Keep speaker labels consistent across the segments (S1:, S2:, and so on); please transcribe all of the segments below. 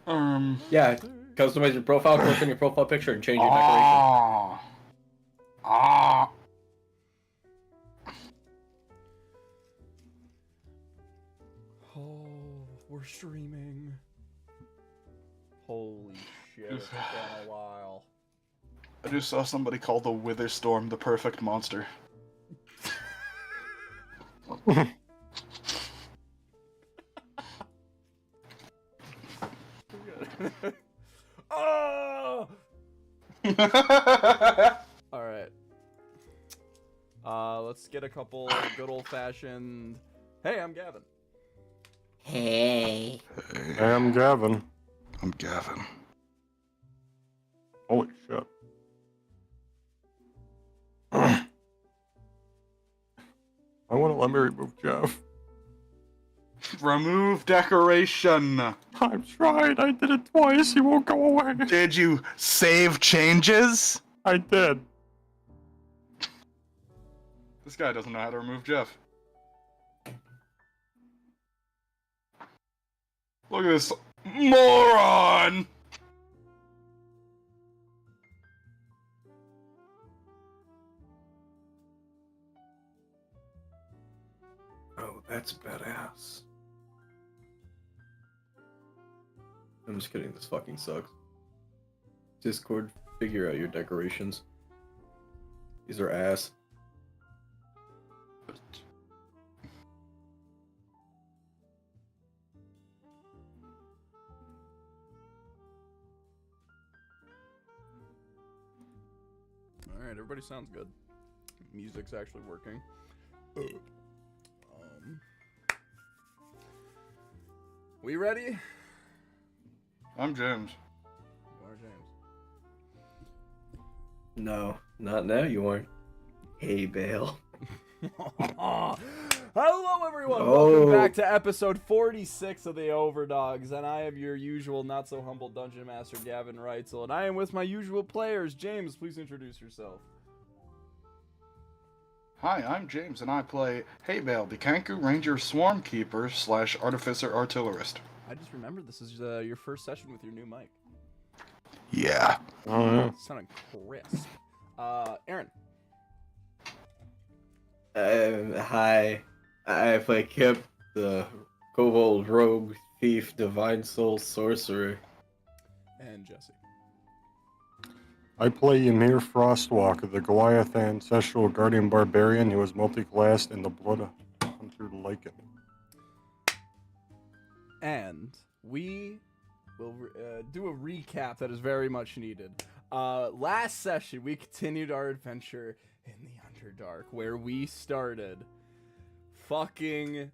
S1: Yeah, customize your profile, click on your profile picture, and change your decoration.
S2: Ah. Ah.
S3: Oh, we're streaming. Holy shit, it's been a while.
S2: I just saw somebody call the Witherstorm the perfect monster.
S3: Oh! Alright. Let's get a couple good old-fashioned... Hey, I'm Gavin.
S1: Hey.
S4: Hey, I'm Gavin.
S2: I'm Gavin.
S4: Holy shit. I wouldn't let me remove Jeff.
S2: Remove decoration.
S4: I've tried. I did it twice. He won't go away.
S2: Did you save changes?
S4: I did.
S2: This guy doesn't know how to remove Jeff. Look at this moron!
S1: Oh, that's badass. I'm just kidding, this fucking sucks. Discord, figure out your decorations. These are ass.
S3: Alright, everybody sounds good. Music's actually working. We ready?
S2: I'm James.
S3: You are James.
S1: No, not now you aren't. Hey, Bale.
S3: Hello, everyone.
S1: Oh.
S3: Welcome back to episode 46 of the Overdogs, and I am your usual not-so-humble Dungeon Master, Gavin Reitzel, and I am with my usual players. James, please introduce yourself.
S2: Hi, I'm James, and I play Haybale, the Kanku Ranger Swarm Keeper / Artificer Artillerist.
S3: I just remembered this is your first session with your new mic.
S2: Yeah.
S4: Oh, yeah.
S3: Sounding crisp. Aaron.
S1: Hi. I play Kip, the Kobold Rogue Thief Divine Soul Sorcerer.
S3: And Jesse.
S4: I play Ymir Frostwalker, the Goliath Ancestral Guardian Barbarian who was multi-classed in the Blood Hunter Lycan.
S3: And we will do a recap that is very much needed. Last session, we continued our adventure in the Underdark, where we started fucking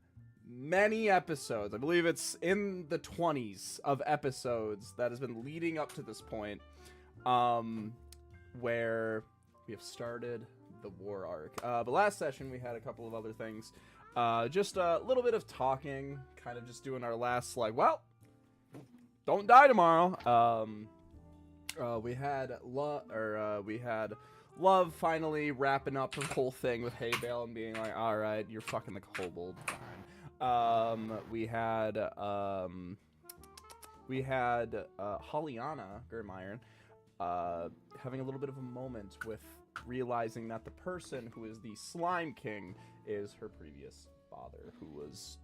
S3: many episodes. I believe it's in the 20s of episodes that has been leading up to this point, where we have started the war arc. But last session, we had a couple of other things. Just a little bit of talking, kind of just doing our last, like, well, don't die tomorrow. We had Love finally wrapping up her whole thing with Haybale and being like, all right, you're fucking the kobold, fine. We had Hollyana Germiron having a little bit of a moment with realizing that the person who is the Slime King is her previous father, who was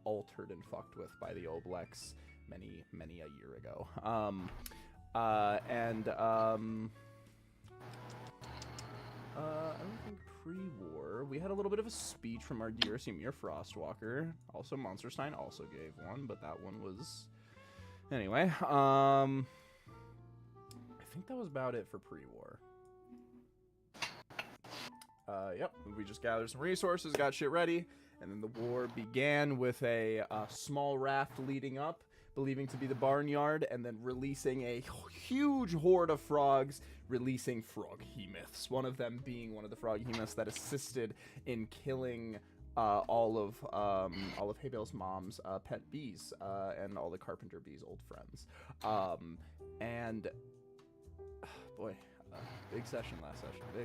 S3: altered and fucked with by the Oblex many a year ago. I don't think pre-war. We had a little bit of a speech from our dear Ymir Frostwalker. Also, Monsterstein also gave one, but that one was... Anyway, I think that was about it for pre-war. Yep, we just gathered some resources, got shit ready, and then the war began with a small raft leading up, believing to be the barnyard, and then releasing a huge horde of frogs, releasing frog hemoths, one of them being one of the frog hemoths that assisted in killing all of Haybale's mom's pet bees, and all the carpenter bees' old friends. Boy, big session last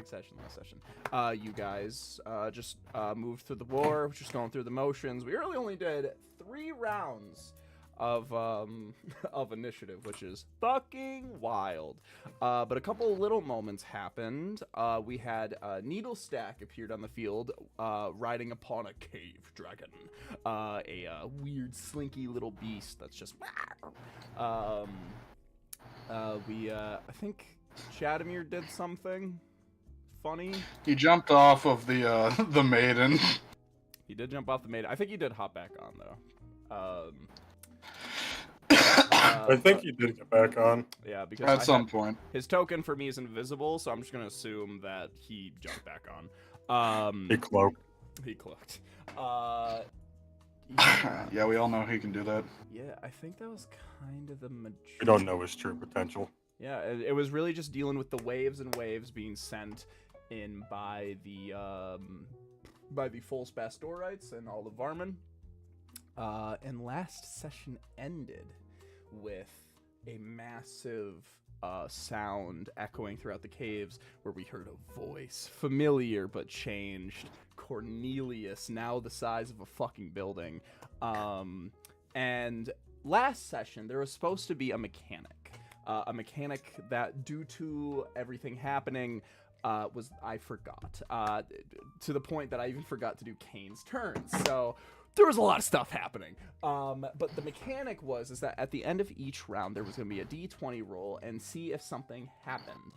S3: session. You guys just moved through the war, just going through the motions. We really only did 3 rounds of of initiative, which is fucking wild. But a couple little moments happened. We had Needle Stack appeared on the field, riding upon a cave dragon, a weird slinky little beast that's just. I think Chadamir did something funny.
S2: He jumped off of the maiden.
S3: He did jump off the maiden. I think he did hop back on though.
S4: I think he did get back on.
S3: Yeah, because
S2: At some point.
S3: his token for me is invisible, so I'm just gonna assume that he jumped back on.
S4: He cloaked.
S3: He cloaked.
S2: Yeah, we all know he can do that.
S3: Yeah, I think that was kind of the majority.
S4: We don't know his true potential.
S3: Yeah, it was really just dealing with the waves and waves being sent in by the full Spastorites and all the Varmin. And last session ended with a massive sound echoing throughout the caves where we heard a voice, familiar but changed. Cornelius, now the size of a fucking building. And last session, there was supposed to be a mechanic that, due to everything happening, I forgot. To the point that I even forgot to do Kane's turn. So there was a lot of stuff happening. But the mechanic is that at the end of each round, there was going to be a D20 roll and see if something happened.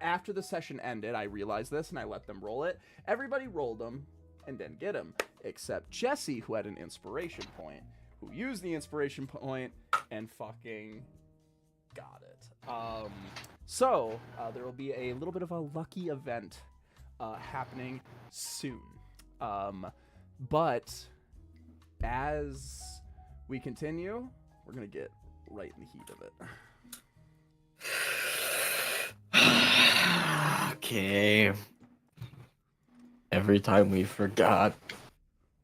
S3: After the session ended, I realized this and I let them roll it. Everybody rolled them and didn't get them, except Jesse, who had an inspiration point, who used the inspiration point and fucking got it. So there will be a little bit of a lucky event happening soon. But as we continue, we're gonna get right in the heat of it.
S1: Okay. Every time we forgot,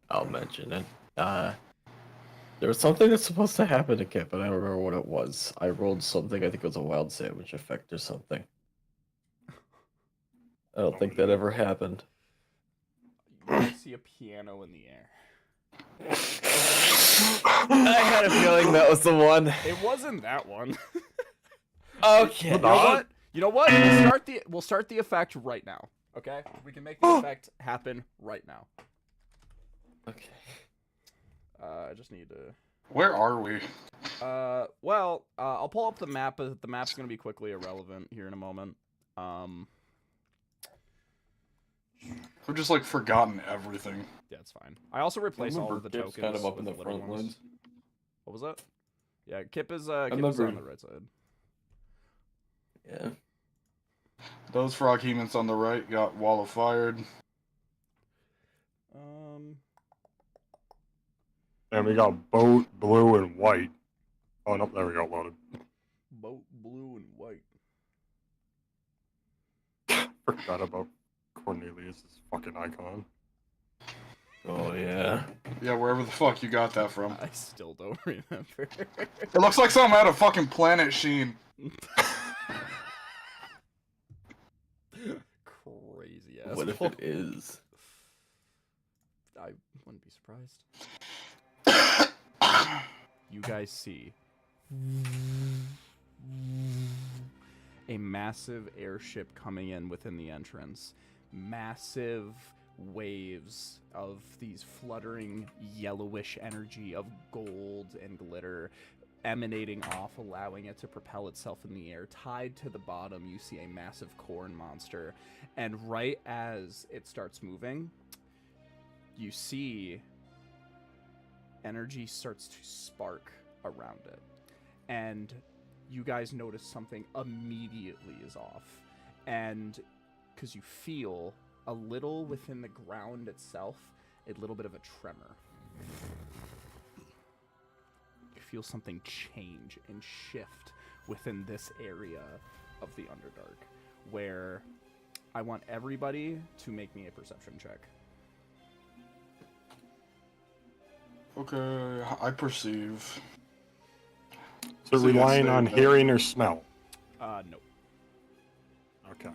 S1: I'll mention it. There was something that's supposed to happen to Kip, but I don't remember what it was. I rolled something, I think it was a wild sandwich effect or something. I don't think that ever happened.
S3: You see a piano in the air.
S1: I had a feeling that was the one.
S3: It wasn't that one.
S1: Okay.
S3: You know what? We'll start the effect right now. Okay? We can make the effect happen right now.
S1: Okay.
S3: I just need to.
S2: Where are we?
S3: I'll pull up the map, but the map's gonna be quickly irrelevant here in a moment.
S2: We've just like forgotten everything.
S3: Yeah, it's fine. I also replaced all of the tokens.
S1: Kind of up in the
S3: with little
S1: front
S3: ones.
S1: lines.
S3: What was that? Yeah, Kip is on the right side.
S1: Yeah.
S2: Those frog humans on the right got wall of fired.
S4: And we got boat, blue, and white. Oh, no, there we go, loaded.
S3: Boat, blue, and white.
S4: Forgot about Cornelius' fucking icon.
S1: Oh, yeah.
S2: Yeah, wherever the fuck you got that from.
S3: I still don't remember.
S2: It looks like something out of fucking Planet Sheen.
S3: Crazy ass.
S1: What if it is?
S3: I wouldn't be surprised. You guys see a massive airship coming in within the entrance. Massive waves of these fluttering yellowish energy of gold and glitter emanating off, allowing it to propel itself in the air. Tied to the bottom, you see a massive corn monster. And right as it starts moving, you see energy starts to spark around it. And you guys notice something immediately is off. And because you feel a little within the ground itself, a little bit of a tremor. You feel something change and shift within this area of the Underdark, where I want everybody to make me a perception check.
S2: Okay, I perceive.
S4: So
S2: So
S4: relying
S2: yes,
S4: on
S2: they-
S4: hearing or smell?
S3: No.
S4: Okay.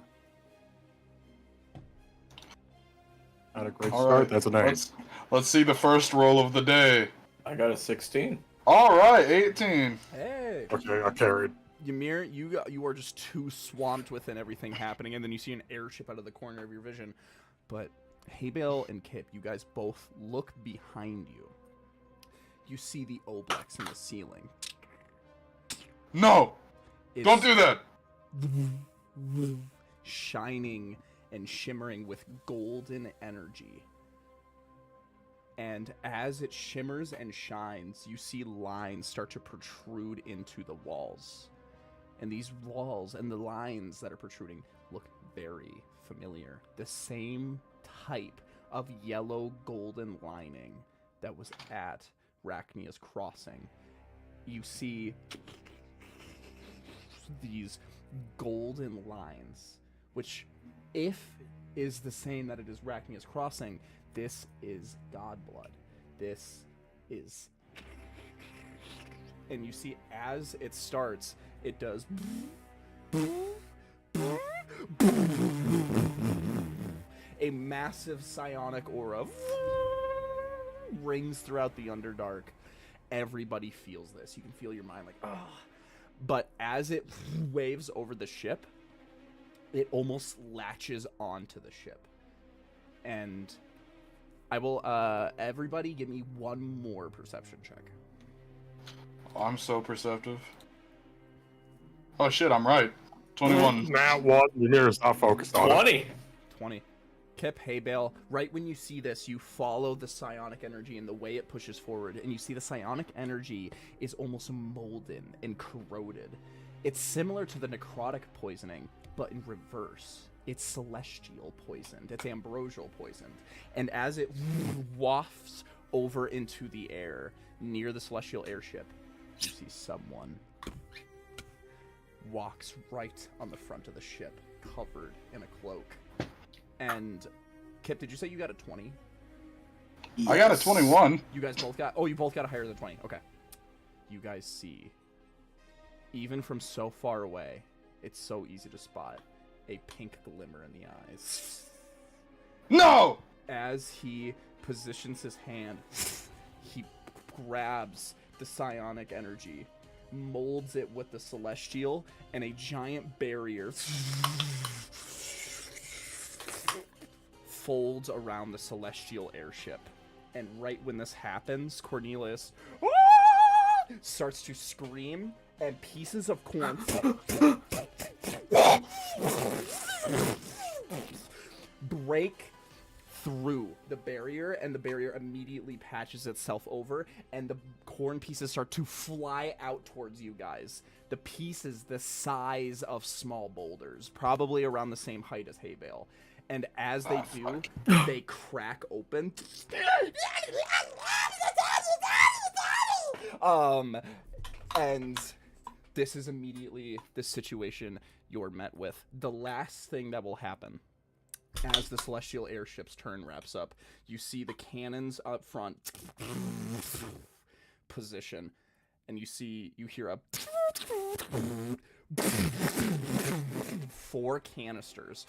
S4: Not a great
S2: All
S4: start,
S2: right,
S4: that's an 8.
S2: Let's see the first roll of the day.
S1: I got a 16.
S2: All right, 18.
S3: Hey.
S4: Okay, I carried.
S3: Ymir, you are just too swamped within everything happening, and then you see an airship out of the corner of your vision. But Haybale and Kip, you guys both look behind you. You see the oblex in the ceiling.
S2: No!
S3: It's
S2: Don't do that!
S3: shining and shimmering with golden energy. And as it shimmers and shines, you see lines start to protrude into the walls. And these walls and the lines that are protruding look very familiar. The same type of yellow golden lining that was at Rachnia's crossing. You see these golden lines, which, if is the same that it is Rachnia's crossing, this is Godblood. This is... And you see, as it starts, it does... A massive psionic aura rings throughout the Underdark. Everybody feels this. You can feel your mind like, ugh. But as it waves over the ship, it almost latches onto the ship. And I will, everybody give me one more perception check.
S2: I'm so perceptive. Oh shit, I'm right. 21.
S4: Nah, one. Ymir's not focused on it.
S1: 20.
S3: 20. Kip, Haybale, right when you see this, you follow the psionic energy and the way it pushes forward, and you see the psionic energy is almost molten and corroded. It's similar to the necrotic poisoning, but in reverse. It's celestial poisoned. It's ambrosial poisoned. And as it wafts over into the air near the celestial airship, you see someone walks right on the front of the ship, covered in a cloak. And Kip, did you say you got a 20?
S2: I got a 21.
S3: You guys both got... Oh, you both got a higher than 20. Okay. You guys see, even from so far away, it's so easy to spot, a pink glimmer in the eyes.
S2: No!
S3: As he positions his hand, he grabs the psionic energy, molds it with the celestial, and a giant barrier folds around the celestial airship. And right when this happens, Cornelius starts to scream, and pieces of corn break through the barrier, and the barrier immediately patches itself over, and the corn pieces start to fly out towards you guys. The pieces the size of small boulders, probably around the same height as Haybale. And as they do, they crack open. And this is immediately the situation you're met with. The last thing that will happen as the celestial airship's turn wraps up, you see the cannons up front position, and you hear a 4 canisters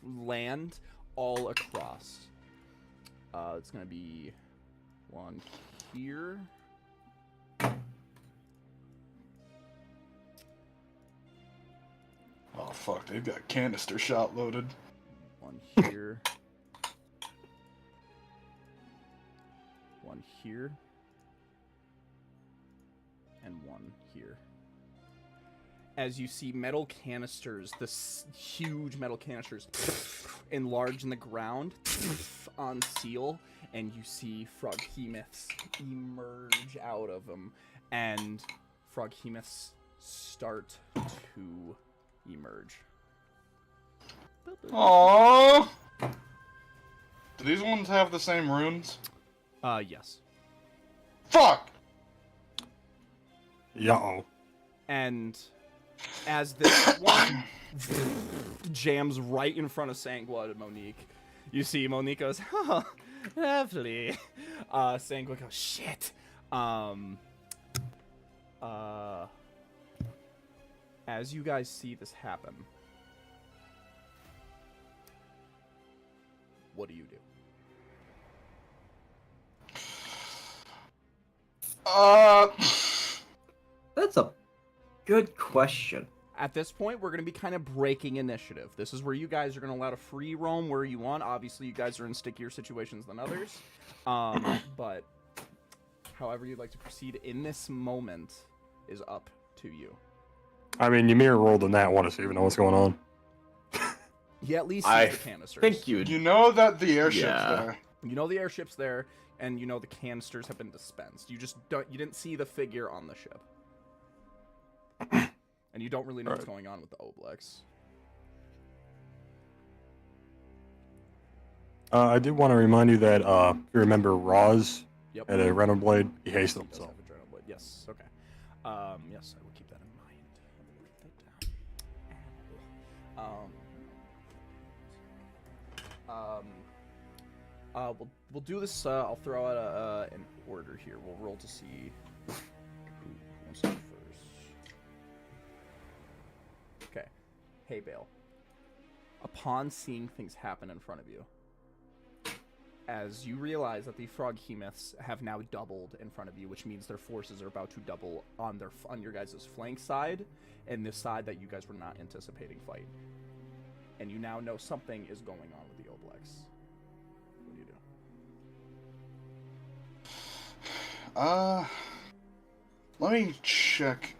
S3: land all across. It's gonna be one here.
S2: Oh fuck, they've got canister shot loaded.
S3: One here. One here. And one here. As you see metal canisters, huge metal canisters enlarge in the ground on seal, and you see froghemoths emerge out of them, and froghemoths start to emerge.
S2: Aww. Do these ones have the same runes?
S3: Yes.
S2: Fuck!
S4: Yeah-oh.
S3: And as this one jams right in front of Sangua and Monique, you see Monique goes, "Oh, lovely." Sangua goes, "Shit." As you guys see this happen, what do you do?
S1: That's a good question.
S3: At this point, we're going to be kind of breaking initiative. This is where you guys are going to allow to free roam where you want. Obviously, you guys are in stickier situations than others. But however you'd like to proceed in this moment is up to you.
S4: I mean, Ymir rolled a nat 1 to even know what's going on.
S3: You at least
S1: I
S3: see the canisters.
S1: think you'd.
S2: You know that the airship's
S1: Yeah.
S2: there.
S3: You know the airship's there, and you know the canisters have been dispensed. You just don't. You didn't see the figure on the ship, and you don't really know what's going on with the Oblex.
S4: I did want to remind you that if you remember Roz
S3: Yep.
S4: at a rental blade, he hasted
S3: He does
S4: himself.
S3: have a adrenaline blade. Yes. Okay. Yes, I will keep that in mind. I will write that down. We'll do this. I'll throw out an order here. We'll roll to see who wants to go first. Okay. Hey, Bale. Upon seeing things happen in front of you, as you realize that the frog hemoths have now doubled in front of you, which means their forces are about to double on your guys' flank side and this side that you guys were not anticipating fight. And you now know something is going on with the Oblex. What do you do?
S2: Let me check.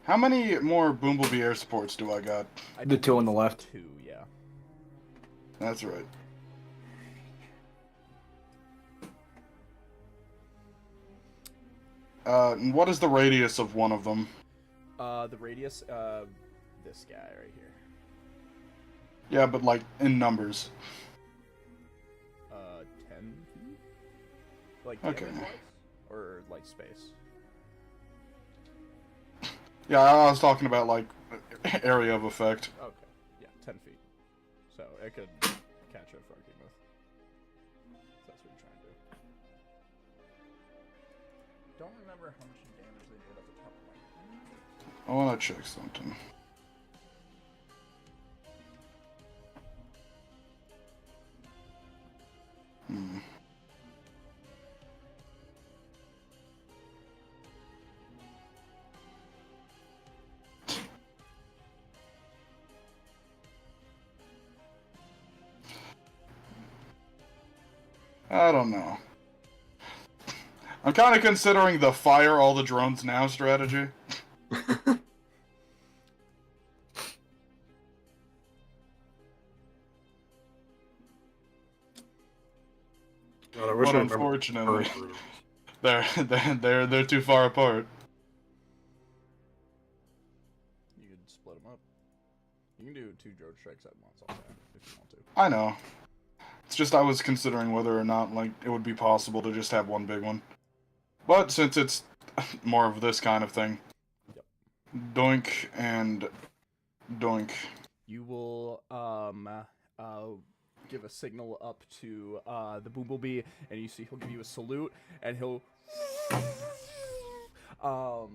S2: How many more Bumblebee air supports do I got?
S1: The two on the left.
S3: 2, yeah.
S2: That's right. And what is the radius of one of them?
S3: The radius, this guy right here.
S2: Yeah, but like in numbers.
S3: 10 feet? Like
S2: Okay.
S3: damage-wise? Or like space?
S2: Yeah, I was talking about like area of effect.
S3: Okay, yeah, 10 feet. So it could catch a frog hemoth. So that's what you're trying to do. Don't remember how much damage they did at the top of my head.
S2: I want to check something. I don't know. I'm kind of considering the fire all the drones now strategy.
S4: God, I wish
S2: But
S4: I remembered
S2: unfortunately,
S4: the first room.
S2: they're too far apart.
S3: You could split them up. You can do 2 drone strikes at once also, if you want to.
S2: I know. It's just I was considering whether or not like it would be possible to just have one big one. But since it's more of this kind of thing,
S3: Yep.
S2: doink and doink.
S3: You will give a signal up to the Bumblebee, and you see he'll give you a salute, and he'll don't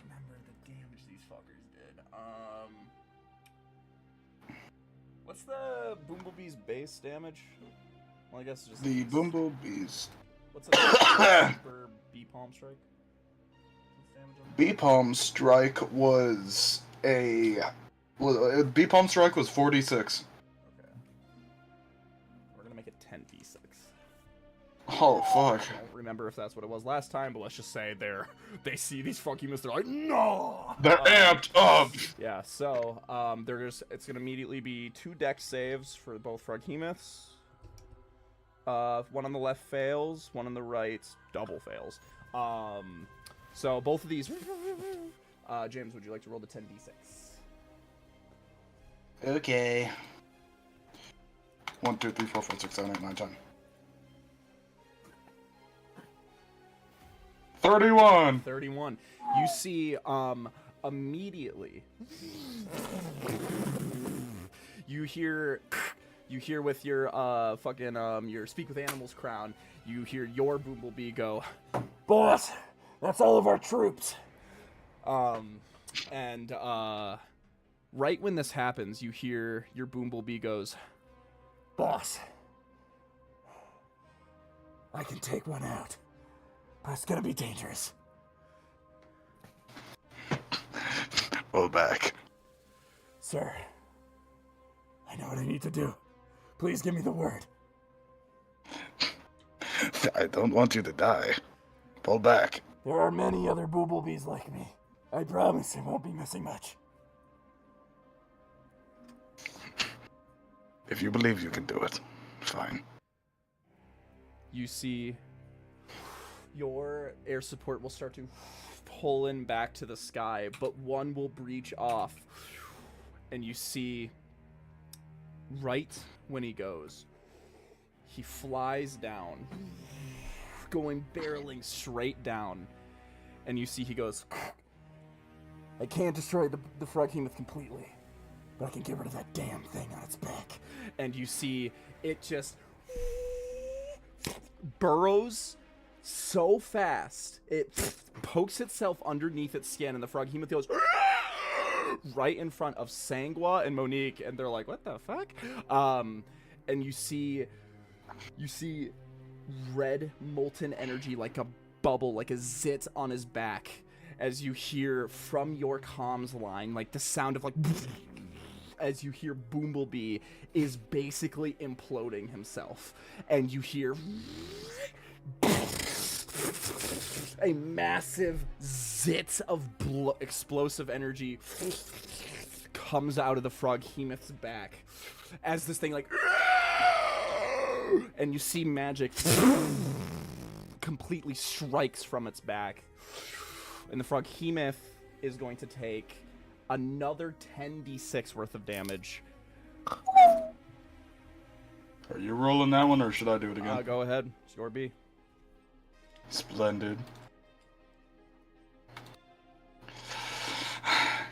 S3: remember the damage these fuckers did. What's the Bumblebee's base damage? Well, I guess it's just
S2: The Bumblebees.
S3: What's a super bee palm strike? What's damage on that?
S2: Bee Palm Strike was a. Bee Palm Strike was 46.
S3: Okay. We're gonna make it 10d6.
S2: Oh fuck.
S3: I don't remember if that's what it was last time, but let's just say they see these fucking miss, they're like, no!
S2: They're amped up!
S3: Yeah, so, it's gonna immediately be 2 dex saves for both Froghemoths. One on the left fails, one on the right double fails. So both of these, James, would you like to roll the 10d6?
S2: Okay. 1, 2, 3, 4, 5, 6, 7, 8, 9, 10. 31!
S3: 31. You see, immediately, you hear with your your Speak with Animals crown, you hear your Bumblebee go, "Boss, that's all of our troops." And right when this happens, you hear your Bumblebee goes, "Boss, I can take one out. It's gonna be dangerous.
S2: Pull back.
S3: Sir, I know what I need to do. Please give me the word.
S2: I don't want you to die. Pull back.
S3: There are many other booblebees like me. I promise I won't be missing much.
S2: If you believe you can do it, fine.
S3: You see your air support will start to pull in back to the sky, but one will breach off. And you see, right when he goes, he flies down, going barreling straight down. And you see he goes, I can't destroy the froghemoth completely, but I can get rid of that damn thing on its back. And you see it just burrows so fast, it pokes itself underneath its skin, and the froghemoth goes right in front of Sangwa and Monique, and they're like, what the fuck? And you see red molten energy, like a bubble, like a zit on his back, as you hear from your comms line, like the sound of like as you hear Boomblebee is basically imploding himself, and you hear a massive zit of explosive energy comes out of the froghemoth's back as this thing like, and you see magic completely strikes from its back, and the froghemoth is going to take another 10d6 worth of damage.
S2: Are you rolling that one, or should I do it again?
S3: Go ahead. It's your B.
S2: Splendid.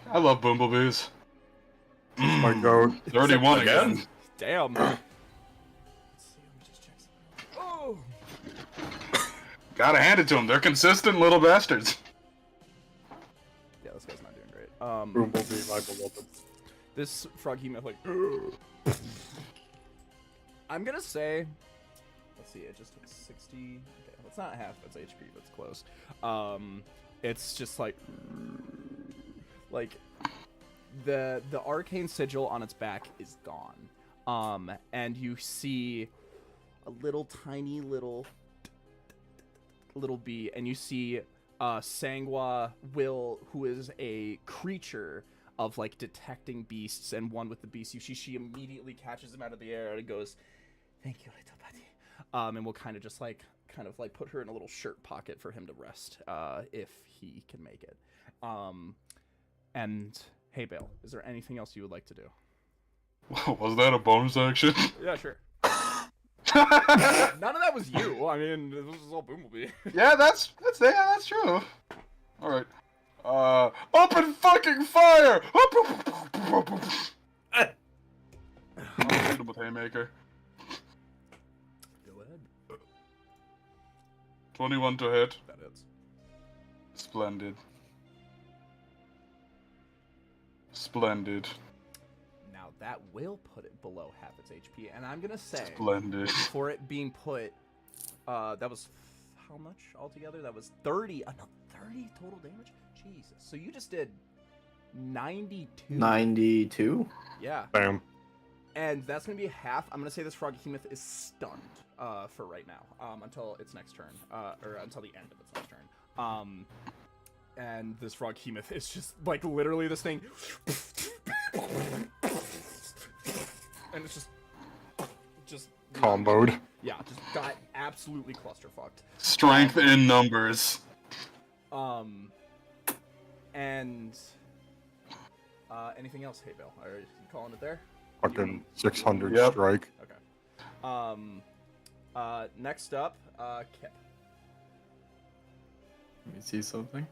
S2: I love bumblebees.
S4: My goat.
S2: 31 again.
S3: Damn. Let's see, let me just check something. Oh!
S2: Gotta hand it to them. They're consistent little bastards.
S3: Yeah, this guy's not doing great.
S4: Bumblebee, my beloved.
S3: This froghemoth, like, I'm gonna say, let's see, it just took 60. Okay, it's not half its HP, but it's close. It's just like the arcane sigil on its back is gone. And you see a little tiny little bee, and you see Sangwa Will, who is a creature of like detecting beasts, and one with the beast. You see, she immediately catches him out of the air and goes, "Thank you, little buddy," and we'll kind of put her in a little shirt pocket for him to rest, if he can make it. And hey, Bale, is there anything else you would like to do?
S2: Was that a bonus action?
S3: Yeah, sure. None of that was you. I mean, this was all Boomblebee.
S2: Yeah, that's true. All right. Open fucking fire! I'll hit him with haymaker.
S3: Go ahead.
S2: 21 to hit.
S3: That is.
S2: Splendid. Splendid.
S3: Now that will put it below half its HP, and I'm gonna say,
S2: Splendid.
S3: for it being put, that was how much altogether? That was 30. Another 30 total damage. Jesus. So you just did 92.
S1: 92?
S3: Yeah.
S4: Bam.
S3: And that's gonna be half. I'm gonna say this froghemoth is stunned for right now, until its next turn, or until the end of its next turn. And this froghemoth is just like literally this thing, and it's just
S4: Comboed.
S3: yeah, just got absolutely clusterfucked.
S2: Strength in numbers.
S3: And anything else? Hey, Bill, are you calling it there?
S4: Fucking 600
S2: Yep.
S4: strike.
S3: Okay. Next up, Kip.
S1: Let me see something.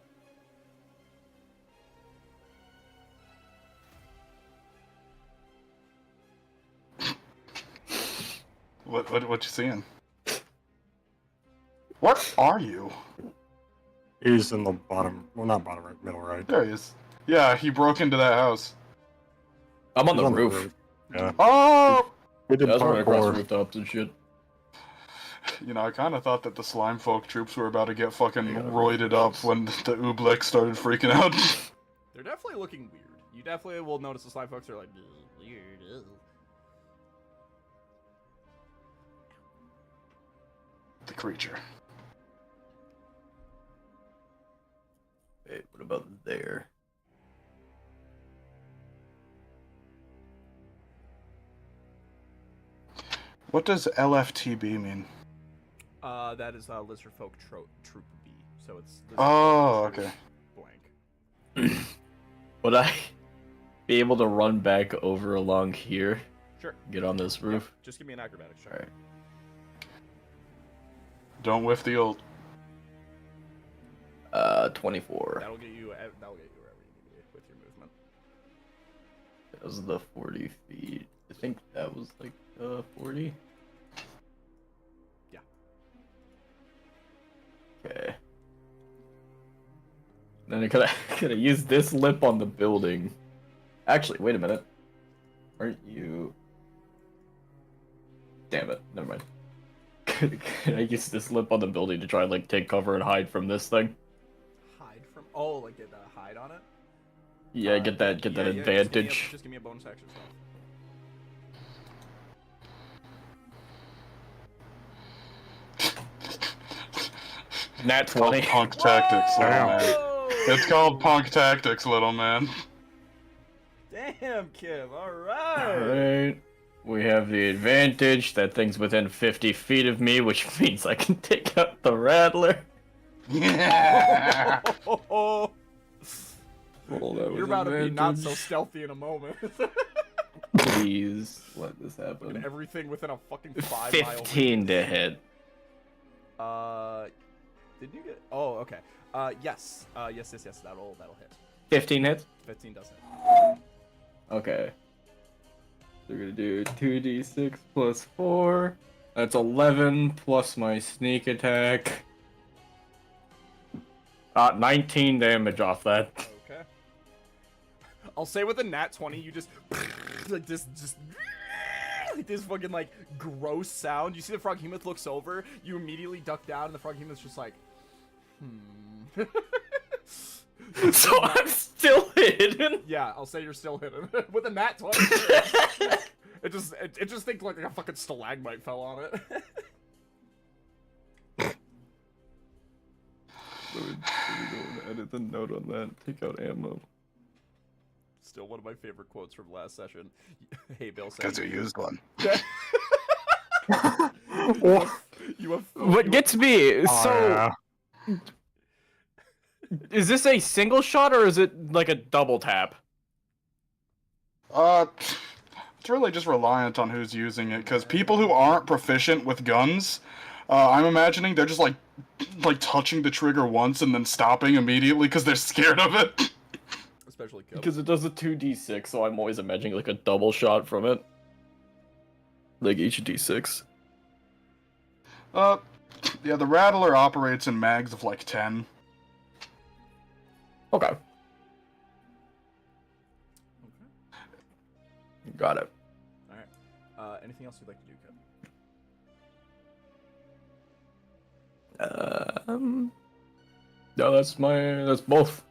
S2: What you seeing? What are you?
S4: He's in the bottom. Well, not bottom right, middle right.
S2: There he is. Yeah, he broke into that house.
S1: I'm on
S4: He's
S1: the roof.
S4: Yeah.
S2: Oh!
S4: We did
S1: Yeah, I was running across
S4: parkour.
S1: rooftops and shit.
S2: You know, I kind of thought that the slime folk troops were about to get fucking roided up when the Oobleck started freaking out.
S3: They're definitely looking weird. You definitely will notice the slime folks are like, weird.
S2: The creature.
S1: Wait, what about there?
S2: What does LFTB mean?
S3: That is Lizard Folk Troop B. So it's. Lizard
S2: Oh,
S3: Folk Troop
S2: okay.
S3: Blank.
S1: Would I be able to run back over along here?
S3: Sure.
S1: Get on this roof?
S3: Yeah, just give me an acrobatics check.
S1: Alright.
S2: Don't whiff the old.
S1: 24.
S3: That'll get you wherever you need to be with your movement.
S1: That was the 40 feet. I think that was like 40.
S3: Yeah.
S1: Okay. Then I could have used this lip on the building. Actually, wait a minute. Aren't you? Damn it! Never mind. Could I use this lip on the building to try and like take cover and hide from this thing?
S3: Hide from. Oh, like get a hide on it.
S1: Yeah, get that
S3: Yeah,
S1: advantage.
S3: Just give me a bonus action.
S1: Nat
S2: Called
S1: 20.
S2: punk tactics, little
S4: Wow.
S2: man. It's called punk tactics, little man.
S3: Damn, Kim. All right.
S1: Alright. We have the advantage. That thing's within 50 feet of me, which means I can take out the Rattler.
S2: Yeah.
S3: Oh,
S1: Roll that with
S3: you're about to be not so
S1: advantage.
S3: stealthy in a moment.
S1: Please let this happen.
S3: Everything within a fucking 5 mile.
S1: 15 to hit.
S3: Did you get? Oh, okay. Yes. Yes. That'll hit.
S1: 15 hits?
S3: 15 does hit.
S1: Okay. We're gonna do 2d6 plus 4. That's 11 plus my sneak attack. 19 damage off that.
S3: Okay. I'll say with a nat 20, you just like this, like this fucking like gross sound. You see the Froghemoth looks over, you immediately duck down, and the Froghemoth's just like,
S1: So I'm still hidden.
S3: Yeah, I'll say you're still hidden with a nat 20. It just think like a fucking stalagmite fell on it.
S1: Let me go and edit the note on that. Take out ammo.
S3: Still one of my favorite quotes from last session. Hey, Bill.
S2: Because you used one.
S3: You have.
S1: What gets me?
S4: Oh, yeah.
S1: Is this a single shot or is it like a double tap?
S2: It's really just reliant on who's using it, because people who aren't proficient with guns, I'm imagining they're just like touching the trigger once and then stopping immediately because they're scared of it.
S3: Especially Kip.
S1: Because it does a 2d6, so I'm always imagining like a double shot from it. Like each d6.
S2: Yeah, the Rattler operates in mags of like 10.
S1: Okay. Got it.
S3: All right. Anything else you'd like to do, Kip?
S1: No, that's both. That's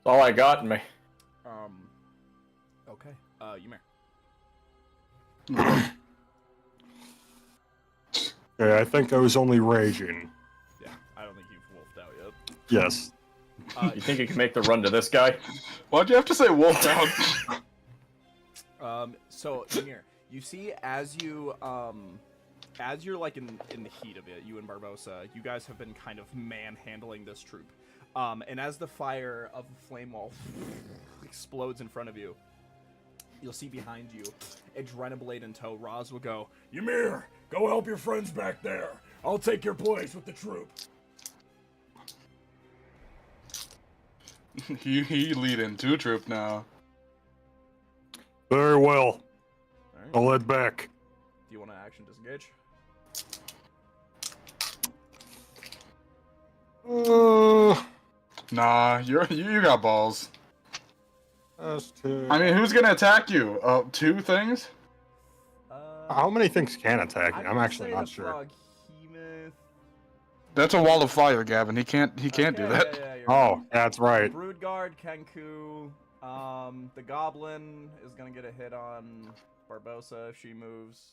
S1: all I got in me.
S3: Okay. Ymir.
S4: Yeah, I think I was only raging.
S3: Yeah, I don't think you've wolfed out yet.
S4: Yes.
S1: You think you can make the run to this guy?
S2: Why'd you have to say wolf down?
S3: So Ymir, you see as you're like in the heat of it, you and Barbosa, you guys have been kind of manhandling this troop. And as the fire of the flame wall explodes in front of you, you'll see behind you, Adrenablade in tow, Roz will go, Ymir, go help your friends back there. I'll take your place with the troop.
S2: he lead in 2 troop now.
S4: Very well.
S3: All right.
S4: I'll head back.
S3: Do you want to action disengage?
S2: Nah, you got balls.
S4: That's two.
S2: I mean, who's gonna attack you? 2 things?
S4: How many things can attack me? I'm
S3: gonna
S4: actually
S3: say
S4: not
S3: the
S4: sure.
S3: Behemoth.
S2: That's a wall of fire, Gavin. He can't do
S3: Okay,
S2: that.
S3: Yeah, you're
S4: Oh,
S3: right.
S4: that's right.
S3: Broodguard, Kenku. The Goblin is gonna get a hit on Barbosa if she moves.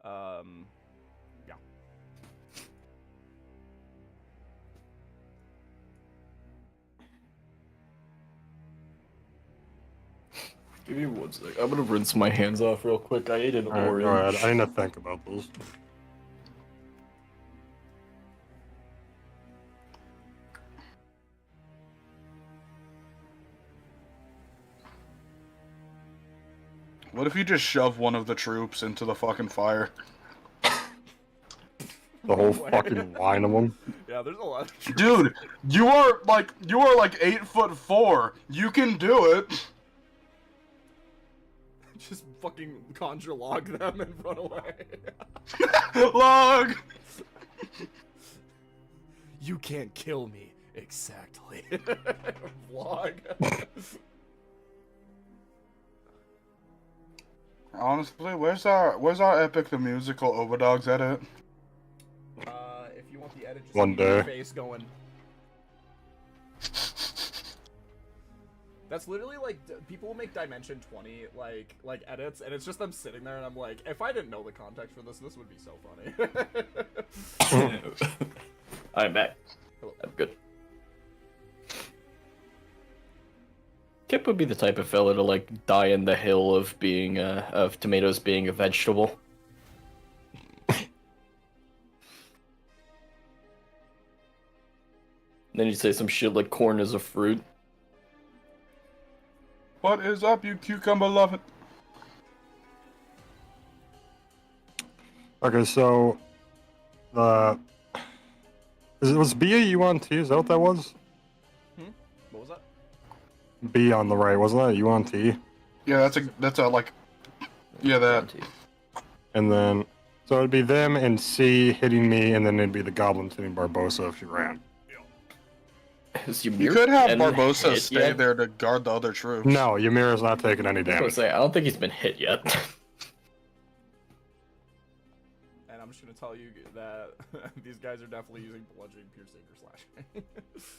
S3: Yeah.
S1: Give me 1 sec. I'm gonna rinse my hands off real quick. I ate an
S4: Alright,
S1: orange.
S4: go ahead. I need to think about those.
S2: What if you just shove one of the troops into the fucking fire?
S4: The whole
S3: Way.
S4: fucking line of them.
S3: Yeah, there's a lot of troops.
S2: Dude, you are like 8'4". You can do it.
S3: Just fucking conjure log them and run away.
S2: Log.
S3: You can't kill me. Exactly. Vlog.
S2: Honestly, where's our epic the musical OVERDOGS edit?
S3: If you want the edit, just
S4: One
S3: keep your
S4: day.
S3: face going. That's literally like people will make Dimension 20 like edits, and it's just them sitting there, and I'm like, if I didn't know the context for this would be so funny.
S1: I'm back.
S3: Hello.
S1: I'm good. Kip would be the type of fella to like die in the hill of being of tomatoes being a vegetable. Then you'd say some shit like corn is a fruit.
S2: What is up, you cucumber loving?
S4: Okay, so was B a UNT? Is that what that was?
S3: What was that?
S4: B on the right, wasn't that a UNT?
S2: Yeah, that's a like. Yeah, that.
S4: And then so it'd be them and C hitting me, and then it'd be the goblins hitting Barbosa if she ran.
S1: Is
S2: You
S1: Ymir
S2: could have
S1: been
S2: Barbosa
S1: hit
S2: stay
S1: yet?
S2: there to guard the other troops.
S4: No, Ymira's not taking any
S1: I was gonna
S4: damage.
S1: say, I don't think he's been hit yet.
S3: And I'm just gonna tell you that these guys are definitely using bludgeoning, piercing, or slashing.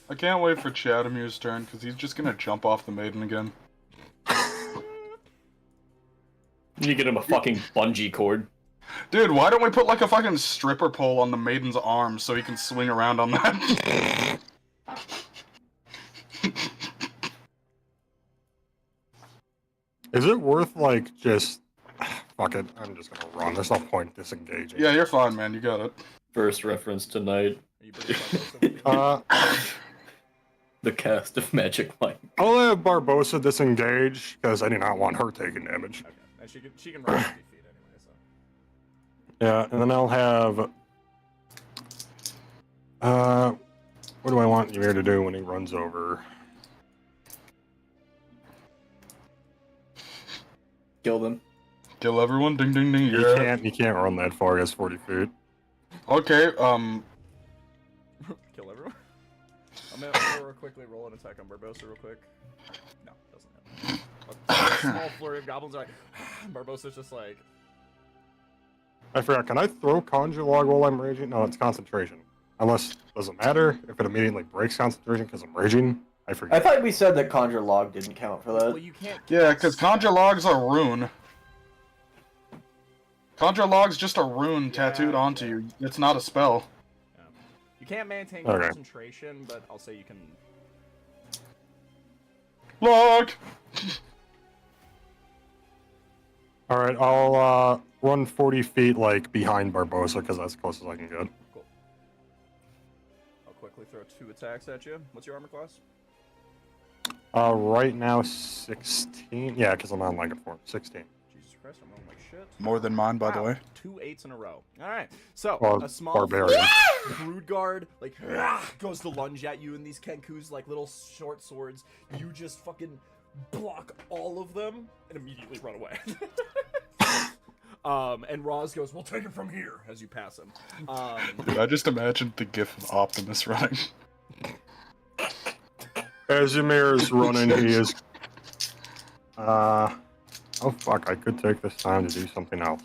S2: I can't wait for Chadamir's turn because he's just gonna jump off the maiden again.
S1: You get him a fucking bungee cord.
S2: Dude, why don't we put like a fucking stripper pole on the maiden's arm so he can swing around on that?
S4: Is it worth like just fuck it? I'm just gonna run. There's no point disengaging.
S2: Yeah, you're fine, man. You got it.
S1: First reference tonight.
S3: Are you bringing Barbosa with you?
S1: The cast of Magic Mike.
S4: I'll have Barbosa disengage because I do not want her taking damage.
S3: Okay, and she can run 50 feet anyway, so.
S4: Yeah, and then I'll have. What do I want Ymir to do when he runs over?
S1: Kill them.
S2: Kill everyone. Ding ding ding.
S4: He
S2: Yeah.
S4: can't run that far. He has 40 feet.
S2: Okay.
S3: Kill everyone. I'm gonna quickly roll an attack on Barbosa real quick. No, doesn't happen. A small flurry of goblins are like, Barbosa's just like,
S4: I forgot. Can I throw Conjure Log while I'm raging? No, it's concentration. Unless doesn't matter if it immediately breaks concentration because I'm raging. I forget.
S5: I thought we said that Conjure Log didn't count for
S3: well,
S5: that.
S3: you can't.
S2: Yeah, because Conjure Log's a rune. Conjure Log's just a rune tattooed onto you. It's not a spell.
S3: Yeah. You can't maintain
S4: Okay.
S3: concentration, but I'll say you can.
S2: Log!
S4: All right, I'll run 40 feet like behind Barbosa because that's as close as I can get.
S3: Cool. I'll quickly throw 2 attacks at you. What's your armor class?
S4: Right now 16. Yeah, because I'm on like a form. 16.
S3: Jesus Christ, I'm rolling like shit.
S2: More than mine, by the
S3: Wow,
S2: way.
S3: 2 8s in a row. All right, so
S4: Well,
S3: a small
S4: barbarian.
S3: brood guard like goes to lunge at you, and these Kenku's like little short swords. You just fucking block all of them and immediately run away. And Roz goes, "We'll take it from here," as you pass him.
S2: Dude, I just imagined the gif of Optimus running.
S4: As Ymir is running, he is. Oh fuck! I could take this time to do something else.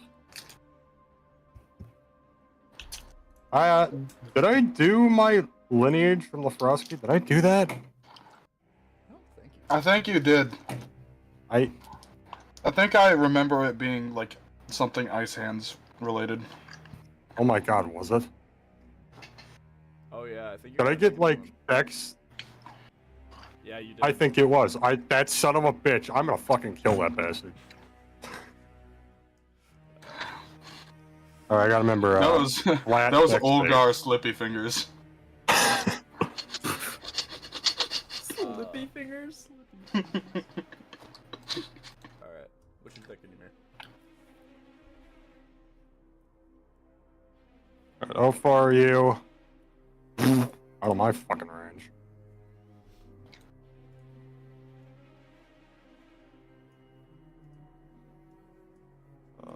S4: Did I do my lineage from Lafrosky? Did I do that?
S3: No, thank you.
S2: I think you did.
S4: I
S2: think I remember it being like something Ice Hands related.
S4: Oh my god, was it?
S3: Oh yeah, I think.
S4: Did I
S3: You're
S4: get like Dex?
S3: Yeah, you did.
S4: I think it was. That son of a bitch. I'm gonna fucking kill that bastard. Alright, I gotta remember.
S2: That was
S4: flat
S2: that was
S4: Dex
S2: Olgar Slippy Fingers.
S1: Slippy fingers.
S3: All right, what you thinking, Ymir?
S4: Alright, how far are you? Out of my fucking range.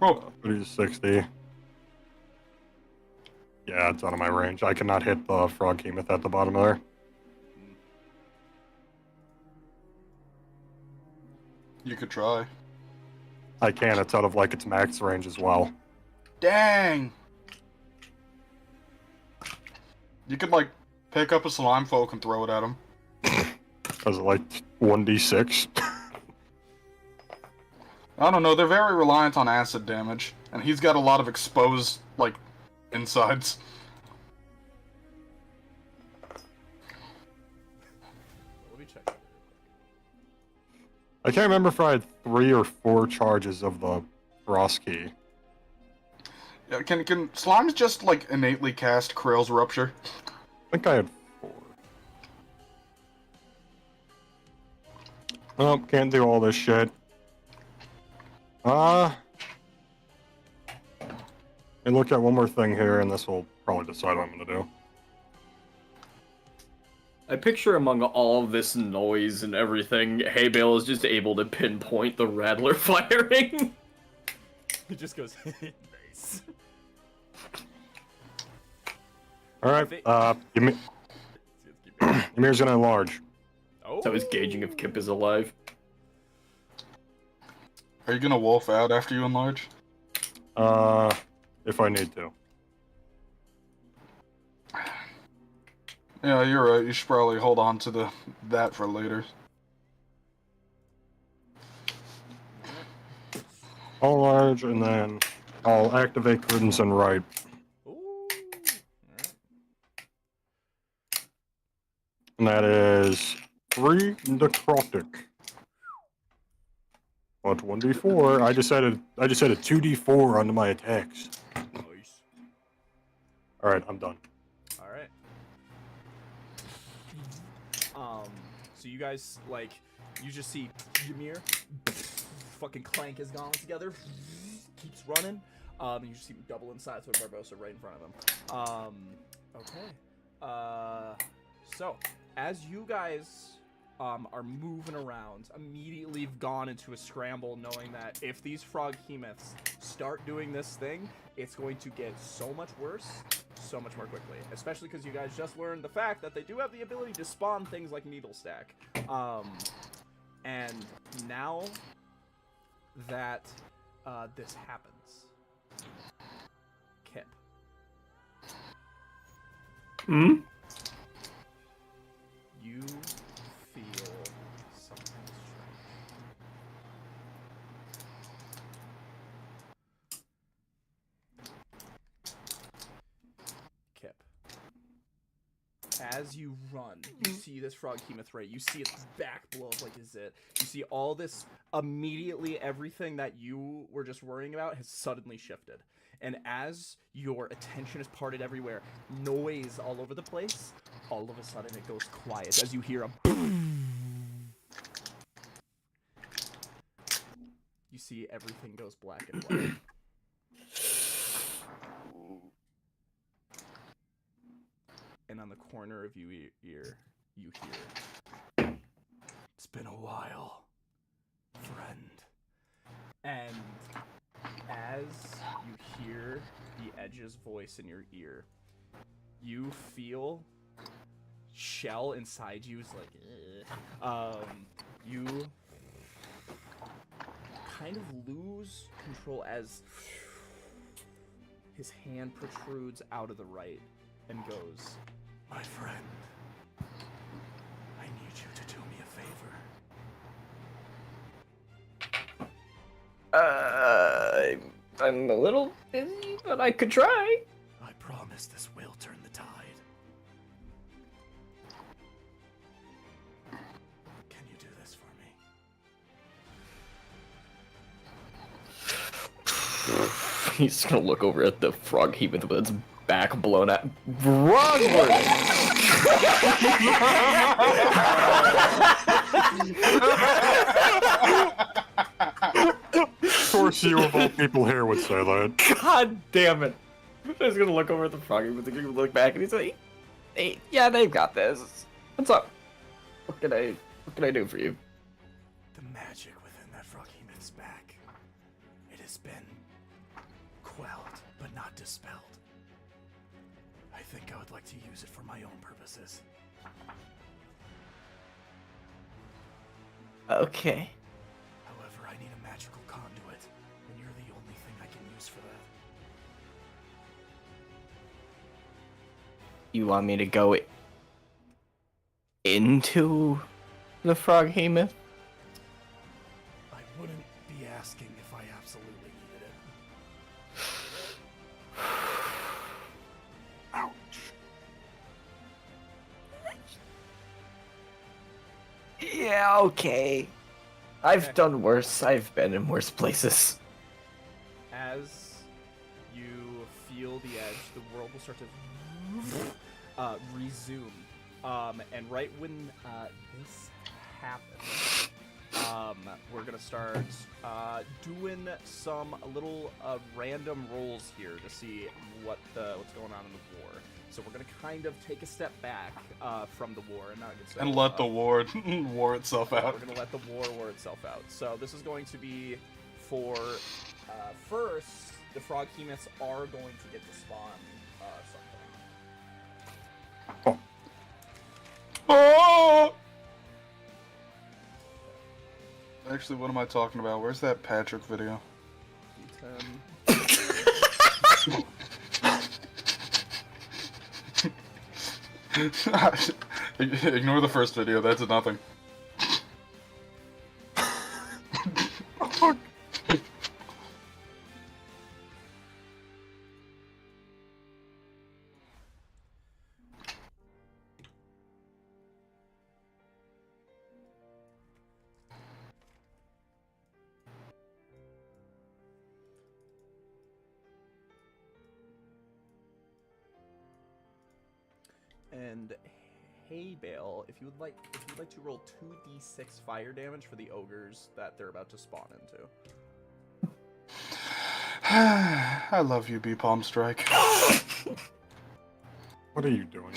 S2: Oh.
S4: 30 to 60. Yeah, it's out of my range. I cannot hit the frog behemoth at the bottom there.
S2: You could try.
S4: I can. It's out of like its max range as well.
S2: Dang! You could like pick up a slime folk and throw it at him.
S4: Does it like 1d6?
S2: I don't know, they're very reliant on acid damage, and he's got a lot of exposed, like, insides.
S3: Let me check.
S4: I can't remember if I had 3 or 4 charges of the frost key.
S2: Yeah, can slimes just, like, innately cast Krill's Rupture?
S4: I think I had 4. Oh, can't do all this shit. And look at one more thing here, and this will probably decide what I'm gonna do.
S1: I picture among all of this noise and everything, Hay Bale is just able to pinpoint the Rattler firing.
S3: It just goes nice.
S4: Alright, Ymir's gonna enlarge.
S3: Oh.
S1: So I was gauging if Kip is alive.
S2: Are you gonna wolf out after you enlarge?
S4: If I need to.
S2: Yeah, you're right. You should probably hold on to that for later.
S4: I'll enlarge, and then I'll activate Crimson Right.
S3: Ooh. Alright.
S4: And that is 3 necrotic. Well, it's 1d4. I just added a 2d4 onto my attacks.
S3: Nice.
S4: Alright, I'm done.
S3: Alright. So you guys, like, you just see Ymir, fucking clank his gauntlets together, keeps running. You just see him double in size with Barbosa right in front of him. Okay. So, as you guys are moving around, immediately you've gone into a scramble knowing that if these frog behemoths start doing this thing, it's going to get so much worse so much more quickly, especially because you guys just learned the fact that they do have the ability to spawn things like Needle Stack. And now that this happens, Kip.
S1: Hmm?
S3: You feel something strange. Kip. As you run, you see this frog behemoth right. You see its back blows like is it. You see all this immediately. Everything that you were just worrying about has suddenly shifted. And as your attention is parted everywhere, noise all over the place, all of a sudden it goes quiet as you hear a boom. You see everything goes black and white. And on the corner of your ear, you hear, "It's been a while, friend." And as you hear the Edge's voice in your ear, you feel Shell inside you is like, ugh. You kind of lose control as his hand protrudes out of the right and goes, "My friend, I need you to do me a favor."
S1: I'm a little busy, but I could try.
S3: "I promise this will turn the tide. Can you do this for me?"
S1: He's gonna look over at the frog heaping with its back blown out. Wrong word!
S4: Of course, you of all people here would say that.
S1: God damn it! He's gonna look over at the frog heaping, but gonna look back and he's like, "Hey, yeah, they've got this. What's up? What can I do for you?"
S3: The magic within that frog hemoth's back. It has been quelled, but not dispelled. I think I would like to use it for my own purposes.
S1: Okay.
S3: However, I need a magical conduit, and you're the only thing I can use for that.
S1: You want me to go into the frog hemoth?
S3: I wouldn't be asking if I absolutely needed it.
S4: Ouch.
S1: Yeah, okay. I've done worse. I've been in worse places.
S3: As you feel the edge, the world will start to resume. And right when this happens, we're gonna start doing some little random rolls here to see what's going on in the war. So we're gonna kind of take a step back from the war and not get so,
S2: And let the war war itself out.
S3: We're gonna let the war itself out. So this is going to be for first. The frog hemoths are going to get to spawn something.
S2: Oh! Actually, what am I talking about? Where's that Patrick video? Ignore the first video, that's a nothing.
S3: And hey, Bale, if you would like to roll 2d6 fire damage for the ogres that they're about to spawn into.
S2: I love you, B Palm Strike.
S4: What are you doing?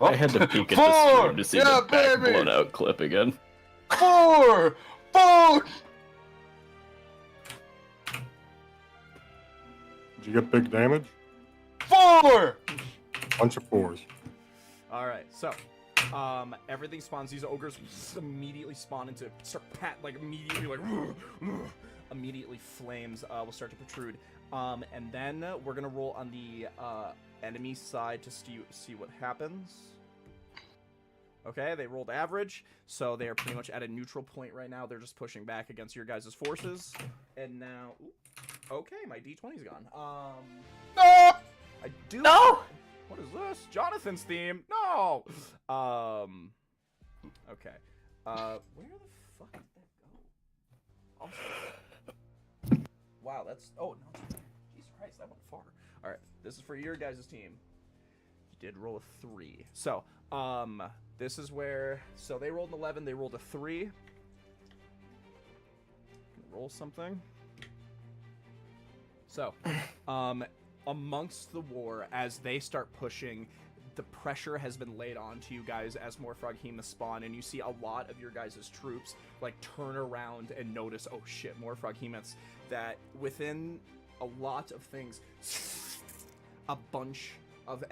S2: Oh,
S1: I had to peek at
S2: four!
S1: the stream to see
S2: Yeah,
S1: the back
S2: baby!
S1: blown out clip again.
S2: 4! 4!
S4: Did you get big damage?
S2: 4!
S4: Bunch of fours.
S3: All right, so everything spawns. These ogres immediately spawn into immediately flames will start to protrude. And then we're gonna roll on the enemy side to see what happens. Okay, they rolled average, so they are pretty much at a neutral point right now. They're just pushing back against your guys' forces. And now, okay, my D20's gone.
S2: No!
S3: I do.
S1: No!
S3: What is this? Jonathan's theme? No! Okay. Where the fuck did that go? Oh. Wow, that's... Oh, no. Jesus Christ, that went far. Alright, this is for your guys' team. You did roll a 3. So, this is where... So, they rolled an 11, they rolled a 3. Roll something. So, amongst the war, as they start pushing, the pressure has been laid onto you guys as more Froghemoths spawn, and you see a lot of your guys' troops like turn around and notice, oh shit, more Froghemoths. That within a lot of things, a bunch of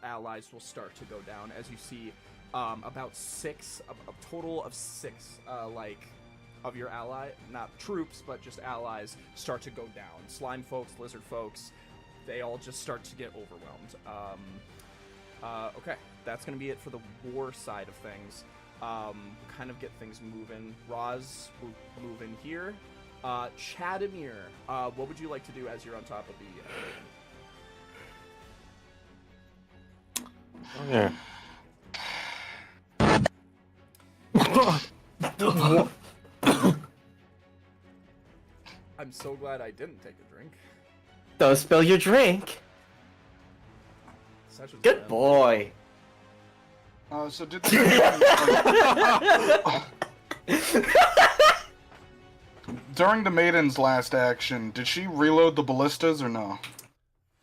S3: allies will start to go down as you see about 6, a total of 6 like of your ally, not troops, but just allies, start to go down. Slime folks, lizard folks, they all just start to get overwhelmed. Okay, that's going to be it for the war side of things. Kind of get things moving. Roz will move in here. Chadamir, what would you like to do as you're on top of the
S4: Oh, yeah.
S3: I'm so glad I didn't take a drink.
S5: Don't spill your drink.
S3: Such a
S5: Good boy.
S2: So did during the maiden's last action, did she reload the ballistas or no?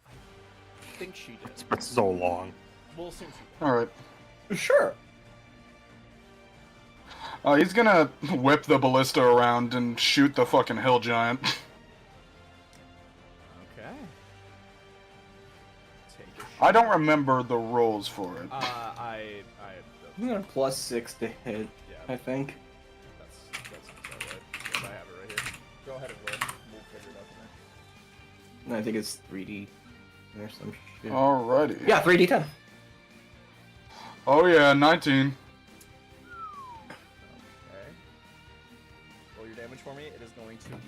S3: I think she did.
S4: It's been so long.
S3: We'll assume she did.
S2: All right.
S5: Sure.
S2: He's gonna whip the ballista around and shoot the fucking hill giant.
S3: Okay. Take a shot.
S2: I don't remember the rules for it.
S5: I'm gonna +6 to hit,
S3: Yeah,
S5: I think.
S3: that's about right. Yes, I have it right here. Go ahead and roll. We'll figure it out from there.
S5: I think it's 3D or some shit.
S2: Alrighty.
S5: Yeah, 3D10.
S2: Oh yeah, 19.
S3: Okay. Roll your damage for me. It is going to be 3d10.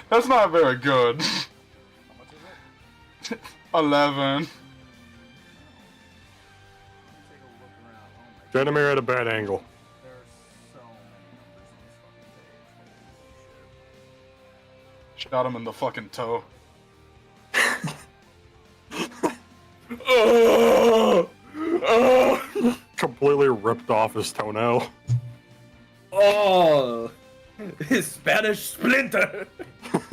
S2: That's not very good.
S3: How much is it?
S2: 11.
S3: Take a look around. Oh my
S4: Janimir at a bad angle.
S3: There are so many numbers on this fucking page. Holy shit.
S2: Shot him in the fucking toe.
S4: Completely ripped off his toenail.
S5: Oh, his Spanish splinter.
S3: Okay.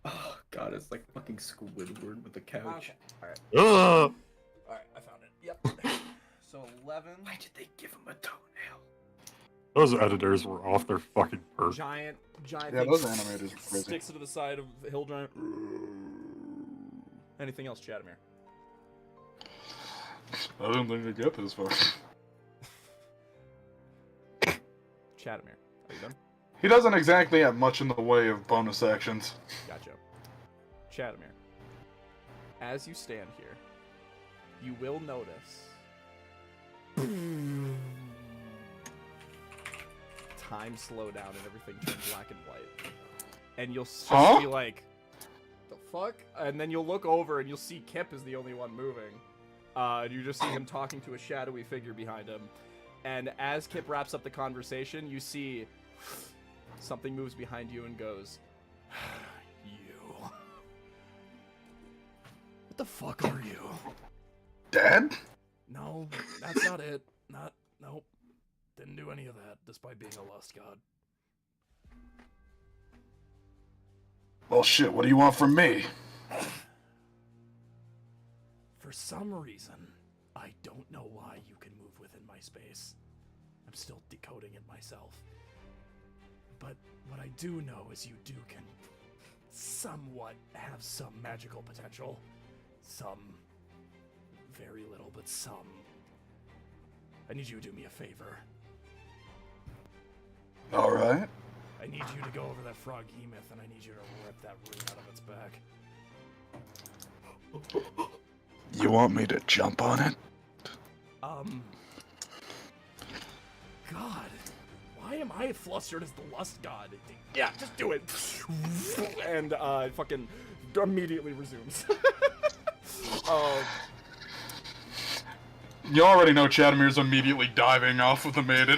S5: Oh god, it's like fucking Squidward with the couch.
S3: Okay. Alright.
S4: Ugh.
S3: Alright, I found it. Yep. So 11.
S5: Why did they give him a toenail?
S4: Those editors were off their fucking perch.
S3: Giant
S2: Yeah,
S3: thing
S2: those animators are crazy.
S3: sticks it to the side of the hill giant. Anything else, Chadamir?
S2: I didn't think they'd get this far.
S3: Chadamir, are you done?
S2: He doesn't exactly have much in the way of bonus actions.
S3: Gotcha. Chadamir, as you stand here, you will notice time slow down and everything turn black and white. And you'll just
S2: Huh?
S3: be like, the fuck? And then you'll look over and you'll see Kip is the only one moving. And you just see him talking to a shadowy figure behind him. And as Kip wraps up the conversation, you see something moves behind you and goes, you. What the fuck are you?
S2: Dad?
S3: No, that's not it. Nope. Didn't do any of that, despite being a lust god.
S2: Well, shit, what do you want from me?
S3: For some reason, I don't know why you can move within my space. I'm still decoding it myself. But what I do know is you can somewhat have some magical potential. Some. Very little, but some. I need you to do me a favor.
S2: Alright.
S3: I need you to go over that frog hemoth, and I need you to rip that root out of its back.
S2: You want me to jump on it?
S3: God, why am I flustered as the lust god? Yeah, just do it. And fucking immediately resumes.
S2: You already know Chadamir's immediately diving off of the maiden.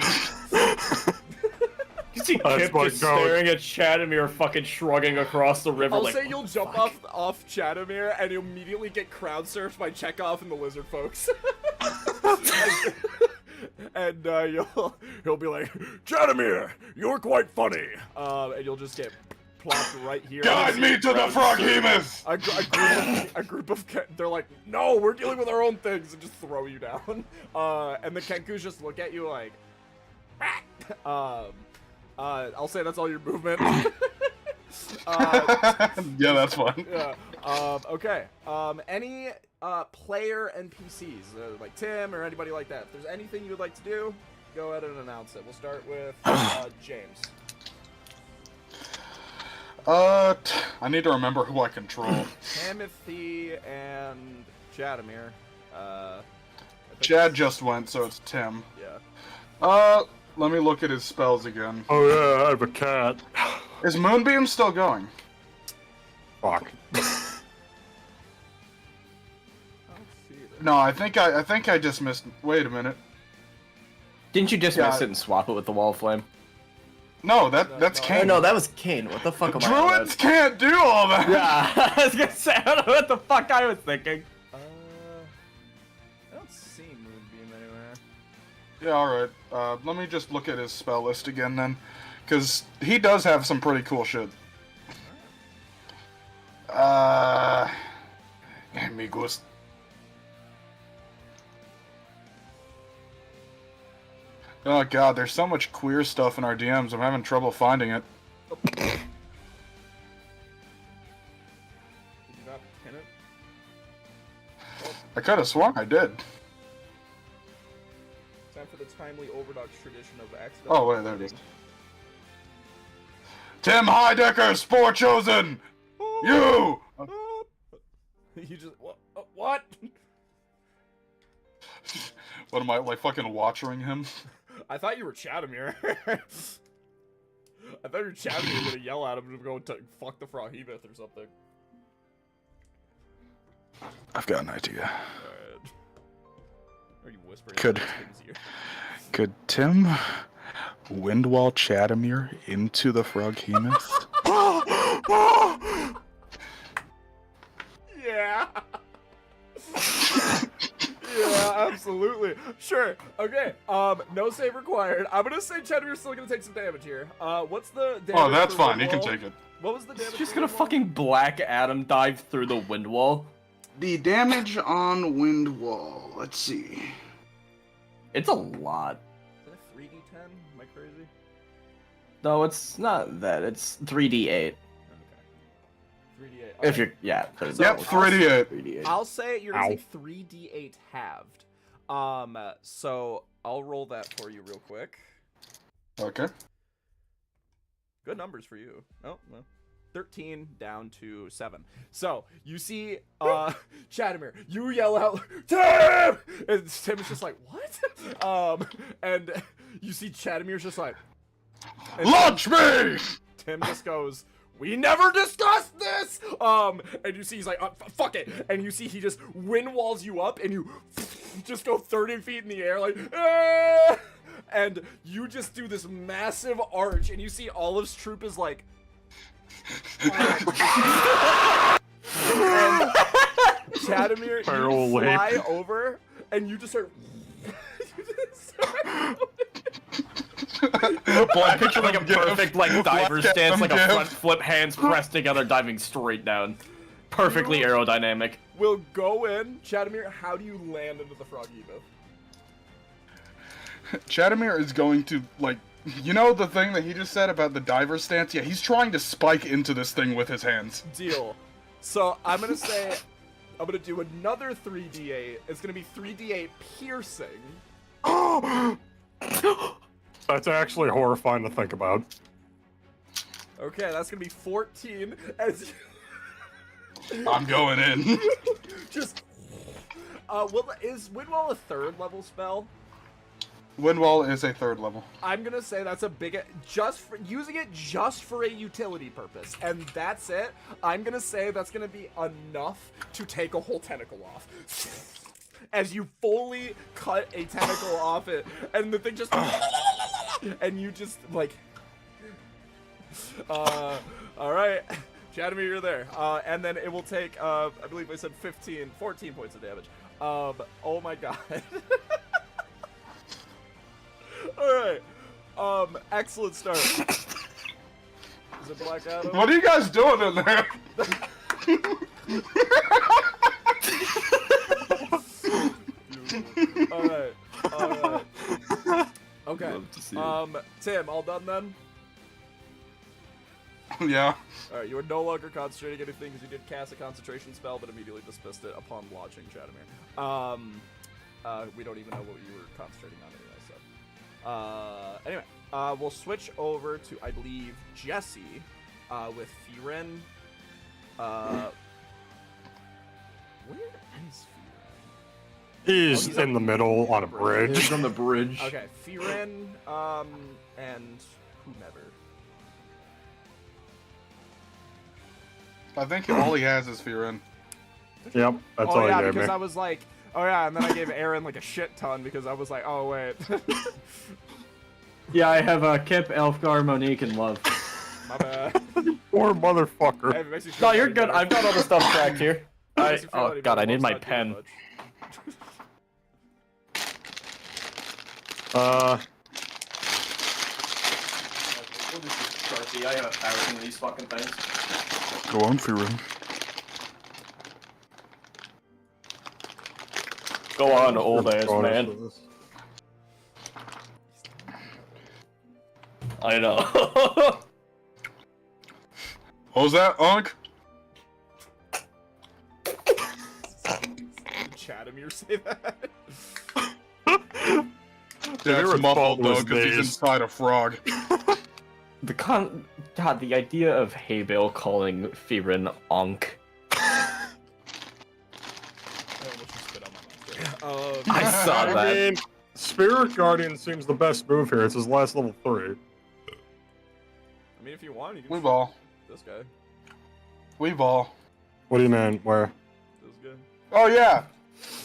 S1: You see
S4: That's
S1: Kip
S4: my
S1: just
S4: goat.
S1: staring at Chadamir fucking shrugging across the river
S3: I'll
S1: like,
S3: say
S1: "What
S3: you'll
S1: the
S3: jump
S1: fuck?"
S3: off Chadamir and you'll immediately get crowd surfed by Chekhov and the lizard folks. And he'll be like, Chadamir, you're quite funny. And you'll just get plopped right here.
S2: Guide me to the frog hemoth!
S3: A group of they're like, no, we're dealing with our own things, and just throw you down. And the Kenkus just look at you like, I'll say that's all your movement.
S2: Yeah, that's fine.
S3: Yeah. Okay. Any player NPCs, like Tim or anybody like that. If there's anything you would like to do, go ahead and announce it. We'll start with James.
S2: I need to remember who I control.
S3: Timothy and Chadamir.
S2: Chad just went, so it's Tim.
S3: Yeah.
S2: Let me look at his spells again.
S4: Oh yeah, I have a cat.
S2: Is Moonbeam still going?
S4: Fuck.
S2: No, I think I just missed. Wait a minute.
S1: Didn't you just
S2: Yeah.
S1: miss it and swap it with the wall of flame?
S2: No, that's
S3: no.
S2: Kane.
S1: No, that was Kane. What the fuck am I
S2: Druids can't do all that.
S1: Yeah, I was gonna say, I don't know what the fuck I was thinking.
S3: I don't see Moonbeam anywhere.
S2: Yeah, alright. Let me just look at his spell list again then. Because he does have some pretty cool shit. Amigos. Oh god, there's so much queer stuff in our DMs, I'm having trouble finding it.
S3: Did you not pin it?
S2: I could have sworn I did.
S3: Time for the timely Overdogs tradition of accident.
S2: Oh, wait, there it is. Tim Heidecker, Spore Chosen! You!
S3: You just what?
S2: What am I, like, fucking watching him?
S3: I thought you were Chadamir. I thought you were Chadamir. You were gonna yell at him and go to fuck the Froghemoth or something.
S2: I've got an idea.
S3: Alright. Are you whispering?
S2: Could-
S3: in Tim's ear?
S2: Could Tim Windwall Chadamir into the Froghemoth?
S3: Yeah. Yeah, absolutely. Sure. Okay. No save required. I'm gonna say Chadamir's still gonna take some damage here. What's the damage?
S2: Oh, that's
S3: for
S2: fine. You can
S3: Windwall?
S2: take it.
S3: What was the damage?
S1: He's just
S3: for
S1: gonna
S3: Windwall?
S1: fucking Black Adam dive through the wind wall.
S2: The damage on Windwall. Let's see.
S1: It's a lot.
S3: Is that a 3d10? Am I crazy?
S1: No, it's not that. It's 3d8.
S3: Okay. 3d8.
S1: If you're, yeah. there's
S2: Yep,
S1: no-
S2: 3d8.
S1: 3d8.
S3: I'll say you're gonna
S4: Ow.
S3: say 3d8 halved. So I'll roll that for you real quick.
S2: Okay.
S3: Good numbers for you. No. 13 down to 7. So you see Chadamir, you yell out, Tim! And Tim is just like, what? And you see Chadamir's just like, and
S2: Launch me!
S3: Tim just goes, we never discussed this! And you see he's like, fuck it. And you see he just wind walls you up and you just go 30 feet in the air like, ah! And you just do this massive arch and you see Olive's troop is like, and Chadamir,
S4: Barrel
S3: you
S4: leap.
S3: fly over and you just start
S1: I picture like a perfect like diver
S2: Black
S1: stance, like a
S2: Adam
S1: front flip, hands pressed together, diving straight down. Perfectly aerodynamic.
S3: will go in. Chadamir, how do you land into the Froghemoth?
S2: Chadamir is going to, like, you know the thing that he just said about the diver stance? Yeah, he's trying to spike into this thing with his hands.
S3: Deal. So I'm gonna say, I'm gonna do another 3d8. It's gonna be 3d8 piercing.
S4: That's actually horrifying to think about.
S3: Okay, that's gonna be 14 as
S2: I'm going in.
S3: just. Is Windwall a 3rd level spell?
S2: Windwall is a 3rd level.
S3: I'm gonna say that's a big, just for using it just for a utility purpose, and that's it. I'm gonna say that's gonna be enough to take a whole tentacle off. As you fully cut a tentacle off it, and the thing just, and you just like, all right, Chadamir, you're there. And then it will take, I believe I said 14 points of damage. Oh my god. Alright. Excellent start. Is it Black Adam?
S2: What are you guys doing in there?
S3: Alright. Okay.
S1: Love to see it.
S3: Tim, all done then?
S2: Yeah.
S3: Alright, you are no longer concentrating anything because you did cast a concentration spell, but immediately dismissed it upon launching Chadamir. We don't even know what you were concentrating on anyway, so. We'll switch over to, I believe, Jesse, with Firen. Where is Firen?
S4: He's in the middle on a bridge.
S1: He's on the bridge.
S3: Okay, Firen, and whomever.
S2: I think all he has is Firen.
S4: Yep, that's
S3: Oh
S4: all
S3: yeah,
S4: he gave
S3: because
S4: me.
S3: I was like, oh yeah, and then I gave Aaron like a shit ton because I was like, oh wait.
S1: Yeah, I have Kip, Elfgar, Monique, and Love.
S3: My bad.
S4: Poor motherfucker.
S3: Hey, if it makes you feel
S1: No, you're
S3: any
S1: good.
S3: better.
S1: I've got all the stuff tracked here.
S3: Makes you feel any
S1: Oh god,
S3: better,
S1: I need
S3: let's
S1: my
S3: not do
S1: pen.
S3: much.
S1: I have 1,000 of these fucking things.
S2: Go on, Firen.
S1: Go on, old ass
S4: Bonus
S1: man.
S4: for this.
S1: I know.
S2: What was that, Unk?
S3: Did Chadamir say that?
S2: That's
S4: were
S2: muffled though,
S4: thoughtless
S2: because he's
S4: days.
S2: inside a frog.
S1: God, the idea of Haybale calling Firen Onk.
S3: I almost just spit on my mouth.
S1: I saw
S4: I
S1: that.
S4: mean, Spirit Guardian seems the best move here. It's his last level 3.
S3: I mean, if you want, you can
S2: We ball.
S3: this guy.
S2: We ball.
S4: What do you mean? Where?
S3: This guy.
S2: Oh yeah.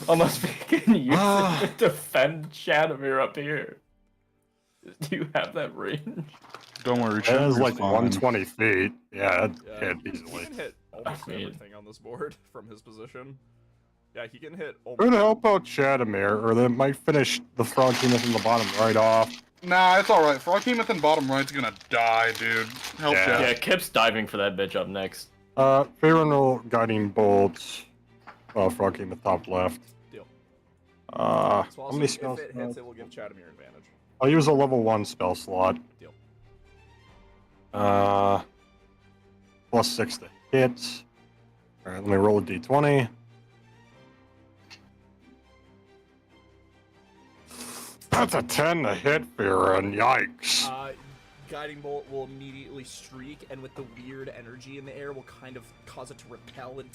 S1: Unless we can use it to defend Chadamir up here. Do you have that range?
S2: Don't worry,
S4: It is like
S2: fine.
S4: 120 feet. Yeah, it'd
S3: Yeah,
S4: hit
S3: he
S4: easily.
S3: can hit almost
S1: mean-
S3: everything on this board from his position. Yeah, he can hit
S4: We're
S3: almost.
S4: gonna help out Chadamir, or they might finish the frog team in the bottom right off.
S2: Nah, it's alright. Froghemoth in bottom right's gonna die, dude. Help
S4: Yeah.
S2: Chad.
S1: Yeah, Kip's diving for that bitch up next.
S4: Favorable Guiding Bolt. Frog team at top left.
S3: Deal.
S4: How
S3: So
S4: many
S3: also,
S4: spells?
S3: if it hits, it will give Chadamir advantage.
S4: I'll use a level 1 spell slot.
S3: Deal.
S4: Plus 6 to hit. Alright, let me roll a d20. That's a 10 to hit, Firen. Yikes.
S3: Guiding Bolt will immediately streak, and with the weird energy in the air, will kind of cause it to repel and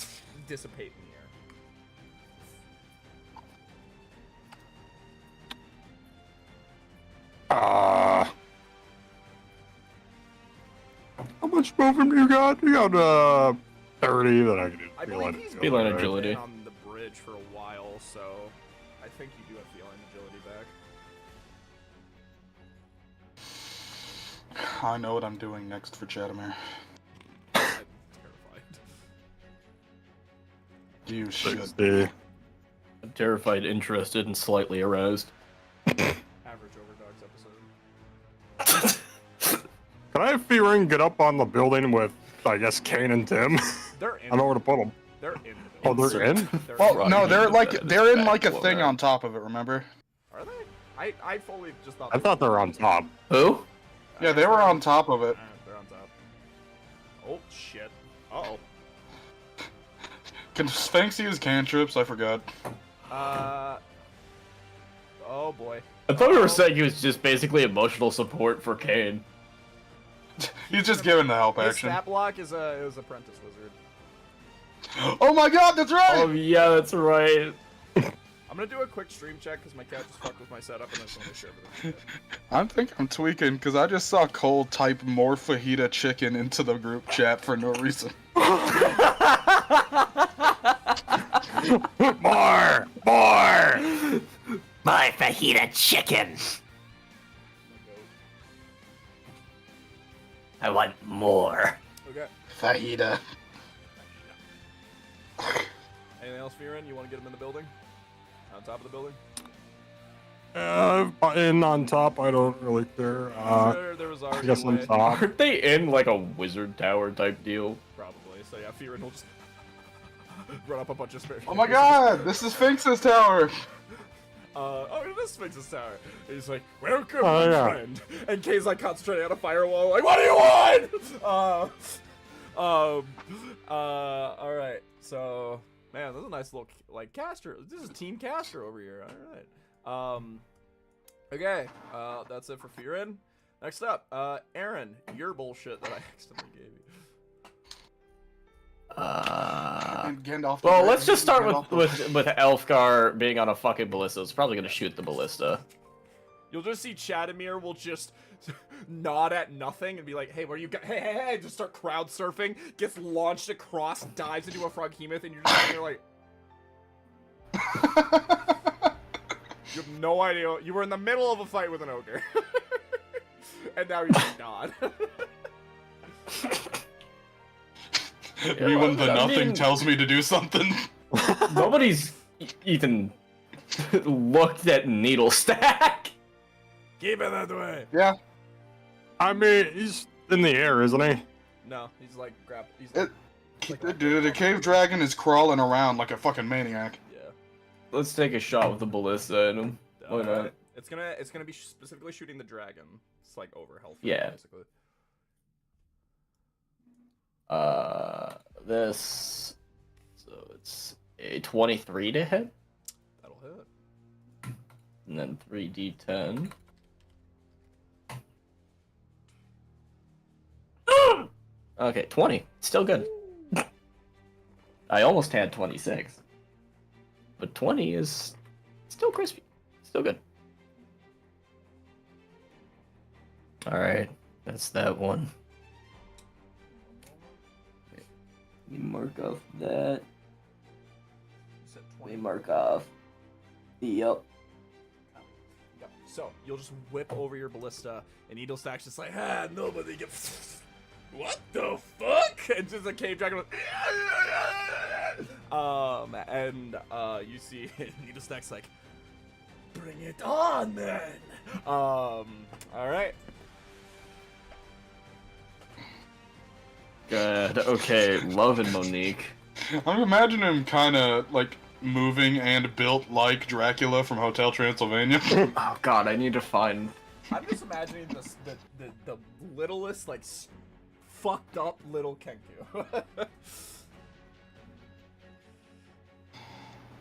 S3: dissipate in the air.
S4: How much movement you got? You got 30 that I can do.
S3: I
S4: feel
S3: believe
S4: like
S3: he's
S4: it's
S1: Feline
S3: been
S4: right.
S1: agility.
S3: on the bridge for a while, so I think you do have feline agility back.
S2: I know what I'm doing next for Chadamir.
S3: I'm terrified.
S2: You should.
S4: 60.
S1: I'm terrified, interested, and slightly aroused.
S3: Average Overdogs episode.
S4: Can I have Firen get up on the building with, I guess, Kane and Tim?
S3: They're in.
S4: I know where to put them.
S3: They're in.
S4: Oh, they're in?
S3: They're
S2: Well,
S3: in.
S2: no, they're like
S1: That is
S2: they're in like a
S1: factual,
S2: thing
S1: man.
S2: on top of it. Remember?
S3: Are they? I fully just thought.
S4: I thought they were on top.
S1: Who?
S2: Yeah, they were on top of it.
S3: They're on top. Oh shit. Uh
S2: Can Sphinx use cantrips? I forgot.
S3: oh. Oh boy.
S1: I thought we were saying he was just basically emotional support for Kane.
S2: He's just giving the help
S3: His
S2: action.
S3: stat block is apprentice wizard.
S2: Oh my god, that's right!
S1: Oh yeah, that's right.
S3: I'm gonna do a quick stream check because my cat just fucked with my setup and I just want to share everything.
S2: I think I'm tweaking because I just saw Cole type more fajita chicken into the group chat for no reason.
S4: More! More!
S6: My fajita chicken. I want more.
S3: Okay.
S2: Fajita.
S3: Anything else, Firen? You want to get him in the building? On top of the building?
S4: In on top, I don't really care.
S3: there was
S4: I
S3: already
S4: guess
S3: a
S4: on
S3: way.
S4: top.
S1: Aren't they in like a wizard tower type deal?
S3: Probably. So yeah, Firen will just run up a bunch of spare.
S2: Oh my god, this is Sphinx's tower!
S3: It is Sphinx's tower. And he's like, welcome,
S4: Oh,
S3: my
S4: yeah.
S3: friend. And Kay's like concentrating on a firewall, like, what do you want? All right. So, man, this is a nice little like caster. This is Team Caster over here. All right. Okay. That's it for Fearin. Next up, Aaron, your bullshit that I accidentally gave you.
S2: And Gandalf.
S1: Well, let's just start with Elfgar being on a fucking ballista. It's probably gonna shoot the ballista.
S3: You'll just see Chadamir will just nod at nothing and be like, "Hey, where you got? Hey!" Just start crowd surfing, gets launched across, dives into a froghemoth, and you're just sitting there like, you have no idea. You were in the middle of a fight with an ogre, and now you just nod.
S2: Me when the
S1: I
S2: nothing
S1: mean-
S2: tells me to do something.
S1: Nobody's even looked at Needle Stack.
S3: Keep it that way.
S2: Yeah.
S4: I mean, he's in the air, isn't he?
S3: No, he's like grab. He's
S2: Dude, the cave dragon is crawling around like a fucking maniac.
S3: yeah.
S1: Let's take a shot with the ballista in him. Why not?
S3: Alright. It's gonna be specifically shooting the dragon. It's like over health.
S1: Yeah.
S3: Basically.
S1: This. So it's a 23 to hit,
S3: That'll hit.
S1: and then 3d10. Okay, 20. Still good. I almost had 26. But 20 is still crispy. Still good. Alright, that's that one. Let me mark off that.
S3: You said
S1: Let
S3: 20.
S1: me mark off. Yep.
S3: Yep. So you'll just whip over your ballista, and Needle Stack's just like, nobody gets. What the fuck? And just a cave dragon. And you see Needle Stack's like, bring it on then. All right.
S1: Good. Okay, Love and Monique.
S2: I'm imagining him kind of like moving and built like Dracula from Hotel Transylvania.
S1: Oh god, I need to find.
S3: I'm just imagining the littlest like fucked up little Kenku.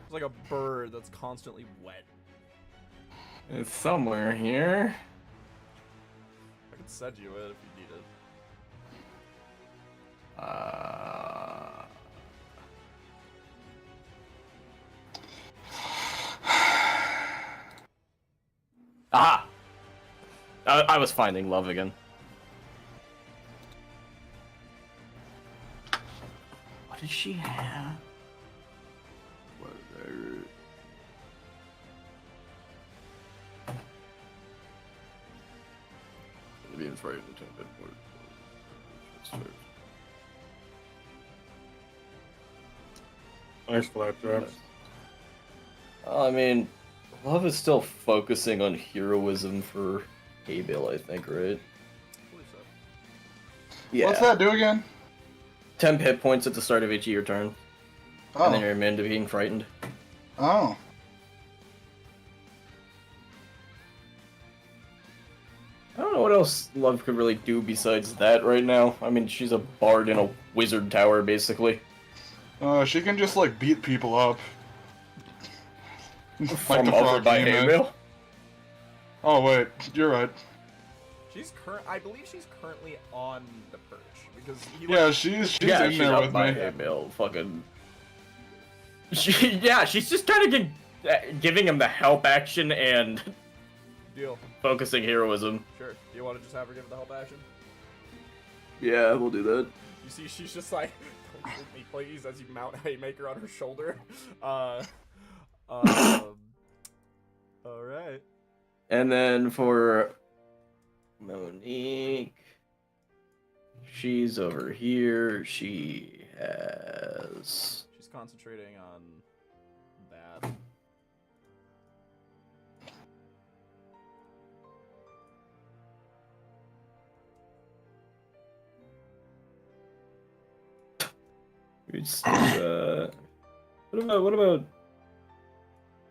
S3: It's like a bird that's constantly wet.
S1: It's somewhere here.
S3: I could send you it if you need it.
S1: Ah! I was finding Love again. What did she have? What are there? Being frightened.
S4: Nice flapjacks.
S1: I mean, Love is still focusing on heroism for Abel, I think, right? Yeah.
S2: What's that do again?
S1: 10 hit points at the start of each of your turn, and then
S2: Oh.
S1: you're immune to being frightened.
S2: Oh.
S1: I don't know what else Love could really do besides that right now. I mean, she's a bard in a wizard tower, basically.
S2: She can just like beat people up. Like
S1: From
S2: the
S1: over
S2: frog
S1: by
S2: demon.
S1: Abel.
S2: Oh wait, you're right.
S3: I believe she's currently on the perch because he
S2: Yeah, she's
S1: Yeah,
S2: in
S1: she's
S2: there
S1: up
S2: with
S1: by
S2: me.
S1: Abel. Fucking. She's just kind of giving him the help action and
S3: deal.
S1: focusing heroism.
S3: Sure. Do you want to just have her give it the help action?
S1: Yeah, we'll do that.
S3: You see, she's just like, don't shoot me, please, as you mount Haymaker on her shoulder. All right.
S1: And then for Monique, she's over here. She has.
S3: She's concentrating on that.
S1: It's, what about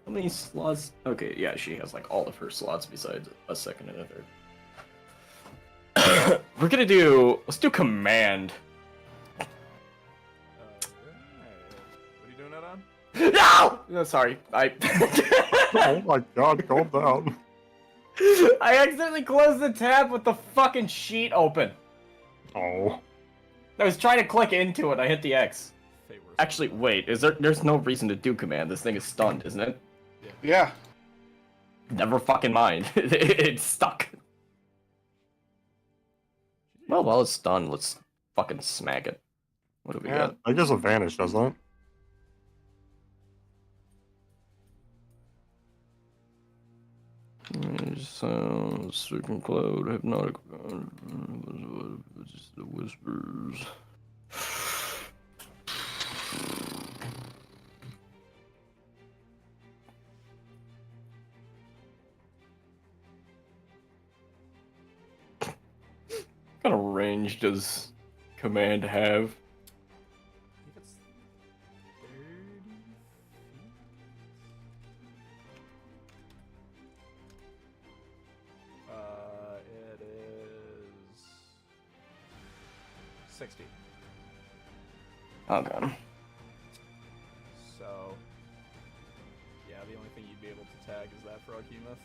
S1: How many slots? Okay, yeah, she has like all of her slots besides a second and a third. Let's do command.
S3: What are you doing that on?
S1: No! No, sorry.
S4: Oh my god, calm down.
S1: I accidentally closed the tab with the fucking sheet open.
S4: Oh.
S1: I was trying to click into it, I hit the X.
S3: Fate worse.
S1: Actually, wait, there's no reason to do command. This thing is stunned, isn't it?
S2: Yeah.
S1: Never fucking mind. It's stuck. Well, while it's stunned, let's fucking smack it. What do we
S4: Yeah,
S1: got?
S4: I guess advantage, doesn't it?
S1: Stricken cloud, hypnotic, just the whispers. What kind of range does command have?
S3: I think it's 30 feet. It is 60.
S1: Oh god.
S3: So, yeah, the only thing you'd be able to tag is that Froghemoth.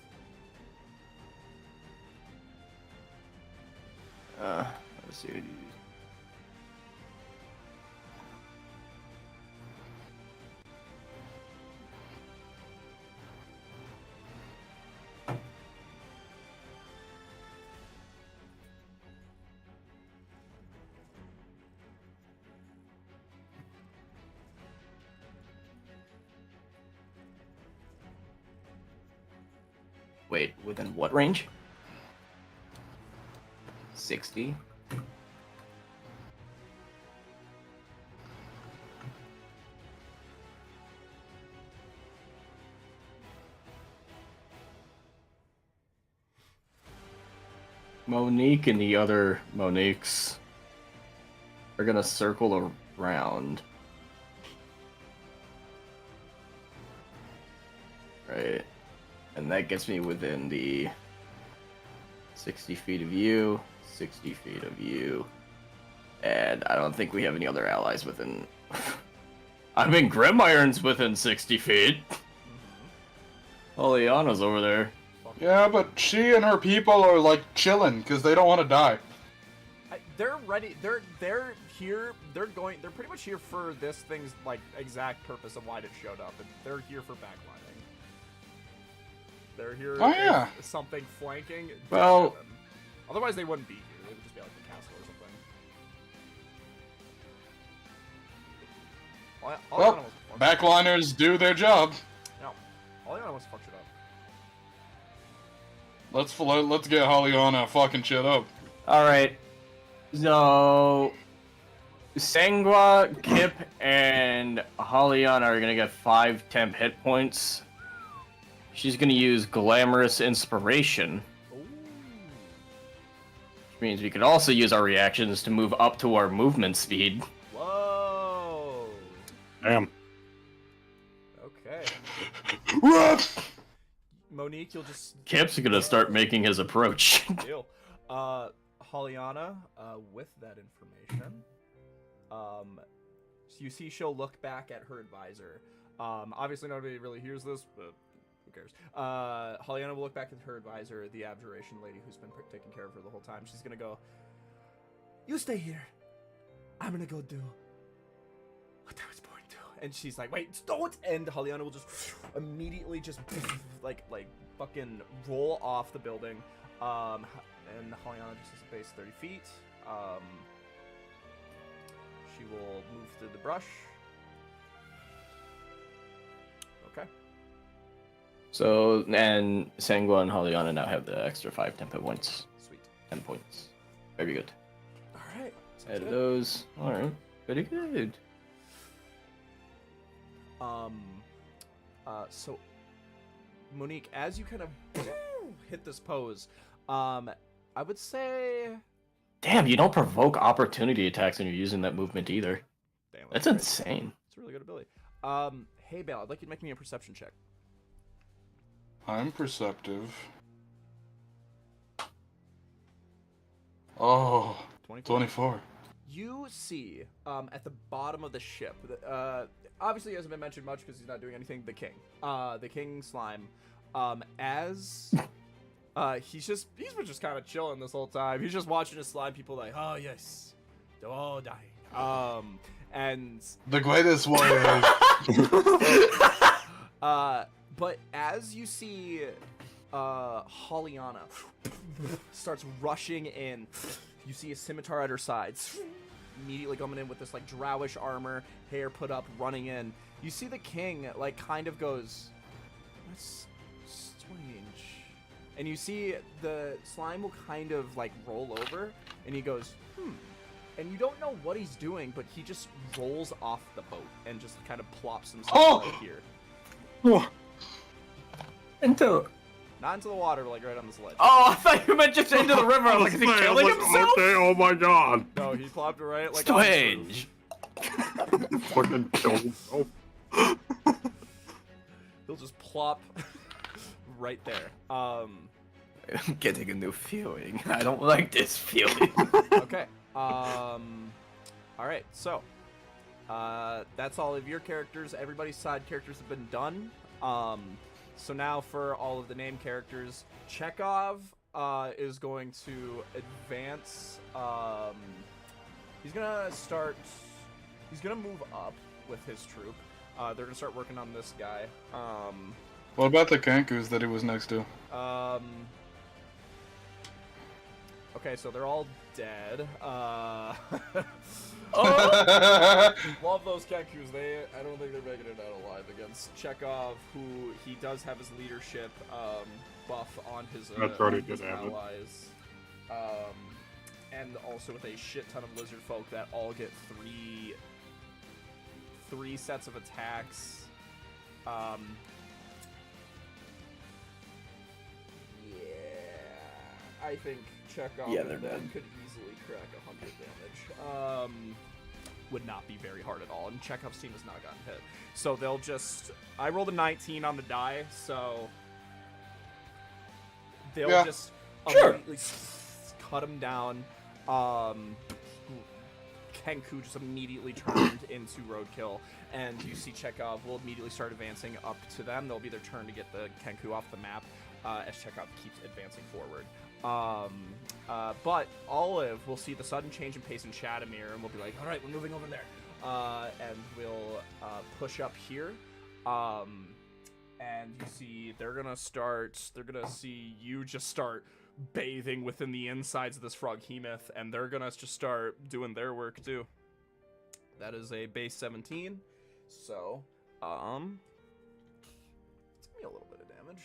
S1: Let's see what you use. Wait, within what range? 60? Monique and the other Moniques are gonna circle around. Right. And that gets me within the 60 feet of you, 60 feet of you. And I don't think we have any other allies within... I mean, Grim Iron's within 60 feet. Oleana's over there.
S2: Yeah, but she and her people are like chilling because they don't want to die.
S3: They're ready. They're here. They're pretty much here for this thing's like exact purpose of why it showed up. And they're here for backlining. They're here.
S2: Oh, yeah.
S3: If something flanking.
S1: Well-
S3: them. Otherwise they wouldn't be here. They would just be like the castle or something.
S2: Well,
S3: Oleana wants to fuck
S2: backliners do their job.
S3: No, Oleana wants to fuck shit up.
S2: Let's get Hollyana fucking shit up.
S1: Alright. So... Sangwa, Kip, and Hollyana are gonna get 5 temp hit points. She's gonna use Glamorous Inspiration.
S3: Ooh.
S1: Which means we could also use our reactions to move up to our movement speed.
S3: Whoa.
S4: Damn.
S3: Okay. Monique, you'll just
S1: Kip's gonna start making his approach.
S3: deal. Hollyana, with that information, so you see she'll look back at her advisor. Obviously nobody really hears this, but who cares? Hollyana will look back at her advisor, the abjuration lady who's been taking care of her the whole time. She's gonna go, "You stay here. I'm gonna go do what I was born to." And she's like, "Wait, don't!" And Hollyana will just immediately just like fucking roll off the building. And Hollyana just has a base 30 feet. She will move through the brush. Okay.
S1: So, and Sangwa and Hollyana now have the extra 5 temp hit points.
S3: Sweet.
S1: 10 points. Very good.
S3: Alright.
S1: Add those. Alright. Very good.
S3: So Monique, as you kind of hit this pose, I would say
S1: Damn, you don't provoke opportunity attacks when you're using that movement either.
S3: damn,
S1: That's
S3: great.
S1: insane.
S3: It's a really good ability. Hey Bale, I'd like you to make me a perception check.
S2: I'm perceptive. Oh, 24.
S3: You see, at the bottom of the ship, obviously he hasn't been mentioned much because he's not doing anything, the king slime, as, he's been just kind of chilling this whole time. He's just watching his slime people like, oh yes, they're all dying. And...
S2: The greatest warriors.
S3: But as you see, Hollyana starts rushing in, you see a scimitar at her sides, immediately coming in with this like drowish armor, hair put up, running in. You see the king like kind of goes, that's strange. And you see the slime will kind of like roll over, and he goes, and you don't know what he's doing, but he just rolls off the boat and just kind of plops himself right here. Not into the water, like right on this ledge.
S1: Oh, I thought you meant just into the river. I was like, is he killing himself?
S4: Okay, oh my god.
S3: No, he plopped right like
S1: Strange.
S4: Fucking killed himself.
S3: He'll just plop right there.
S1: I'm getting a new feeling. I don't like this feeling.
S3: Okay. All right. So, that's all of your characters. Everybody's side characters have been done. So now for all of the name characters, Chekhov is going to advance. He's gonna move up with his troop. They're gonna start working on this guy.
S2: What about the Kankus that he was next to?
S3: Okay, so they're all dead.
S1: Oh!
S3: Love those Kenkus. I don't think they're making it out alive against Chekhov, who he does have his leadership buff on his,
S4: That's already
S3: on his
S4: good damage.
S3: allies. And also with a shit ton of lizard folk that all get three sets of attacks. Yeah, I think Chekhov
S1: Yeah,
S3: and
S1: they're
S3: them
S1: dead.
S3: could easily crack 100 damage. Would not be very hard at all, and Chekhov's team has not gotten hit. So they'll just... I rolled a 19 on the die, so... They'll just immediately cut him down. Kenku just immediately turned into roadkill, and you see Chekhov will immediately start advancing up to them. There'll be their turn to get the Kenku off the map as Chekhov keeps advancing forward. But Olive will see the sudden change in pace in Chadamir, and we'll be like, all right, we're moving over there. And we'll push up here. And you see they're gonna see you just start bathing within the insides of this froghemoth, and they're gonna just start doing their work too. That is a base 17. So, it's gonna be a little bit of damage.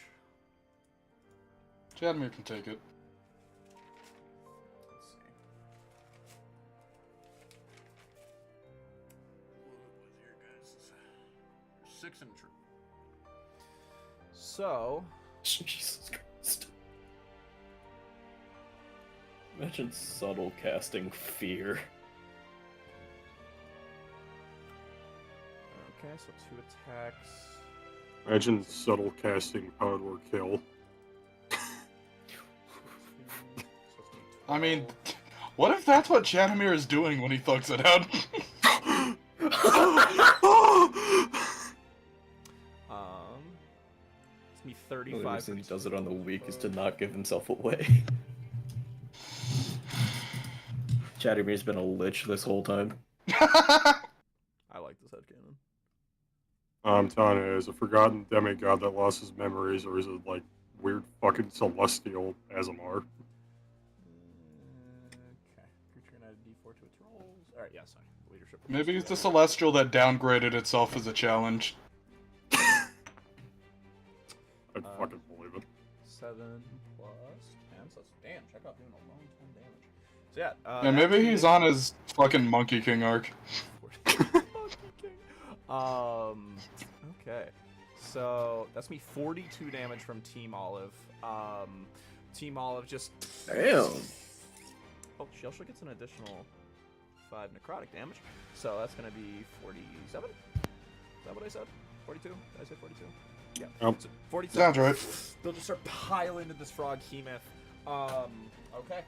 S2: Chadmere can take it.
S3: Let's see. What was your guys'? 6 and true. So,
S1: Jesus Christ. Imagine subtle casting fear.
S3: okay, so 2 attacks.
S4: Imagine subtle casting powered word kill.
S2: I mean, what if that's what Chadamir is doing when he thugs it out?
S3: It's me
S1: The only
S3: 35.
S1: reason he does it on the weak is to not give himself away. Chadamir's been a lich this whole time.
S3: I like this headcanon.
S4: I'm telling you, is a forgotten demigod that lost his memories, or is it like weird fucking celestial Azamar?
S3: Okay. Creature can add a d4 to its rolls. Alright, yeah, sorry. Leadership.
S2: Maybe it's the Celestial that downgraded itself as a challenge.
S4: I'd fucking believe it.
S3: 7 plus 10. So, damn, check out doing a long time damage. So, yeah.
S2: And maybe he's on his fucking Monkey King arc.
S3: Okay. So that's me 42 damage from Team Olive. Team Olive just...
S1: Damn.
S3: Oh, she also gets an additional 5 necrotic damage. So that's going to be 47? Is that what I said? 42? Did I say 42? Yeah.
S4: Yep.
S3: So 42.
S2: Sounds right.
S3: they'll just start piling into this frog hemoth. Okay.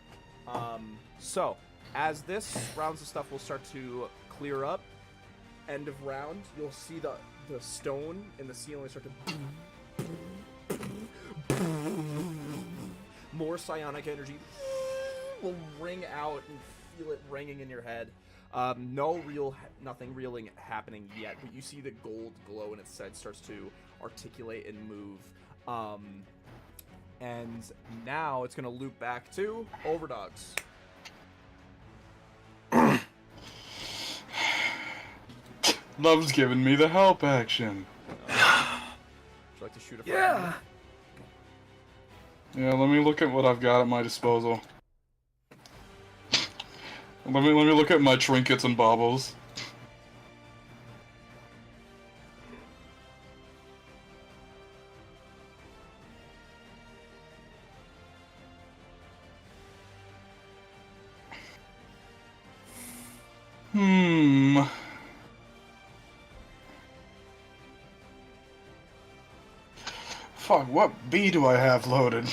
S3: So as this rounds of stuff will start to clear up, end of round, you'll see the stone in the ceiling start to more psionic energy will ring out and feel it ringing in your head. Nothing really happening yet, but you see the gold glow in its head starts to articulate and move. And now it's gonna loop back to Overdogs.
S2: Love's giving me the help action.
S3: Would you like to shoot a frog?
S5: Yeah.
S2: Yeah, let me look at what I've got at my disposal. Let me look at my trinkets and baubles. Fuck, what B do I have loaded?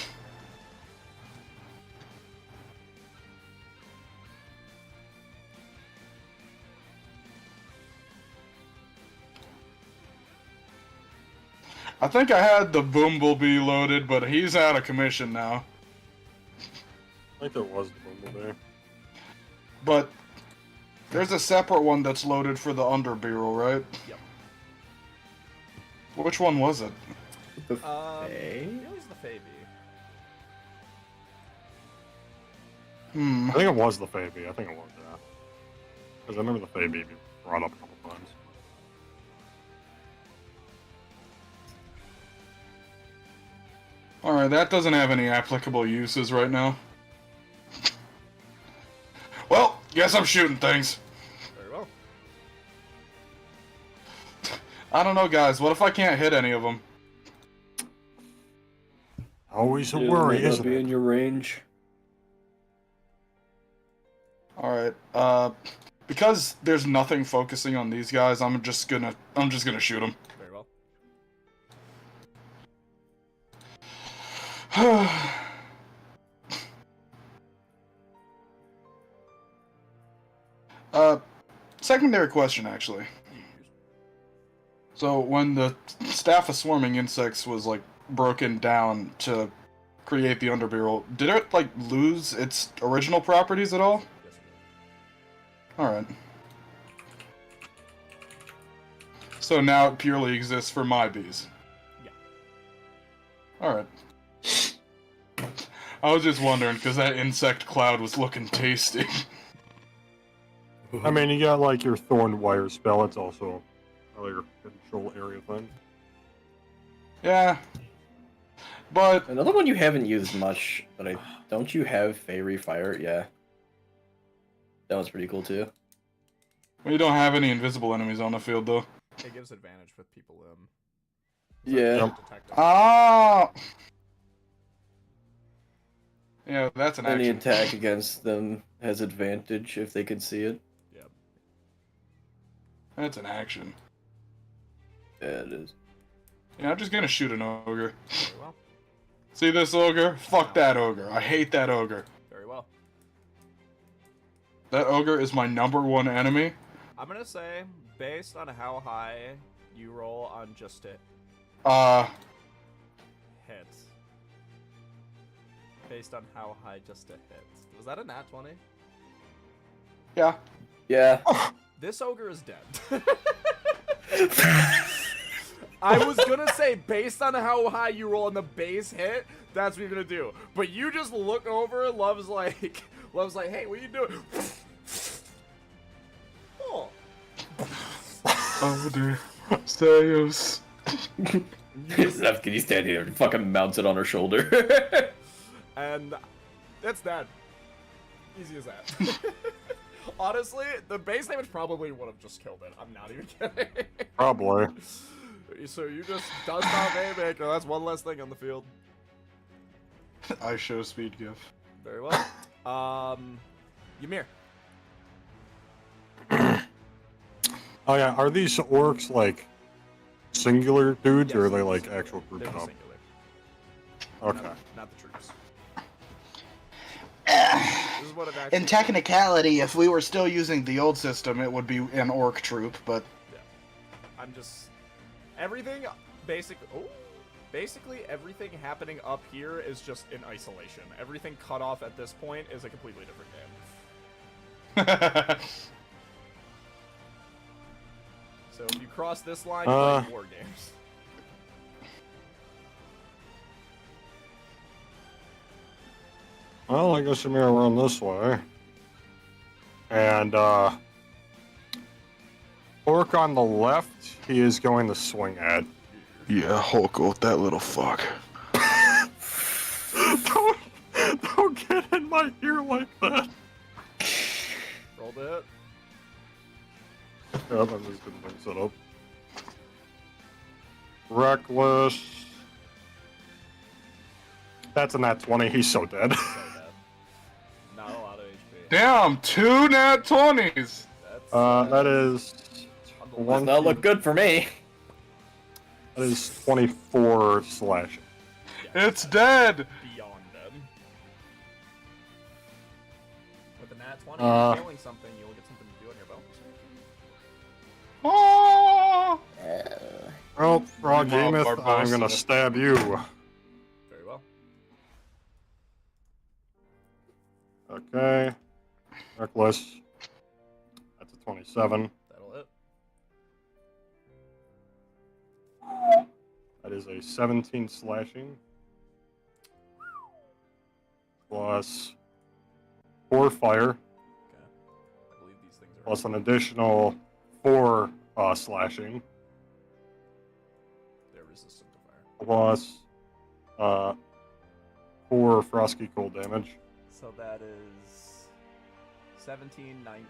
S2: I think I had the Bumblebee loaded, but he's out of commission now.
S4: I think there was the Bumblebee.
S2: But there's a separate one that's loaded for the Underbarrel, right?
S3: Yep.
S2: Which one was it?
S1: The
S3: It was the Fae Bee.
S2: Hmm.
S4: I think it was the Fabi. I think it was, yeah. Because I remember the Fabi being brought up a couple times.
S2: Alright, that doesn't have any applicable uses right now. Well, guess I'm shooting things.
S3: Very well.
S2: I don't know, guys. What if I can't hit any of them?
S4: Always a
S5: It
S4: worry,
S5: might not
S4: isn't
S5: be
S4: it?
S5: in your range.
S2: Alright, because there's nothing focusing on these guys, I'm just gonna shoot them.
S3: Very well.
S2: Secondary question, actually. So, when the staff of swarming insects was, like, broken down to create the Underbarrel, did it, like, lose its original properties at all?
S3: Yes, it is.
S2: Alright. So now it purely exists for my bees?
S3: Yeah.
S2: Alright. I was just wondering, because that insect cloud was looking tasty.
S4: I mean, you got like your Thorn Wire spell, it's also another control area thing.
S2: Yeah. But,
S1: Another one you haven't used much, but don't you have Fairy Fire? Yeah. That one's pretty cool too.
S2: we don't have any invisible enemies on the field, though.
S3: It gives advantage with people
S1: Yeah.
S3: detective.
S2: Ah! Yeah, that's an
S1: Any
S2: action.
S1: attack against them has advantage if they can see it.
S3: Yep.
S2: That's an action.
S1: Yeah, it is.
S2: Yeah, I'm just gonna shoot an ogre.
S3: Very well.
S2: See this ogre? Fuck that ogre. I hate that ogre.
S3: Very well.
S2: That ogre is my #1 enemy.
S3: I'm gonna say, based on how high you roll on just it hits. Based on how high just it hits. Was that a nat 20?
S2: Yeah.
S1: Yeah.
S3: This ogre is dead. I was gonna say, based on how high you roll on the base hit, that's what you're gonna do. But you just look over, Love's like, hey, what are you doing? Oh.
S2: Oh dear. Staios.
S1: Steph, can you stand here and fucking mounts it on her shoulder?
S3: And that's dead. Easy as that. Honestly, the base damage probably would have just killed it. I'm not even kidding.
S4: Probably.
S3: So you just dust off Haymaker. That's one less thing on the field.
S2: I show speed gif.
S3: Very well. Ymir.
S4: Oh yeah, are these orcs like singular dudes, or are
S3: Yes,
S4: they like
S3: singular.
S4: actual
S3: They're
S4: groups
S3: the
S4: up?
S3: singular.
S4: Okay.
S3: Not the troops. This is what it actually
S2: In technicality, if we were still using the old system, it would be an orc troop, but...
S3: Yeah. I'm just... Everything, basically everything happening up here is just in isolation. Everything cut off at this point is a completely different game. So if you cross this line, you're playing war games.
S4: Well, I guess I'm gonna run this way. And, orc on the left, he is going to swing at.
S2: Yeah, Hulk go with that little fuck.
S4: Don't get in my ear like that.
S3: Rolled it.
S4: Yep, I'm just gonna mix it up. Reckless. That's a nat 20, he's so dead.
S3: So dead. Not a lot of HP.
S2: Damn, 2 nat 20s!
S3: That's,
S4: That is...
S3: on the
S1: Does
S4: one-
S1: not look good for me.
S4: That is 24 slashing.
S3: yeah,
S2: It's dead!
S3: beyond dead. With a nat 20,
S4: Uh,
S3: killing something, you'll get something to do on your bonus.
S2: Oh!
S4: Well, Frog
S2: Meanwhile,
S4: Gameth, I'm
S2: Barbosa-
S4: gonna stab you.
S3: Very well.
S4: Okay. Reckless. That's a 27.
S3: That'll hit.
S4: That is a 17 slashing. Plus 4 fire.
S3: Okay. I believe these things are...
S4: Plus an additional 4 slashing.
S3: They're resistant to fire.
S4: Plus 4 frosty cold damage.
S3: So that is 17, 19,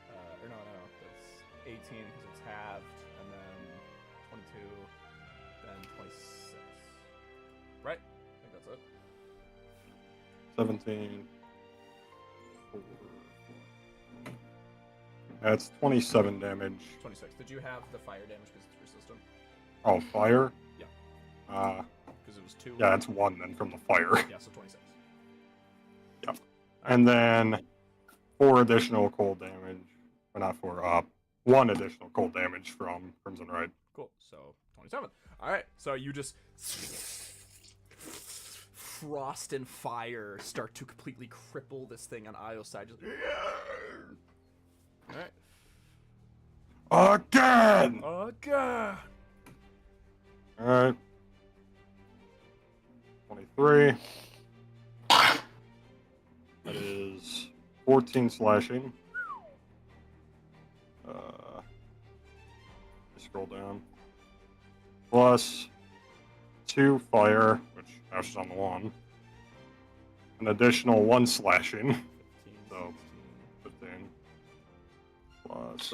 S3: or no, that's 18 because it's halved, and then 22, then 26. Right? I think that's it.
S4: 17. 4. That's 27 damage.
S3: 26. Did you have the fire damage because it's resistant?
S4: Oh, fire?
S3: Yeah. Because it was 2.
S4: Yeah, it's 1 then from the fire.
S3: Yeah, so 26.
S4: Yep. And then 4 additional cold damage. Or not 4, 1 additional cold damage from Crimson Ride.
S3: Cool. So 27. All right. So you just frost and fire start to completely cripple this thing on Io's side. Just... All right.
S4: Again!
S3: Oh god.
S4: Alright. 23. That is 14 slashing. Scroll down. Plus 2 fire, which Ash is on the 1. An additional 1 slashing.
S3: 15,
S4: So 15. Plus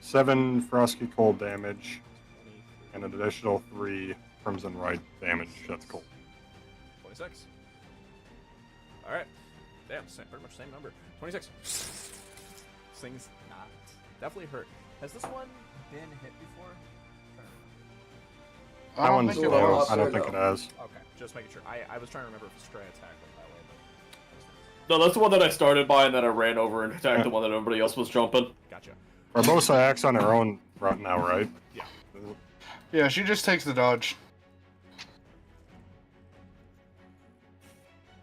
S4: 7 frosty cold damage.
S3: 23,
S4: And an additional 3 Crimson Rite damage. That's cool.
S3: 26. All right. Damn, pretty much same number. 26. This thing's not definitely hurt. Has this one been hit before?
S4: That one's
S2: think it
S4: low.
S2: was.
S4: I don't think it has.
S3: Okay, just making sure. I was trying to remember if a stray attack went that way, but
S1: No, that's the one that I started by, and then I ran over and attacked the one that everybody else was jumping.
S3: gotcha.
S4: Barbosa acts on her own right now, right?
S3: Yeah.
S2: Yeah, she just takes the dodge.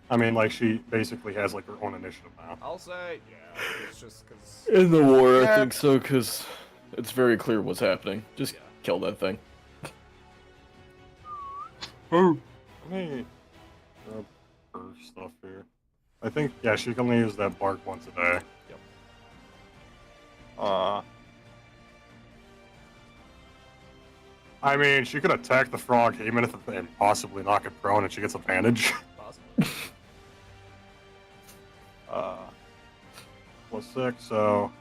S4: I mean, like, she basically has, like, her own initiative now.
S3: I'll say, yeah, it's just because.
S1: In the war,
S2: Yeah.
S1: I think so, because it's very clear what's happening. Just
S3: Yeah.
S1: kill that thing.
S2: Ooh.
S4: Let me grab her stuff here. I think, yeah, she can only use that bark once a day.
S3: Yep.
S4: I mean, she could attack the frog even and possibly knock it prone and she gets advantage.
S3: Possible.
S4: Plus 6, so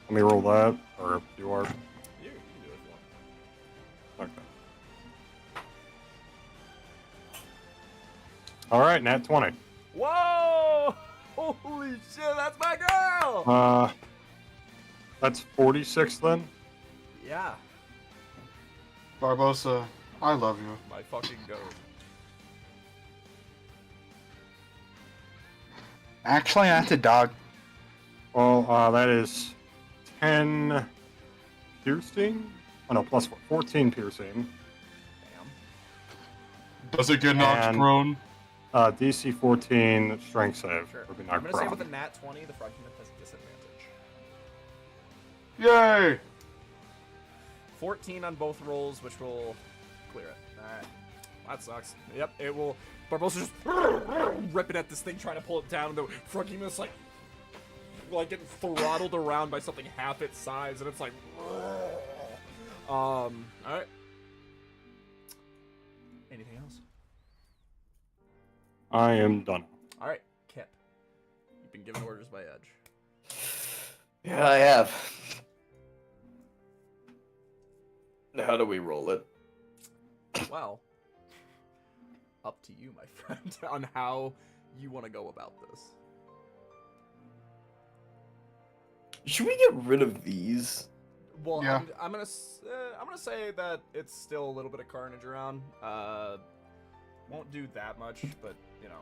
S4: let me roll that, or you are.
S3: You can do it if you want.
S4: Okay. Alright, nat 20.
S3: Whoa! Holy shit, that's my girl!
S4: That's 46 then?
S3: Yeah.
S2: Barbosa, I love you.
S3: My fucking goat.
S2: Actually, that's a dog.
S4: Well, that is 10 piercing. Oh no, plus 14 piercing.
S3: Damn.
S2: Does it get knocked
S4: And-
S2: prone?
S4: DC 14 strength save.
S3: Sure.
S4: Or be
S3: I'm
S4: knocked
S3: gonna say with a
S4: prone.
S3: nat 20, the frog human has a disadvantage.
S2: Yay!
S3: 14 on both rolls, which will clear it. Alright. That sucks. Yep, it will. Barbosa just ripping at this thing, trying to pull it down. The frog human's like getting throttled around by something half its size, and it's like. Alright. Anything else?
S4: I am done.
S3: Alright, Kip. You've been given orders by Edge.
S1: Yeah, I have. How do we roll it?
S3: Well, up to you, my friend, on how you want to go about this.
S1: Should we get rid of these?
S3: Well,
S2: Yeah.
S3: I'm gonna say that it's still a little bit of carnage around. Won't do that much, but you know,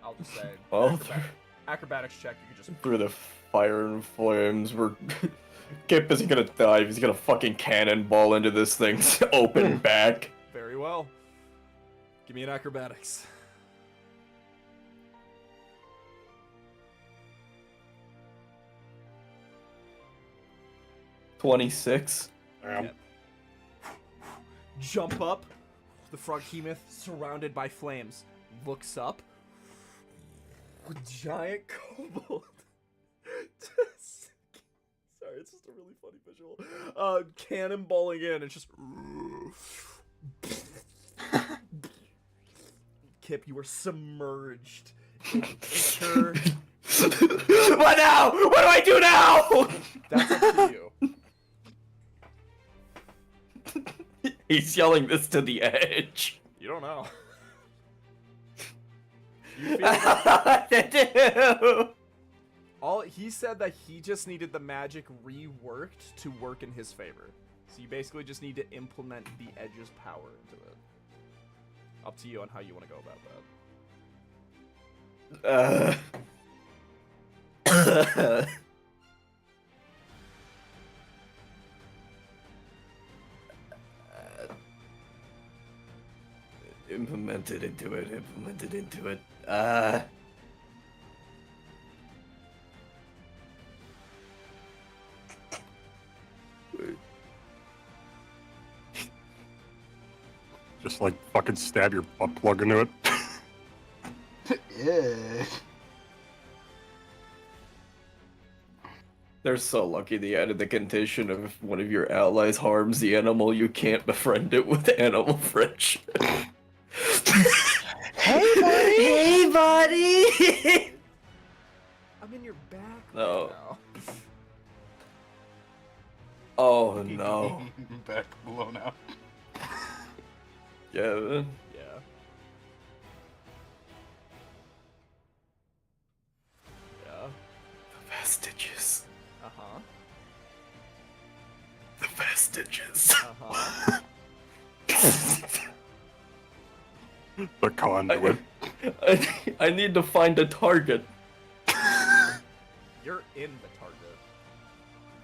S3: I'll just say
S1: Well,
S3: acrobatics check. You could just
S1: through the fire and flames, we're Kip isn't gonna dive. He's gonna fucking cannonball into this thing's open back.
S3: very well. Give me an acrobatics.
S1: $26.
S4: Damn.
S3: Yep. Jump up. The froghemoth, surrounded by flames, looks up. Giant kobold. Sorry, it's just a really funny visual. Cannonballing in, it's just. Kip, you are submerged. Enter.
S1: What now? What do I do now?
S3: That's up to you.
S1: He's yelling this to the edge.
S3: You don't know. You feel
S1: What to do?
S3: all he said that he just needed the magic reworked to work in his favor. So you basically just need to implement the edge's power into it. Up to you on how you want to go about that.
S1: Implemented into it. Implemented into it.
S4: Just like fucking stab your butt plug into it.
S2: Yeah.
S1: They're so lucky they added the condition of if one of your allies harms the animal, you can't befriend it with animal friendship.
S2: Hey, buddy!
S1: Hey, buddy!
S3: I'm in your back
S1: No.
S3: right now.
S1: Oh no.
S2: Back blown out.
S1: Yeah.
S3: Yeah. Yeah.
S1: The vestiges.
S3: Uh-huh.
S1: The vestiges.
S3: Uh-huh.
S4: The conduit.
S1: I need to find a target.
S3: You're in the target.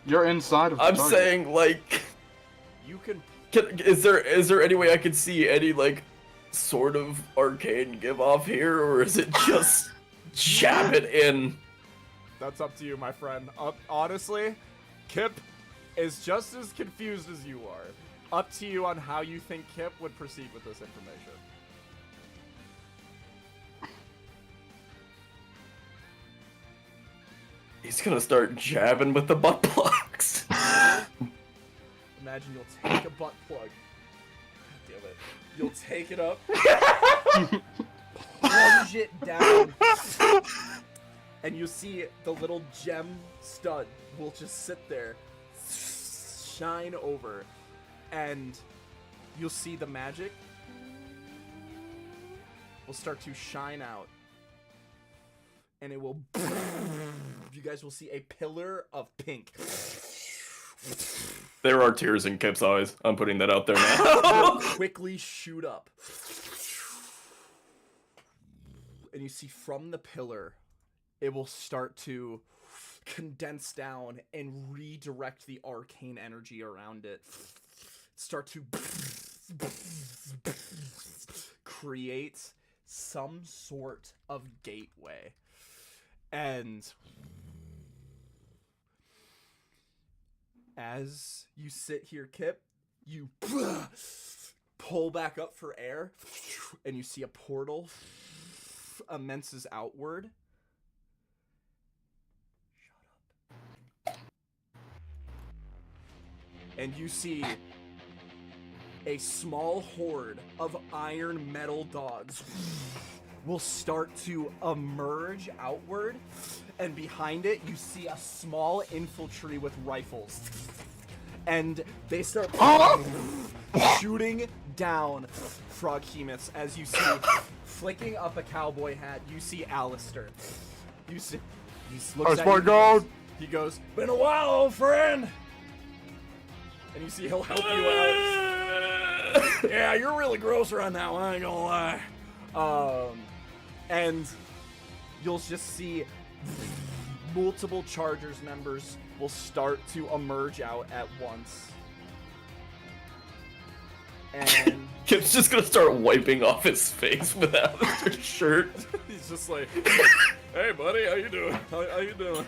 S2: You're inside of the
S1: I'm
S2: target.
S1: saying, like,
S3: You can
S1: is there any way I could see any, like, sort of arcane give off here, or is it just jab it in?
S3: That's up to you, my friend. Honestly, Kip is just as confused as you are. Up to you on how you think Kip would proceed with this information.
S1: He's gonna start jabbing with the butt plugs.
S3: Imagine you'll take a butt plug. Damn it. You'll take it up, plunge it down, and you see the little gem stud will just sit there, shine over, and you'll see the magic will start to shine out. And it will. You guys will see a pillar of pink
S1: There are tears in Kip's eyes. I'm putting that out there now.
S3: You'll quickly shoot up. And you see from the pillar, it will start to condense down and redirect the arcane energy around it. Start to create some sort of gateway. And as you sit here, Kip, you pull back up for air, and you see a portal immenses outward. Shut up. And you see a small horde of iron metal dogs will start to emerge outward, and behind it you see a small infantry with rifles, and they start shooting down froghemoths. As you see, flicking up a cowboy hat, you see Alistair. You see, he looks at you. He goes, "Been a while, old friend." And you see he'll help you out. Yeah, you're really gross right now, I ain't gonna lie. And you'll just see multiple Chargers members will start to emerge out at once. And
S1: Kip's just gonna start wiping off his face without his shirt.
S3: he's just like, "Hey, buddy, how you doing? How you doing?"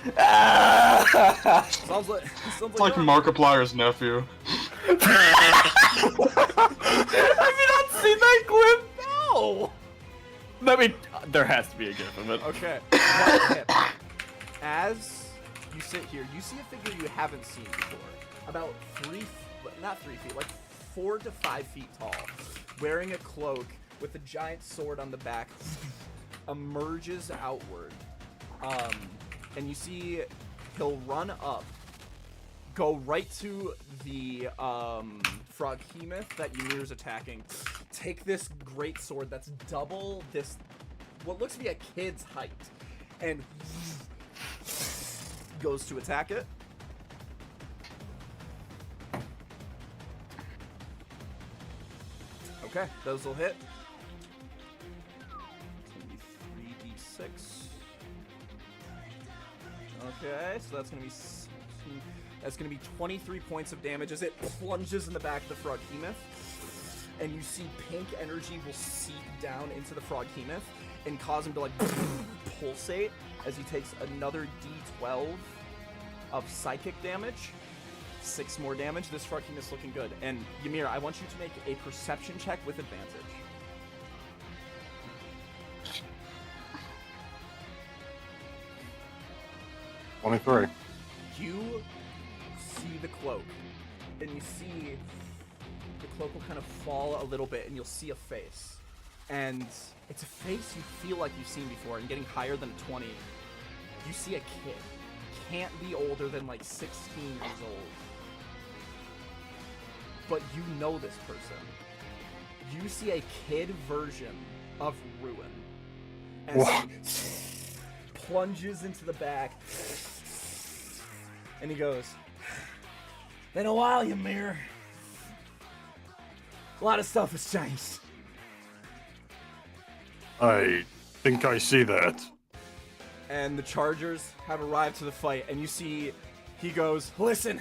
S3: Sounds like
S2: It's like Markiplier's nephew.
S1: Have you not seen that clip?
S3: No.
S1: I mean, there has to be a gif of it.
S3: Okay. Now, Kip, as you sit here, you see a figure you haven't seen before. About 4 to 5 feet tall, wearing a cloak with a giant sword on the back, emerges outward. And you see he'll run up, go right to the froghemoth that Ymir's attacking, take this great sword that's double this, what looks to be a kid's height, and goes to attack it. Okay, those will hit. It's gonna be 3d6. Okay, so that's gonna be 23 points of damage as it plunges in the back of the froghemoth. And you see pink energy will seep down into the froghemoth and cause him to like pulsate as he takes another d12 of psychic damage. 6 more damage. This froghemoth's looking good. And Ymir, I want you to make a perception check with advantage.
S4: $23.
S3: You see the cloak, and you see the cloak will kind of fall a little bit, and you'll see a face. And it's a face you feel like you've seen before, and getting higher than a 20. You see a kid. Can't be older than like 16 years old. But you know this person. You see a kid version of Ruin. As he plunges into the back. And he goes, "Been a while, Ymir. A lot of stuff has changed."
S4: I think I see that.
S3: And the Chargers have arrived to the fight, and you see he goes, "Listen,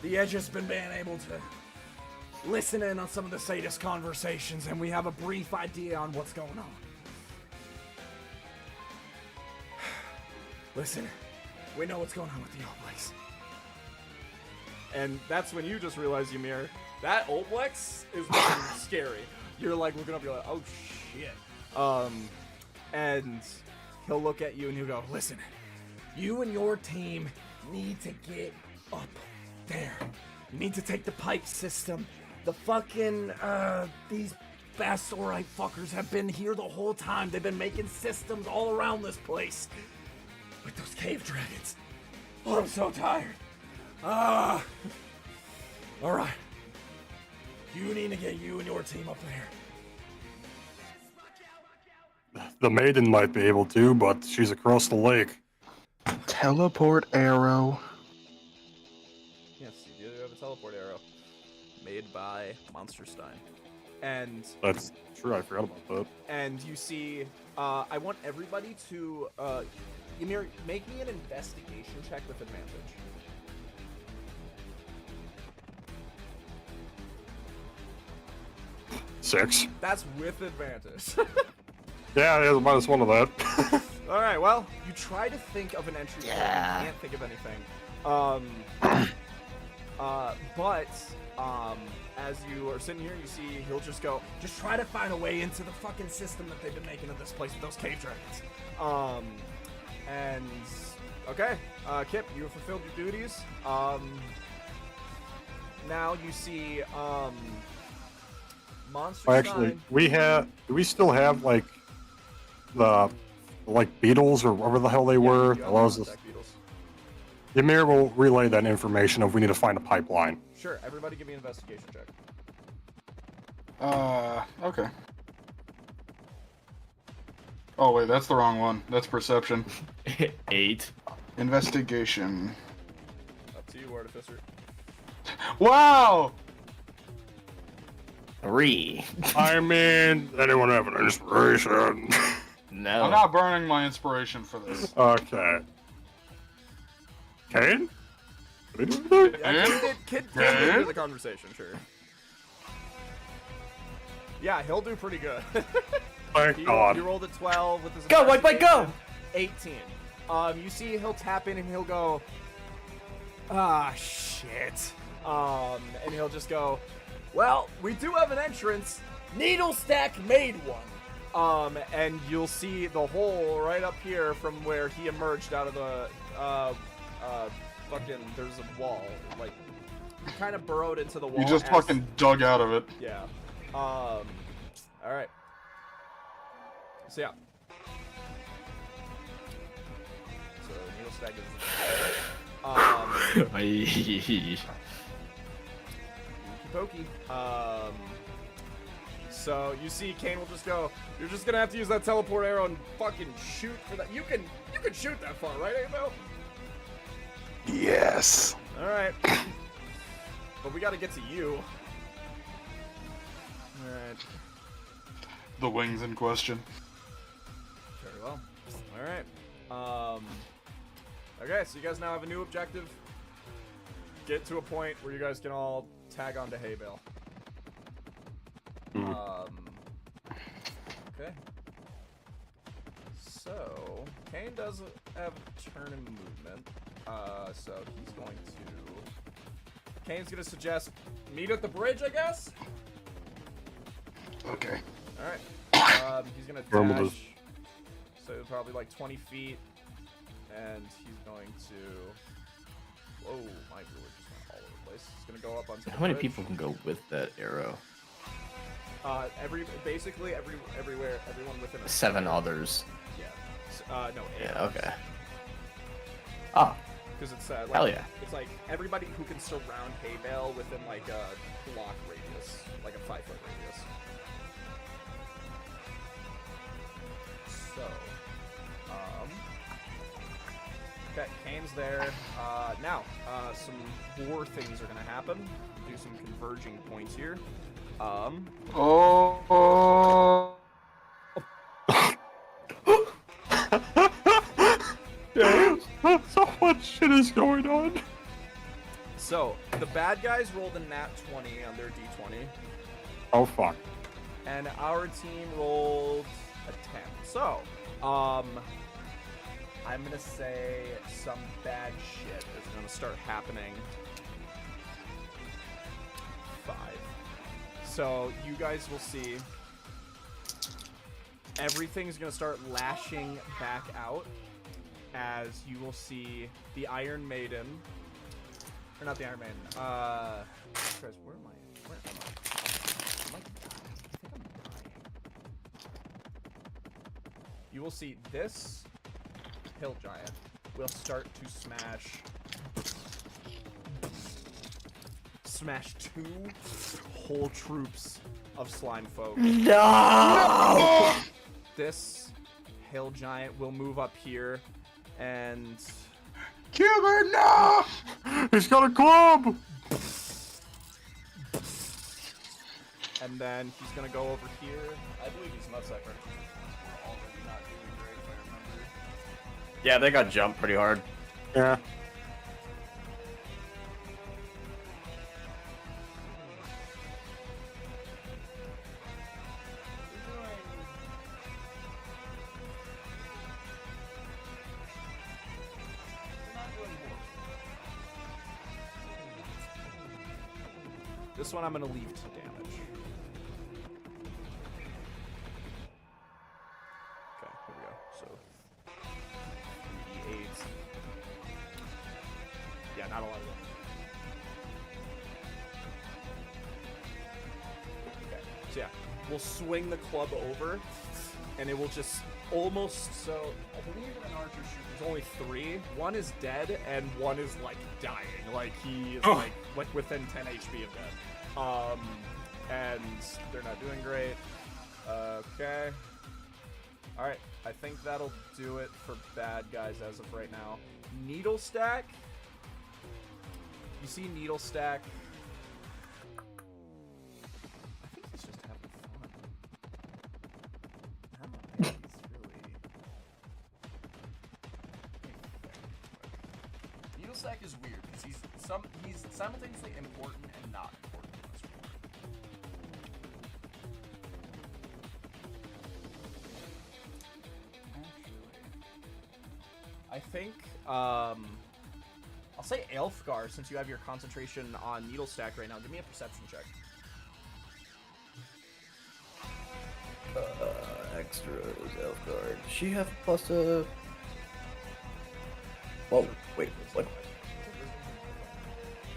S3: the Edge has been being able to listen in on some of the sadist conversations, and we have a brief idea on what's going on. Listen, we know what's going on with the Oblex." And that's when you just realize, Ymir, that Oblex is looking scary. You're like looking up, you're like, "Oh shit." And he'll look at you and he'll go, "Listen, you and your team need to get up there. You need to take the pipe system. The fucking, these Basorite fuckers have been here the whole time. They've been making systems all around this place. With those cave dragons. Oh, I'm so tired. Alright. You need to get you and your team up there."
S4: The maiden might be able to, but she's across the lake.
S2: Teleport arrow.
S3: teleport arrow made by Monster Stein. And
S4: That's true. I forgot about that.
S3: and you see, I want everybody to, Ymir, make me an investigation check with advantage.
S4: 6.
S3: That's with advantage.
S4: Yeah, there's a -1 of that.
S3: All right, well, you try to think of an entry point, you can't think of anything. But as you are sitting here, you see he'll just go, just try to find a way into the fucking system that they've been making of this place with those cave dragons. And okay, Kip, you have fulfilled your duties. Now you see Monster
S4: Actually,
S3: Stein.
S4: do we still have like the beetles or whatever the hell they were?
S3: You have
S4: Allows us.
S3: contact beetles.
S4: Ymir will relay that information if we need to find a pipeline.
S3: Sure, everybody give me an investigation check.
S2: Okay. Oh wait, that's the wrong one. That's perception.
S1: 8.
S2: Investigation.
S3: Up to you, Artificer.
S2: Wow!
S1: 3.
S4: I mean, anyone have an inspiration?
S1: No.
S2: I'm not burning my inspiration for this.
S4: Okay. Kane? What are you doing?
S3: Yeah, Kid did enter the conversation, sure. Yeah, he'll do pretty good.
S4: Thank
S3: He
S4: God.
S3: rolled a 12 with his
S1: Go, White Boy, go!
S3: 18. You see he'll tap in and he'll go, ah, shit. And he'll just go, well, we do have an entrance. Needle Stack made one. And you'll see the hole right up here from where he emerged out of the, fucking, there's a wall. Like, he kind of burrowed into the wall.
S2: You just
S3: as-
S2: fucking dug out of it.
S3: Yeah. Alright. So, yeah. So, Needle Stack is pokey. So you see Kane will just go, you're just gonna have to use that teleport arrow and fucking shoot for that. You can shoot that far, right, Abel?
S2: Yes.
S3: Alright. But we gotta get to you. Alright.
S2: The wings in question.
S3: Very well. Alright. Okay, so you guys now have a new objective. Get to a point where you guys can all tag on to hay bale. Okay. So, Kane does have a turn in movement. So he's going to... Kane's going to suggest meet at the bridge, I guess?
S2: Okay.
S3: Alright. He's going to
S4: Normal
S3: dash.
S4: does.
S3: So probably like 20 feet. And he's going to... Whoa, my ruler just went all over the place. He's going to go up onto the
S1: How many
S3: bridge.
S1: people can go with that arrow?
S3: Basically everywhere, everyone within a
S1: 7 others.
S3: Yeah. No, 8.
S1: Yeah, okay. Ah,
S3: Because it's like,
S1: hell yeah.
S3: It's like everybody who can surround hay bale within like a block radius, like a 5-foot radius. So, okay, Kane's there. Now, some more things are gonna happen. Do some converging points here.
S2: Oh.
S4: So much shit is going on.
S3: So the bad guys rolled a nat 20 on their d20.
S4: Oh fuck.
S3: And our team rolled a 10. So, I'm gonna say some bad shit is gonna start happening. 5. So, you guys will see everything's gonna start lashing back out as you will see the Iron Maiden. Or not the Iron Maiden. Christ, where am I? Where am I? I think I'm dying. You will see this hill giant will start to smash 2 whole troops of slime folk.
S1: No!
S3: This hill giant will move up here and
S2: Killer, no!
S4: He's got a club.
S3: And then he's gonna go over here. I believe he's Nutsack right now. Already not doing great if I remember.
S1: Yeah, they got jumped pretty hard.
S4: Yeah.
S3: This one I'm gonna leave to damage. Okay, here we go. So 3d8. Yeah, not a lot of damage. Okay, so yeah, we'll swing the club over, and it will just almost so. I believe in an archer shoot, there's only 3. One is dead, and one is like dying. Like he is like within 10 HP of death. And they're not doing great. Okay. Alright, I think that'll do it for bad guys as of right now. Needle Stack. You see Needle Stack. I think he's just having fun. I don't think he's really... Needle Stack is weird because he's simultaneously important and not important in this war. Actually, I think I'll say Elfgar since you have your concentration on Needle Stack right now. Give me a perception check.
S1: Extras, Elfguard. Does she have plus a... Whoa, wait, what?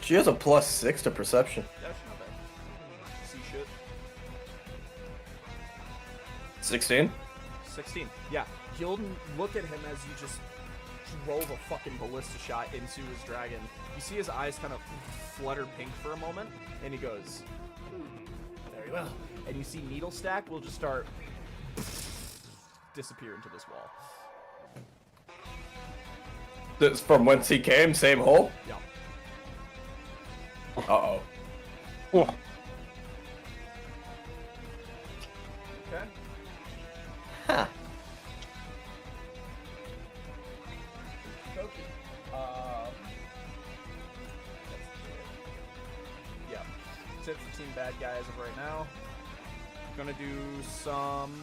S1: She has a +6 to perception.
S3: Yeah, she's not bad. See shit.
S1: 16?
S3: 16. Yeah, you'll look at him as you just drove a fucking ballista shot into his dragon. You see his eyes kind of flutter pink for a moment, and he goes, very well. And you see Needle Stack will just start disappear into this wall.
S1: This from whence he came, same hole?
S3: Yeah.
S1: Uh-oh.
S4: Oh.
S3: Okay.
S1: Huh.
S3: Yeah. That's it for Team Bad Guy as of right now. Gonna do some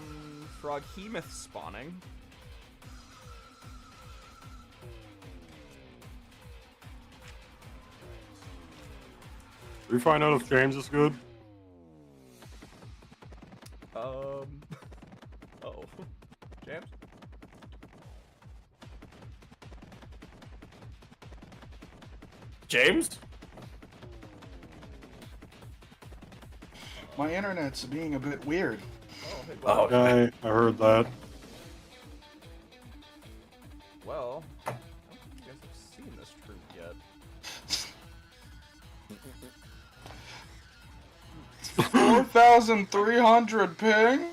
S3: Froghemoth spawning.
S4: Did we find out if James is good?
S3: Oh. James?
S1: James?
S2: My internet's being a bit weird.
S3: Oh, hey,
S1: Oh,
S3: well,
S4: I heard that.
S3: well, I don't think you guys have seen this truth yet.
S2: 4,300 ping?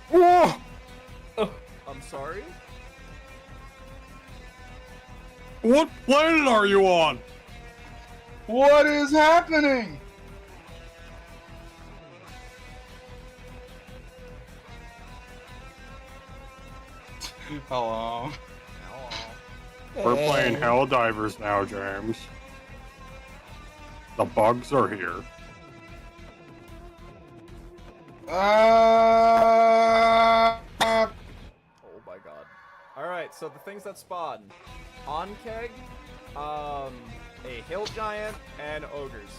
S4: Whoa!
S3: I'm sorry?
S4: What planet are you on?
S2: What is happening? Hello.
S4: We're playing Hell Divers now, James. The bugs are here.
S3: Oh my god. Alright, so the things that spawn. Onkeg, a hill giant, and ogres.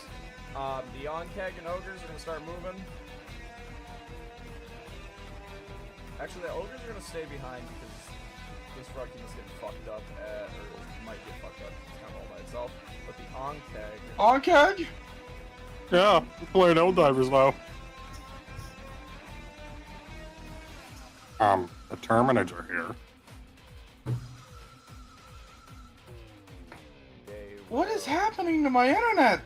S3: The Onkeg and ogres are gonna start moving. Actually, the ogres are gonna stay behind because this Rucking is getting fucked up, or might get fucked up. It's kind of all by itself. But the Onkeg.
S2: Onkeg?
S4: Yeah, we're playing Hell Divers now. The Terminids are here.
S2: What is happening to my internet?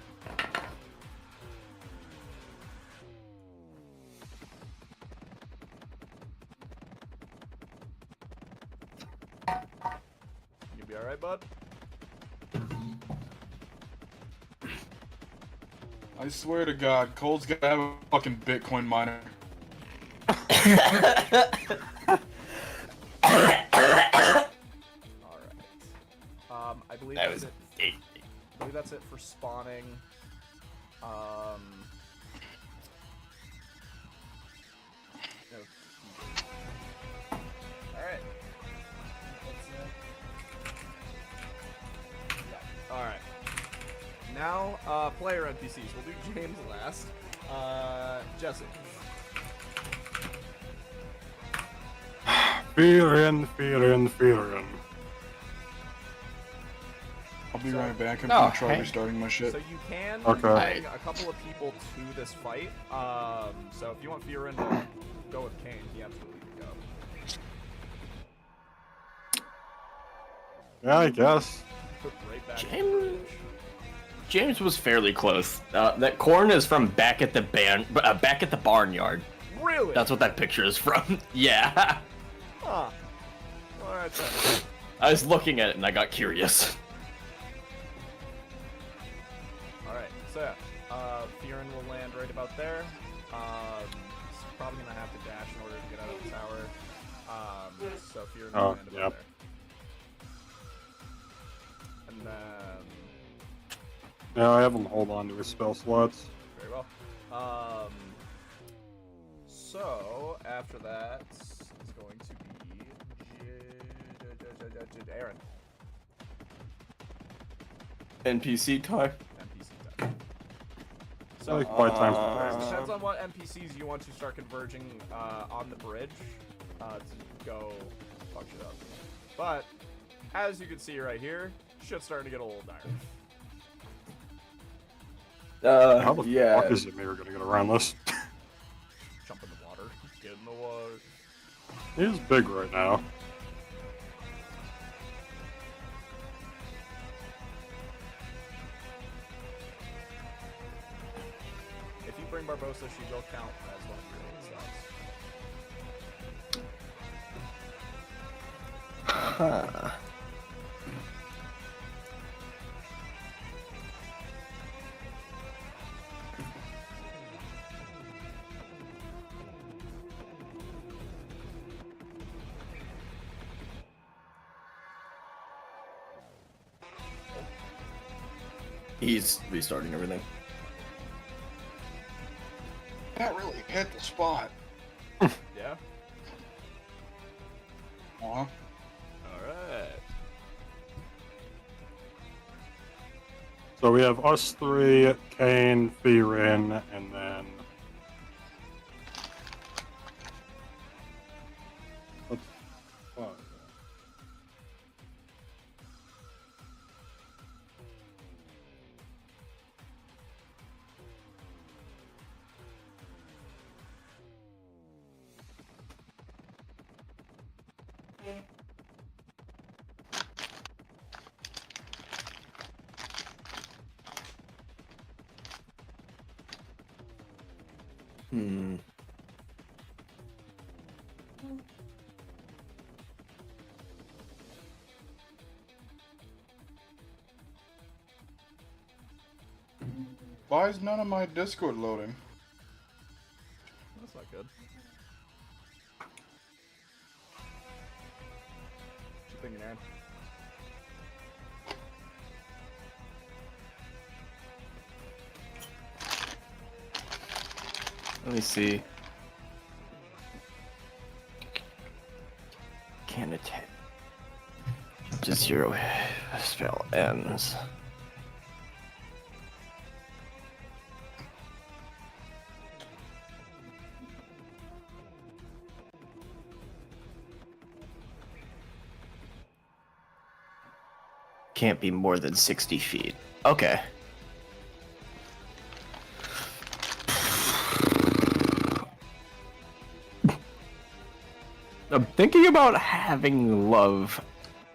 S3: You be alright, bud?
S2: I swear to God, Cole's gotta have a fucking Bitcoin miner.
S3: Alright. I believe
S1: That
S3: that's
S1: was
S3: it.
S1: eight.
S3: I believe that's it for spawning. Alright. Alright. Now, player NPCs. We'll do James last. Jesse.
S4: Fear in.
S2: I'll be right back. I'm
S1: Oh,
S2: gonna try
S1: hey.
S2: restarting my shit.
S3: So you can
S4: Okay.
S3: bring a couple of people to this fight. So if you want Fiorin to go with Kane, he absolutely can go.
S4: Yeah, I guess.
S3: Put right back in the
S1: James?
S3: bridge.
S1: James was fairly close. That corn is from back at the barnyard.
S3: Really?
S1: That's what that picture is from. Yeah.
S3: Huh. Alright then.
S1: I was looking at it and I got curious.
S3: Alright, so yeah. Fiorin will land right about there. He's probably gonna have to dash in order to get out of the tower. So Fiorin will land about
S4: yep.
S3: there. And then...
S4: Yeah, I have him hold on to his spell slots.
S3: Very well. So after that, it's going to be Aaron.
S1: NPC time.
S3: NPC time.
S4: So
S3: So
S4: like by time.
S3: depends on what NPCs you want to start converging on the bridge to go fuck shit up. But as you can see right here, shit's starting to get a little dire.
S4: How the
S1: yeah.
S4: fuck is it maybe we're gonna get around this?
S3: Jump in the water. Get in the water.
S4: He is big right now.
S3: If you bring Barbosa, she will count as one of your 8 slots.
S1: Huh. He's restarting everything.
S2: That really hit the spot.
S3: Yeah?
S2: Aw.
S3: Alright.
S4: So we have us three, Kane, Theorin, and then let's fuck.
S1: Hmm.
S2: Why is none of my Discord loading?
S3: That's not good. What you thinking, Aaron?
S1: Let me see. Can attack. Just 0 spell ends. Can't be more than 60 feet. Okay. I'm thinking about having Love.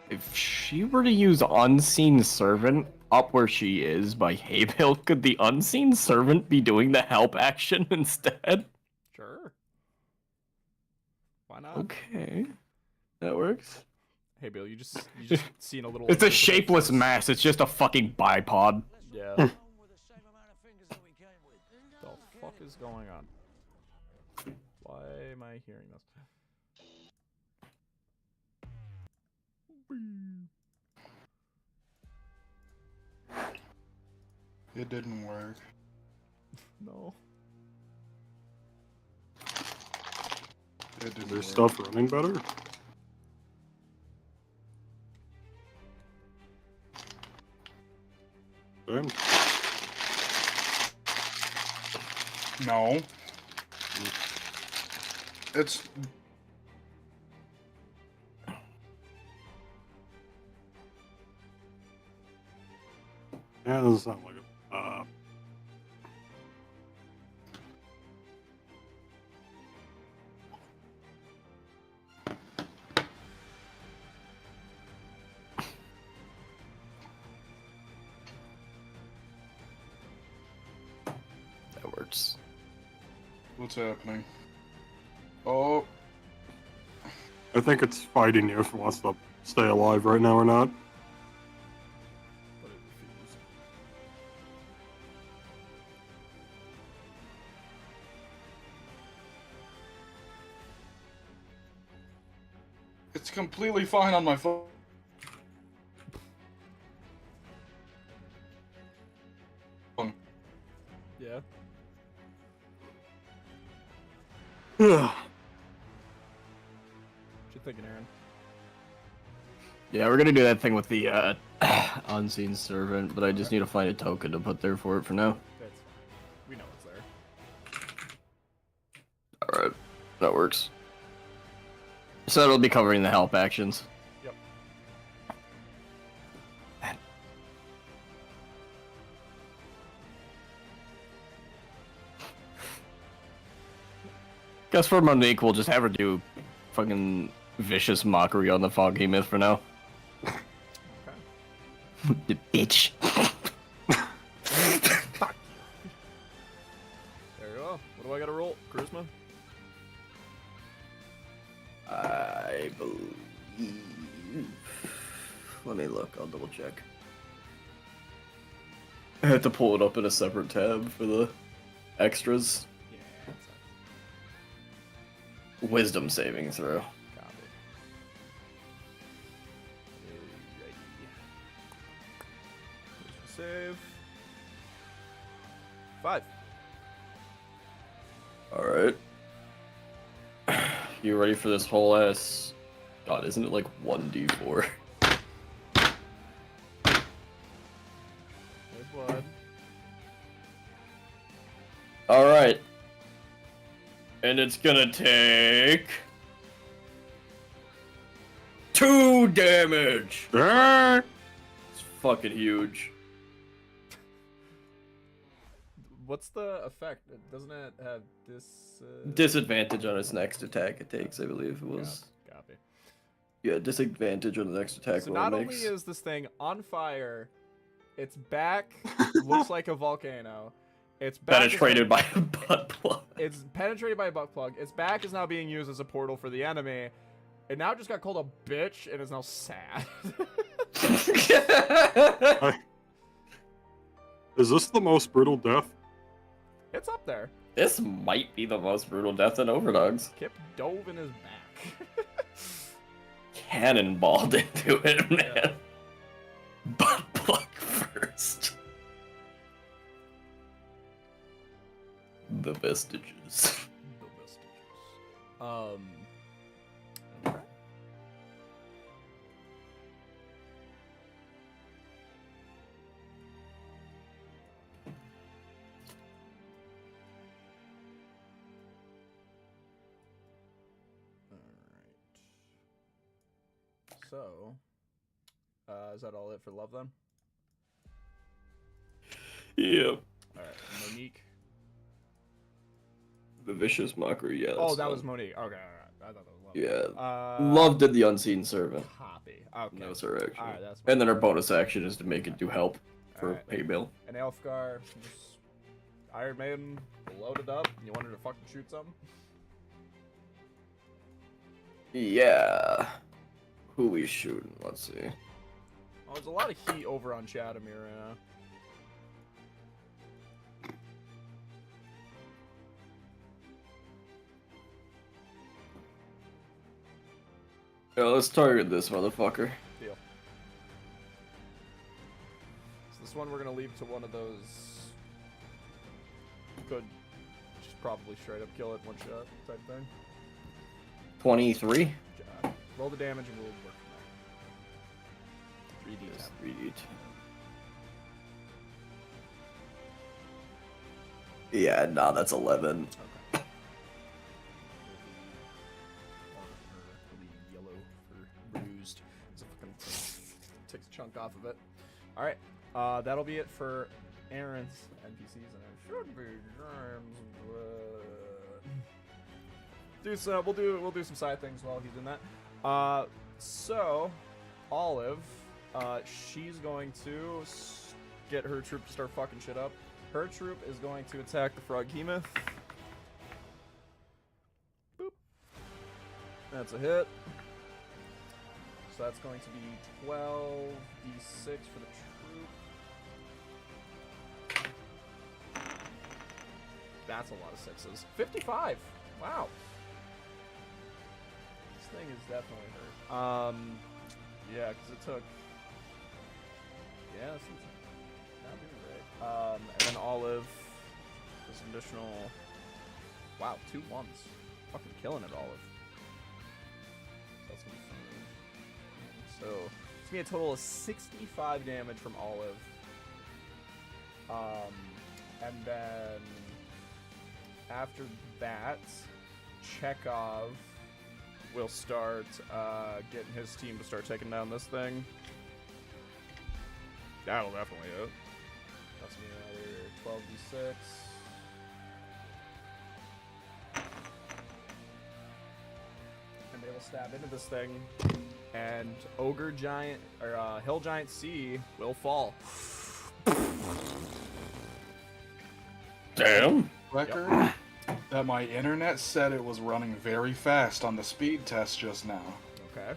S1: If she were to use Unseen Servant up where she is by Haybill, could the Unseen Servant be doing the help action instead?
S3: Sure. Why not?
S1: Okay. That works.
S3: Hey, Bill, you just seen a little.
S1: It's a shapeless mass, it's just a fucking bipod.
S3: Yeah. is going on? Why am I hearing this?
S2: It didn't work.
S3: No.
S2: It didn't
S4: Is their
S2: work.
S4: stuff running better? Damn.
S2: No. It's
S4: Yeah, doesn't sound like it.
S1: That works.
S2: what's happening. Oh,
S4: I think it's fighting you if it wants to stay alive right now or not.
S3: But it refused.
S2: it's completely fine on my phone.
S3: Yeah.
S4: Yeah.
S3: What you thinking, Aaron?
S1: Yeah, we're gonna do that thing with the unseen servant, but I just need to find a token to put there for it for now.
S3: That's fine. We know it's there.
S1: Alright, that works. So it'll be covering the help actions.
S3: Yep.
S1: Guess for Monique, we'll just have her do fucking vicious mockery on the Foggy Myth for now.
S3: Okay.
S1: The bitch.
S3: There you go. What do I gotta roll? Charisma?
S1: I believe. Let me look, I'll double check. I have to pull it up in a separate tab for the extras.
S3: Yeah, that's
S1: Wisdom saving throw.
S3: Copy. Alrighty. Save. 5.
S1: Alright. You ready for this whole ass? God, isn't it like 1d4?
S3: Hey, blood.
S1: Alright. And it's gonna take 2 damage!
S4: Ah!
S1: It's fucking huge.
S3: What's the effect? Doesn't it have this?
S1: Disadvantage on its next attack it takes, I believe it was.
S3: Copy.
S1: Yeah, disadvantage on the next attack
S3: So
S1: roll
S3: not
S1: it
S3: only
S1: makes.
S3: is this thing on fire, its back looks like a volcano. Its back
S1: Penetrated by a butt plug.
S3: It's penetrated by a butt plug. Its back is now being used as a portal for the enemy. It now just got called a bitch and is now sad.
S4: Is this the most brutal death?
S3: It's up there.
S1: This might be the most brutal death in Overdogs.
S3: Kip dove in his back.
S1: Cannonballed into it, man.
S3: Yeah.
S1: Butt plug first. The vestiges.
S3: The vestiges. Okay. So, is that all it for love then?
S1: Yep.
S3: Alright, Monique.
S1: The vicious mockery, yeah.
S3: Oh,
S1: that's
S3: that
S1: fine.
S3: was Monique. Okay, alright. I thought that was love.
S1: Yeah. Love did the unseen servant.
S3: Copy. Okay.
S1: No, sir, actually.
S3: Alright, that's
S1: And then our bonus action is to make it do help for
S3: Alright.
S1: pay bill.
S3: And Elfgar, just Iron Maiden loaded up. You wanted to fucking shoot something?
S1: Yeah. Who we shooting? Let's see.
S3: Oh, there's a lot of heat over on Chatham right now.
S1: Yeah, let's target this motherfucker.
S3: Deal. So this one we're gonna leave to one of those. Could just probably straight up kill it one shot type thing.
S1: 23.
S3: Roll the damage and we'll work from there. 3d10.
S1: 3d10. Yeah, nah, that's 11.
S3: Okay. Yellow for bruised. As it fucking takes a chunk off of it. Alright, that'll be it for Aaron's NPCs, and it should be James. We'll do some side things while he's doing that. So Olive, she's going to get her troop to start fucking shit up. Her troop is going to attack the Froghemoth. Boop. That's a hit. So that's going to be 12d6 for the troop. That's a lot of sixes. 55! Wow. This thing is definitely hurt. Yeah, because it took... Yeah, this is not doing great. And then Olive, there's an additional... Wow, 2 1s. Fucking killing it, Olive. That's gonna be fun. So, it's gonna be a total of 65 damage from Olive. And then... After that, Chekhov will start getting his team to start taking down this thing. That'll definitely hit. That's gonna be another 12d6. And they will stab into this thing. And Ogre Giant, or Hill Giant C will fall.
S1: Damn.
S2: Record that my internet said it was running very fast on the speed test just now.
S3: Okay.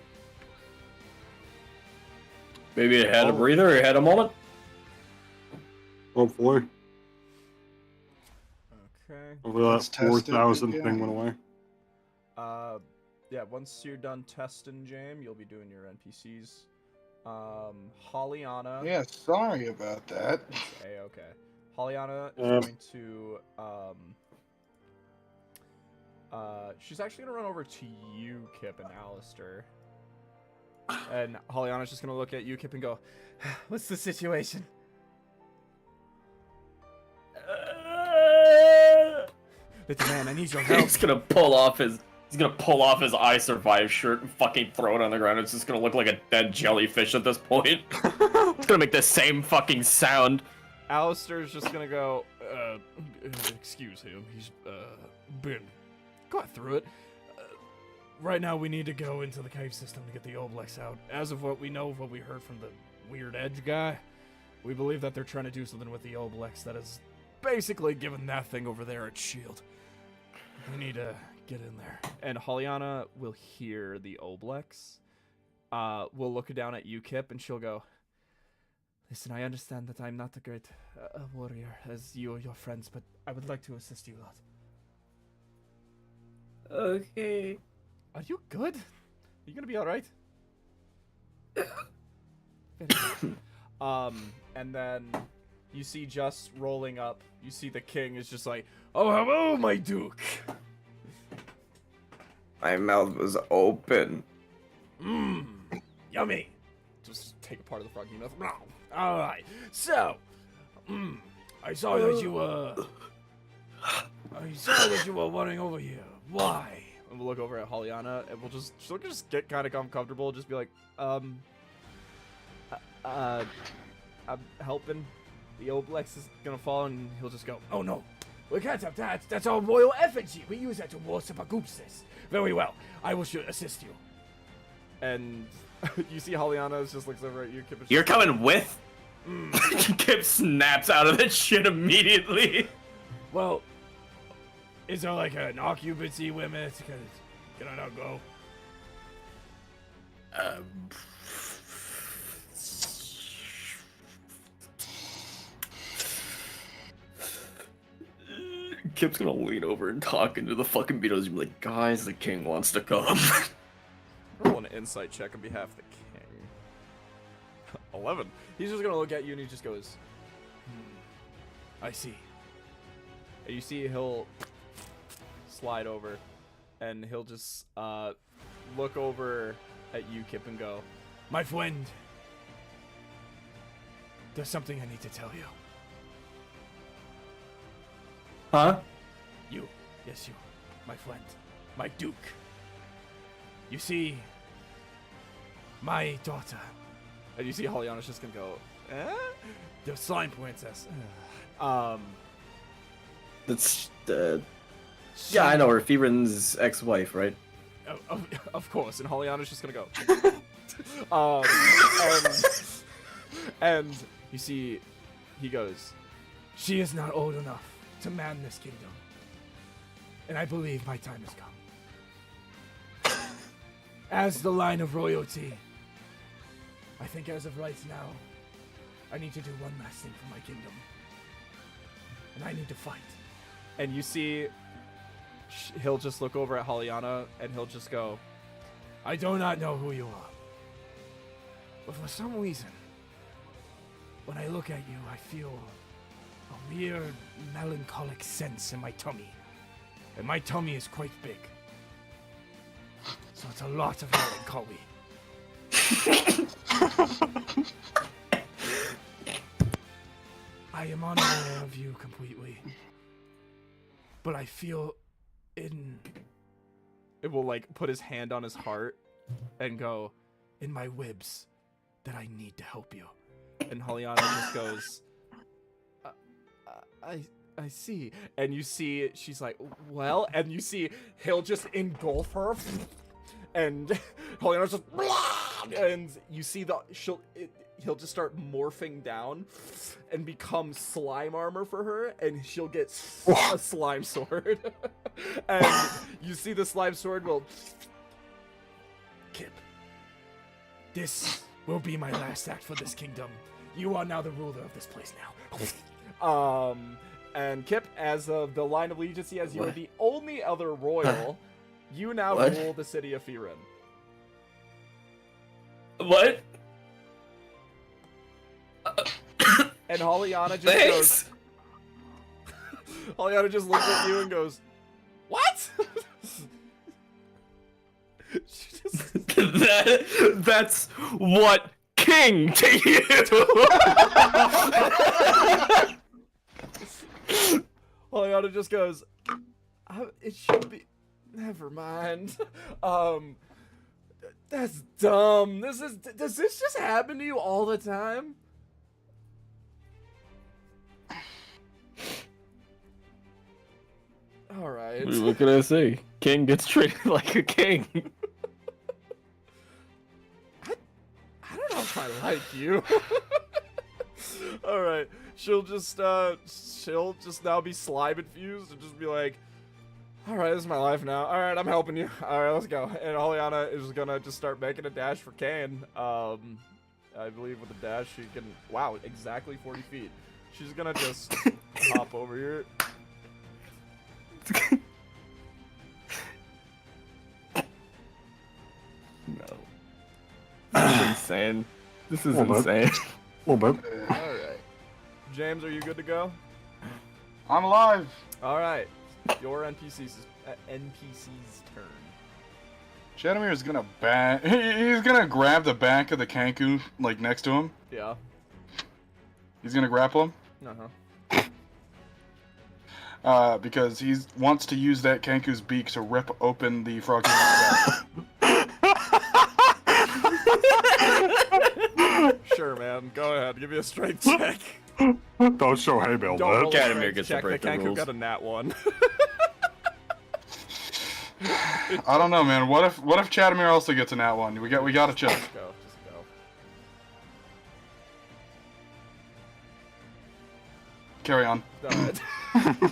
S1: Maybe it had a breather, it had a moment.
S4: Hopefully.
S3: Okay.
S4: Hopefully
S2: Let's
S4: that
S2: test it
S4: 4,000
S2: again.
S4: thing went away.
S3: Yeah, once you're done testing, James, you'll be doing your NPCs. Hollyana.
S2: Yeah, sorry about that.
S3: Okay. Hollyana is
S4: Yeah.
S3: going to, she's actually gonna run over to you, Kip, and Alistair. And Hollyana's just gonna look at you, Kip, and go, "What's the situation?" Little man, I need your help.
S1: He's gonna pull off his I Survive shirt and fucking throw it on the ground. It's just gonna look like a dead jellyfish at this point. It's gonna make the same fucking sound.
S3: Alistair's just gonna go, excuse him, he's, been got through it. Right now we need to go into the cave system to get the Oblex out. As of what we know, what we heard from the Weird Edge guy, we believe that they're trying to do something with the Oblex that is basically giving that thing over there its shield. We need to get in there. And Hollyana will hear the Oblex, will look down at you, Kip, and she'll go, "Listen, I understand that I'm not a great warrior as you or your friends, but I would like to assist you a lot."
S1: Okay.
S3: Are you good? Are you gonna be alright? And then you see just rolling up, you see the king is just like, "Oh, hello, my duke."
S1: My mouth was open.
S3: Yummy. Just take a part of the frog, you know. Alright, so, I saw that you were running over here. Why? And we'll look over at Hollyana, and she'll just get kind of uncomfortable, just be like, I'm helping. The Oblex is gonna fall, and he'll just go, "Oh no, we can't have that. That's our royal effigy. We use that to worship Agupsis. Very well, I will assist you." And you see Hollyana just looks over at you, Kip.
S1: You're coming with? Kip snaps out of that shit immediately.
S3: Well, is there like an occupancy limit? Can I not go?
S1: Kip's gonna lean over and talk into the fucking Beatles and be like, "Guys, the king wants to come."
S3: Roll an insight check on behalf of the king. 11. He's just gonna look at you and he just goes, I see. And you see he'll slide over and he'll just look over at you, Kip, and go, my friend, there's something I need to tell you.
S5: Huh?
S3: You, yes you, my friend, my duke. You see, my daughter, and you see Hollyana's just gonna go, the slime princess.
S5: That's yeah, I know her. Firen's ex-wife, right?
S3: Of course, and Hollyana's just gonna go. And you see, he goes, she is not old enough to man this kingdom, and I believe my time has come. As the line of royalty, I think as of right now, I need to do one last thing for my kingdom, and I need to fight. And you see, he'll just look over at Hollyana, and he'll just go, I do not know who you are, but for some reason, when I look at you, I feel a weird melancholic sense in my tummy. And my tummy is quite big. So it's a lot of melancholy. I am unaware of you completely. But I feel in... It will, like, put his hand on his heart and go, in my ribs, that I need to help you. And Hollyana just goes, I see. And you see, she's like, well, and you see, he'll just engulf her. And Hollyana's just, and you see he'll just start morphing down and become slime armor for her, and she'll get a slime sword. And you see the slime sword will, Kip, this will be my last act for this kingdom. You are now the ruler of this place now. And Kip, as of the line of legitimacy, as you are the only other royal, you now rule the city of Firen.
S5: What?
S3: And Hollyana just goes... Hollyana just looks at you and goes, what? She just...
S5: That's what king to you.
S3: Hollyana just goes, it should be, never mind. That's dumb. Does this just happen to you all the time? All right.
S5: What can I say? King gets treated like a king.
S3: I don't know if I like you. All right. She'll just now be slime infused and just be like, all right, this is my life now. All right, I'm helping you. All right, let's go. And Hollyana is gonna just start making a dash for Kane. I believe with a dash she can, wow, exactly 40 feet. She's gonna just hop over here.
S5: No. This is insane. This is insane.
S4: A little bit.
S3: Alright. James, are you good to go?
S2: I'm alive.
S3: Alright. Your NPC's turn.
S2: Chadamir is gonna he's gonna grab the back of the Kanku, like, next to him.
S3: Yeah.
S2: He's gonna grapple him. Because he wants to use that Kanku's beak to rip open the frog.
S3: Sure, man. Go ahead. Give me a strength check.
S4: Don't show hay bale,
S3: Don't roll a
S5: Chadamir
S3: strength
S5: gets to
S3: check.
S5: break the
S3: Kanku
S5: rules.
S3: got a nat 1.
S2: I don't know, man. What if Chadamir also gets in that one? We gotta check.
S3: Just go.
S2: Carry on.
S3: Go ahead.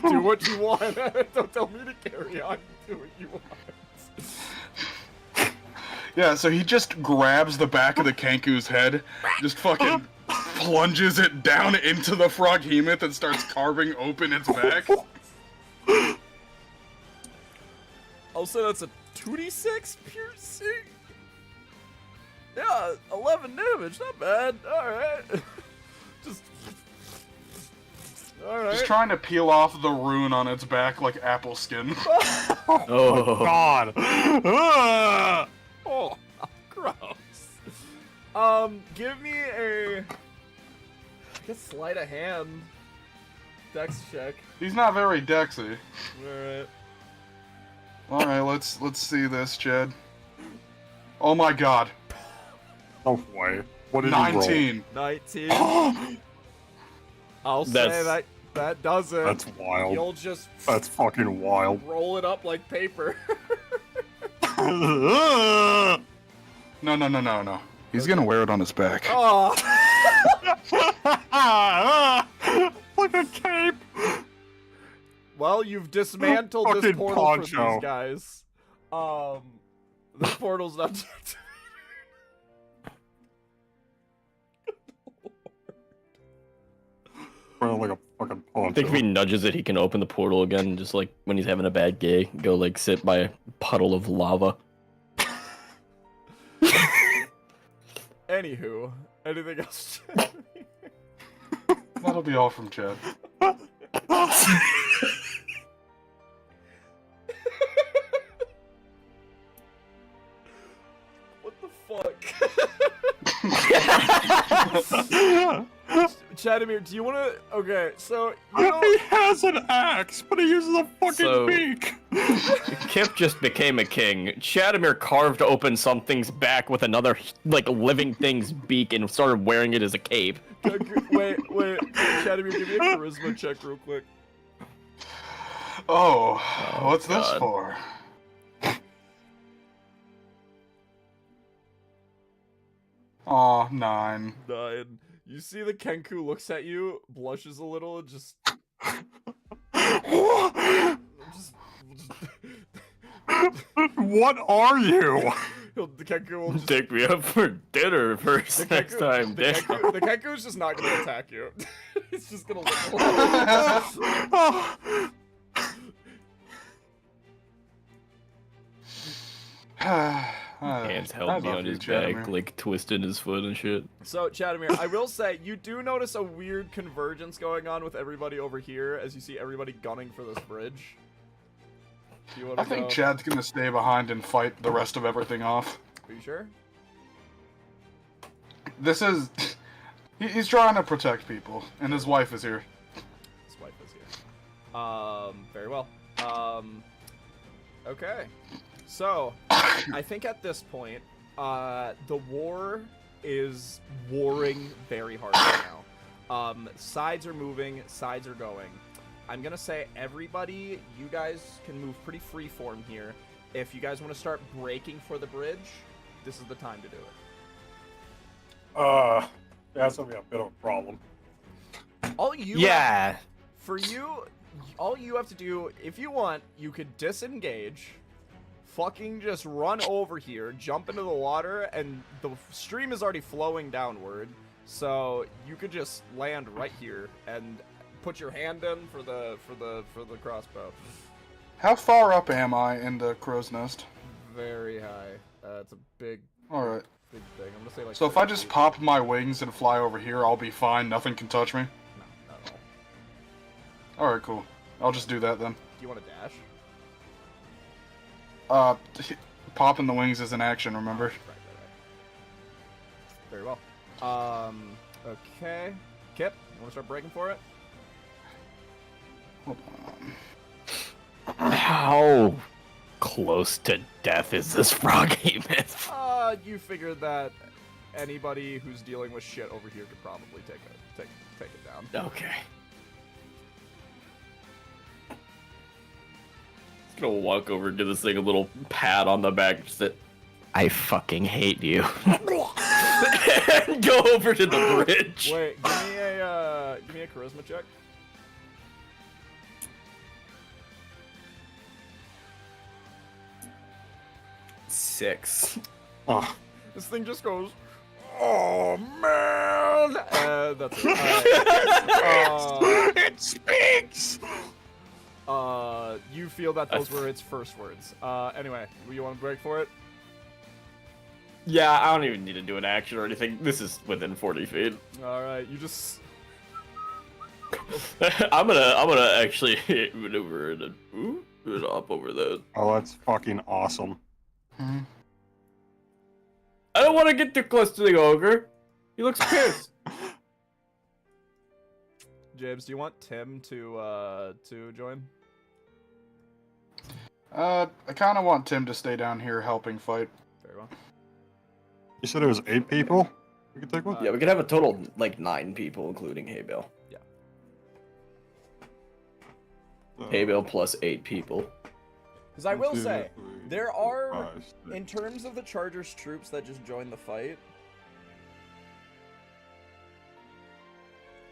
S3: Do what you want. Don't tell me to carry on. Do what you want.
S2: Yeah, so he just grabs the back of the Kanku's head, just fucking plunges it down into the froghemoth and starts carving open its back.
S3: Also, that's a 2d6 piercing. Yeah, 11 damage, not bad. Alright. Just... Alright.
S2: Just trying to peel off the rune on its back like apple skin.
S5: Oh,
S4: God. Ah!
S3: Oh, gross. Give me a... I guess sleight of hand. Dex check.
S2: He's not very dexy.
S3: Alright.
S2: Alright, let's see this, Jed. Oh my god.
S4: No way. What did you roll?
S2: 19.
S3: 19. I'll say
S5: That's-
S3: that does it.
S4: That's wild.
S3: You'll just
S4: That's fucking wild.
S3: roll it up like paper.
S2: No. He's gonna wear it on his back.
S3: Oh.
S4: Like a cape.
S3: Well, you've dismantled this
S4: Fucking
S3: portal for
S4: poncho.
S3: these guys. This portal's not.
S4: Wearing like a fucking
S5: I
S4: poncho.
S5: think if he nudges it, he can open the portal again, just like when he's having a bad day. Go like sit by a puddle of lava.
S3: Anywho, anything else?
S2: That'll be all from Jed.
S3: What the fuck? Chadamir, do you want to? Okay, so you know.
S4: He has an axe, but he uses a fucking
S5: So-
S4: beak.
S5: Kip just became a king. Chadamir carved open something's back with another like living thing's beak and started wearing it as a cape.
S3: Wait, Chadamir, give me a charisma check real quick.
S2: Oh, what's this
S5: God.
S2: for? Aw, 9.
S3: 9. You see the Kenku looks at you, blushes a little, and just
S4: What are you?
S3: the Kenku will just.
S5: Take me up for dinner first
S3: The
S5: next time.
S3: the,
S5: Damn.
S3: the Kenku's just not gonna attack you. He's just gonna look.
S5: Hands held behind his back, like twisting his foot and shit.
S3: So, Chadamir, I will say, you do notice a weird convergence going on with everybody over here as you see everybody gunning for this bridge. Do you want
S2: I
S3: to
S2: think
S3: go?
S2: Chad's gonna stay behind and fight the rest of everything off.
S3: Are you sure?
S2: This is... He's trying to protect people, and his wife is here.
S3: His wife is here. Very well. Okay. So, I think at this point, the war is warring very hard right now. Sides are moving, sides are going. I'm gonna say everybody, you guys can move pretty freeform here. If you guys want to start breaking for the bridge, this is the time to do it.
S4: That's gonna be a bit of a problem.
S3: All you
S5: Yeah.
S3: For you, all you have to do, if you want, you could disengage, fucking just run over here, jump into the water, and the stream is already flowing downward, so you could just land right here and put your hand in for the crossbow.
S2: How far up am I in the crow's nest?
S3: Very high. It's a big
S2: Alright.
S3: thing. I'm gonna say like.
S2: So if I
S3: 30
S2: just
S3: feet.
S2: pop my wings and fly over here, I'll be fine. Nothing can touch me.
S3: No, not at all.
S2: Alright, cool. I'll just do that then.
S3: Do you want to dash?
S2: Popping the wings is an action, remember?
S3: Right. Very well. Okay. Kip, you want to start breaking for it?
S2: Hold on.
S5: How close to death is this froggy myth?
S3: You figured that anybody who's dealing with shit over here could probably take it down.
S5: Okay. Just gonna walk over to this thing, a little pat on the back, just that I fucking hate you. And go over to the bridge.
S3: Wait, give me a charisma check.
S5: Six.
S4: Oh,
S3: This thing just goes, oh man! And that's it.
S4: it speaks.
S3: You feel that those were its first words. Anyway, you want to break for it?
S5: Yeah, I don't even need to do an action or anything. This is within 40 feet.
S3: All right, you just.
S5: I'm gonna actually maneuver and hop over that.
S4: Oh, that's fucking awesome.
S2: Hmm.
S5: I don't want to get too close to the ogre. He looks pissed.
S3: James, do you want Tim to join?
S2: I kind of want Tim to stay down here helping fight.
S3: Very well.
S4: You said it was 8 people? We could take one?
S1: Yeah, we could have a total of like 9 people, including Hay Bale. Hay Bale plus 8 people.
S3: Because I will
S4: 1, 2,
S3: say,
S4: 3,
S3: there
S4: 4,
S3: are,
S4: 5, 6.
S3: in terms of the Chargers troops that just joined the fight,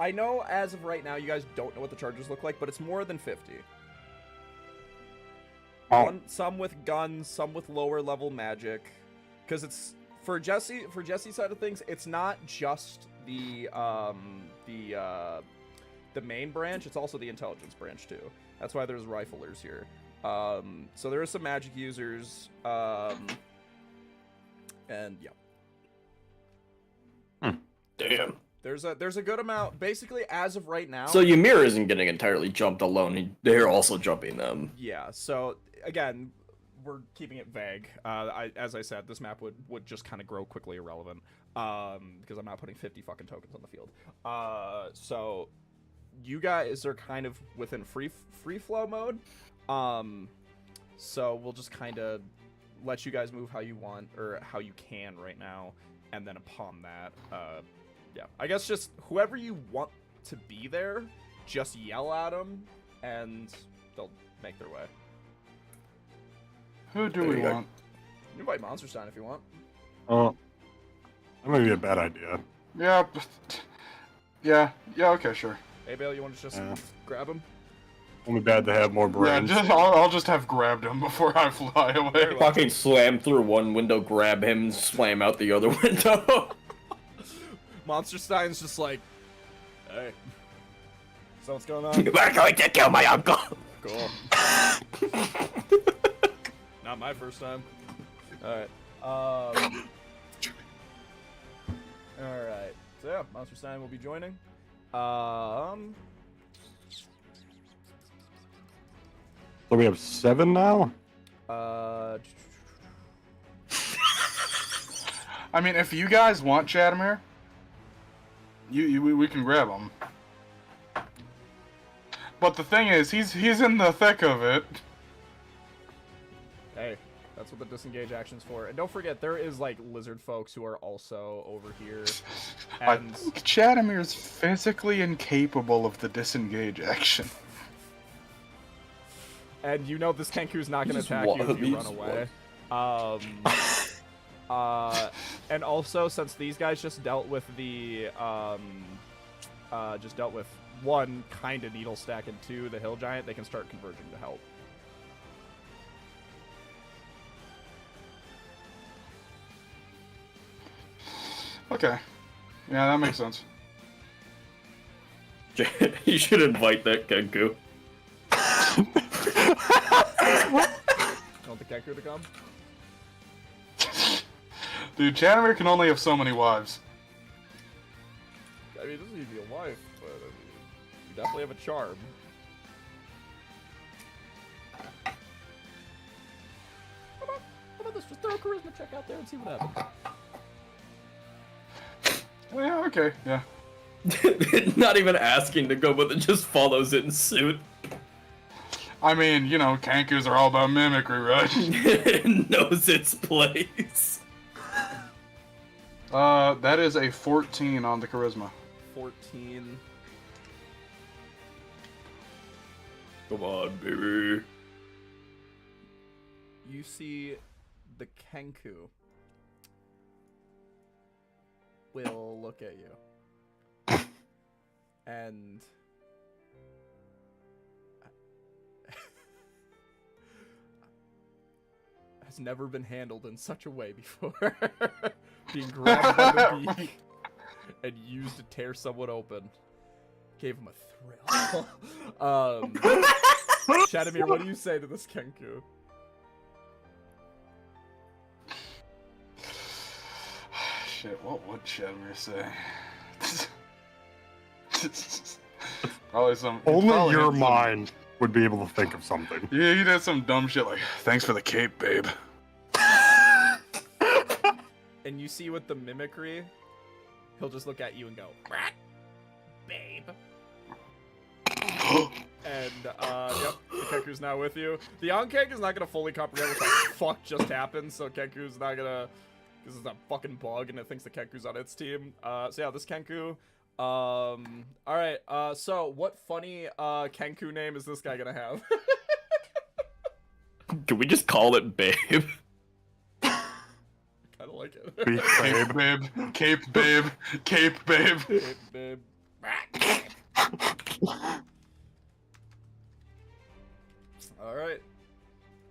S3: I know as of right now you guys don't know what the Chargers look like, but it's more than 50.
S4: Oh.
S3: Some with guns, some with lower level magic. Because it's for Jesse's side of things, it's not just the main branch, it's also the intelligence branch too. That's why there's riflers here. So there are some magic users, and yeah.
S5: Damn.
S3: There's a good amount, basically as of right now.
S1: So Ymir isn't getting entirely jumped alone. They're also jumping them.
S3: Yeah. So again, we're keeping it vague. As I said, this map would just kind of grow quickly irrelevant, because I'm not putting 50 fucking tokens on the field. So you guys are kind of within free flow mode. So we'll just kind of let you guys move how you want or how you can right now, and then upon that, yeah, I guess just whoever you want to be there, just yell at them, and they'll make their way.
S2: Who do
S1: There
S2: we
S1: you go.
S2: want?
S3: You can invite Monster Stein if you want.
S4: Oh, that might be a bad idea.
S2: Yeah. Yeah. Yeah. Okay. Sure.
S3: Hey, Bale, you want to just
S4: Yeah.
S3: grab him?
S4: Only bad to have more
S2: Yeah.
S4: brains.
S2: I'll just have grabbed him before I fly away.
S3: Very well.
S1: Fucking slam through one window, grab him, slam out the other window.
S3: Monster Stein's just like, hey. So what's going on?
S6: We're going to kill my uncle.
S3: Cool. Not my first time. Alright. Alright. So yeah, Monster Stein will be joining.
S4: So we have 7 now?
S3: Uh,
S2: I mean, if you guys want Chadamir, we can grab him. But the thing is, he's in the thick of it.
S3: hey, that's what the disengage action's for. And don't forget, there is like lizard folks who are also over here.
S2: I
S3: And
S2: think Chadamir's physically incapable of the disengage action.
S3: and you know this Kenku's not gonna
S1: Just
S3: attack you if you
S1: just
S3: run away. And also since these guys just dealt with the just dealt with 1 kind of needle stack and 2 the hill giant, they can start converging to help.
S2: Okay. Yeah, that makes sense.
S5: You should invite that Kenku.
S3: You want the Kenku to come?
S2: Dude, Chadamir can only have so many wives.
S3: I mean, it doesn't need to be a wife, but I mean, you definitely have a charm. How about this? Just throw a charisma check out there and see what happens.
S2: Oh, yeah, okay, yeah.
S5: Not even asking to go, but it just follows it in suit.
S2: I mean, you know, Kankus are all about mimicry, right?
S5: It knows its place.
S2: That is a 14 on the charisma.
S3: 14.
S5: Come on, baby.
S3: You see the Kenku will look at you. And has never been handled in such a way before. Being grabbed by the beak and used to tear someone open. Gave him a thrill. Shadamir, what do you say to this Kenku?
S2: Shit, what would Shadmir say? Probably some.
S4: Only
S2: probably
S4: your
S2: had some-
S4: mind would be able to think of something.
S2: Yeah, he'd have some dumb shit like, "Thanks for the cape, babe."
S3: And you see with the mimicry, he'll just look at you and go, babe. And, yep, the Kenku's now with you. The Ankek is not gonna fully comprehend what the fuck just happened, so Kenku's not gonna... This is a fucking bug, and it thinks the Kenku's on its team. So yeah, this Kenku... Alright, so what funny, Kenku name is this guy gonna have?
S5: Can we just call it Babe?
S3: Kinda like it.
S4: Beat
S2: Cape,
S4: babe.
S2: babe. Cape, babe. Cape, babe.
S3: Babe, babe. Alright.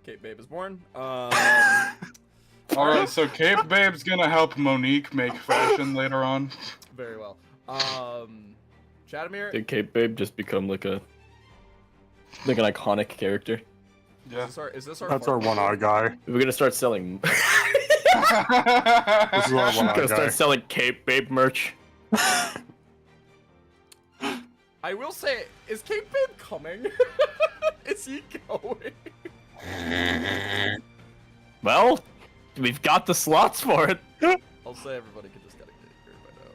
S3: Cape Babe is born.
S2: Alright, so Cape Babe's gonna help Monique make fashion later on.
S3: Very well. Chadamir,
S5: Did Cape Babe just become like an iconic character?
S2: Yeah.
S3: is this our
S4: That's our one-eye guy.
S5: We're gonna start selling.
S4: This is our one-eye
S5: gonna
S4: guy.
S5: start selling Cape Babe merch.
S3: I will say, is Cape Babe coming? Is he going?
S5: Well, we've got the slots for it.
S3: I'll say everybody can just get a Cape Babe right now.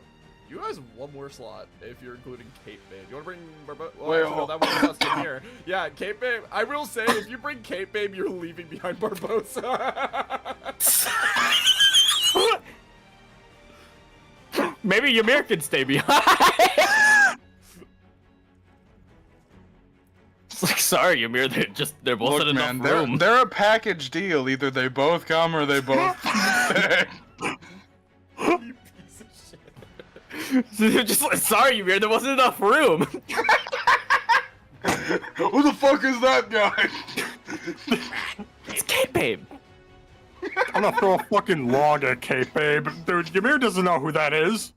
S3: You guys have one more slot if you're including Cape Babe. You want to bring Barbo? Well,
S2: Wait,
S3: actually, no, that one's just in here. Yeah, Cape Babe. I will say, if you bring Cape Babe, you're leaving behind Barbosa.
S5: Maybe Ymir can stay behind. It's like, sorry, Ymir, they're both
S2: Look,
S5: in enough
S2: man,
S5: room.
S2: they're a package deal. Either they both come or they both stay.
S3: You piece of shit.
S5: They're just like, sorry, Ymir, there wasn't enough room.
S2: Who the fuck is that guy?
S5: It's Cape Babe.
S4: I'm gonna throw a fucking log at Cape Babe. Dude, Ymir doesn't know who that is.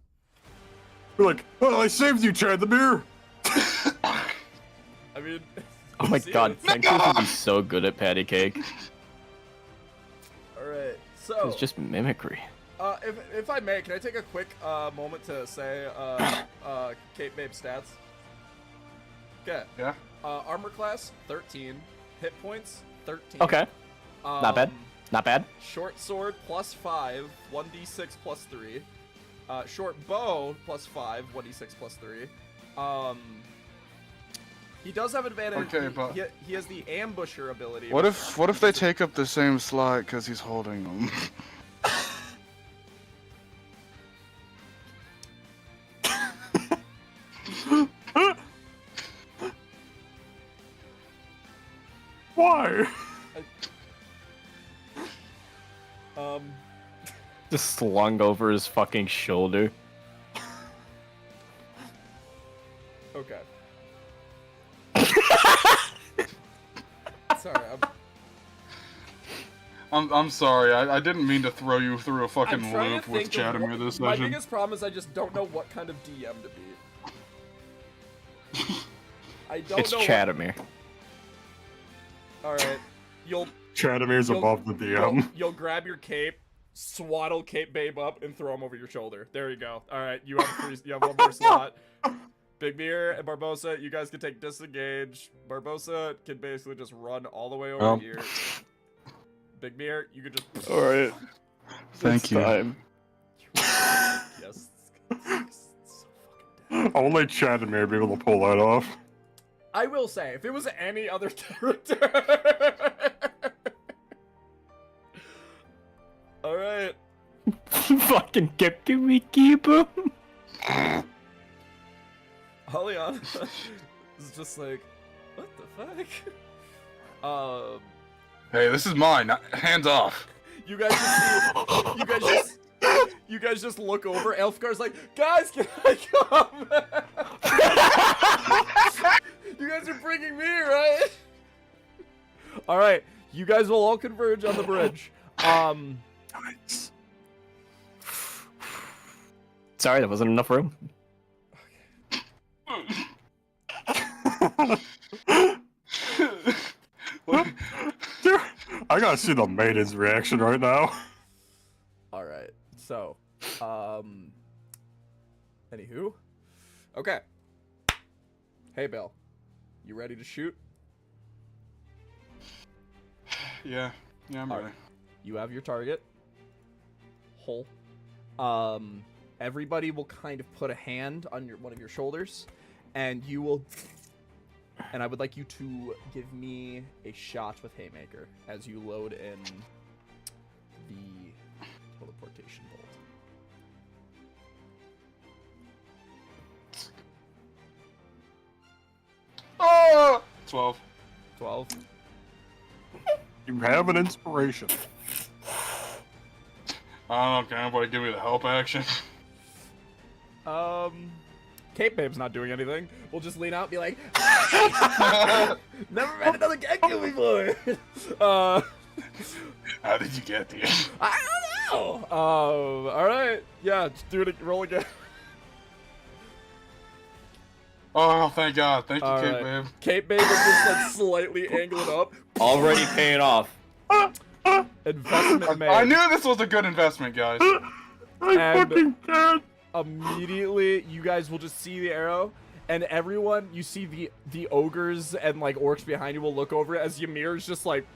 S4: You're like, oh, I saved you, Chad the beer.
S3: I mean,
S5: Oh my
S3: see,
S5: god,
S3: it's-
S5: Kenku would be so good at patty cake.
S3: Alright, so
S5: It's just mimicry.
S3: if I may, can I take a quick moment to say Cape Babe stats? Okay.
S2: Yeah.
S3: Armor class 13, hit points 13.
S5: Okay, not bad. Not bad.
S3: Short sword plus 5, 1d6 plus 3. Short bow plus 5, 1d6 plus 3. He does have advantage.
S2: Okay, but-
S3: he has the ambusher ability.
S2: What if they take up the same slot because he's holding them?
S4: Why?
S5: Just slung over his fucking shoulder.
S3: Okay. Sorry,
S2: I'm sorry. I didn't mean to throw you through a fucking
S3: I'm trying
S2: loop
S3: to
S2: with
S3: think of
S2: Chadamir
S3: what-
S2: this
S3: My
S2: session.
S3: biggest problem is I just don't know what kind of DM to be. I don't
S5: It's
S3: know.
S5: Chadamir.
S3: All right, you'll
S4: Chadamir's above the DM.
S3: You'll grab your cape, swaddle Cape Babe up, and throw him over your shoulder. There you go. All right, you have one more slot. Big Beer and Barbosa, you guys can take disengage. Barbosa can basically just run all the way over here. Big Beer, you could just.
S5: All right.
S2: Thank you.
S5: Time.
S3: Yes. It's so fucking dead.
S4: Only Chadamir be able to pull that off.
S3: I will say, if it was any other character. All right.
S5: Fucking kept me keep him.
S3: Holiana is just like, what the fuck?
S2: Hey, this is mine. Hands off.
S3: You guys just look over. Elfgar's like, guys, can I come? You guys are bringing me, right? All right, you guys will all converge on the bridge.
S4: Nice.
S5: Sorry, there wasn't enough room.
S4: Dude, I gotta see the maiden's reaction right now.
S3: All right, so Anywho. Okay. Hey, Bill. You ready to shoot?
S2: Yeah, I'm
S3: All
S2: ready.
S3: right. You have your target. Hole. Everybody will kind of put a hand on one of your shoulders, and you will. And I would like you to give me a shot with Haymaker as you load in the teleportation bolt.
S2: Oh! 12.
S3: 12.
S4: You have an inspiration.
S2: I don't know, can anybody give me the help action?
S3: Cape Babe's not doing anything. We'll just lean out and be like, never met another Genku before.
S2: How did you get here?
S3: I don't know. All right. Yeah, just do it. Roll again.
S2: Oh, thank God. Thank you,
S3: All
S2: Kate,
S3: right.
S2: babe.
S3: Cape Babe will just like slightly angle it up.
S5: Already paying off.
S3: Investment made.
S2: I knew this was a good investment, guys.
S4: I
S3: And-
S4: fucking can't.
S3: Immediately, you guys will just see the arrow, and everyone, you see the ogres and like orcs behind you will look over as Ymir's just like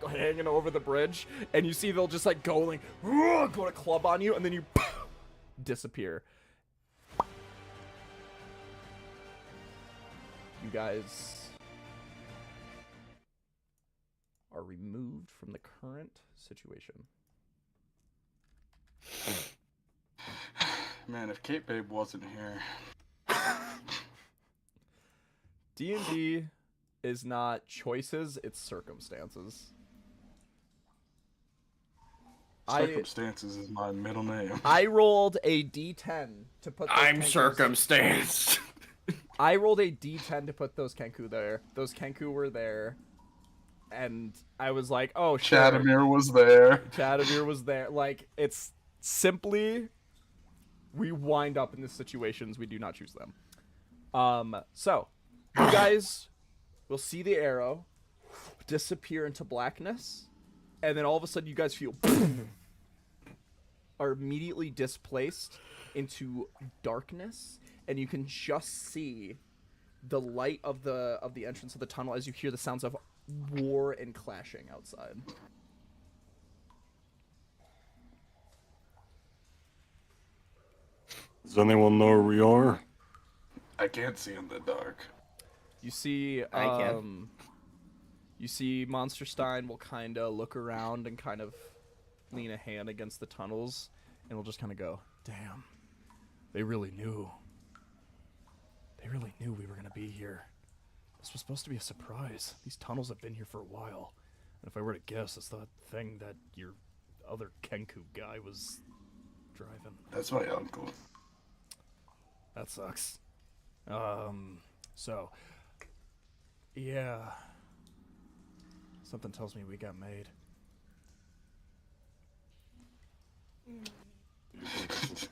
S3: hanging over the bridge, and you see they'll just like go to club on you, and then you disappear. You guys are removed from the current situation.
S2: Man, if Kate Babe wasn't here.
S3: D&D is not choices, it's circumstances.
S2: Circumstances is my middle name.
S3: I rolled a D10 to put those
S5: I'm
S3: Kenkus-
S5: circumstanced.
S3: I rolled a D10 to put those Kenku there. Those Kenku were there. And I was like, oh, sure.
S2: Chadamir was there.
S3: Chadamir was there. Like, it's simply... We wind up in these situations. We do not choose them. So, you guys will see the arrow disappear into blackness. And then all of a sudden you guys feel... are immediately displaced into darkness. And you can just see the light of the entrance of the tunnel as you hear the sounds of war and clashing outside.
S4: Does anyone know where we are?
S2: I can't see in the dark.
S3: You see,
S5: I can.
S3: you see Monster Stein will kind of look around and kind of lean a hand against the tunnels, and will just kind of go, damn, they really knew. They really knew we were going to be here. This was supposed to be a surprise. These tunnels have been here for a while. And if I were to guess, it's the thing that your other Kenku guy was driving.
S2: That's my uncle.
S3: That sucks. So, yeah. Something tells me we got made.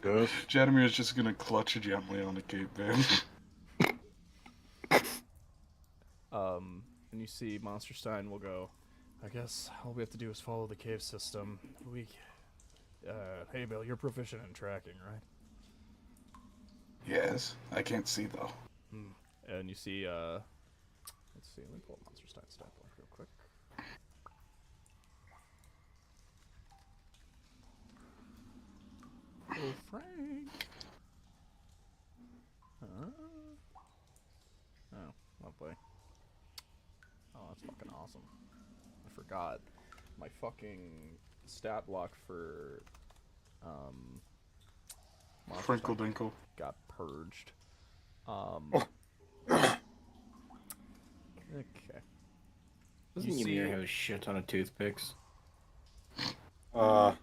S4: Good.
S2: Chadamir's just gonna clutch gently on the Kate Babe.
S3: And you see Monster Stein will go, I guess all we have to do is follow the cave system. Hey Bill, you're proficient in tracking, right?
S2: Yes, I can't see though.
S3: And you see, let's see, let me pull up Monster Stein's stat block real quick. Oh, Frank! Oh, lovely. Oh, that's fucking awesome. I forgot my fucking stat block for, Monster
S2: Frinkle
S3: Stein
S2: Dinkle.
S3: got purged. Okay.
S5: Doesn't
S3: You
S5: Ymir
S3: see-
S5: have a shit ton of toothpicks?
S4: I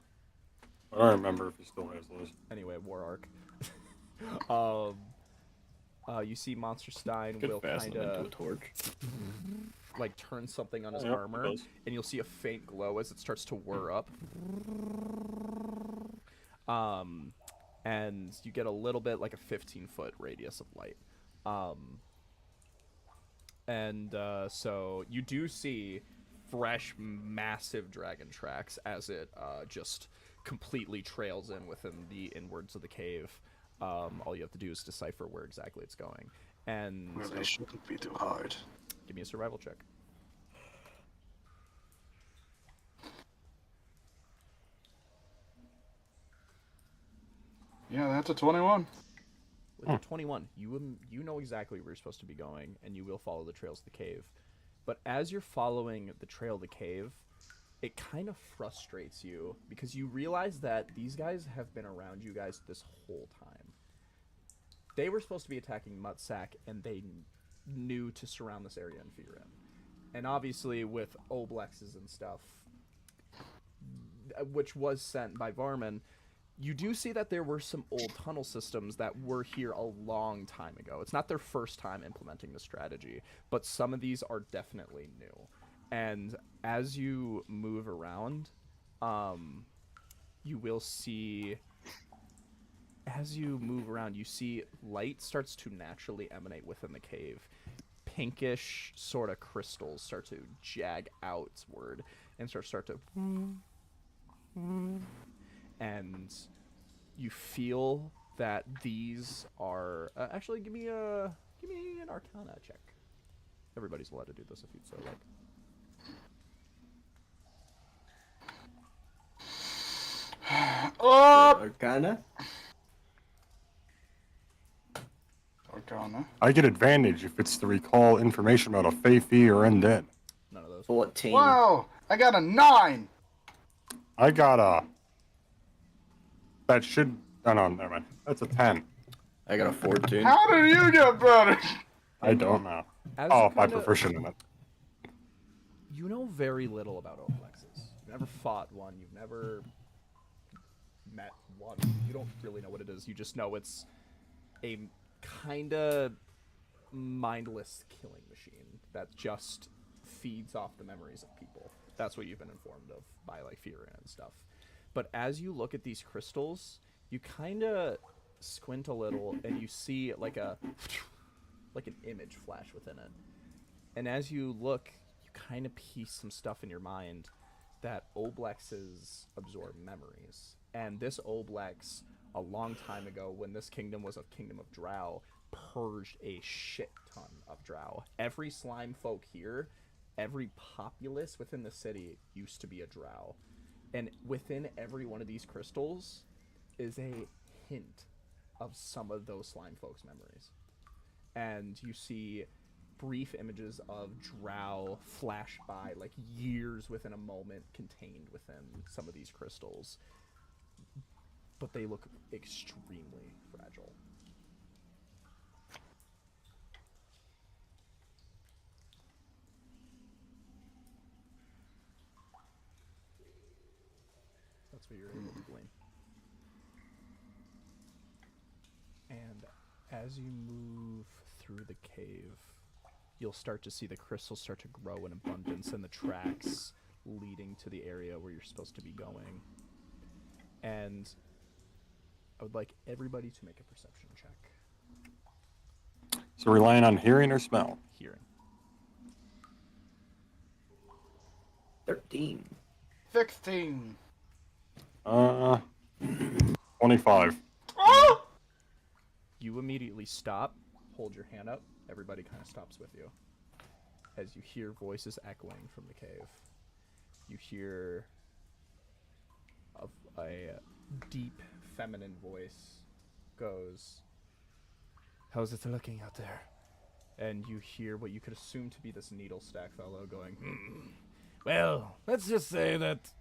S4: don't remember if he still has those.
S3: Anyway, War Arc. You see Monster Stein
S5: Could
S3: will
S5: fasten
S3: kind
S5: it into a
S3: of
S5: torch.
S3: like turn something on his
S4: Yep, it
S3: armor,
S4: does.
S3: and you'll see a faint glow as it starts to whir up. And you get a little bit like a 15-foot radius of light. So you do see fresh, massive dragon tracks as it just completely trails in within the inwards of the cave. All you have to do is decipher where exactly it's going. And
S2: Well, they shouldn't be too hard.
S3: give me a survival check.
S2: Yeah, that's a 21.
S3: With a 21, you know exactly where you're supposed to be going, and you will follow the trails of the cave. But as you're following the trail of the cave, it kind of frustrates you because you realize that these guys have been around you guys this whole time. They were supposed to be attacking Mutsack, and they knew to surround this area and fear him. And obviously, with Oblexes and stuff, which was sent by Varman, you do see that there were some old tunnel systems that were here a long time ago. It's not their first time implementing the strategy, but some of these are definitely new. And as you move around, you will see... As you move around, you see light starts to naturally emanate within the cave. Pinkish sort of crystals start to jag outward and start to... And you feel that these are... actually, give me an Arcana check. Everybody's allowed to do this if you'd so like.
S1: Arcana?
S2: Arcana.
S4: I get advantage if it's to recall information about a Fey or undead.
S3: None of those.
S1: 14.
S2: Wow! I got a 9!
S4: I got a... That should... Oh, no, never mind. That's a 10.
S1: I got a 14.
S2: How did you get better?
S4: I don't know.
S3: As
S4: Oh,
S3: you
S4: I'm
S3: kinda-
S4: proficient in it.
S3: You know very little about Oblexes. You've never fought one. You've never met one. You don't really know what it is. You just know it's a kind of mindless killing machine that just feeds off the memories of people. That's what you've been informed of by like Fiora and stuff. But as you look at these crystals, you kind of squint a little and you see like an image flash within it. And as you look, you kind of piece some stuff in your mind that Oblexes absorb memories. And this Oblex, a long time ago, when this kingdom was a kingdom of drow, purged a shit ton of drow. Every slime folk here, every populace within the city used to be a drow. And within every one of these crystals is a hint of some of those slime folks' memories. And you see brief images of drow flash by, like years within a moment contained within some of these crystals. But they look extremely fragile. That's what you're able to glean. And as you move through the cave, you'll start to see the crystals start to grow in abundance and the tracks leading to the area where you're supposed to be going. And I would like everybody to make a perception check.
S4: So relying on hearing or smell?
S3: Hearing.
S1: 13.
S2: 16.
S4: 25.
S2: Oh!
S3: You immediately stop, hold your hand up. Everybody kind of stops with you. As you hear voices echoing from the cave. You hear a deep feminine voice goes, "How's it looking out there?" And you hear what you could assume to be this needle stack fellow going, "Well, let's just say that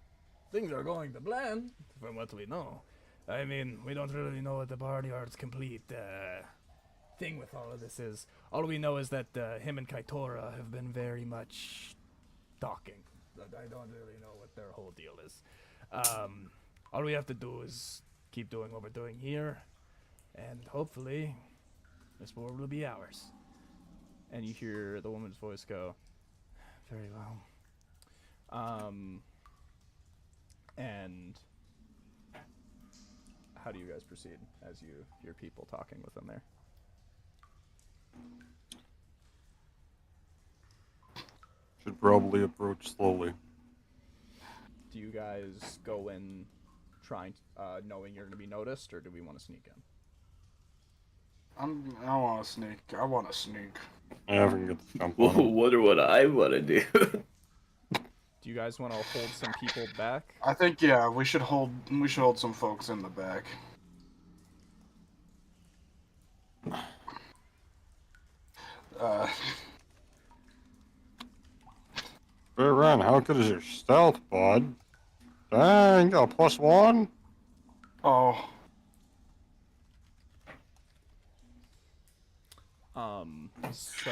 S3: things are going to plan, from what we know. I mean, we don't really know what the barnyard's complete thing with all of this is. All we know is that him and Kaitora have been very much talking. I don't really know what their whole deal is. All we have to do is keep doing what we're doing here, and hopefully this war will be ours." And you hear the woman's voice go, "Very well." And how do you guys proceed as you hear people talking with them there?
S4: Should probably approach slowly.
S3: Do you guys go in trying, knowing you're going to be noticed, or do we want to sneak in?
S2: I want to sneak. I want to sneak.
S4: Yeah, if we can get the jump on him.
S5: What I want to do?
S3: Do you guys want to hold some people back?
S2: I think yeah, we should hold some folks in the back.
S4: Hey, Ren, how good is your stealth, bud? Dang, you got a +1?
S2: Oh,
S3: So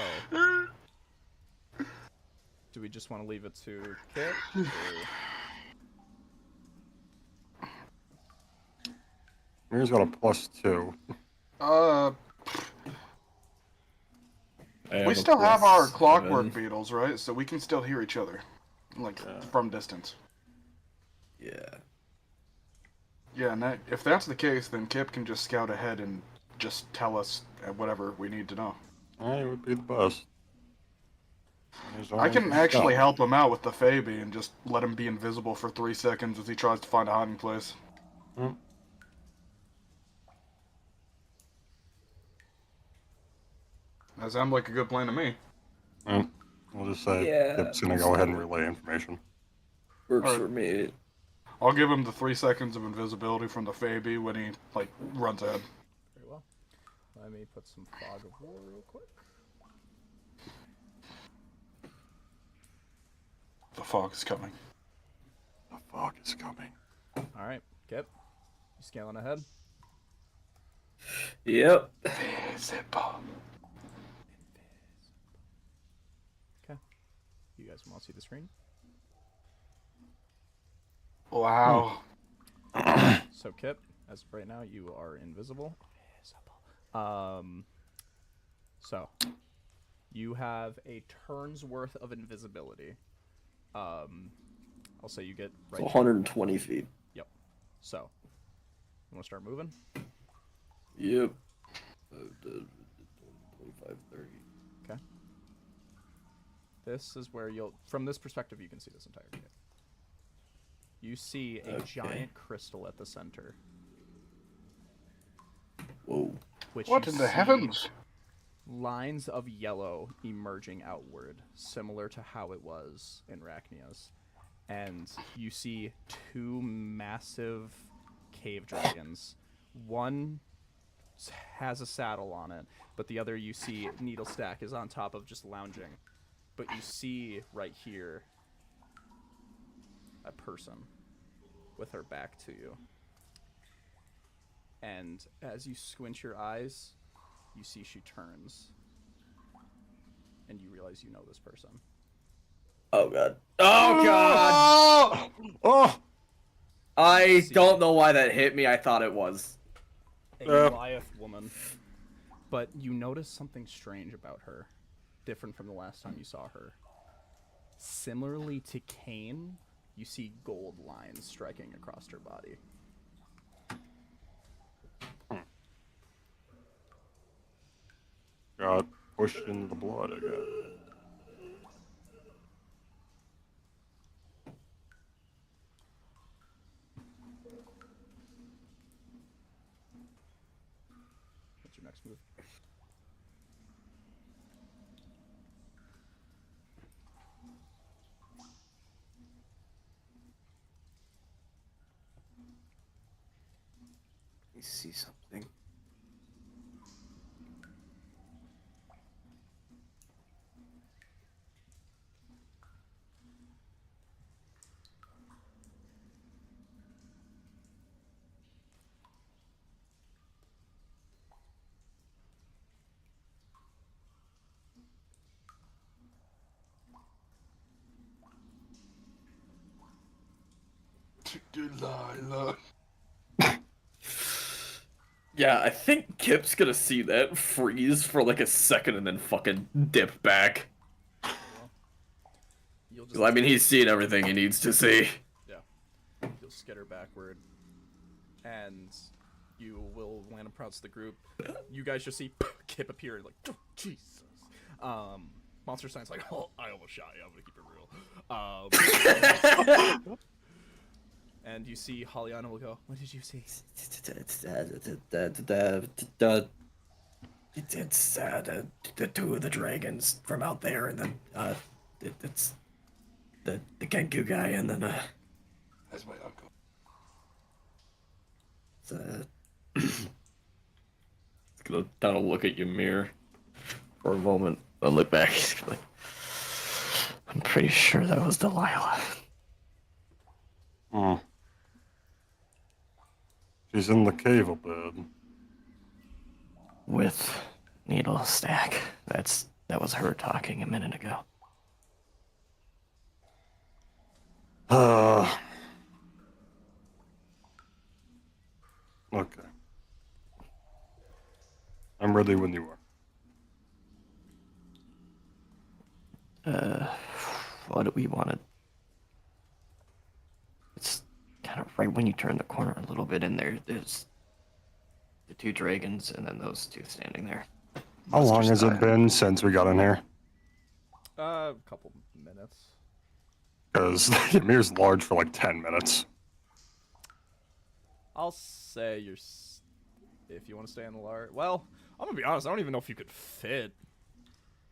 S3: do we just want to leave it to Kit? Or...
S4: Mir's got a +2.
S2: we still have our clockwork beetles, right? So we can still hear each other, like from distance.
S5: Yeah.
S2: Yeah, and if that's the case, then Kip can just scout ahead and just tell us whatever we need to know.
S4: It would be the best.
S2: I can actually help him out with the Fabi and just let him be invisible for 3 seconds as he tries to find a hiding place.
S4: Hmm.
S2: That sounds like a good plan to me.
S4: We'll just say
S5: Yeah.
S4: Kip's gonna go ahead and relay information.
S5: Works
S2: Alright.
S5: for me.
S2: I'll give him the 3 seconds of invisibility from the Fabi when he, like, runs ahead.
S3: Very well. Let me put some fog of war real quick.
S2: The fog is coming.
S4: The fog is coming.
S3: All right, Kip, you scaling ahead?
S5: Yep.
S2: Invisible.
S3: Okay. You guys want to see the screen?
S2: Wow.
S3: So Kip, as of right now, you are invisible. So you have a turn's worth of invisibility. I'll say you get right.
S5: 120 feet.
S3: Yep. So you want to start moving?
S5: Yep. 25, 30.
S3: Okay. This is where you'll, from this perspective, you can see this entire game. You see a giant crystal at the center.
S5: Whoa.
S3: Which
S2: What
S3: you
S2: in the
S3: see
S2: heavens?
S3: lines of yellow emerging outward, similar to how it was in Rachnia's. And you see 2 massive cave dragons. One has a saddle on it, but the other you see Needlestack is on top of just lounging. But you see right here a person with her back to you. And as you squint your eyes, you see she turns. And you realize you know this person.
S5: Oh god. Oh god!
S4: Oh!
S5: I don't know why that hit me. I thought it was.
S3: A Goliath woman. But you notice something strange about her. Different from the last time you saw her. Similarly to Cain, you see gold lines striking across her body.
S4: Got pushed into the blood again.
S3: What's your next move?
S5: Let me see something.
S2: Delilah.
S5: Yeah, I think Kip's gonna see that freeze for like a second and then fucking dip back.
S3: You'll
S5: 'Cause, I mean, he's seen everything he needs to see.
S3: Yeah. You'll skitter backward. And you will land across the group. You guys just see Kip appear like, oh, Jesus. Monster Sign's like, oh, I almost shot you. I'm gonna keep it real. And And you see Hollyana will go, what did you see?
S5: It's the two of the dragons from out there, and then it's the Kenku guy, and then
S2: That's my uncle.
S5: it's gonna kind of look at your mirror for a moment, then look back. He's like, I'm pretty sure that was Delilah.
S4: Hmm. She's in the cave up there.
S5: With Needle Stack. That was her talking a minute ago.
S4: Okay. I'm ready when you are.
S5: What do we want to... It's kind of right when you turn the corner a little bit in there. There's the two dragons and then those two standing there.
S4: How long has it been since we got in here?
S3: A couple minutes.
S4: Because the mirror's large for like 10 minutes.
S3: I'll say if you want to stay in the large. Well, I'm gonna be honest. I don't even know if you could fit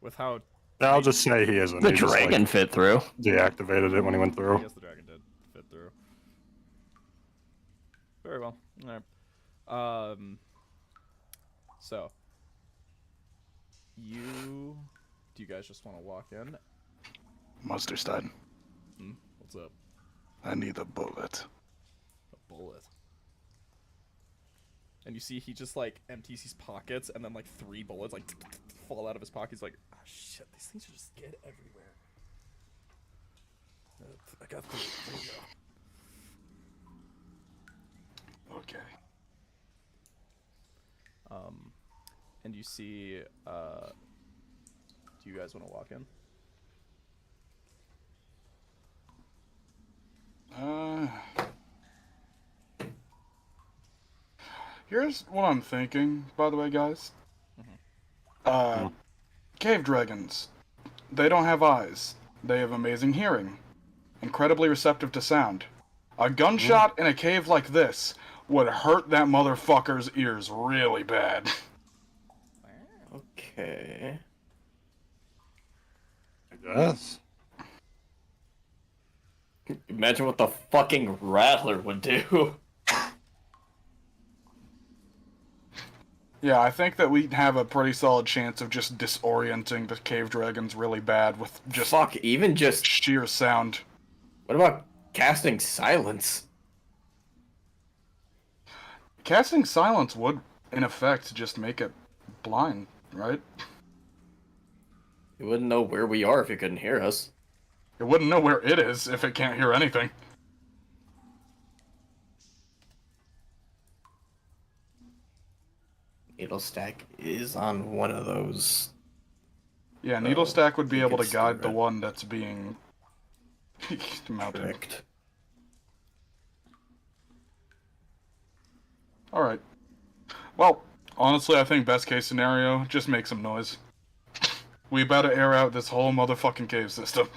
S3: with how.
S4: Yeah, I'll just say he isn't.
S5: The
S4: He just,
S5: dragon
S4: like,
S5: fit through.
S4: deactivated it when he went
S3: I
S4: through.
S3: guess the dragon did fit through. Very well. All right. So do you guys just want to walk in?
S2: Musterstein,
S3: What's up?
S2: I need a bullet.
S3: A bullet. And you see he just like empties his pockets, and then like 3 bullets like fall out of his pocket. He's like, oh shit, these things just get everywhere. I got 3. There you go.
S2: Okay.
S3: And you see, do you guys want to walk in?
S2: Here's what I'm thinking, by the way, guys. Cave dragons. They don't have eyes. They have amazing hearing. Incredibly receptive to sound. A gunshot in a cave like this would hurt that motherfucker's ears really bad.
S5: Okay.
S4: I guess.
S5: Imagine what the fucking Rattler would do.
S2: Yeah, I think that we have a pretty solid chance of just disorienting the cave dragons really bad with just
S5: Fuck, even just...
S2: sheer sound.
S5: What about casting silence?
S2: Casting silence would, in effect, just make it blind, right?
S5: You wouldn't know where we are if you couldn't hear us.
S2: It wouldn't know where it is if it can't hear anything.
S5: Needle Stack is on one of those.
S2: Yeah, Needle Stack would be able to
S5: it's
S2: guide the
S5: stupid.
S2: one that's being mounted.
S5: Correct.
S2: Alright. Well, honestly, I think best case scenario, just make some noise. We better air out this whole motherfucking cave system.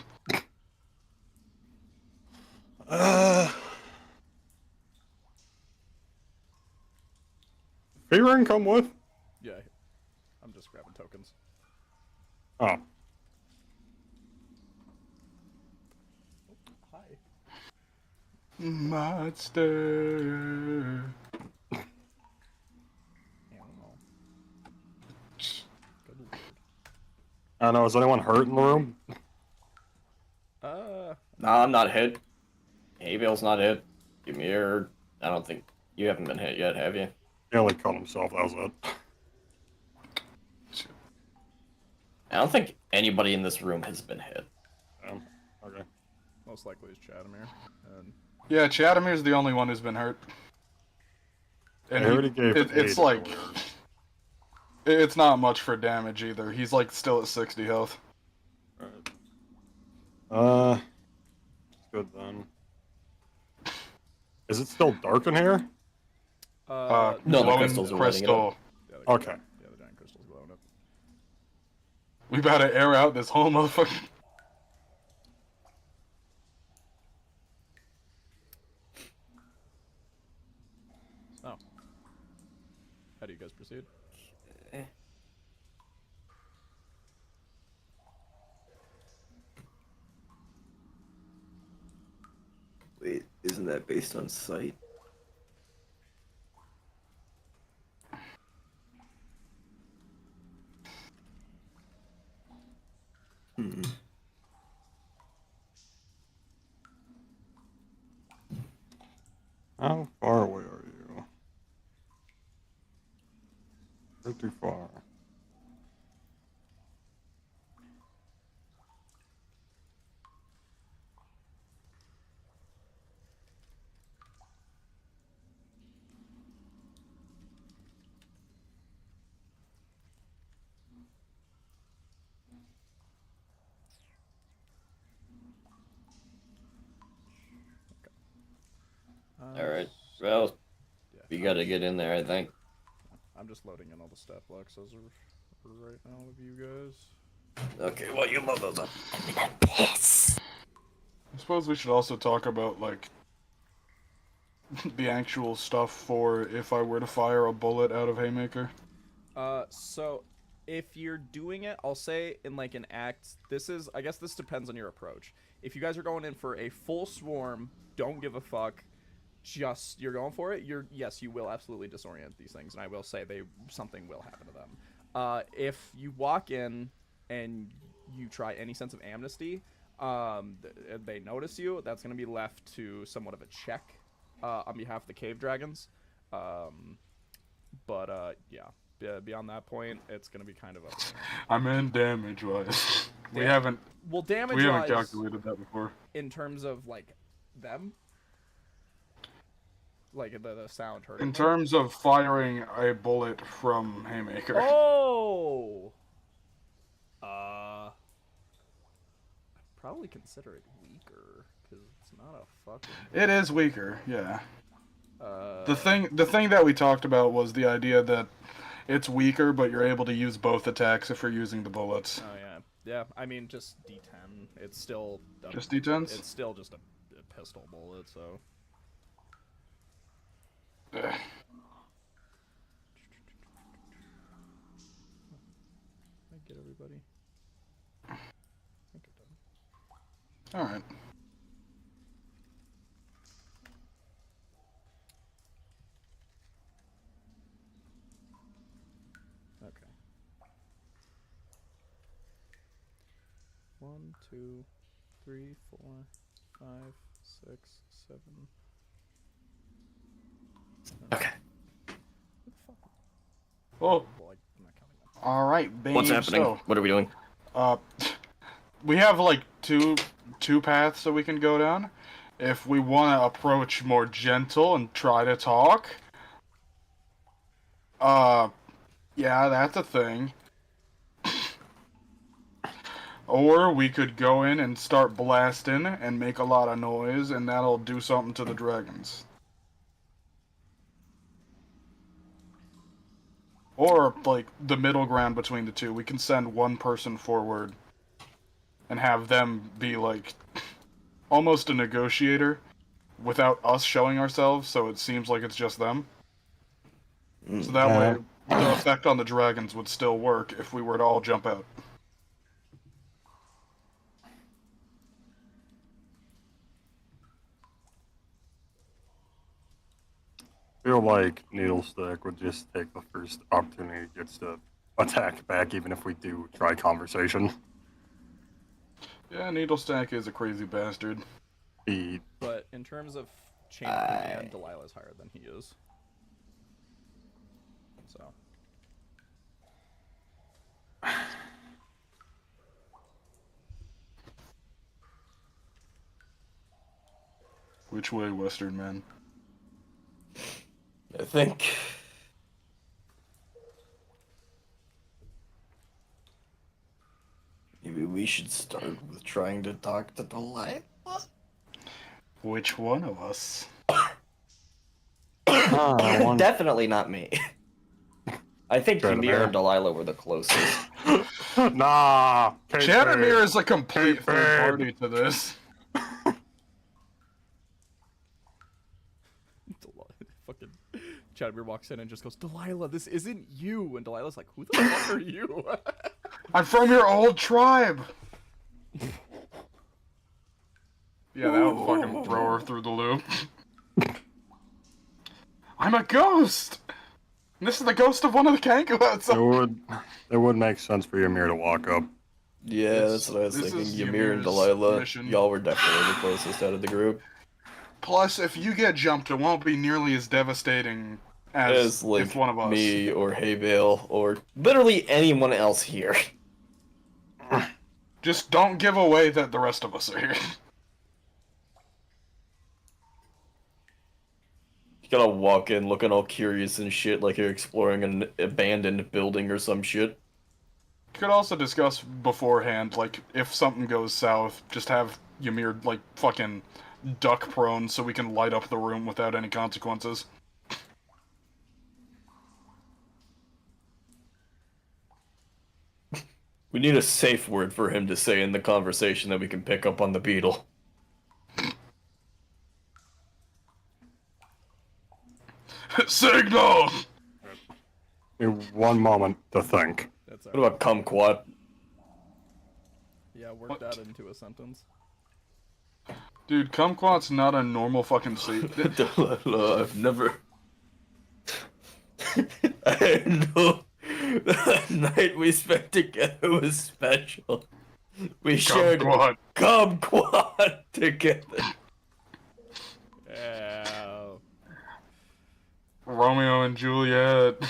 S4: Fearing come with?
S3: Yeah, I'm just grabbing tokens.
S4: Oh.
S3: Hi.
S2: Monster.
S3: I don't know. Good lord.
S4: I don't know, is anyone hurt in the room?
S5: Nah, I'm not hit. Abel's not hit. Give me your... I don't think... You haven't been hit yet, have you?
S4: He only cut himself, that was it.
S5: I don't think anybody in this room has been hit.
S4: Okay.
S3: Most likely is Chadamir. And
S2: Yeah, Chadamir's the only one who's been hurt. And
S4: I already gave
S2: it's
S4: 8
S2: like...
S4: earlier.
S2: It's not much for damage either. He's like still at 60 health.
S4: Alright. Good then. Is it still dark in here?
S5: No, the
S2: glowing
S5: crystals are lighting it
S2: crystal.
S3: yeah,
S4: Okay.
S3: Yeah, the giant crystal's glowing up.
S2: We better air out this whole motherfucking...
S3: proceed.
S5: Wait, isn't that based on sight? Hmm.
S4: How far away are you? You're too far.
S5: All right. Well,
S3: Yeah,
S5: we gotta get in there, I think.
S3: I'm just loading in all the stat blocks as of right now with you guys.
S5: Okay, well, you load those up.
S6: Piss.
S2: I suppose we should also talk about, like, the actual stuff for if I were to fire a bullet out of Haymaker.
S3: So if you're doing it, I'll say in like an act, I guess this depends on your approach. If you guys are going in for a full swarm, don't give a fuck, just you're going for it, yes, you will absolutely disorient these things, and I will say something will happen to them. If you walk in and you try any sense of amnesty, they notice you, that's going to be left to somewhat of a check on behalf of the cave dragons. Yeah, beyond that point, it's gonna be kind of up.
S2: I'm in damage wise. We
S3: Yeah.
S2: haven't
S3: Damage
S2: calculated that before.
S3: in terms of like them, like the sound hurting.
S2: In terms of firing a bullet from Haymaker.
S3: Oh. I'd probably consider it weaker because it's not a fucking.
S2: It is weaker, yeah.
S3: Uh,
S2: The thing that we talked about was the idea that it's weaker, but you're able to use both attacks if you're using the bullets.
S3: Oh yeah. I mean, just D10. It's still
S2: Just D10s?
S3: It's still just a pistol bullet, so.
S2: Ugh.
S3: I get everybody. I think I'm done.
S2: Alright.
S3: Okay. 1, 2, 3, 4, 5, 6, 7.
S5: Okay.
S2: Well,
S3: Well, I'm not counting that.
S2: alright, Bane.
S5: What's happening?
S2: So,
S5: What are we doing?
S2: we have like two paths that we can go down. If we want to approach more gentle and try to talk, yeah, that's a thing. Or we could go in and start blasting and make a lot of noise, and that'll do something to the dragons. Or, like, the middle ground between the two. We can send one person forward and have them be, like, almost a negotiator without us showing ourselves, so it seems like it's just them. So that way, the effect on the dragons would still work if we were to all jump out.
S4: I feel like Needlestick would just take the first opportunity it gets to attack back, even if we do try conversation.
S2: Yeah, Needlestack is a crazy bastard.
S4: He
S3: But in terms of chain of command, Delilah's higher than he is. So.
S2: Which way, Western man?
S5: I think. Maybe we should start with trying to talk to Delilah.
S2: Which one of us?
S1: Definitely not me. I think
S4: Try to
S1: Ymir
S4: bear.
S1: and Delilah were the closest.
S4: nah.
S2: Chanamir is a complete
S4: Kayfabe.
S2: third party to this.
S3: Fucking Chadwick walks in and just goes, Delilah, this isn't you. And Delilah's like, who the fuck are you?
S2: I'm from your old tribe. Yeah, that would fucking throw her through the loop. I'm a ghost! This is the ghost of one of the Kanku outside.
S4: It would make sense for Ymir to walk up.
S5: Yeah,
S2: This-
S5: that's what I was
S2: this
S5: thinking.
S2: is
S5: Ymir and
S2: Ymir's
S5: Delilah,
S2: mission.
S5: y'all were definitely the closest out of the group.
S2: Plus, if you get jumped, it won't be nearly as devastating as
S5: Like
S2: if one of us.
S5: me or Haybale or literally anyone else here.
S2: Just don't give away that the rest of us are here.
S5: You gotta walk in looking all curious and shit like you're exploring an abandoned building or some shit.
S2: Could also discuss beforehand, like, if something goes south, just have Ymir, like, fucking duck prone so we can light up the room without any consequences.
S5: We need a safe word for him to say in the conversation that we can pick up on the beetle.
S2: Signal!
S4: One moment to think.
S3: That's
S5: What about kumquat?
S3: Yeah, work
S2: What?
S3: that into a sentence.
S2: Dude, kumquat's not a normal fucking sleep.
S5: Delilah, I've never. I know. The night we spent together was special. We shared
S2: Kumquat.
S5: kumquat together.
S3: Ow.
S2: Romeo and Juliet.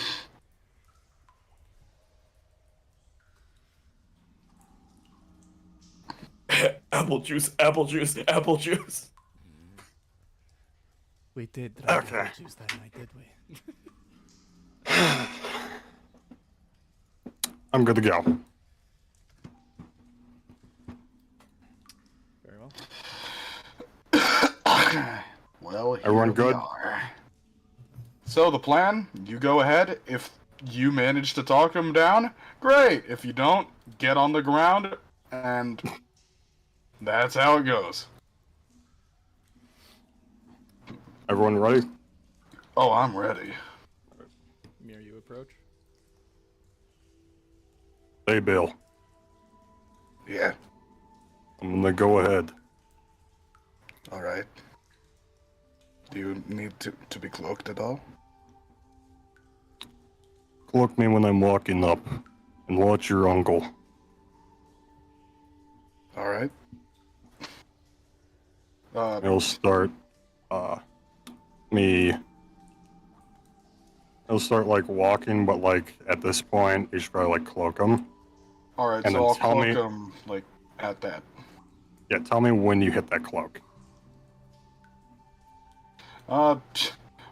S5: Apple juice, apple juice, apple juice.
S3: We did drink
S4: Okay.
S3: apple juice that night, did we?
S4: I'm good to go.
S3: Very well.
S2: Well, here
S4: Everyone
S2: we
S4: good?
S2: are. So the plan, you go ahead. If you manage to talk him down, great. If you don't, get on the ground, and that's how it goes.
S4: Everyone ready?
S2: Oh, I'm ready.
S3: Mir, you approach.
S4: Hey, Bill.
S2: Yeah,
S4: I'm gonna go ahead.
S2: alright. Do you need to be cloaked at all?
S4: Cloak me when I'm walking up, and watch your uncle.
S2: Alright.
S4: He'll start, me. He'll start, like, walking, but, like, at this point, you should probably, like, cloak him.
S2: Alright,
S4: And
S2: so
S4: then
S2: I'll
S4: tell
S2: cloak
S4: me-
S2: him, like, at that.
S4: Yeah, tell me when you hit that cloak.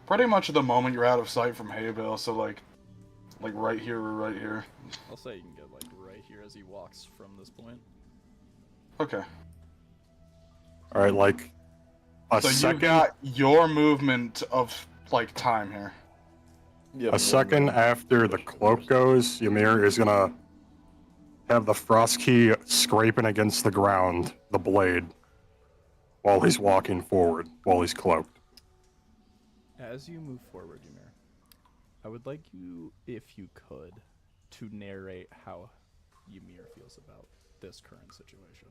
S2: Pretty much the moment you're out of sight from Haybale, so, like right here or right here.
S3: I'll say you can get like right here as he walks from this point.
S2: Okay.
S4: Alright, like, a
S2: So
S4: second,
S2: you got your movement of, like, time here.
S4: a second after the cloak goes, Ymir is gonna have the frost key scraping against the ground, the blade, while he's walking forward, while he's cloaked.
S3: As you move forward, Ymir, I would like you, if you could, to narrate how Ymir feels about this current situation.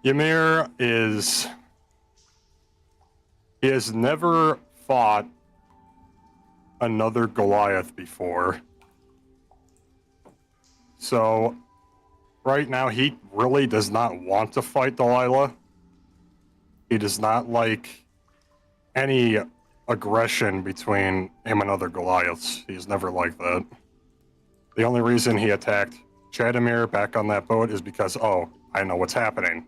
S4: Ymir is... He has never fought another Goliath before. So, right now, he really does not want to fight Delilah. He does not like any aggression between him and other Goliaths. He's never liked that. The only reason he attacked Chadamir back on that boat is because, oh, I know what's happening.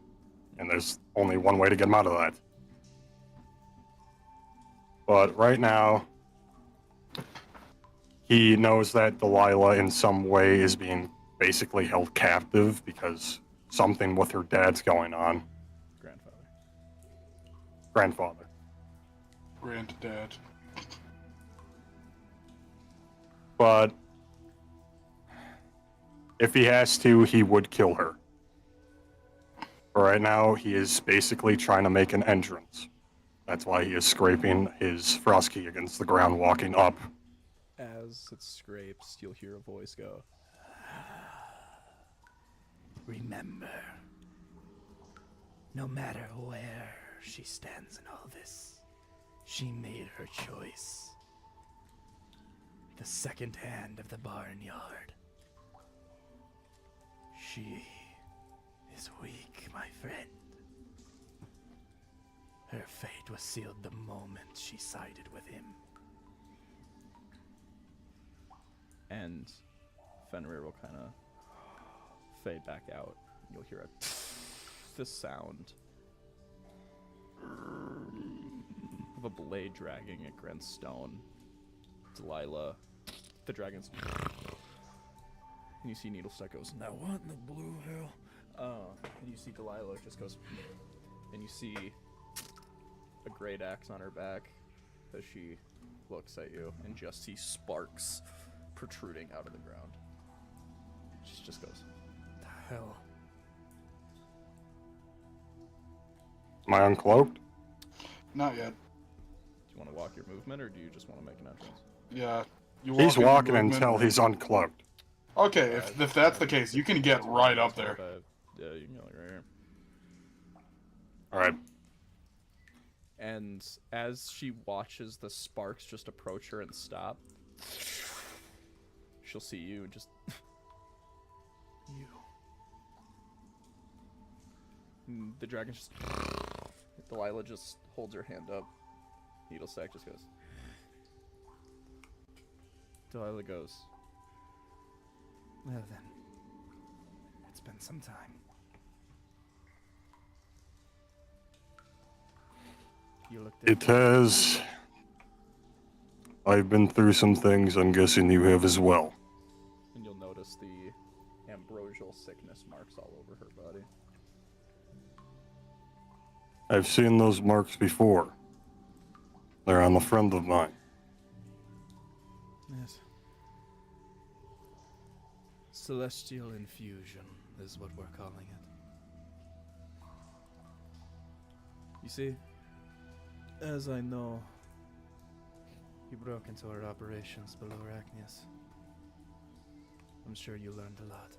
S4: And there's only one way to get him out of that. But right now, he knows that Delilah in some way is being basically held captive because something with her dad's going on. Grandfather.
S2: Granddad.
S4: But if he has to, he would kill her. Right now, he is basically trying to make an entrance. That's why he is scraping his frost key against the ground, walking up.
S3: As it scrapes, you'll hear a voice go,
S6: Remember, no matter where she stands in all this, she made her choice. The second hand of the barnyard. She is weak, my friend. Her fate was sealed the moment she sided with him.
S3: and Fenrir will kind of fade back out. You'll hear this sound of a blade dragging against stone. Delilah, the dragon's, and you see Needlestick goes, "Now what in the blue hell?" And you see Delilah just goes, and you see a great axe on her back as she looks at you, and just see sparks protruding out of the ground. She just goes, "The hell?"
S4: Am I uncloaked?
S2: Not yet.
S3: Do you want to walk your movement, or do you just want to make an entrance?
S2: Yeah. You
S4: He's
S2: walk
S4: walking
S2: in movement.
S4: until he's uncloaked.
S2: Okay, if that's the case, you can get right up there.
S3: Yeah, you can get like right here.
S4: Alright.
S3: And as she watches the sparks just approach her and stop, she'll see you and just you. And the dragon just Delilah just holds her hand up. Needlestick just goes. Delilah goes,
S6: Well then, it's been some time.
S3: "You look
S4: It
S3: different."
S4: has. I've been through some things, I'm guessing you have as well.
S3: And you'll notice the ambrosial sickness marks all over her body.
S4: I've seen those marks before. They're on a friend of mine.
S6: Yes. Celestial infusion is what we're calling it.
S3: You see,
S6: As I know, you broke into our operations below Arachnius. I'm sure you learned a lot.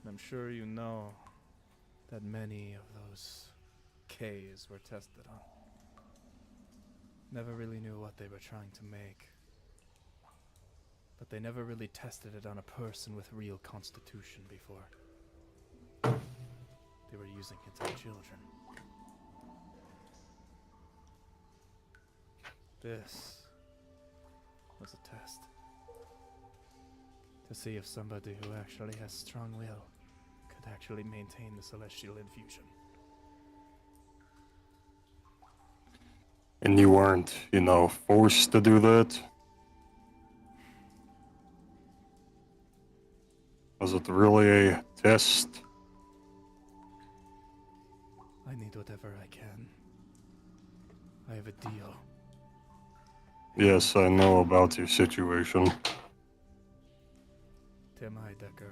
S6: I'm sure you know that many of those Ks were tested on. Never really knew what they were trying to make. But they never really tested it on a person with real constitution before. They were using it on children. This was a test. To see if somebody who actually has strong will could actually maintain the celestial infusion.
S4: And you weren't, forced to do that? Was it really a test?
S6: I need whatever I can. I have a deal.
S4: Yes, I know about your situation.
S6: Tim Heidecker.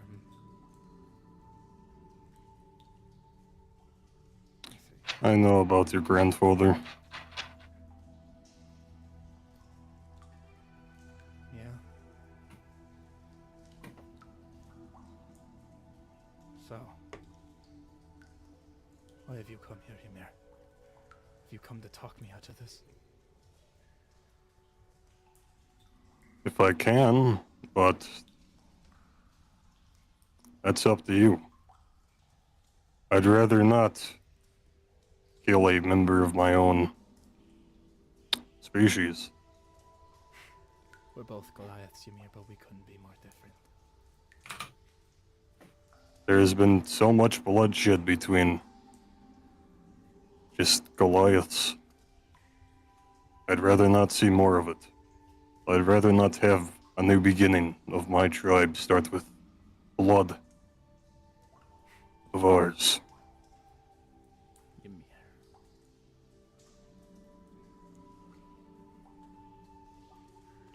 S6: I see.
S4: I know about your grandfather.
S6: Yeah. So, why have you come here, Ymir? Have you come to talk me out of this?
S4: If I can, but that's up to you. I'd rather not kill a member of my own species.
S6: We're both Goliaths, Ymir, but we couldn't be more different.
S4: There has been so much bloodshed between just Goliaths. I'd rather not see more of it. I'd rather not have a new beginning of my tribe start with blood of ours.
S3: Ymir.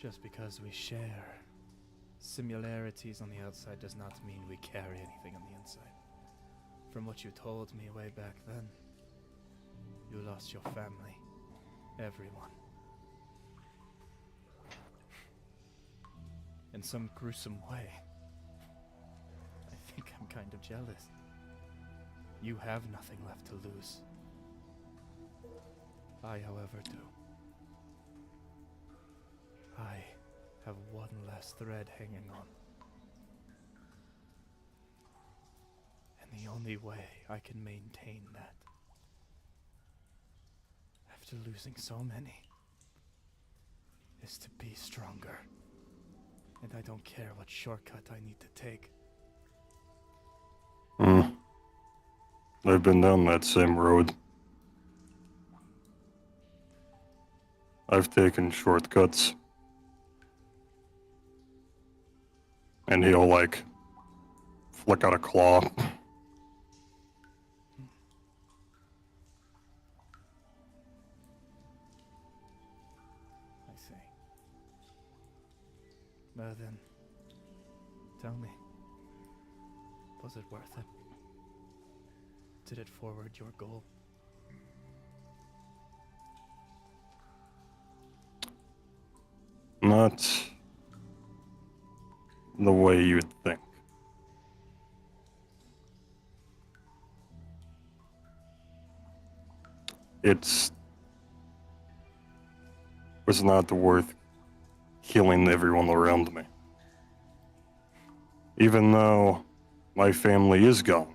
S6: Just because we share Similarities on the outside does not mean we carry anything on the inside. From what you told me way back then, you lost your family, everyone. In some gruesome way. I think I'm kind of jealous. You have nothing left to lose. I, however, do. I have one last thread hanging on. And the only way I can maintain that, after losing so many, is to be stronger. And I don't care what shortcut I need to take.
S4: I've been down that same road. I've taken shortcuts. And he'll, like, flick out a claw.
S6: I see. Well then, tell me, was it worth it? Did it forward your goal?
S4: Not the way you'd think. It was not worth killing everyone around me. Even though my family is gone,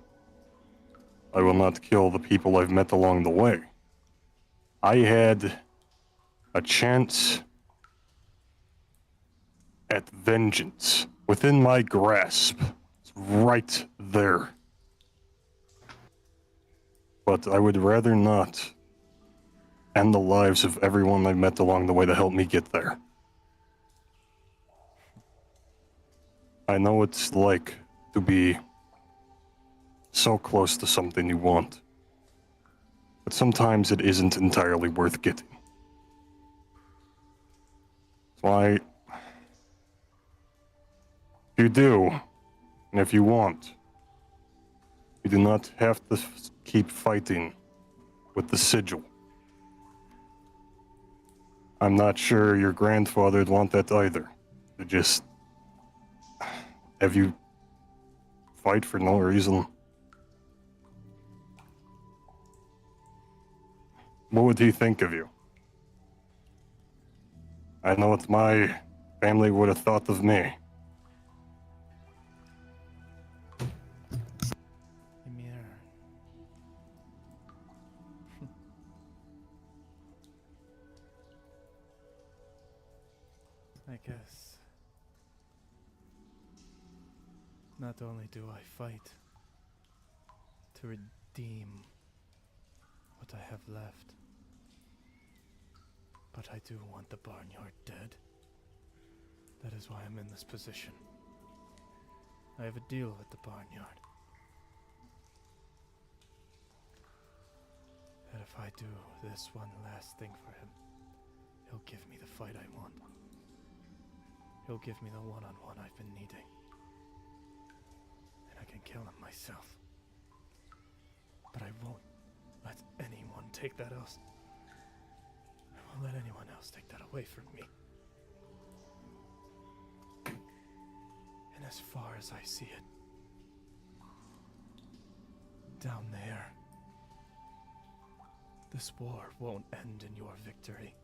S4: I will not kill the people I've met along the way. I had a chance at vengeance within my grasp. It's right there. But I would rather not end the lives of everyone I met along the way to help me get there. I know what it's like to be so close to something you want, but sometimes it isn't entirely worth getting. That's why, if you do, and if you want, you do not have to keep fighting with the sigil. I'm not sure your grandfather'd want that either. To just have you fight for no reason. What would he think of you? I know what my family would have thought of me.
S6: Ymir. I guess not only do I fight to redeem what I have left, but I do want the barnyard dead. That is why I'm in this position. I have a deal with the barnyard. That if I do this one last thing for him, he'll give me the fight I want. He'll give me the one-on-one I've been needing. And I can kill him myself. But I won't let anyone take that else. I won't let anyone else take that away from me. And as far as I see it, down there, this war won't end in your victory.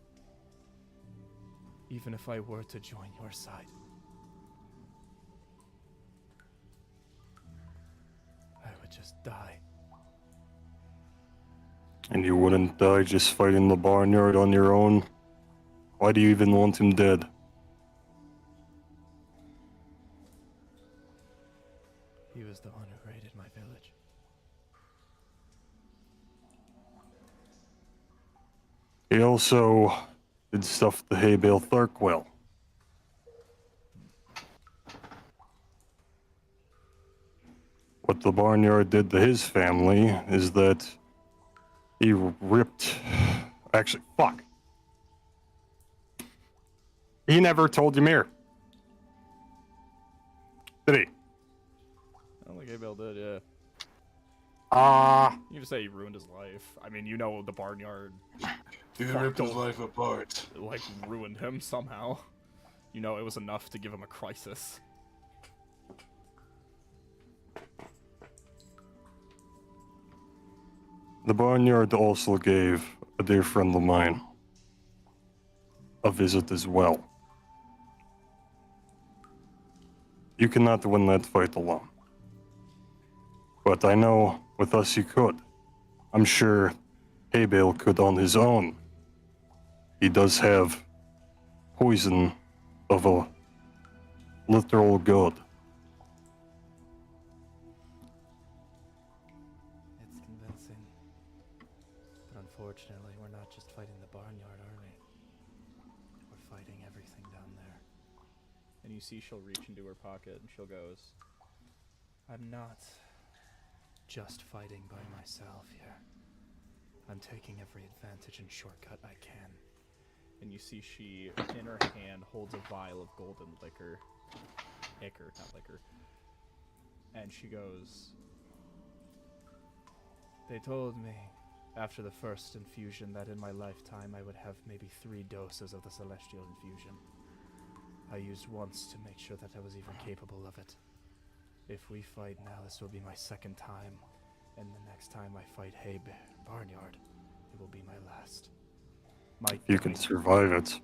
S6: Even if I were to join your side, I would just die.
S4: And you wouldn't die just fighting the barnyard on your own? Why do you even want him dead?
S6: He was the one who raided my village.
S4: He also did stuff to hay bale Thurkwell. What the barnyard did to his family is that he ripped... Actually, fuck. He never told Ymir. Did he?
S3: I don't think Abel did, yeah. You just say he ruined his life. I mean, you know the barnyard,
S2: He ripped his life apart.
S3: like, ruined him somehow. You know, it was enough to give him a crisis.
S4: The barnyard also gave a dear friend of mine a visit as well. You cannot win that fight alone. But I know with us you could. I'm sure Abel could on his own. He does have poison of a literal god.
S6: It's convincing. But unfortunately, we're not just fighting the barnyard, are we? We're fighting everything down there.
S3: And you see she'll reach into her pocket and she'll goes,
S6: I'm not just fighting by myself here. I'm taking every advantage and shortcut I can.
S3: and you see she, in her hand, holds a vial of golden liquor. Ichor, not liquor. And she goes,
S6: They told me after the first infusion that in my lifetime I would have maybe 3 doses of the celestial infusion. I used once to make sure that I was even capable of it. If we fight now, this will be my 2nd time, and the next time I fight Barnyard, it will be my last.
S4: You can survive it.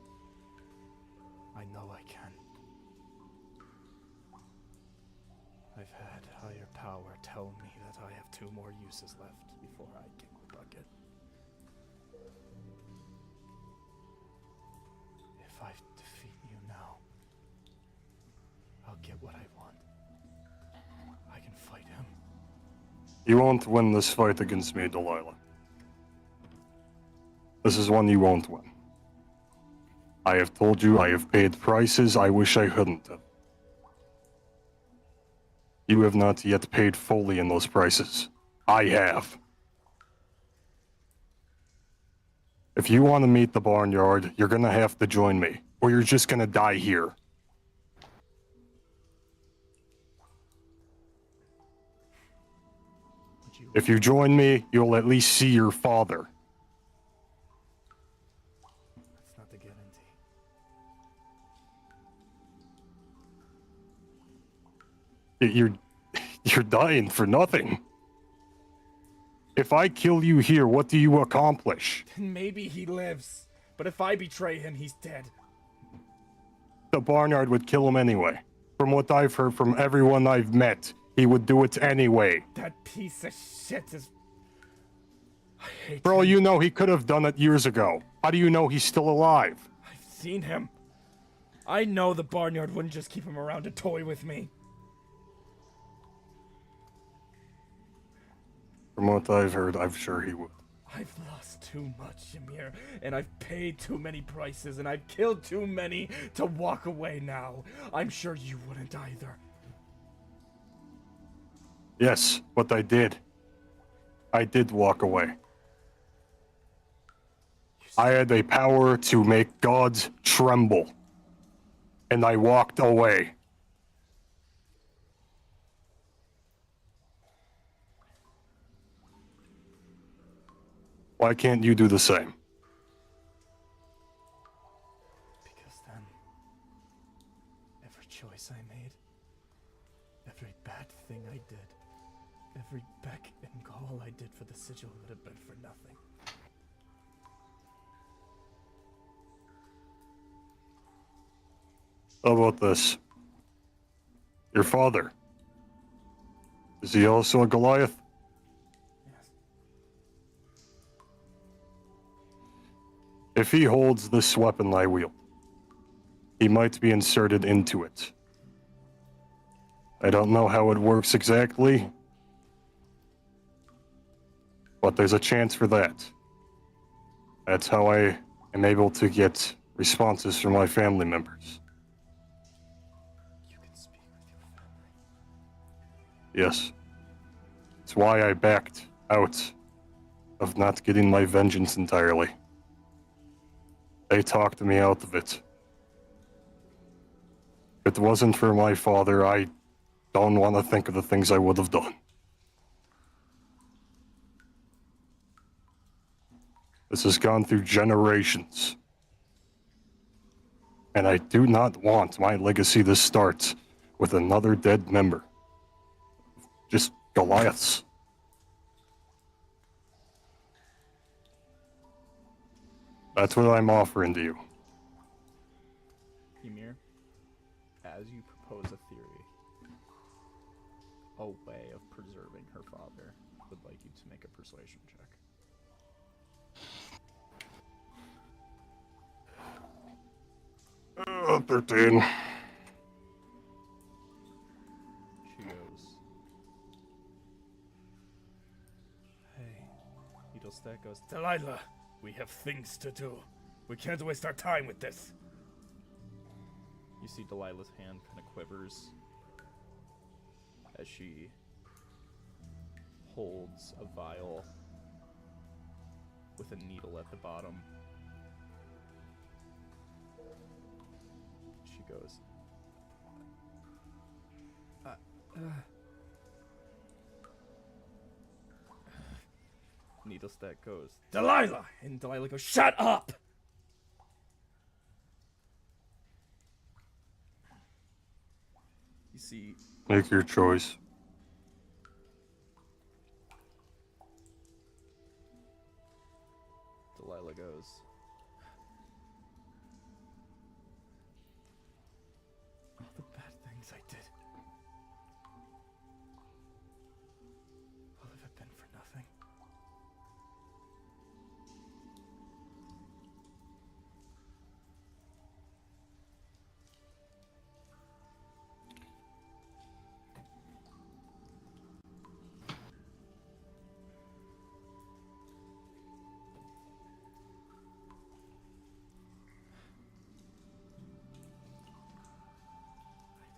S6: I know I can. I've had higher power tell me that I have 2 more uses left before I kick the bucket. If I defeat you now, I'll get what I want. I can fight him.
S4: You won't win this fight against me, Delilah. This is one you won't win. I have told you I have paid prices I wish I couldn't have. You have not yet paid fully in those prices. I have. If you want to meet the Barnyard, you're gonna have to join me, or you're just gonna die here. If you join me, you'll at least see your father.
S6: That's not the guarantee.
S4: You're dying for nothing. If I kill you here, what do you accomplish?
S3: then maybe he lives. But if I betray him, he's dead.
S4: The Barnyard would kill him anyway. From what I've heard from everyone I've met, he would do it anyway.
S3: That piece of shit is... I hate
S4: For all
S3: him.
S4: you know, he could have done it years ago. How do you know he's still alive?
S3: I've seen him. I know the Barnyard wouldn't just keep him around to toy with me.
S4: From what I've heard, I'm sure he would.
S3: I've lost too much, Ymir, and I've paid too many prices, and I've killed too many to walk away now. I'm sure you wouldn't either.
S4: Yes, but I did. I did walk away. I had a power to make gods tremble. And I walked away. Why can't you do the same?
S6: Because then, every choice I made, every bad thing I did, every beck and call I did for the sigil would have been for nothing.
S4: How about this? Your father. Is he also a Goliath?
S6: Yes.
S4: If he holds this weapon I wield, he might be inserted into it. I don't know how it works exactly, but there's a chance for that. That's how I am able to get responses from my family members.
S6: You can speak with your family.
S4: Yes. It's why I backed out of not getting my vengeance entirely. They talked me out of it. If it wasn't for my father, I don't want to think of the things I would have done. This has gone through generations. And I do not want my legacy to start with another dead member. Just Goliaths. That's what I'm offering to you.
S3: Ymir, as you propose a theory, a way of preserving her father, would like you to make a persuasion check.
S4: 13.
S3: She goes, hey. Needlestack goes,
S6: Delilah, we have things to do. We can't waste our time with this.
S3: you see Delilah's hand kind of quivers as she holds a vial with a needle at the bottom. She goes, Needlestack goes,
S6: Delilah!
S3: and Delilah goes, shut up! You see,
S4: Make your choice.
S3: Delilah goes, all the bad things I did, all of it been for nothing?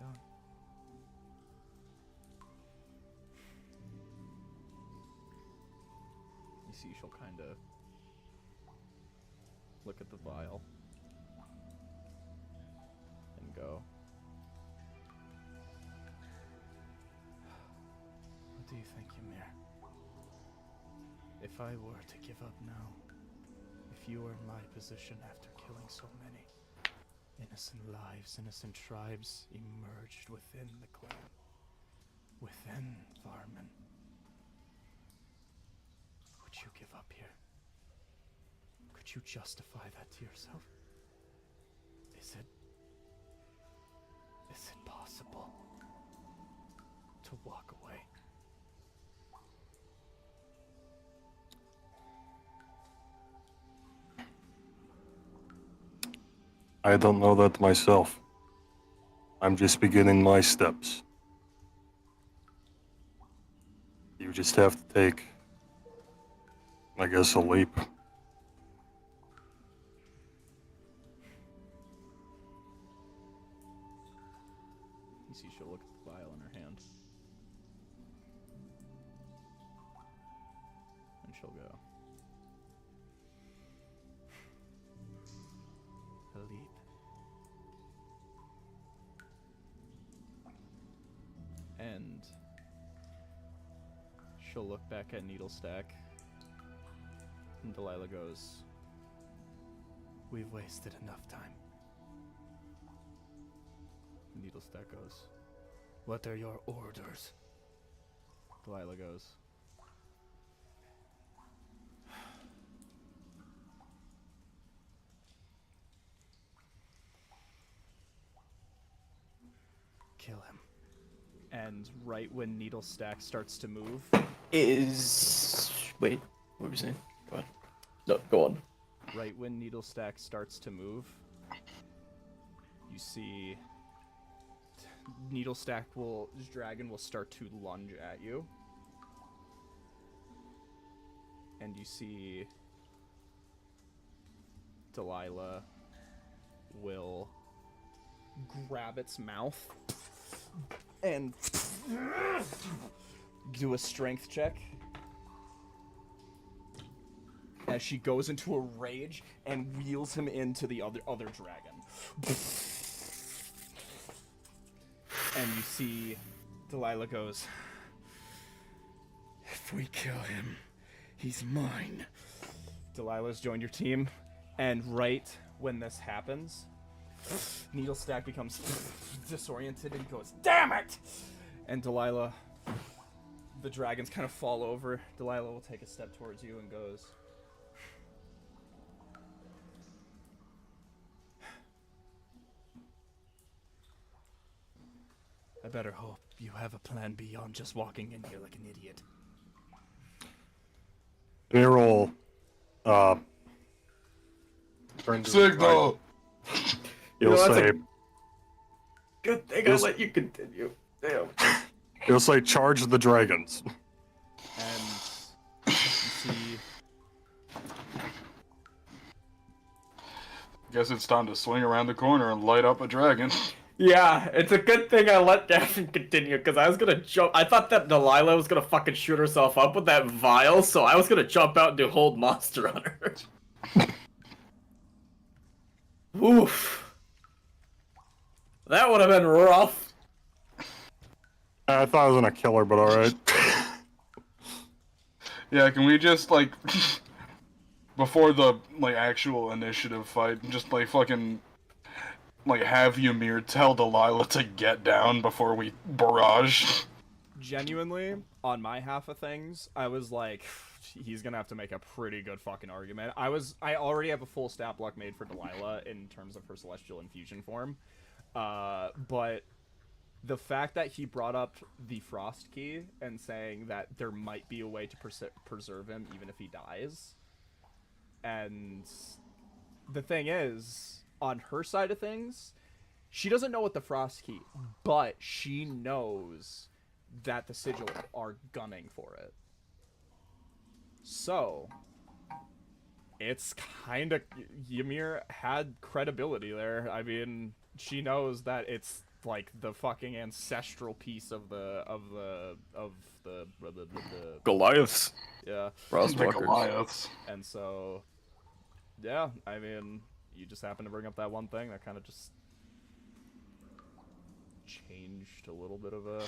S3: I don't. You see, she'll kind of look at the vial and go, what do you think, Ymir? If I were to give up now, if you were in my position after killing so many innocent lives, innocent tribes emerged within the clan, within Varman, would you give up here? Could you justify that to yourself? Is it possible to walk away?
S4: I don't know that myself. I'm just beginning my steps. You just have to take, I guess, a leap.
S3: You see, she'll look at the vial in her hand. And she'll go, a leap. And she'll look back at Needlestack. And Delilah goes, we've wasted enough time. Needlestack goes, what are your orders? Delilah goes, kill him. And right when Needlestack starts to move,
S5: Wait, what were you saying? Go on. No, go on.
S3: right when Needlestack starts to move, you see this dragon will start to lunge at you. And you see Delilah will grab its mouth and do a strength check as she goes into a rage and wheels him into the other dragon. And you see Delilah goes, "If we kill him, he's mine." Delilah's joined your team, and right when this happens, Needle Stack becomes disoriented and goes, "Damn it!" And Delilah, the dragons kind of fall over. Delilah will take a step towards you and goes, "I better hope you have a plan beyond just walking in here like an idiot."
S4: Can you roll, turn to the
S2: Signal!
S4: right. You'll
S5: that's
S4: say,
S5: Good thing I let you continue. Damn.
S4: you'll say, charge the dragons.
S3: And you see
S2: Guess it's time to swing around the corner and light up a dragon.
S5: Yeah, it's a good thing I let Gavin continue, because I was gonna jump. I thought that Delilah was gonna fucking shoot herself up with that vial, so I was gonna jump out and do hold monster on her. Oof. That would have been rough.
S4: I thought I was gonna kill her, but alright.
S2: Yeah, can we just, like, before the, like, actual initiative fight, just, like, fucking, like, have Ymir tell Delilah to get down before we barrage?
S3: genuinely, on my half of things, I was like, he's gonna have to make a pretty good fucking argument. I already have a full stat block made for Delilah in terms of her celestial infusion form, but the fact that he brought up the frost key and saying that there might be a way to preserve him even if he dies, and the thing is, on her side of things, she doesn't know what the frost key, but she knows that the sigil are gunning for it. So it's kind of, Ymir had credibility there. I mean, she knows that it's like the fucking ancestral piece of the
S5: Goliaths.
S3: yeah.
S2: The
S5: Frostwalkers.
S2: Goliaths.
S3: And so, yeah, I mean, you just happen to bring up that one thing that kind of just changed a little bit of the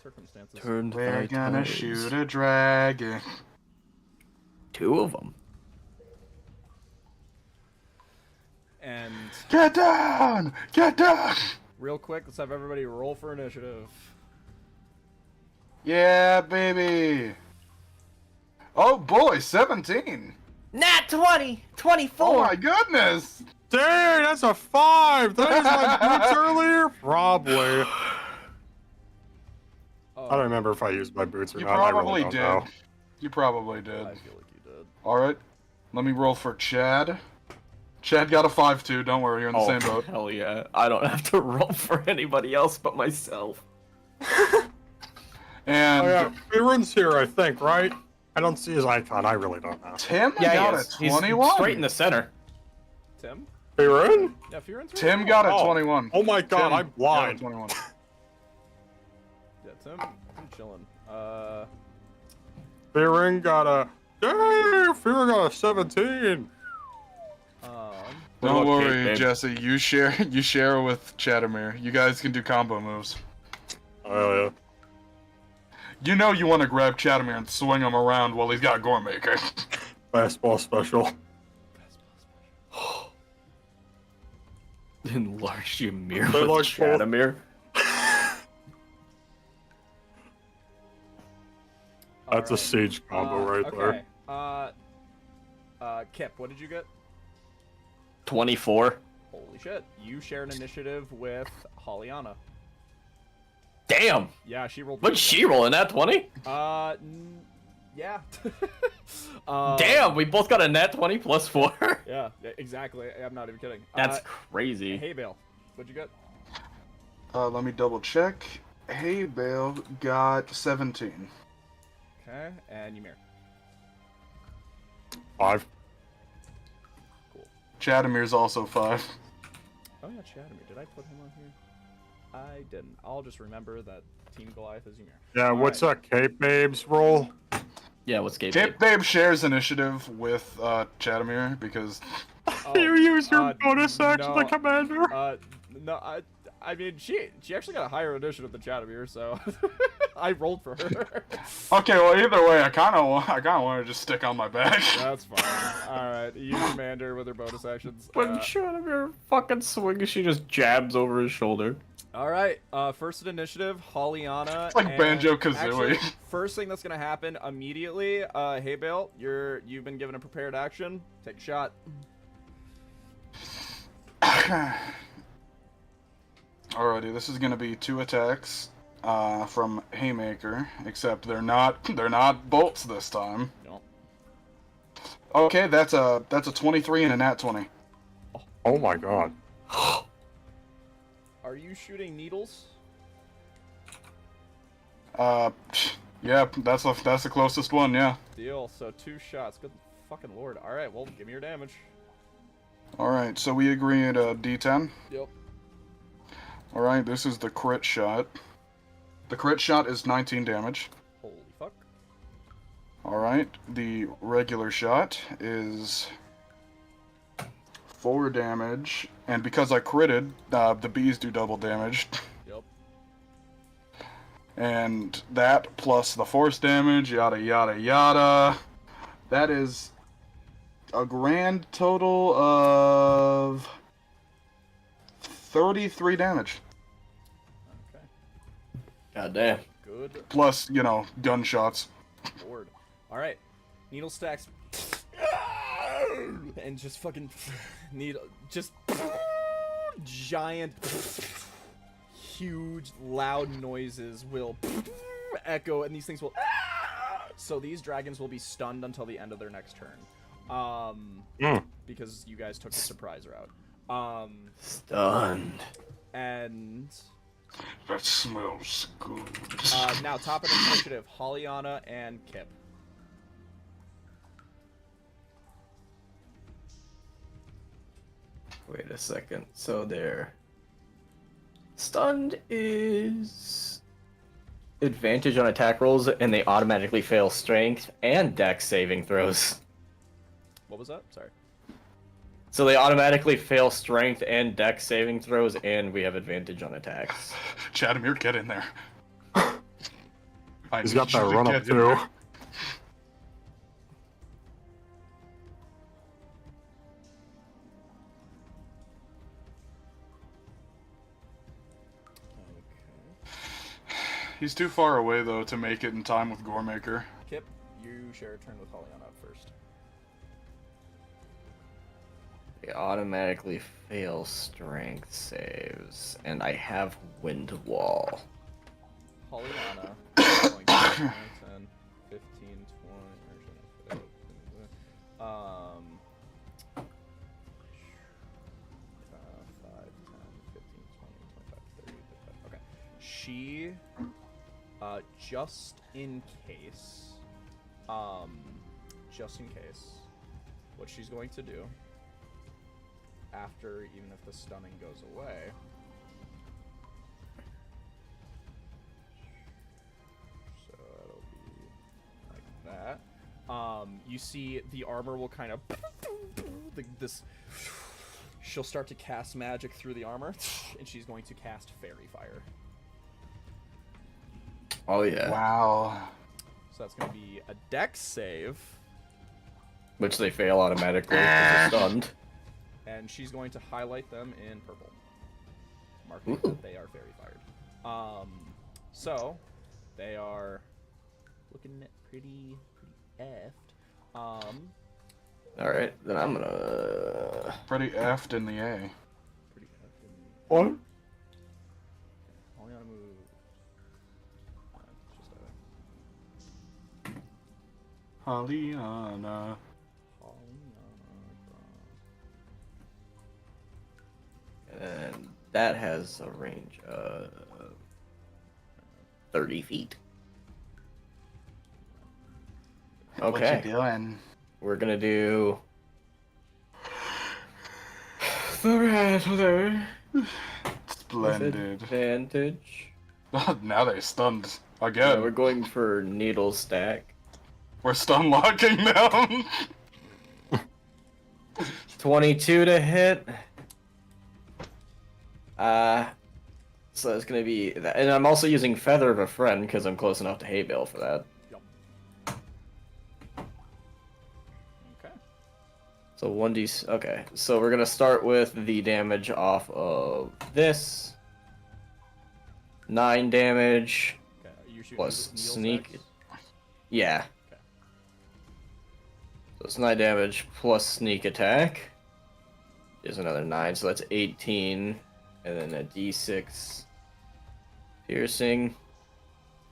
S3: circumstances.
S5: Turned
S2: We're
S5: my
S2: gonna
S5: toes.
S2: shoot a dragon.
S5: 2 of them.
S3: And
S2: Get down! Get down!
S3: real quick, let's have everybody roll for initiative.
S2: Yeah, baby! Oh boy, 17!
S5: Nat 20! 24!
S2: Oh my goodness!
S4: Dang, that's a 5! That is my boots earlier? Probably.
S3: Oh,
S4: I don't remember if I used my boots or
S2: You
S4: not. I
S2: probably
S4: really don't
S2: did.
S4: know.
S2: You probably
S3: I
S2: did.
S3: feel like you did.
S2: Alright, let me roll for Chad. Chad got a 5-2, don't worry, you're in the
S5: Oh,
S2: same boat.
S5: hell yeah. I don't have to roll for anybody else but myself.
S2: And
S4: Oh yeah, Fearon's here, I think, right? I don't see his icon. I really don't know.
S2: Tim
S5: Yeah,
S2: got
S5: he
S2: a
S5: is. He's
S2: 21.
S5: straight in the center.
S3: Tim?
S4: Fearon?
S3: Yeah, if you're in
S2: Tim got a
S4: Oh.
S2: 21.
S4: Oh my god,
S2: Tim
S4: I'm
S2: got a
S4: blind.
S2: 21.
S3: Yeah, Tim chilling.
S4: Fearon got a... Dang, Fearon got a 17.
S5: What
S2: Don't
S5: about
S2: worry,
S5: Kate, babe?
S2: Jesse. You share with Chadomir. You guys can do combo moves.
S4: Oh yeah.
S2: You know you want to grab Chadomir and swing him around while he's got Goremaker.
S4: Fastball special.
S5: Enlarge Ymir
S4: They
S5: with
S4: like
S5: Chadomir.
S4: That's a
S3: alright.
S4: siege combo right there.
S3: Okay. Kip, what did you get?
S5: 24.
S3: Holy shit. You share an initiative with Holliana.
S5: Damn!
S3: Yeah, she rolled.
S5: What'd she roll in that 20?
S3: Yeah.
S5: Damn, we both got a nat 20 plus 4.
S3: Yeah, exactly. I'm not even kidding.
S5: That's crazy.
S3: Hey, Bale. What'd you get?
S2: Let me double check. Hey, Bale got 17.
S3: Okay, and Ymir.
S4: 5.
S3: Cool.
S2: Chadamir's also 5.
S3: Oh yeah, Chadomir. Did I put him on here? I didn't. I'll just remember that Team Goliath is Ymir.
S4: Yeah,
S3: All
S4: what's
S3: right.
S4: Cape Babe's roll?
S5: Yeah, what's Gabe?
S2: Cape Babe shares initiative with Chadomir because
S3: Oh,
S4: You use your bonus action
S3: no,
S4: to commander.
S3: No, I mean, she actually got a higher initiative than Chatomir, so I rolled for her.
S2: Okay, well, either way, I kind of want to just stick on my back.
S3: That's fine. All right, you commander with her bonus actions.
S5: When Shadowmere fucking swings, she just jabs over his shoulder.
S3: All right, first in initiative, Hollyana.
S2: It's like
S3: and
S2: Banjo-Kazooie.
S3: actually, first thing that's gonna happen immediately, hey Bale, you've been given a prepared action. Take a shot.
S2: Alrighty, this is gonna be 2 attacks from Haymaker, except they're not bolts this time.
S3: No.
S2: Okay, that's a 23 and a nat 20.
S4: Oh my god.
S3: Are you shooting needles?
S2: Yeah, that's the closest one. Yeah.
S3: Deal. So 2 shots. Good fucking lord. All right, well, give me your damage.
S2: All right, so we agree at a D10.
S3: Yep.
S2: All right, this is the crit shot. The crit shot is 19 damage.
S3: Holy fuck.
S2: All right, the regular shot is 4 damage, and because I critted, the bees do double damage.
S3: Yep.
S2: And that plus the force damage, yada yada yada. That is a grand total of 33 damage.
S3: Okay.
S5: God damn.
S3: Good
S2: Plus, gunshots.
S3: lord. All right. Needle stacks. And just fucking needle. Just giant, huge, loud noises will echo, and these things will. So these dragons will be stunned until the end of their next turn. Because you guys took the surprise route.
S5: Stunned.
S3: And
S2: That smells good.
S3: now top of the initiative, Hollyana and Kip.
S1: Wait a second. So their stunned is advantage on attack rolls, and they automatically fail strength and dex saving throws.
S3: What was that? Sorry.
S1: So they automatically fail strength and dex saving throws, and we have advantage on attacks.
S2: Chatomir, get in there.
S4: He's got that run up too.
S2: He's too far away, though, to make it in time with Goremaker.
S3: Kip, you share a turn with Hollyana up first.
S1: They automatically fail strength saves, and I have wind wall.
S3: Hollyana is going to 10, 15, 20, um, 5, 10, 15, 20, 25, 30, 35. Okay. She, just in case, what she's going to do, after, even if the stunning goes away, so it'll be like that. You see the armor will kind of this. She'll start to cast magic through the armor, and she's going to cast Fairy Fire.
S1: Oh yeah.
S2: Wow.
S3: So that's going to be a dex save,
S1: Which they fail automatically because they're stunned.
S3: and she's going to highlight them in purple, marking that they are Fairy Fired. So they are looking pretty effed.
S1: Alright, then I'm gonna...
S2: Pretty effed in the A.
S3: Pretty effed.
S4: What?
S3: Hollyana move. Just
S2: Hollyana.
S1: And that has a range of 30 feet. Okay.
S2: What you doing?
S1: We're gonna do... With
S2: Splendid.
S1: advantage.
S2: Now they stunned
S1: Yeah,
S2: again.
S1: we're going for needle stack.
S2: We're stun locking them.
S1: 22 to hit. So that's gonna be that, and I'm also using Feather of a Friend because I'm close enough to Hay Bale for that.
S3: Yep. Okay.
S1: So 1d. Okay, so we're gonna start with the damage off of this. 9 damage.
S3: Okay. Are you shooting
S1: Plus
S3: needle
S1: sneak.
S3: attacks?
S1: Yeah.
S3: Okay.
S1: So it's 9 damage plus sneak attack. Is another 9, so that's 18, and then a d6 piercing.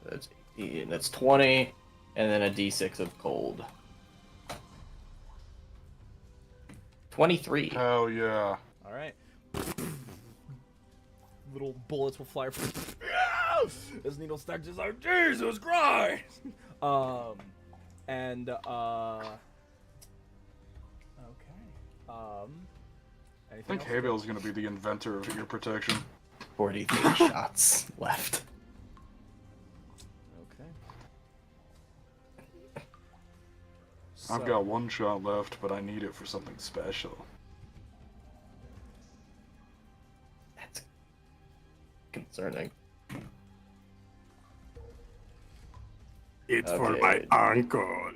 S1: That's 18, that's 20, and then a d6 of cold. 23.
S2: Hell yeah.
S3: All right. Little bullets will fly as Needle stacks is like, Jesus Christ! And okay.
S2: I think Hay Bale's gonna be the inventor of ear protection.
S1: 43 shots left.
S3: Okay.
S2: I've got 1 shot left, but I need it for something special.
S1: That's concerning.
S4: It's for
S1: Okay.
S4: my uncle.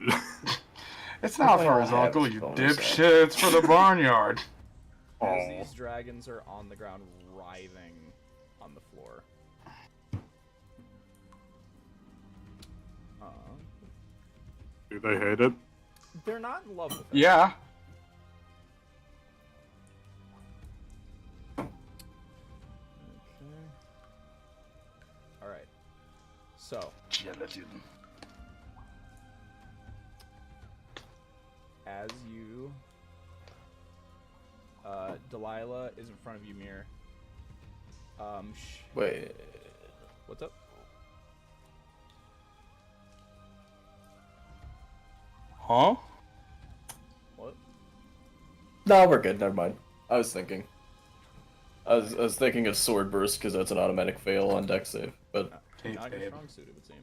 S2: It's not for his
S1: I have
S2: uncle,
S1: his
S2: you
S1: bonus
S2: dipshit. It's for the barnyard.
S3: As
S4: Oh.
S3: these dragons are on the ground writhing on the floor.
S4: Do they hate it?
S3: They're not in love with it.
S2: Yeah.
S3: Okay. Alright. So,
S2: Gelatin.
S3: as you... Delilah is in front of you, Mir.
S1: Wait.
S3: What's up?
S2: Huh?
S3: What?
S1: No, we're good. Never mind. I was thinking. I was thinking of Sword Burst because that's an automatic fail on deck save. But
S2: Hey,
S3: Not your
S2: babe.
S3: strong suit, it would seem.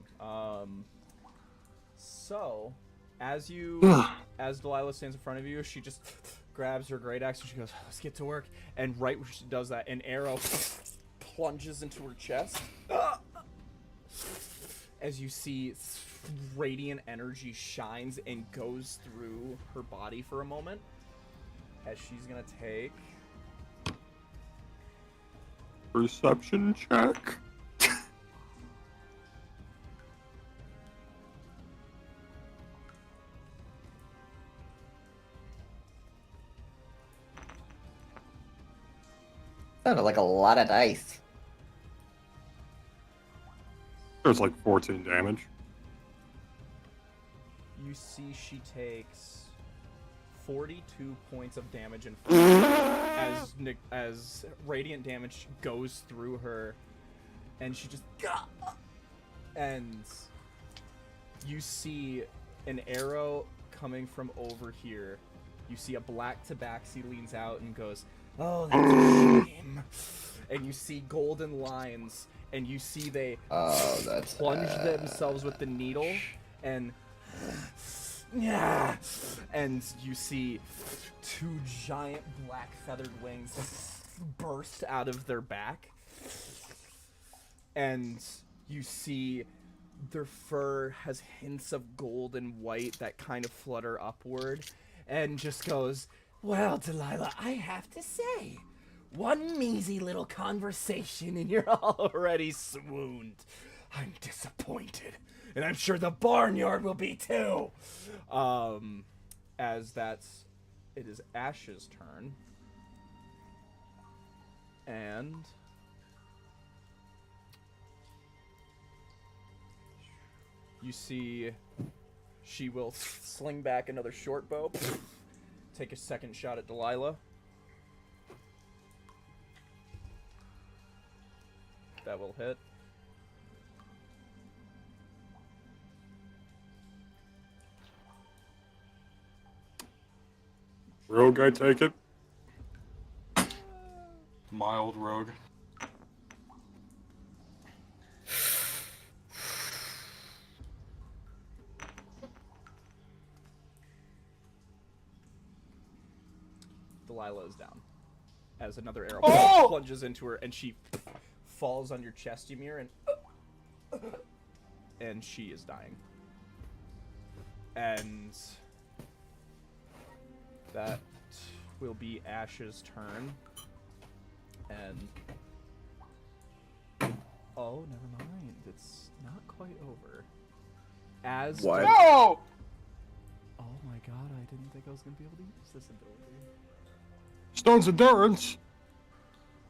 S3: So, as Delilah stands in front of you, she just grabs her great axe and she goes, "Let's get to work." And right when she does that, an arrow plunges into her chest. As you see, radiant energy shines and goes through her body for a moment. As she's gonna take.
S4: Perception check.
S1: sounded like a lot of dice.
S4: There's like 14 damage.
S3: You see she takes 42 points of damage and as radiant damage goes through her, and she just and you see an arrow coming from over here. You see a black tabaxi leans out and goes, "Oh, that's a shame." And you see golden lines, and you see they
S1: That's
S3: plunge themselves with the needle, and and you see 2 giant black feathered wings burst out of their back, and you see their fur has hints of gold and white that kind of flutter upward, and just goes, "Well, Delilah, I have to say, one measly little conversation and you're already swooned. I'm disappointed, and I'm sure the barnyard will be too." It is Ash's turn, and you see she will sling back another short bow, take a second shot at Delilah. That will hit.
S4: Rogue, I take it.
S2: Mild rogue.
S3: Delilah is down as another arrow
S2: Oh!
S3: plunges into her, and she falls on your chest, Ymir, and she is dying. And that will be Ash's turn. And oh, never mind. It's not quite over. As
S1: What?
S2: No!
S3: oh my god, I didn't think I was gonna be able to use this ability.
S4: Stone's endurance.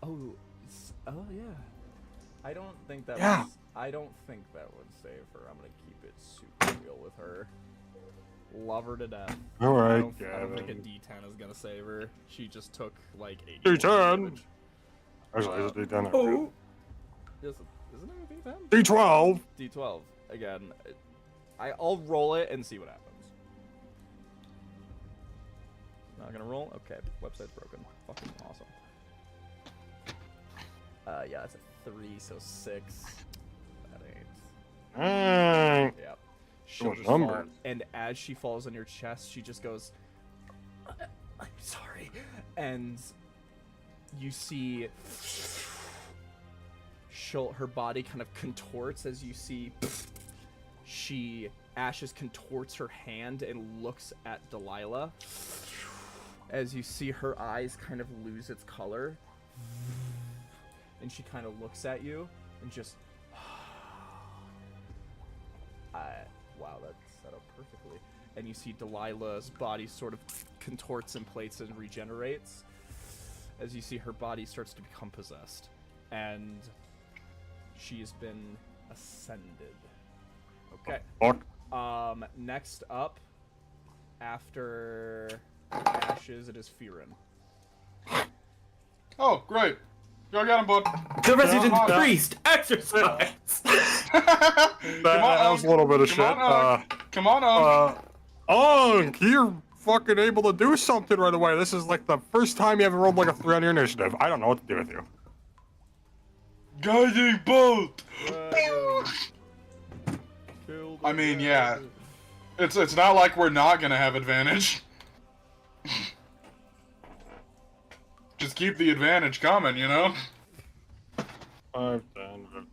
S3: Oh, oh yeah. I don't think that.
S4: Yeah.
S3: I don't think that would save her. I'm gonna keep it super real with her. Love her to death.
S4: All
S3: I
S4: right,
S3: don't think a
S4: Gavin.
S3: D10 is gonna save her. She just took like 80
S4: D10.
S3: damage.
S4: Actually, it's a D10.
S3: Oh. Isn't it a D10?
S4: D12.
S3: D12. Again, I'll roll it and see what happens. Not gonna roll? Okay, website's broken. Fucking awesome. Yeah, that's a 3, so 6. That ain't.
S4: Dang.
S3: Yeah. She'll
S4: Those
S3: just fall,
S4: numbers.
S3: and as she falls on your chest, she just goes, I'm sorry. And you see her body kind of contorts as you see Ashes contorts her hand and looks at Delilah. As you see her eyes kind of lose its color. And she kind of looks at you and just wow, that's set up perfectly. And you see Delilah's body sort of contorts in place and regenerates as you see her body starts to become possessed. And she has been ascended. Okay.
S4: Fuck.
S3: Next up, after Ashes, it is Fearin.
S2: Oh, great. Go get him, bud.
S5: The resident
S2: Come on.
S5: priest, exercise.
S4: That was a little bit of shit.
S2: Come on,
S4: Unk, you're fucking able to do something right away. This is like the first time you ever rolled like a 3 on your initiative. I don't know what to do with you.
S2: Guiding bolt. I mean, yeah. It's not like we're not gonna have advantage. Just keep the advantage coming, you know?
S4: 5, 10, 15.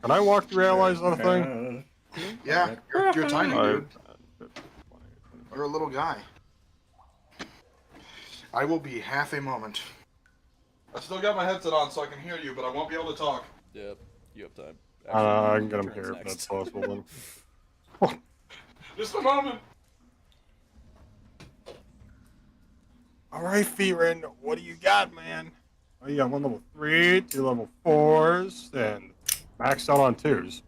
S4: Can I walk through allies on a thing?
S7: Yeah, you're tiny, dude.
S4: 5, 10, 15, 20,
S7: You're a little guy. I will be half a moment.
S2: I still got my headset on so I can hear you, but I won't be able to talk.
S3: Yep, you have time.
S4: I can get him
S3: Turns
S4: here if
S3: next.
S4: that's possible then.
S2: Just a moment.
S4: Alright, Fearin, what do you got, man? Oh, you got 1 level 3, 2 level 4s, and maxed out on 2s.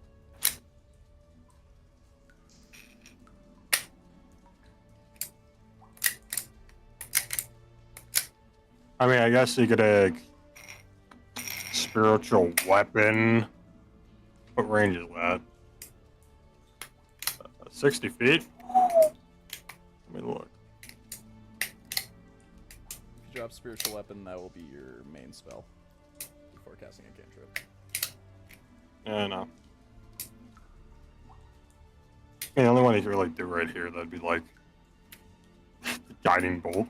S4: I mean, I guess you could spiritual weapon. What range is that? 60 feet? Let me look.
S3: If you drop spiritual weapon, that will be your main spell before casting a cantrip.
S4: Yeah, no. Yeah, the only one you can really do right here, that'd be like guiding bolt.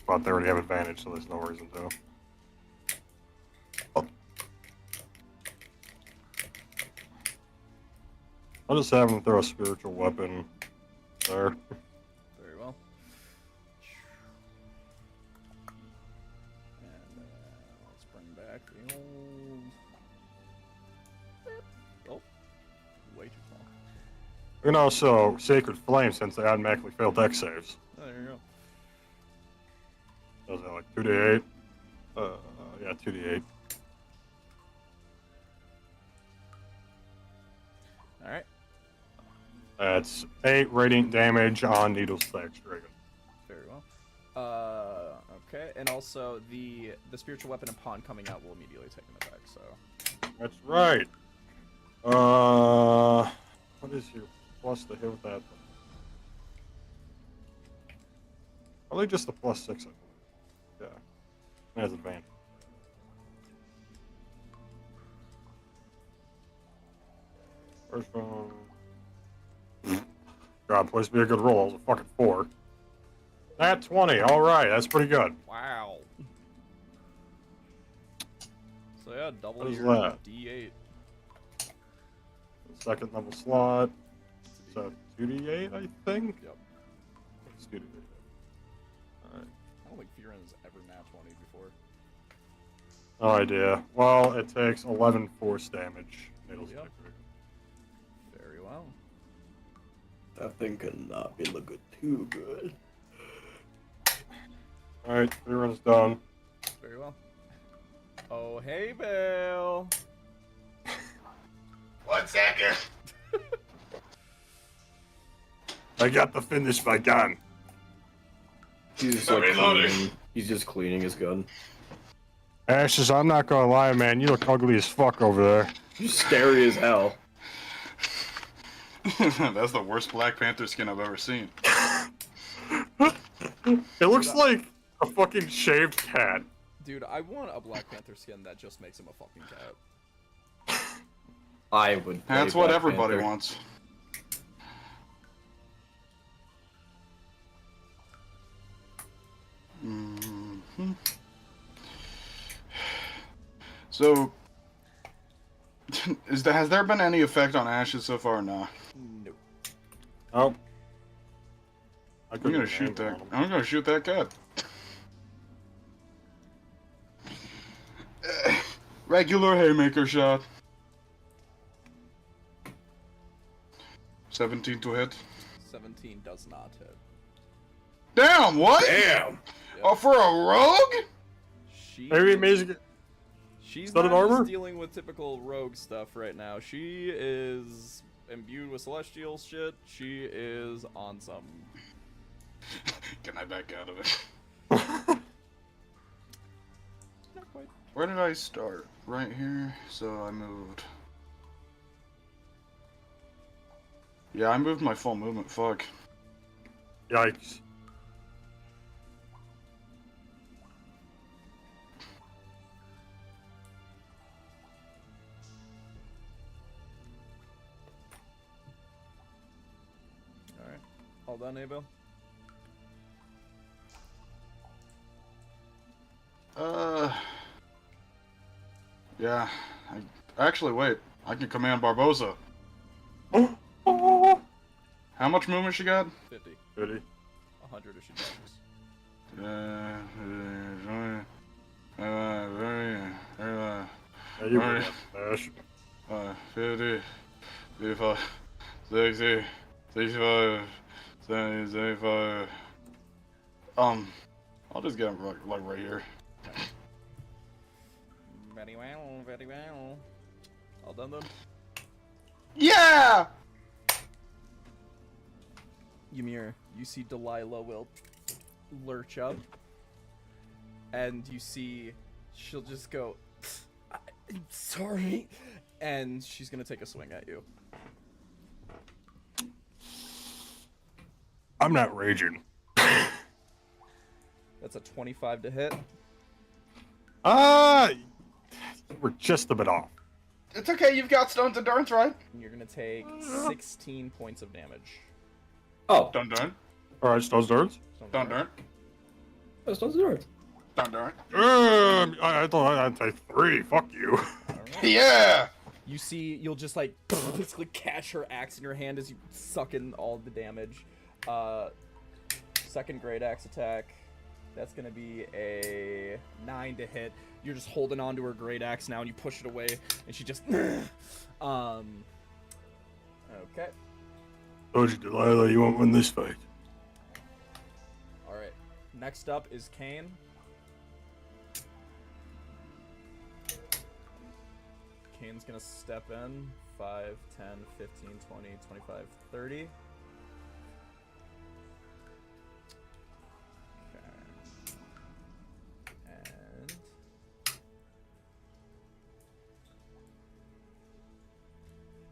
S4: But they already have advantage, so there's no reason to. I'll just have him throw a spiritual weapon there.
S3: Very well. And let's bring back the old. Oh, way too small.
S4: You can also Sacred Flame since they automatically fail deck saves.
S3: Oh, there you go.
S4: Does that like 2d8? Yeah, 2d8.
S3: All right.
S4: That's 8 radiant damage on Needle Stacks Dragon.
S3: Very well. Okay, and also the spiritual weapon upon coming out will immediately take an effect. So.
S4: That's right. What is your plus to hit with that? Probably just a +6, I believe. Yeah. It has advantage. First one. God, please be a good roll. It was a fucking 4. Nat 20. Alright, that's pretty good.
S3: Wow. Yeah, double
S4: What is
S3: your
S4: that?
S3: D8.
S4: Second level slot. So 2d8, I think?
S3: Yep.
S4: Let's do it. Alright.
S3: I don't think Firen's ever nat 20 before.
S4: No idea. Well, it takes 11 force damage. It'll
S3: Yep. Very well.
S5: That thing could not be looking too good.
S4: Alright, 3 runs done.
S3: Very well. Oh, hey, Bill.
S7: 1 second.
S4: I got to finish my gun.
S5: He's just like
S7: Reloading.
S5: cleaning. He's just cleaning his gun.
S4: Ashes, I'm not gonna lie, man. You look ugly as fuck over there.
S5: You're scary as hell.
S2: That's the worst Black Panther skin I've ever seen.
S4: It looks like a fucking shaved cat.
S3: Dude, I want a Black Panther skin that just makes him a fucking cat.
S5: I would. play
S2: That's what
S5: Black
S2: everybody
S5: Panther.
S2: wants. Mhm. So, has there been any effect on Ashes so far? Nah.
S3: Nope.
S4: Oh.
S2: I'm gonna shoot that. I'm gonna shoot that cat. Regular haymaker shot. 17 to hit.
S3: 17 does not hit.
S2: Damn, what?
S5: Damn.
S2: Oh, for a rogue?
S3: She
S4: Maybe amazing.
S3: She's
S4: Studded
S3: not
S4: armor?
S3: just dealing with typical rogue stuff right now. She is imbued with celestial shit. She is on some.
S2: Can I back out of it?
S3: Not quite.
S2: Where did I start? Right here. So I moved. Yeah, I moved my full movement. Fuck.
S4: Yikes.
S3: All right. All done, Abel?
S2: Yeah. Actually, wait. I can command Barbosa. How much movement she got?
S3: 50.
S4: Goody.
S3: 100 if she dashes.
S4: Yeah, you
S2: Alright.
S4: Ash.
S2: 50, 55, 60, 65, 70, 75. I'll just get him like right here.
S3: Very well, very well. All done then?
S2: Yeah!
S3: Ymir, you see Delilah will lurch up, and you see she'll just go, "I'm sorry," and she's gonna take a swing at you.
S4: I'm not raging.
S3: That's a 25 to hit.
S4: We're just a bit off.
S2: It's okay, you've got Stone's Endurance, right?
S3: And you're gonna take 16 points of damage.
S5: Oh,
S2: Dun dun.
S4: Alright, Stone's Darts.
S2: Dun dun.
S5: that's not zero.
S2: Dun dun.
S4: I thought I'd take 3. Fuck you.
S2: Yeah!
S3: You see, you'll just like basically catch her axe in your hand as you suck in all the damage. Second great axe attack. That's gonna be a 9 to hit. You're just holding on to her great axe now, and you push it away, and she just. Okay.
S4: Told you, Delilah, you won't win this fight.
S3: All right. Next up is Kane. Kane's gonna step in. 5, 10, 15, 20, 25, 30. And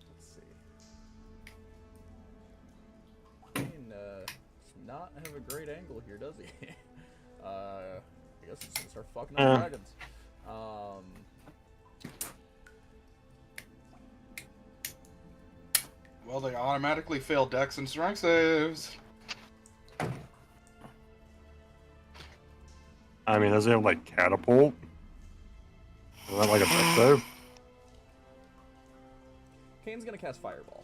S3: let's see. Kane does not have a great angle here, does he? I guess he's gonna start fucking up dragons.
S2: Well, they automatically fail dex and strength saves.
S4: I mean, does he have, like, catapult? Isn't that like a deck save?
S3: Kane's gonna cast Fireball.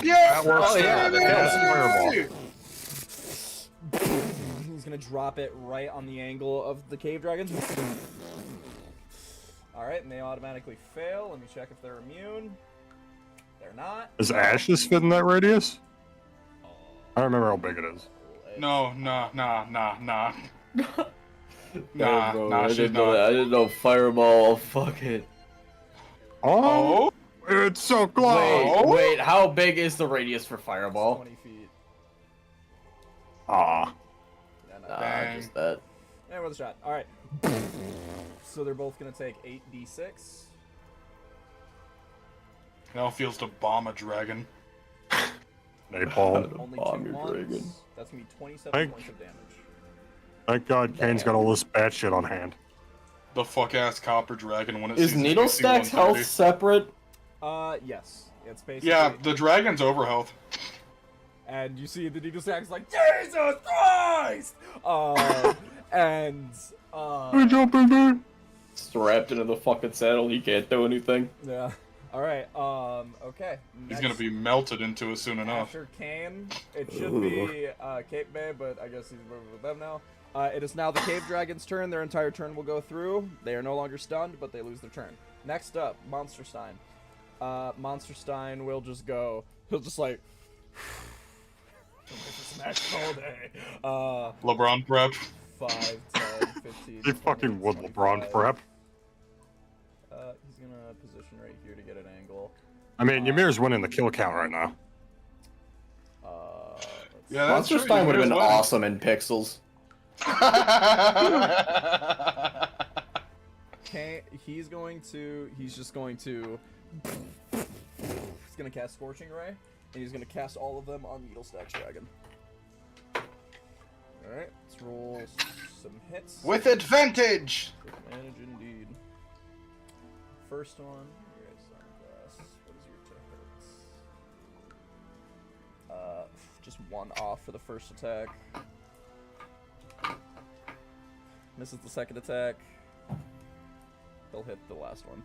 S2: Yeah!
S4: That works.
S5: Oh, yeah,
S4: That
S2: Hey!
S4: is
S3: He's gonna drop it right on the angle of the cave dragons. Alright, and they automatically fail. Let me check if they're immune. They're not.
S4: Does Ashes fit in that radius? I don't remember how big it is.
S2: No, nah.
S5: Yeah,
S2: Nah,
S5: bro,
S2: nah,
S5: I
S2: she's
S5: didn't know
S2: not.
S5: that. I didn't know Fireball. Fuck it.
S4: Oh,
S2: Oh?
S4: it's so close.
S1: Wait, how big is the radius for Fireball?
S3: 20 feet.
S4: Ah,
S3: Yeah, no.
S1: Nah,
S2: Dang.
S1: just that.
S3: Hey, worth a shot. Alright. So they're both gonna take 8d6.
S2: How it feels to bomb a dragon.
S4: napalm.
S3: Only
S5: Bomb
S3: 2
S5: your
S3: ones.
S5: dragon.
S3: That's gonna be 27
S4: Thank-
S3: points of damage.
S4: Thank God Kane's got all this bad shit on hand.
S2: The fuck ass copper dragon when it
S5: Is
S2: sees an
S5: Needle
S2: AC
S5: Stack's health
S2: 130.
S5: separate?
S3: Yes. It's basically.
S2: Yeah, the dragon's over health.
S3: And you see the Needle Stack's like, Jesus Christ! And,
S4: Hey, jumping there.
S5: Strapped into the fucking saddle, he can't do anything.
S3: yeah. Alright, okay.
S2: He's gonna be melted into it soon enough.
S3: After Kane, it should be, Cape Bay, but I guess he's moving with them now. It is now the Cave Dragon's turn. Their entire turn will go through. They are no longer stunned, but they lose their turn. Next up, Monsterstein. Monsterstein will just go, he'll just like, smash all day.
S2: LeBron prep.
S3: 5, 10, 15,
S4: He fucking
S3: 20,
S4: would
S3: 25.
S4: LeBron prep.
S3: He's gonna position right here to get an angle.
S4: I mean, Ymir's winning the kill count right now.
S3: Let's
S2: Yeah, that's
S1: Monster
S2: true.
S1: Stein would have been
S2: Here's one.
S1: awesome in pixels.
S3: Kane, he's just going to he's gonna cast Scorching Ray, and he's gonna cast all of them on Needle Stack's dragon. Alright, let's roll some hits.
S7: With advantage!
S3: With advantage indeed. First one, you guys sunglass. What is your to hits? Just 1 off for the first attack. Misses the second attack. He'll hit the last one.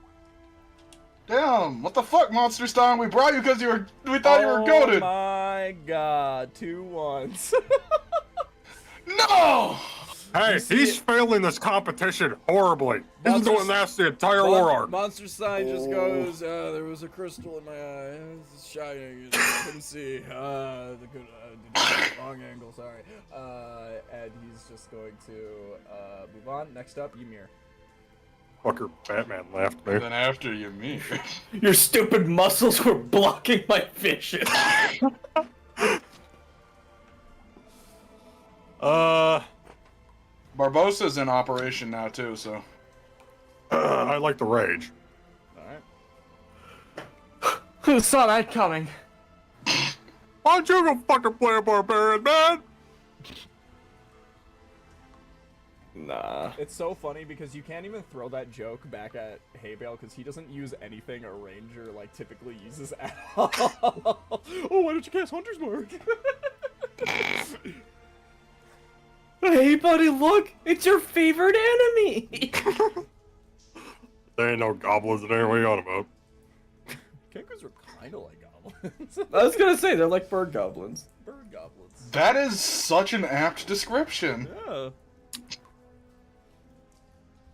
S2: Damn, what the fuck, Monster Stein? We brought you because we thought you were goated.
S3: Oh my god, 2 ones.
S2: No!
S4: Hey,
S3: see
S4: he's
S3: it-
S4: failing this competition horribly. He's
S3: Monster
S4: doing that the entire war arc.
S3: Monster Sign just goes, there was a crystal in my eye. It's shining. I couldn't see. Wrong angle, sorry. And he's just going to move on. Next up, Ymir.
S4: Fucker, Batman laughed
S2: And
S4: there.
S2: then after you, me.
S5: Your stupid muscles were blocking my vision.
S2: Barbosa's in operation now too, so.
S4: I like the rage.
S3: Alright.
S5: Who saw that coming?
S4: Why don't you go fucking play a barbarian, man?
S5: Nah.
S3: It's so funny because you can't even throw that joke back at Haybale because he doesn't use anything a ranger like typically uses at all. Oh, why don't you cast Hunter's Mark?
S5: Hey, buddy, look! It's your favorite enemy!
S4: There ain't no goblins in there. What are you on about?
S3: Kenkus are kind of like goblins.
S5: I was gonna say, they're like bird goblins.
S3: Bird goblins.
S2: That is such an apt description.
S3: Yeah.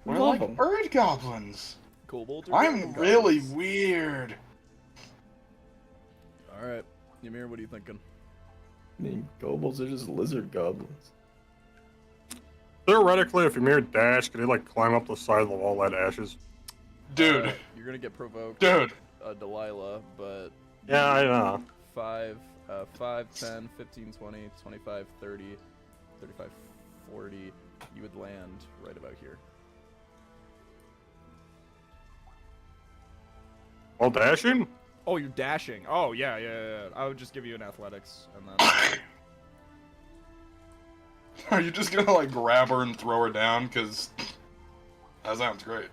S2: We're
S5: love
S2: like
S5: 'em.
S2: bird goblins.
S3: Kobolds are
S2: I'm
S3: goblins.
S2: really weird.
S3: Alright. Ymir, what are you thinking?
S5: I mean, kobolds are just lizard goblins.
S4: Theoretically, if Ymir dashed, could he like climb up the side of the wall at Ashes?
S2: Dude.
S3: You're gonna get provoked.
S2: Dude.
S3: Delilah, but
S4: Yeah, I know.
S3: 5, 10, 15, 20, 25, 30, 35, 40. You would land right about here.
S4: While dashing?
S3: Oh, you're dashing. Oh, yeah. I would just give you an athletics, and then...
S2: Are you just gonna like grab her and throw her down? Cause that sounds great.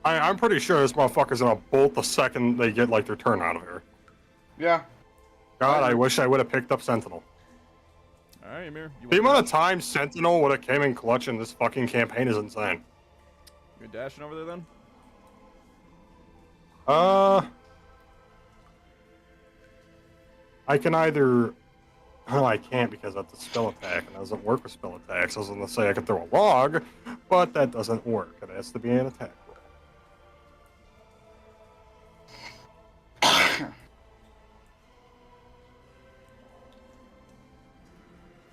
S4: I'm pretty sure this motherfucker's gonna bolt the second they get like their turn out of here.
S2: Yeah.
S4: God, I wish I would have picked up Sentinel.
S3: Alright, Ymir.
S4: The amount of time Sentinel would have came in clutch in this fucking campaign is insane.
S3: You dashing over there then?
S4: I can either. Well, I can't because that's a spell attack, and it doesn't work with spell attacks. I was going to say I could throw a log, but that doesn't work. It has to be an attack roll.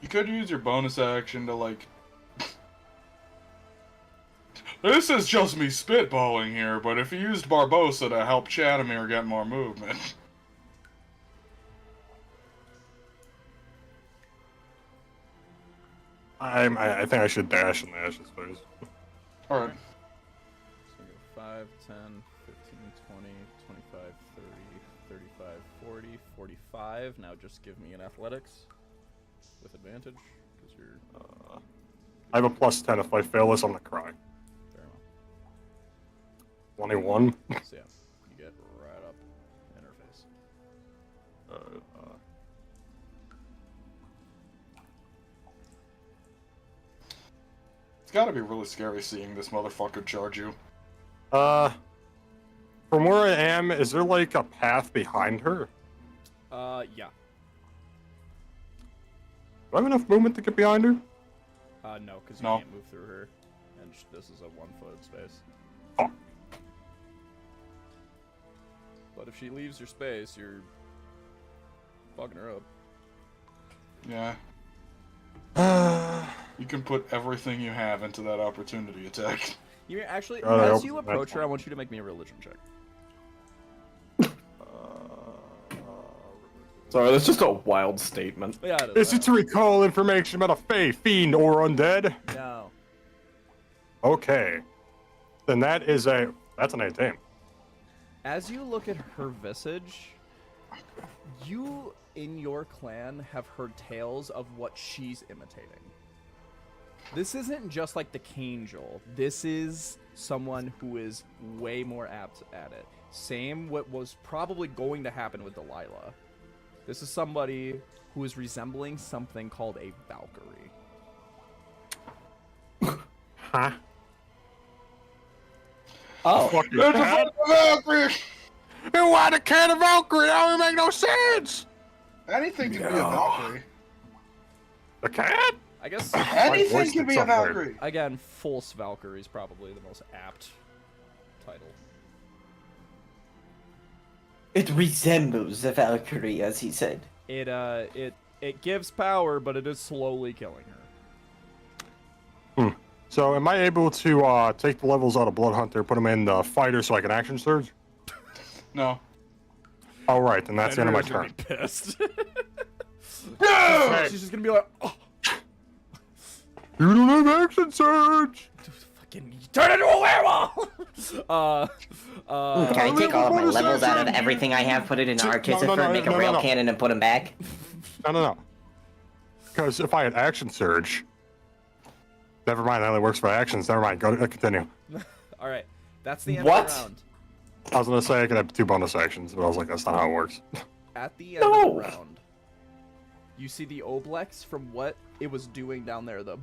S2: You could use your bonus action to, like... This is just me spitballing here, but if you used Barbosa to help Chadomir get more movement...
S4: I think I should dash in Ash's face.
S2: Alright.
S3: So go 5, 10, 15, 20, 25, 30, 35, 40, 45. Now just give me an athletics with advantage, because you're...
S4: I have a +10. If I fail this, I'm gonna cry.
S3: Very
S4: 21.
S3: well. So yeah, you get right up in her face.
S2: It's gotta be really scary seeing this motherfucker charge you.
S4: From where I am, is there like a path behind her?
S3: Yeah.
S4: Do I have enough movement to get behind her?
S3: No, because you
S2: No.
S3: can't move through her, and this is a 1-foot space.
S4: Fuck.
S3: But if she leaves your space, you're fucking her up.
S2: Yeah. You can put everything you have into that opportunity attack.
S3: You actually,
S4: God, I
S3: as
S4: hope
S3: you
S4: that's
S3: approach her, I
S4: fine.
S3: want you to make me a religion check.
S5: Sorry, that's just a wild statement.
S3: Yeah, it is.
S4: Is it to recall information about a fae, fiend, or undead?
S3: No.
S4: Okay. Then that's an 18.
S3: As you look at her visage, you in your clan have heard tales of what she's imitating. This isn't just like the Cangel. This is someone who is way more apt at it. Same what was probably going to happen with Delilah. This is somebody who is resembling something called a Valkyrie.
S4: Huh?
S5: Oh,
S4: Fucking
S2: There's a
S4: cat?
S2: fucking Valkyrie!
S4: And why the cat of Valkyrie? That don't make no sense!
S7: Anything can be a Valkyrie.
S4: The cat?
S3: I guess,
S7: Anything
S4: voice
S7: can
S4: did
S7: be a
S4: something weird.
S7: Valkyrie.
S3: again, False Valkyrie is probably the most apt title.
S8: It resembles a Valkyrie, as he said.
S3: It gives power, but it is slowly killing her.
S4: So am I able to take the levels out of Blood Hunter, put them in the fighter so I can action surge?
S2: No.
S4: All right, then that's the end of my
S3: Fenrir's
S4: turn.
S3: gonna be pissed.
S2: Yeah!
S3: She's just gonna be like, oh,
S4: You don't have action surge!
S3: fucking turn into a werewolf!
S8: Can I take all of my levels out of everything I have, put it in Artificer, make a rail cannon, and put them back?
S4: No. Because if I had action surge... Never mind, that only works for actions. Never mind, go continue.
S3: All right, that's the end
S5: What?
S3: of the round.
S4: I was gonna say I could have 2 bonus actions, but I was like, that's not how it works.
S3: At the end of
S5: No!
S3: the round, you see the Oblex from what it was doing down there. The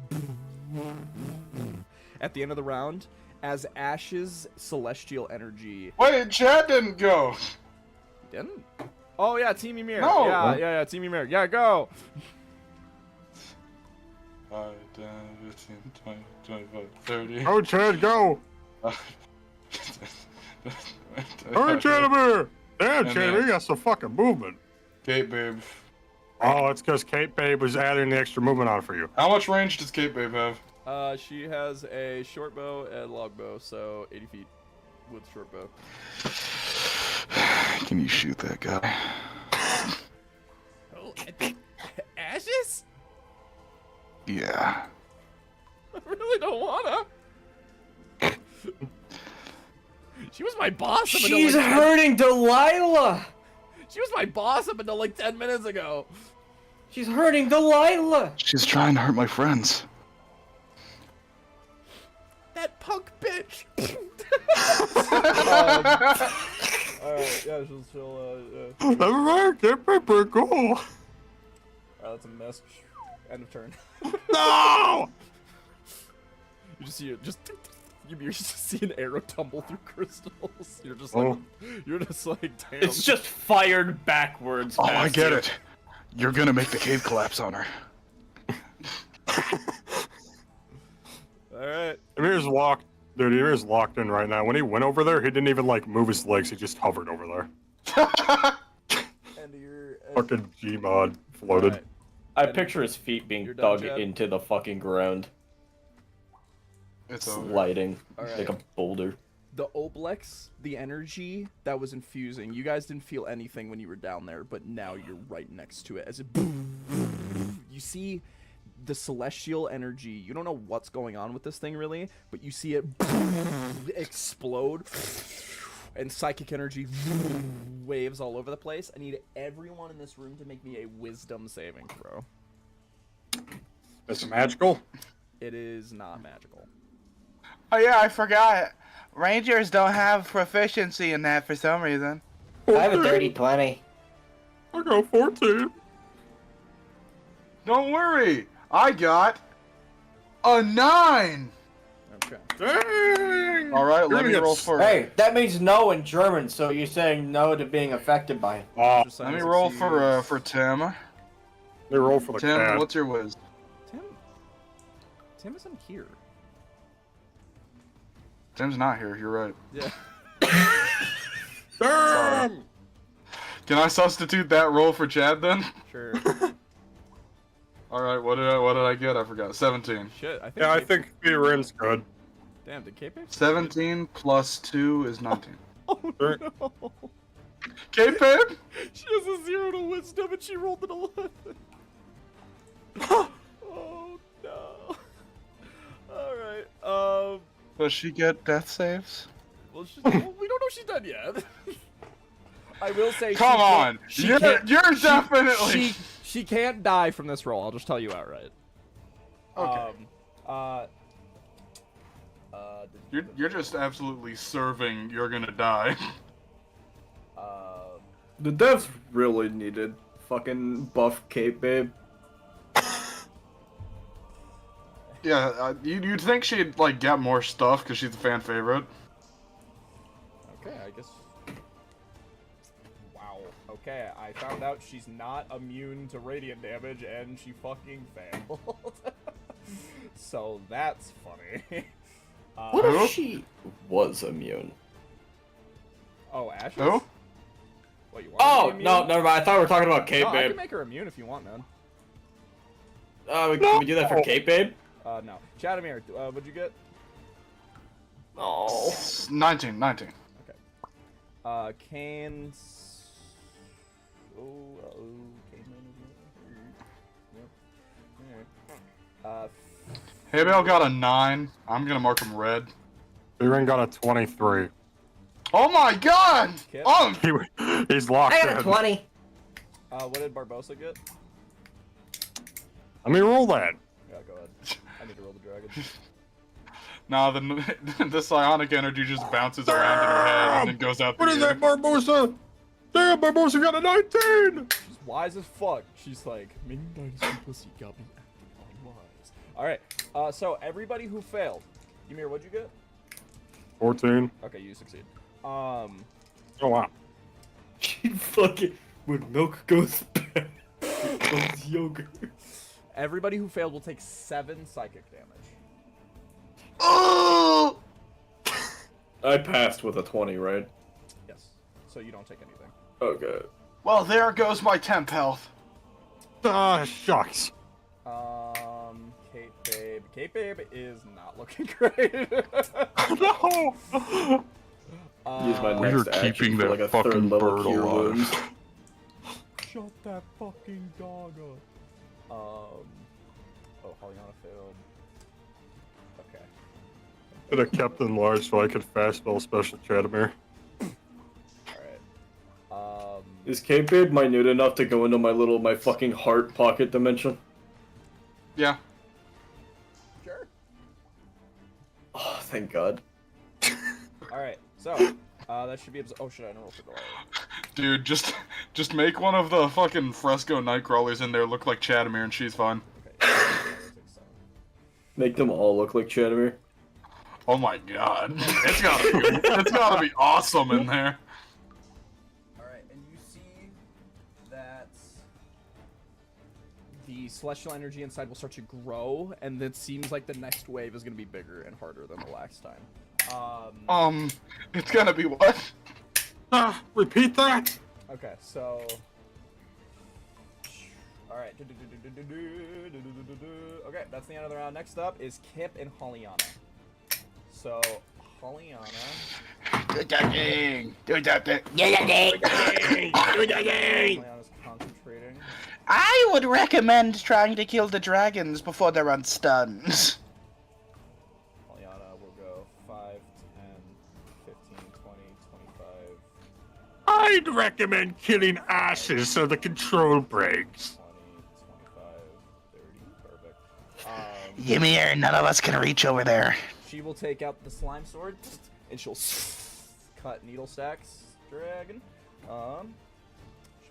S3: at the end of the round, as Ash's celestial energy
S2: Wait, Chad didn't go!
S3: didn't. Oh yeah, Team Ymir.
S2: No!
S3: Yeah, Team Ymir. Yeah, go.
S2: 5, 10, 15, 20, 25, 30.
S4: Oh, Chad, go! Oh, Chadamir! Damn,
S2: And
S4: Chadamir,
S2: then-
S4: you got some fucking movement.
S2: Kate Babe.
S4: Oh, it's because Kate Babe was adding the extra movement on for you.
S2: How much range does Kate Babe have?
S3: She has a short bow and long bow, so 80 feet with short bow.
S2: Can you shoot that guy?
S3: Oh, Ashes?
S2: Yeah.
S3: I really don't wanna. She was my boss up until
S8: She's
S3: like 10
S8: hurting Delilah!
S3: She was my boss up until like 10 minutes ago.
S8: She's hurting Delilah!
S2: She's trying to hurt my friends.
S3: That punk bitch. Alright, yeah, she'll
S4: Never mind, Kate Babe, pretty cool.
S3: Alright, that's a miss. End of turn.
S4: No!
S3: You just see it just You just see an arrow tumble through crystals. You're just like, damn.
S5: It's just fired backwards.
S2: Oh, I
S5: past
S2: get
S5: you.
S2: it. You're gonna make the cave collapse on her.
S3: All right.
S4: Emir's locked. Dude, Emir's locked in right now. When he went over there, he didn't even like move his legs. He just hovered over there.
S3: And you're
S4: Fucking Gmod floated.
S3: Alright.
S5: I picture his feet being
S3: You're done,
S5: dug
S3: Chad?
S5: into the fucking ground,
S2: It's over.
S5: sliding
S3: Alright.
S5: like a boulder.
S3: The Oblex, the energy that was infusing. You guys didn't feel anything when you were down there, but now you're right next to it as it. You see the celestial energy. You don't know what's going on with this thing really, but you see it explode, and psychic energy waves all over the place. I need everyone in this room to make me a wisdom saving throw.
S4: It's magical.
S3: It is not magical.
S7: Oh yeah, I forgot. Rangers don't have proficiency in that for some reason.
S8: I have a dirty 20.
S4: I got 14.
S2: Don't worry, I got a 9.
S3: Okay.
S4: Dang!
S2: All right,
S4: You're
S2: let
S4: gonna
S2: me
S4: get
S2: roll for.
S5: Hey, that means no in German, so you're saying no to being affected by it.
S3: Just
S2: Let me
S3: saying
S2: roll
S3: succeeds.
S2: for Tim.
S4: They roll for the
S2: Tim,
S4: cat.
S2: what's your whiz?
S3: Tim isn't here.
S2: Tim's not here. You're right.
S3: Yeah.
S4: Damn!
S2: Can I substitute that roll for Chad then?
S3: Sure.
S2: All right, what did I get? I forgot. 17.
S3: Shit. I think.
S4: Yeah, I think Rin's good.
S3: Damn. Did K-Pave?
S2: 17 plus 2 is 19.
S3: Oh
S4: Sure.
S3: no.
S2: K-Pip?
S3: She has a 0 to wisdom and she rolled an 11. Oh no. Alright,
S2: Does she get death saves?
S3: well, we don't know if she's done yet. I will say
S2: Come on! You're definitely.
S3: she can't die from this roll, I'll just tell you outright.
S2: Okay. You're just absolutely serving. You're gonna die.
S1: The devs really needed fucking buff cape, babe.
S2: Yeah, you'd think she'd like get more stuff because she's a fan favorite.
S3: Okay, I guess. Wow. Okay, I found out she's not immune to radiant damage, and she fucking failed. So that's funny.
S1: What if she was immune?
S3: Oh, Ashes?
S2: Who?
S3: What, you want
S5: Oh,
S3: to be
S5: no,
S3: immune?
S5: never mind. I thought we were talking about Cape
S3: No, I
S5: Babe.
S3: can make her immune if you want, man.
S5: Can we do that for Cape Babe?
S3: No. Chadamir, what'd you get?
S5: Oh.
S2: 19.
S3: Kane's... Kane. Yep. Alright.
S2: Haybale got a 9. I'm gonna mark him red.
S4: Rin got a 23.
S2: Oh my god!
S3: Kip?
S4: He's locked
S8: I got a
S4: in.
S8: 20.
S3: What did Barbosa get?
S4: Let me roll that.
S3: Yeah, go ahead. I need to roll the dragon.
S2: Nah, the psionic energy just bounces around in her head and then goes out the
S4: What is
S2: ear.
S4: that, Barbosa? Damn, Barbosa got a 19!
S3: She's wise as fuck. She's like, Ming Dynasty pussy got me acting unwise. Alright, so everybody who failed. Ymir, what'd you get?
S4: 14.
S3: Okay, you succeed.
S4: Oh, wow.
S5: She fucking... When milk goes bad, it goes yogurt.
S3: Everybody who failed will take 7 psychic damage.
S2: Oh!
S5: I passed with a 20, right?
S3: Yes. So you don't take anything.
S5: Okay.
S2: Well, there goes my temp health.
S4: Ah, shucks.
S3: Kate Babe is not looking great.
S4: No!
S5: Use my
S2: We're
S5: next action
S2: keeping
S5: for
S2: that
S5: like a
S2: fucking
S5: third level
S2: bird
S5: cure
S2: alive.
S5: wounds.
S3: Shut that fucking dog up. Oh, Holiana failed. Okay.
S4: Could have kept them large so I could fast spell special Chadamir.
S3: Alright.
S5: Is Cape Babe minute enough to go into my fucking heart pocket dimension?
S2: Yeah.
S3: Sure.
S5: Oh, thank God.
S3: Alright, so, that should be oh shit, I know roll for Delilah.
S2: Dude, just make one of the fucking fresco nightcrawlers in there look like Chadamir and she's fine.
S3: Okay, 6, 7.
S5: Make them all look like Chadamir.
S2: Oh my god. It's gotta be awesome in there.
S3: Alright, and you see that the celestial energy inside will start to grow, and it seems like the next wave is going to be bigger and harder than the last time.
S2: It's gonna be what?
S4: Repeat that.
S3: Okay, so... Alright. Okay, that's the end of the round. Next up is Kip and Hollyana. So, Hollyana...
S7: Do that thing! Do that thing!
S3: Hollyana's concentrating.
S7: I would recommend trying to kill the dragons before they're unstunned.
S3: Hollyana will go 5, 10, 15, 20, 25...
S4: I'd recommend killing ashes so the control breaks.
S3: 20, 25, 30, perfect.
S7: Ymir, none of us can reach over there.
S3: She will take out the slime sword, and she'll cut needle stacks. Dragon. She'll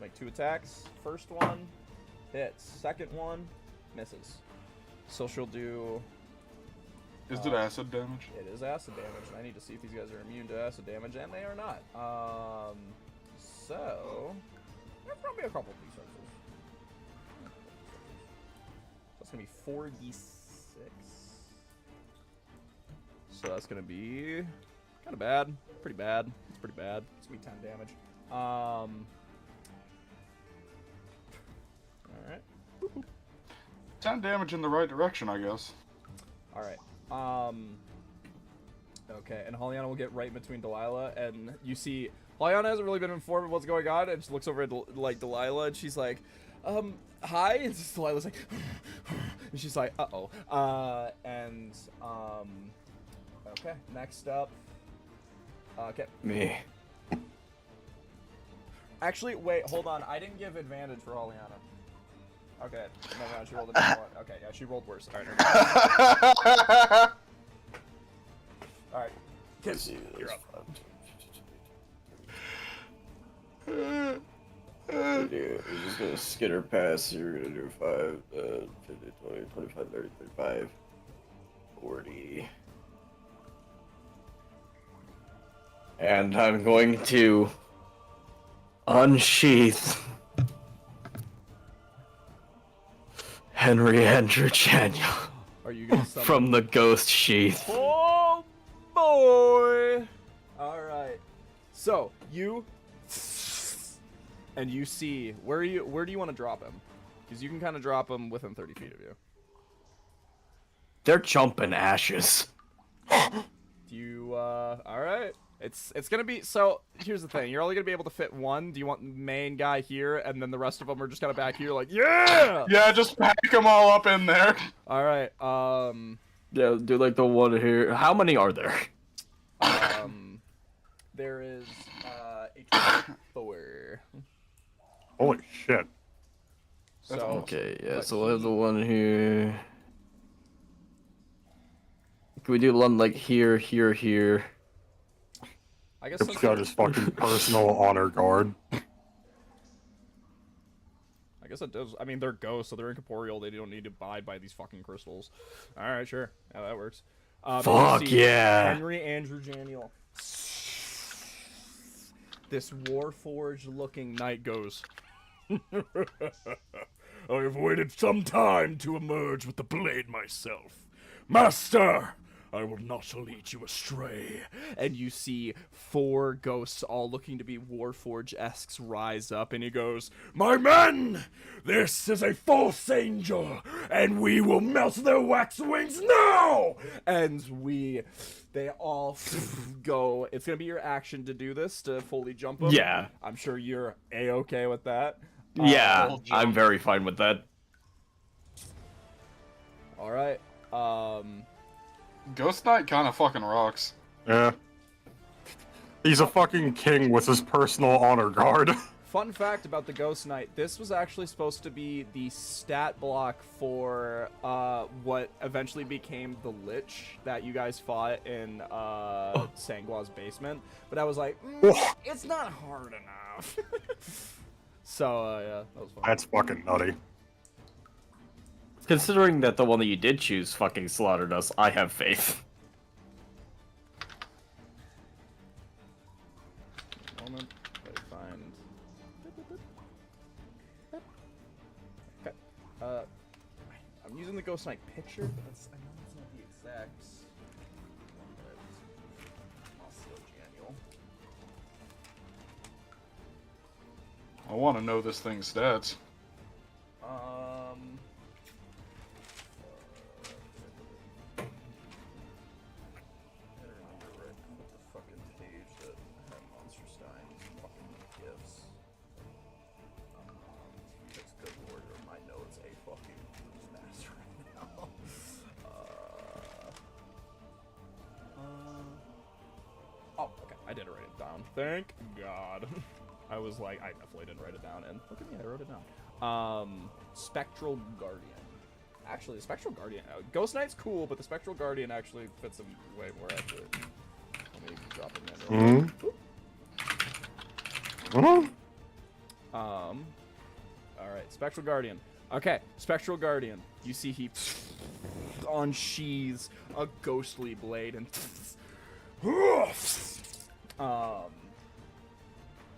S3: make 2 attacks. First one hits. Second one misses. So she'll do...
S2: Is it acid damage?
S3: It is acid damage, and I need to see if these guys are immune to acid damage, and they are not. So... There's probably a couple of resources. That's going to be 4d6. So that's going to be kind of bad. Pretty bad. It's pretty bad. It's going to be 10 damage. Alright.
S2: 10 damage in the right direction, I guess.
S3: Alright. Okay, and Hollyana will get right in between Delilah, and you see Hollyana hasn't really been informed of what's going on, and she looks over at like Delilah, and she's like, hi, and Delilah's like, and she's like, uh-oh. Okay, next up, okay.
S1: Me.
S3: Actually, wait, hold on, I didn't give advantage for Hollyana. Okay, never mind, she rolled a different one. Okay, yeah, she rolled worse. Alright, Alright.
S1: Let's see.
S3: You're up.
S1: We're just gonna skitter past here. We're gonna do 5, 50, 20, 25, 30, 35, 40. And I'm going to unsheath Henry Andrew Daniel
S3: Are you gonna summon?
S1: from the ghost sheath.
S3: Oh boy! Alright. So, you and you see where do you want to drop him? Because you can kind of drop him within 30 feet of you.
S1: They're jumping ashes.
S3: Do you alright. It's gonna be so here's the thing, you're only gonna be able to fit one. Do you want the main guy here and then the rest of them are just kind of back here like yeah?
S2: Yeah, just pack them all up in there.
S3: Alright,
S1: Yeah, do like the one here. How many are there?
S3: there is a 4.
S4: Holy shit.
S3: So
S1: Okay, yeah,
S3: but
S1: so we'll have the one here. Can we do one like here, here, here?
S3: I guess
S4: Kip's got his fucking personal honor guard.
S3: I guess it does. I mean, they're ghosts, so they're incorporeal. They don't need to abide by these fucking crystals. All right, sure. Yeah, that works.
S1: Fuck
S3: you see
S1: yeah.
S3: Henry Andrew Daniel. This Warforged-looking knight goes. I have waited some time to emerge with the blade myself. Master, I will not lead you astray. And you see 4 ghosts all looking to be Warforged-esques rise up, and he goes, my men, this is a false angel, and we will melt their wax wings now! And they all go, it's gonna be your action to do this, to fully jump them.
S1: Yeah.
S3: I'm sure you're A-okay with that.
S1: Yeah, I'm very fine with that.
S3: Alright,
S2: Ghost Knight kind of fucking rocks.
S4: Yeah. He's a fucking king with his personal honor guard.
S3: fun fact about the Ghost Knight, this was actually supposed to be the stat block for what eventually became the Lich that you guys fought in Sangua's basement. But I was like, it's not hard enough. So, yeah, that was fun.
S4: That's fucking nutty.
S1: Considering that the one that you did choose fucking slaughtered us, I have faith.
S3: find. Okay. I'm using the Ghost Knight picture, but that's, I know it's not the exact one, but I'll still Janiel.
S2: I want to know this thing's stats.
S3: I don't remember right what the fucking page that had Monster Stein's fucking gifts. Because good lord, are my notes a fucking mess right now. Oh, okay, I did write it down. Thank God. I was like, I definitely didn't write it down, and look at me, I wrote it down. Spectral Guardian. Actually, the Spectral Guardian, Ghost Knight's cool, but the Spectral Guardian actually fits him way more accurate. Let me drop it in there. Alright, Spectral Guardian. Okay, Spectral Guardian. You see he unsheathes a ghostly blade and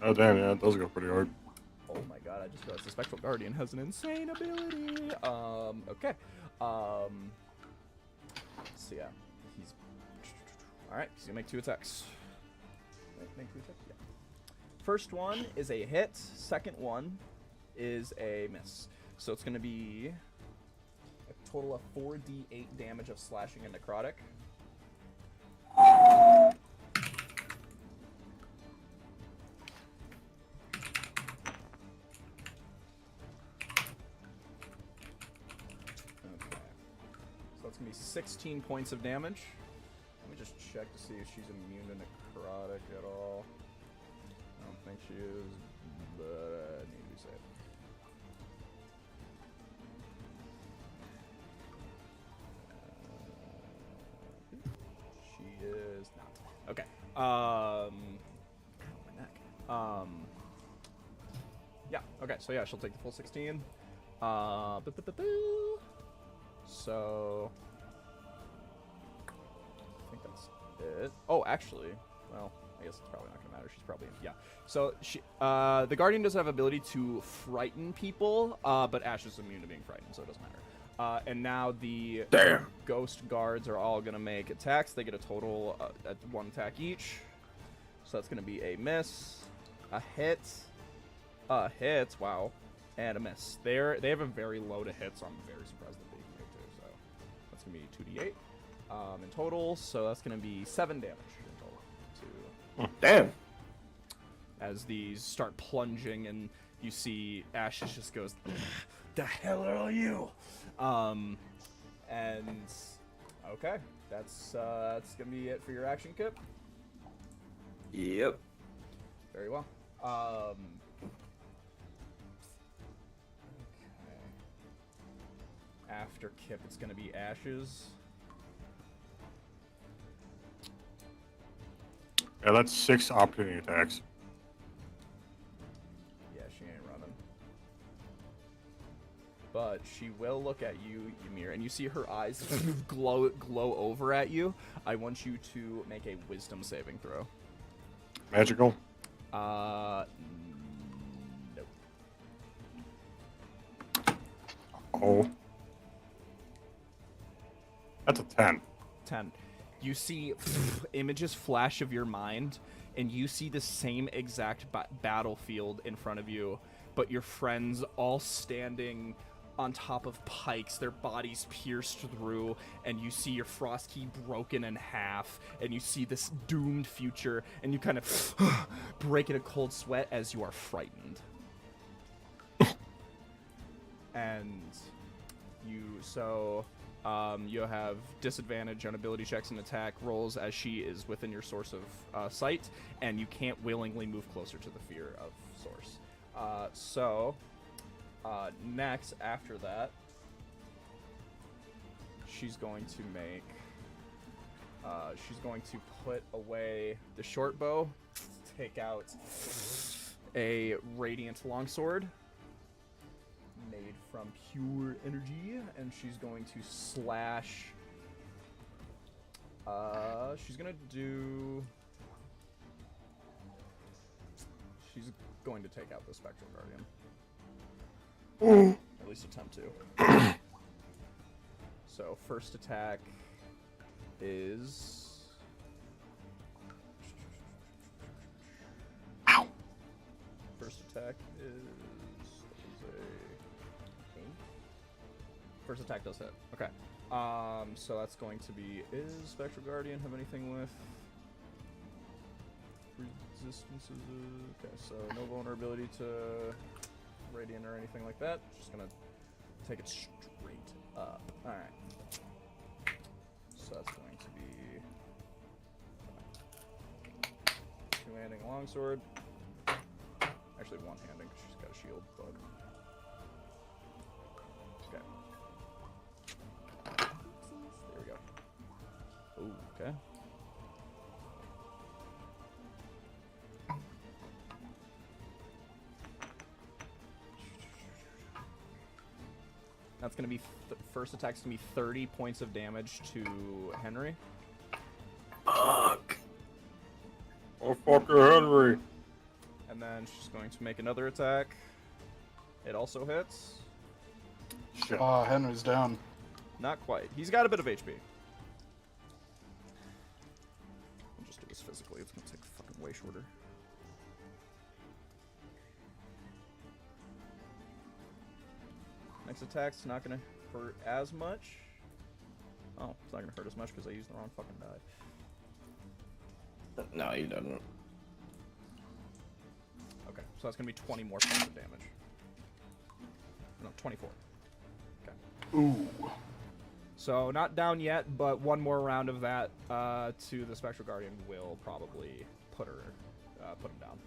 S4: Oh damn, yeah, it does go pretty hard.
S3: oh my god, I just realized the Spectral Guardian has an insane ability. Okay. So yeah, he's alright, he's gonna make 2 attacks. Make 2 attacks? Yeah. First one is a hit, second one is a miss. So it's gonna be a total of 4d8 damage of slashing and necrotic. That's gonna be 16 points of damage. Let me just check to see if she's immune to necrotic at all. I don't think she is, but I need to be safe. She is not. Okay. My neck. Yeah. Okay. So yeah, she'll take the full 16. So I think that's it. Oh, actually, well, I guess it's probably not gonna matter. She's probably yeah. So she, the Guardian does have ability to frighten people, but Ash is immune to being frightened, so it doesn't matter. And now the Ghost Guards are all gonna make attacks. They get a total at 1 attack each. So that's gonna be a miss, a hit, wow, and a miss. They have a very low to hit, so I'm very surprised that they can hit too. So that's gonna be 2d8 in total. So that's gonna be 7 damage in total.
S5: Damn.
S3: As these start plunging, and you see Ash just goes, "The hell are you?" And okay, that's gonna be it for your action, Kip.
S5: Yep.
S3: Very well. Okay. After Kip, it's gonna be Ash's.
S4: Yeah, that's 6 opportunity attacks.
S3: Yeah, she ain't running. But she will look at you, Ymir, and you see her eyes glow over at you. I want you to make a wisdom saving throw.
S4: Magical?
S3: Nope.
S4: Oh. That's a 10.
S3: 10. You see images flash of your mind, and you see the same exact battlefield in front of you, but your friends all standing on top of pikes, their bodies pierced through, and you see your frost key broken in half, and you see this doomed future, and you kind of break in a cold sweat as you are frightened. And you have disadvantage on ability checks and attack rolls as she is within your source of sight, and you can't willingly move closer to the fear of source. Next, after that, she's going to make. She's going to put away the short bow, take out a radiant longsword made from pure energy, and she's going to slash. She's gonna do. She's going to take out the Spectral Guardian. At least attempt to. So, first attack is...
S4: Ow.
S3: First attack is a 8. First attack does hit. Okay. So that's going to be, is Spectral Guardian have anything with resistances? Okay, so no vulnerability to Radiant or anything like that. Just gonna take it straight up. Alright. So that's going to be two-handing longsword. Actually, one-handing because she's got a shield, but... Okay. There we go. Ooh, okay. That's going to be... first attack's going to be 30 points of damage to Henry.
S5: Fuck.
S4: Oh, fucker, Henry.
S3: And then she's going to make another attack. It also hits.
S4: Shit.
S2: Henry's down.
S3: Not quite. He's got a bit of HP. I'll just do this physically. It's going to take fucking way shorter. Next attack's not going to hurt as much. Oh, it's not going to hurt as much because I used the wrong fucking die.
S1: No, you don't.
S3: Okay, so that's going to be 20 more points of damage. No, 24. Okay.
S2: Ooh.
S3: So, not down yet, but one more round of that to the Spectral Guardian will probably put him down.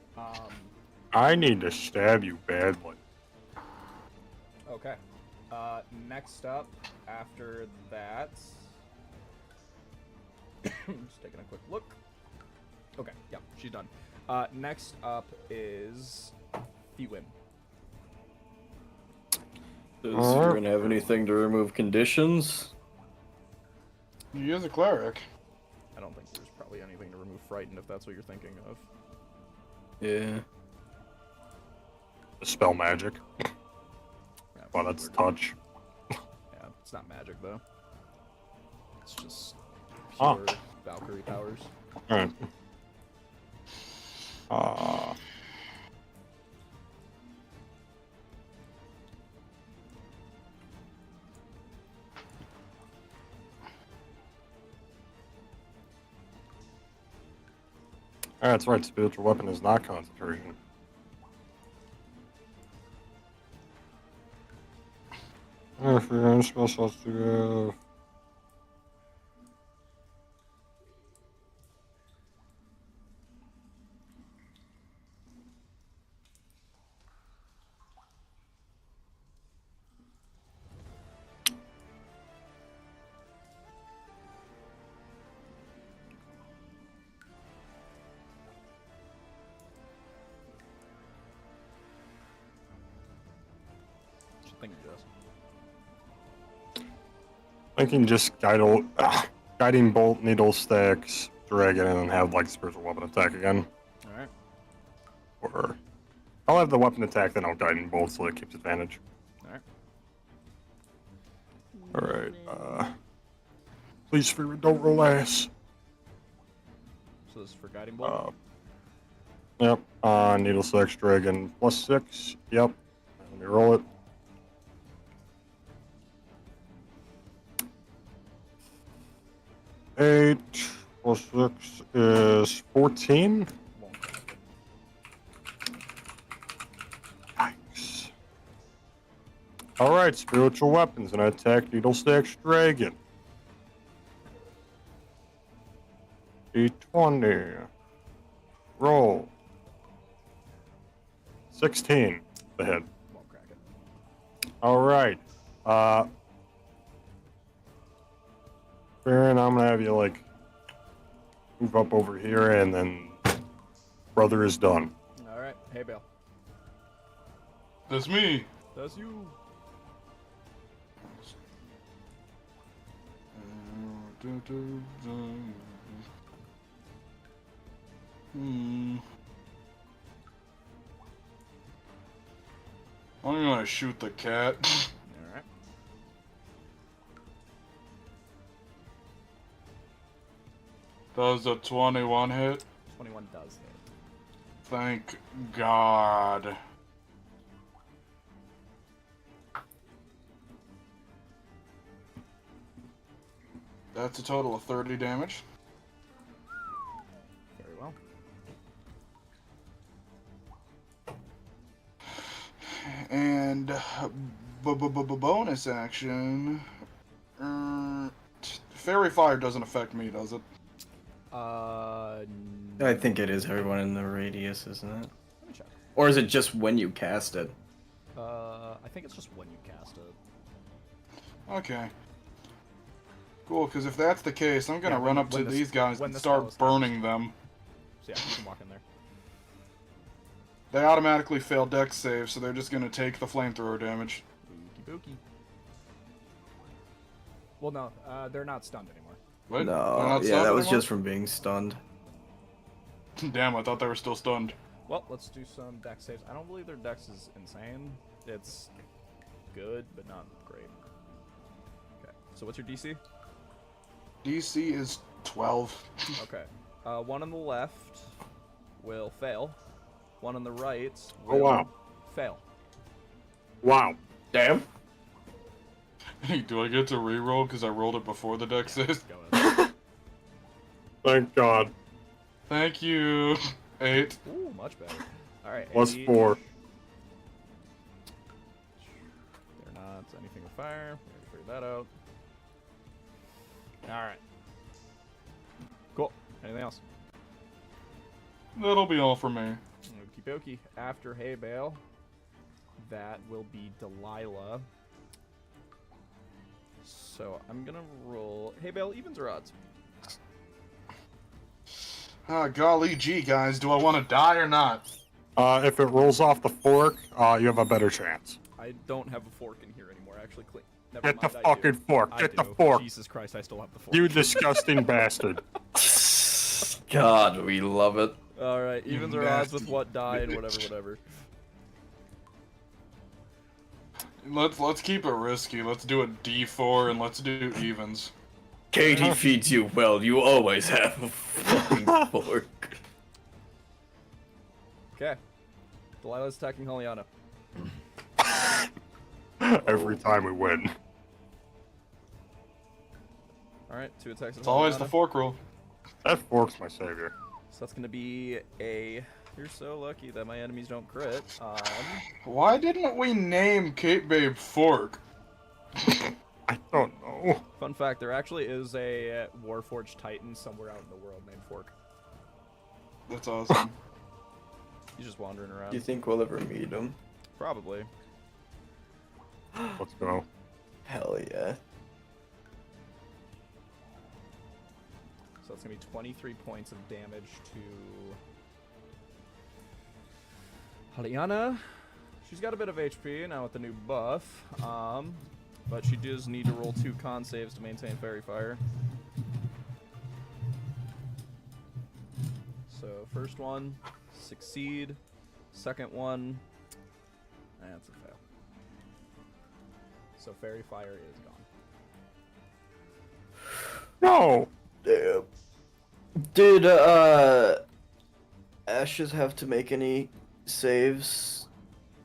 S4: I need to stab you badly.
S3: Okay. Next up, after that... just taking a quick look. Okay, yeah, she's done. Next up is Thewin.
S5: Is you're gonna have anything to remove conditions?
S2: You use a cleric.
S3: I don't think there's probably anything to remove Frightened if that's what you're thinking of.
S5: Yeah.
S4: Spell magic.
S3: Yeah,
S4: Well, that's
S3: weird.
S4: touch.
S3: Yeah, it's not magic though. It's just
S4: Oh.
S3: pure Valkyrie powers.
S4: Alright. That's right, spiritual weapon is not concentration. If you're in spell slots to go.
S3: Thank you, Jess.
S4: I can just guiding bolt, needle stacks, drag it in, and have like spiritual weapon attack again.
S3: Alright.
S4: Or I'll have the weapon attack, then I'll guiding bolt so it keeps advantage.
S3: Alright.
S4: Alright, please spirit, don't roll ass.
S3: So this is for Guiding Bolt?
S4: Yep, needle stacks, dragon, +6, yep. Let me roll it. Eight +6 is 14.
S3: Won't crack it.
S4: Yikes. Alright, spiritual weapons and attack needle stacks dragon. D20. Roll. 16. The hit.
S3: Won't crack it.
S4: Alright. Baron, I'm gonna have you like move up over here and then brother is done.
S3: Alright. Hey, Bale.
S2: That's me.
S3: That's you.
S2: I'm gonna shoot the cat.
S3: Alright.
S2: Does a 21 hit?
S3: 21 does hit.
S2: Thank God. That's a total of 30 damage.
S3: Very well.
S2: And bonus action. Fairy fire doesn't affect me, does it?
S1: I think it is everyone in the radius, isn't it?
S3: Let me check.
S1: Or is it just when you cast it?
S3: I think it's just when you cast it.
S2: Okay. Cool, because if that's the case, I'm gonna
S3: Yeah,
S2: run up to
S3: when the-
S2: these guys
S3: when
S2: and
S3: the spell
S2: start
S3: is
S2: burning them.
S3: So yeah, you can walk in there.
S2: They automatically fail dex save, so they're just gonna take the flamethrower damage.
S3: Ookie bookie. Well, no, they're not stunned anymore.
S2: What? They're
S1: No,
S2: not
S1: yeah,
S2: stunned
S1: that was
S2: anymore?
S1: just from being stunned.
S2: Damn, I thought they were still stunned.
S3: Well, let's do some dex saves. I don't believe their dex is insane. It's good, but not great. Okay, so what's your DC?
S2: DC is 12.
S3: Okay. One on the left will fail. One on the right
S4: Oh,
S3: will
S4: wow.
S3: fail.
S4: Wow.
S1: Damn.
S2: Hey, do I get to reroll because I rolled it before the dex save?
S3: Go ahead.
S4: Thank God.
S2: Thank you. 8.
S3: Ooh, much better. Alright,
S4: Plus
S3: 8.
S4: 4.
S3: They're not anything with fire. We already figured that out. Alright. Cool. Anything else?
S2: That'll be all for me.
S3: Okie dokie. After Hay Bale, that will be Delilah. So I'm gonna roll. Hay Bale, evens or odds?
S2: Ah, golly gee, guys, do I want to die or not?
S4: If it rolls off the fork, you have a better chance.
S3: I don't have a fork in here anymore. Actually, never
S4: Get the
S3: mind, I do.
S4: fucking fork.
S3: I
S4: Get the
S3: do.
S4: fork.
S3: Jesus Christ, I still have the fork.
S4: You disgusting bastard.
S1: God, we love it.
S3: All right,
S2: You
S3: evens or odds with
S2: nasty
S3: what die and
S2: bitch.
S3: whatever.
S2: Let's keep it risky. Let's do a D4 and let's do evens.
S1: Katie feeds you well. You always have a fucking fork.
S3: Okay. Delilah's attacking Heliana.
S4: Every time we win.
S3: All right, 2 attacks.
S2: It's always the fork roll.
S4: That fork's my savior.
S3: So that's gonna be a. You're so lucky that my enemies don't crit.
S2: Why didn't we name Kate Babe Fork?
S4: I don't know.
S3: Fun fact: there actually is a Warforged Titan somewhere out in the world named Fork.
S2: That's awesome.
S3: He's just wandering around.
S1: Do you think we'll ever meet him?
S3: Probably.
S4: Let's go.
S1: Hell yeah.
S3: So that's gonna be 23 points of damage to Heliana. She's got a bit of HP now with the new buff, but she does need to roll 2 con saves to maintain Fairy Fire. So first one, succeed. Second one, that's a fail. So Fairy Fire is gone.
S4: No!
S1: Damn. Did Ashes have to make any saves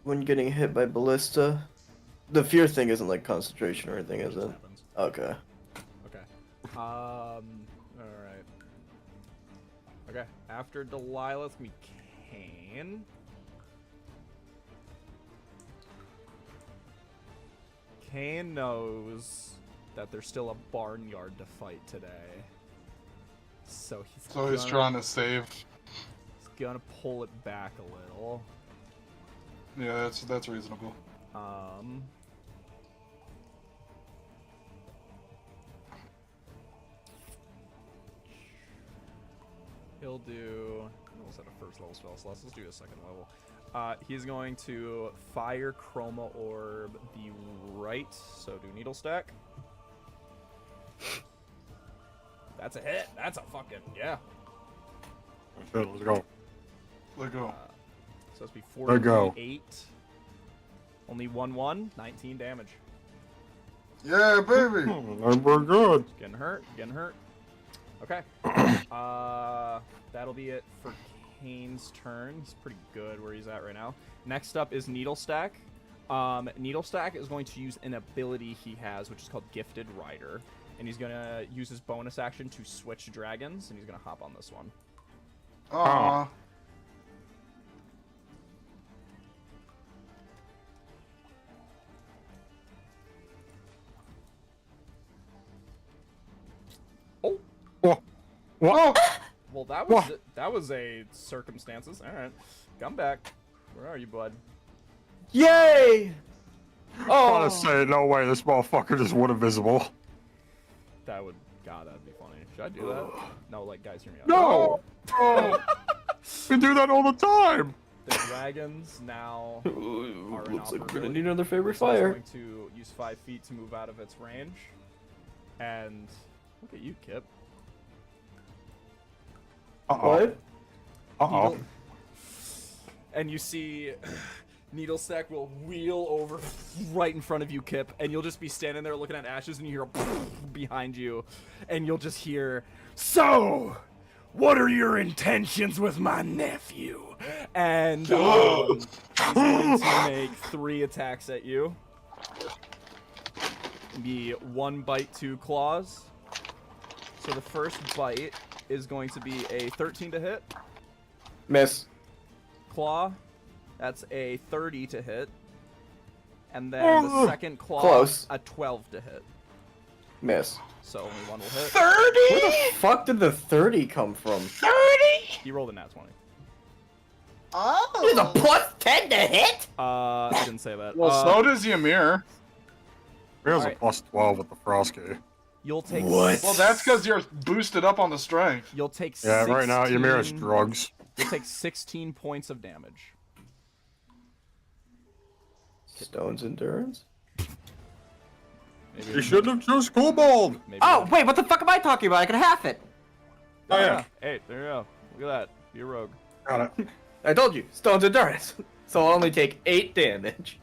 S1: when getting hit by ballista? The fear thing isn't like concentration or anything, is it?
S3: Happens.
S1: Okay.
S3: Okay. Alright. Okay, after Delilah, it's gonna be Kane. Kane knows that there's still a barnyard to fight today. So
S2: He's trying to save.
S3: He's gonna pull it back a little.
S2: Yeah, that's reasonable.
S3: He'll do. What was that, a first level spell slot? Let's do a second level. He's going to fire Chroma Orb the right, so do Needle Stack. That's a hit. That's a fucking yeah.
S4: Let's go.
S2: Let go.
S3: So that's be
S4: Let go.
S3: 48. Only 1-1, 19 damage.
S2: Yeah, baby.
S4: We're good.
S3: Getting hurt, getting hurt. Okay. That'll be it for Kane's turn. He's pretty good where he's at right now. Next up is Needlestack. Needlestack is going to use an ability he has, which is called Gifted Rider. And he's going to use his bonus action to switch dragons, and he's going to hop on this one.
S2: Aww.
S3: Oh!
S4: What? What?
S3: Well, that was a circumstances. All right, come back. Where are you, bud?
S1: Yay!
S4: I want to say, no way, this motherfucker just went invisible.
S3: That would, God, that'd be funny. Should I do that? No, like, guys, hear me out.
S4: No! Oh. We do that all the time!
S3: The dragons now are in
S5: Looks like we're gonna
S3: operability.
S5: need another favorite
S3: So it's
S5: fire.
S3: going to use 5 feet to move out of its range. And look at you, Kip.
S4: Uh-oh.
S5: What?
S4: Uh-oh.
S3: And you see Needlestack will wheel over right in front of you, Kip, and you'll just be standing there looking at ashes, and you hear a behind you, and you'll just hear, "So, what are your intentions with my nephew?" And he's going to make 3 attacks at you. Be 1 bite, 2 claws. So the first bite is going to be a 13 to hit.
S1: Miss.
S3: Claw, that's a 30 to hit. And then the second claw,
S1: Close.
S3: a 12 to hit.
S1: Miss.
S3: So only 1 will hit.
S7: 30?
S1: Where the fuck did the 30 come from?
S7: 30?
S3: You rolled a nat 20.
S1: There's a
S7: Oh.
S1: plus 10 to hit?
S3: I didn't say that.
S2: Well, so does Ymir.
S4: He has
S3: Alright.
S4: a plus 12 with the Frosky.
S3: You'll take
S1: What?
S2: Well, that's because you're boosted up on the strength.
S3: You'll take
S4: Yeah, right now, Ymir has
S3: 16
S4: drugs.
S3: You'll take 16 points of damage.
S1: Stone's endurance?
S3: Maybe
S4: You shouldn't have chose Kobold!
S3: maybe
S8: Oh, wait, what the fuck am I talking about? I can half it.
S4: Oh, yeah.
S3: Hey, there you go. Look at that. Be a rogue.
S4: Got it.
S1: I told you, Stone's endurance. So I'll only take 8 damage.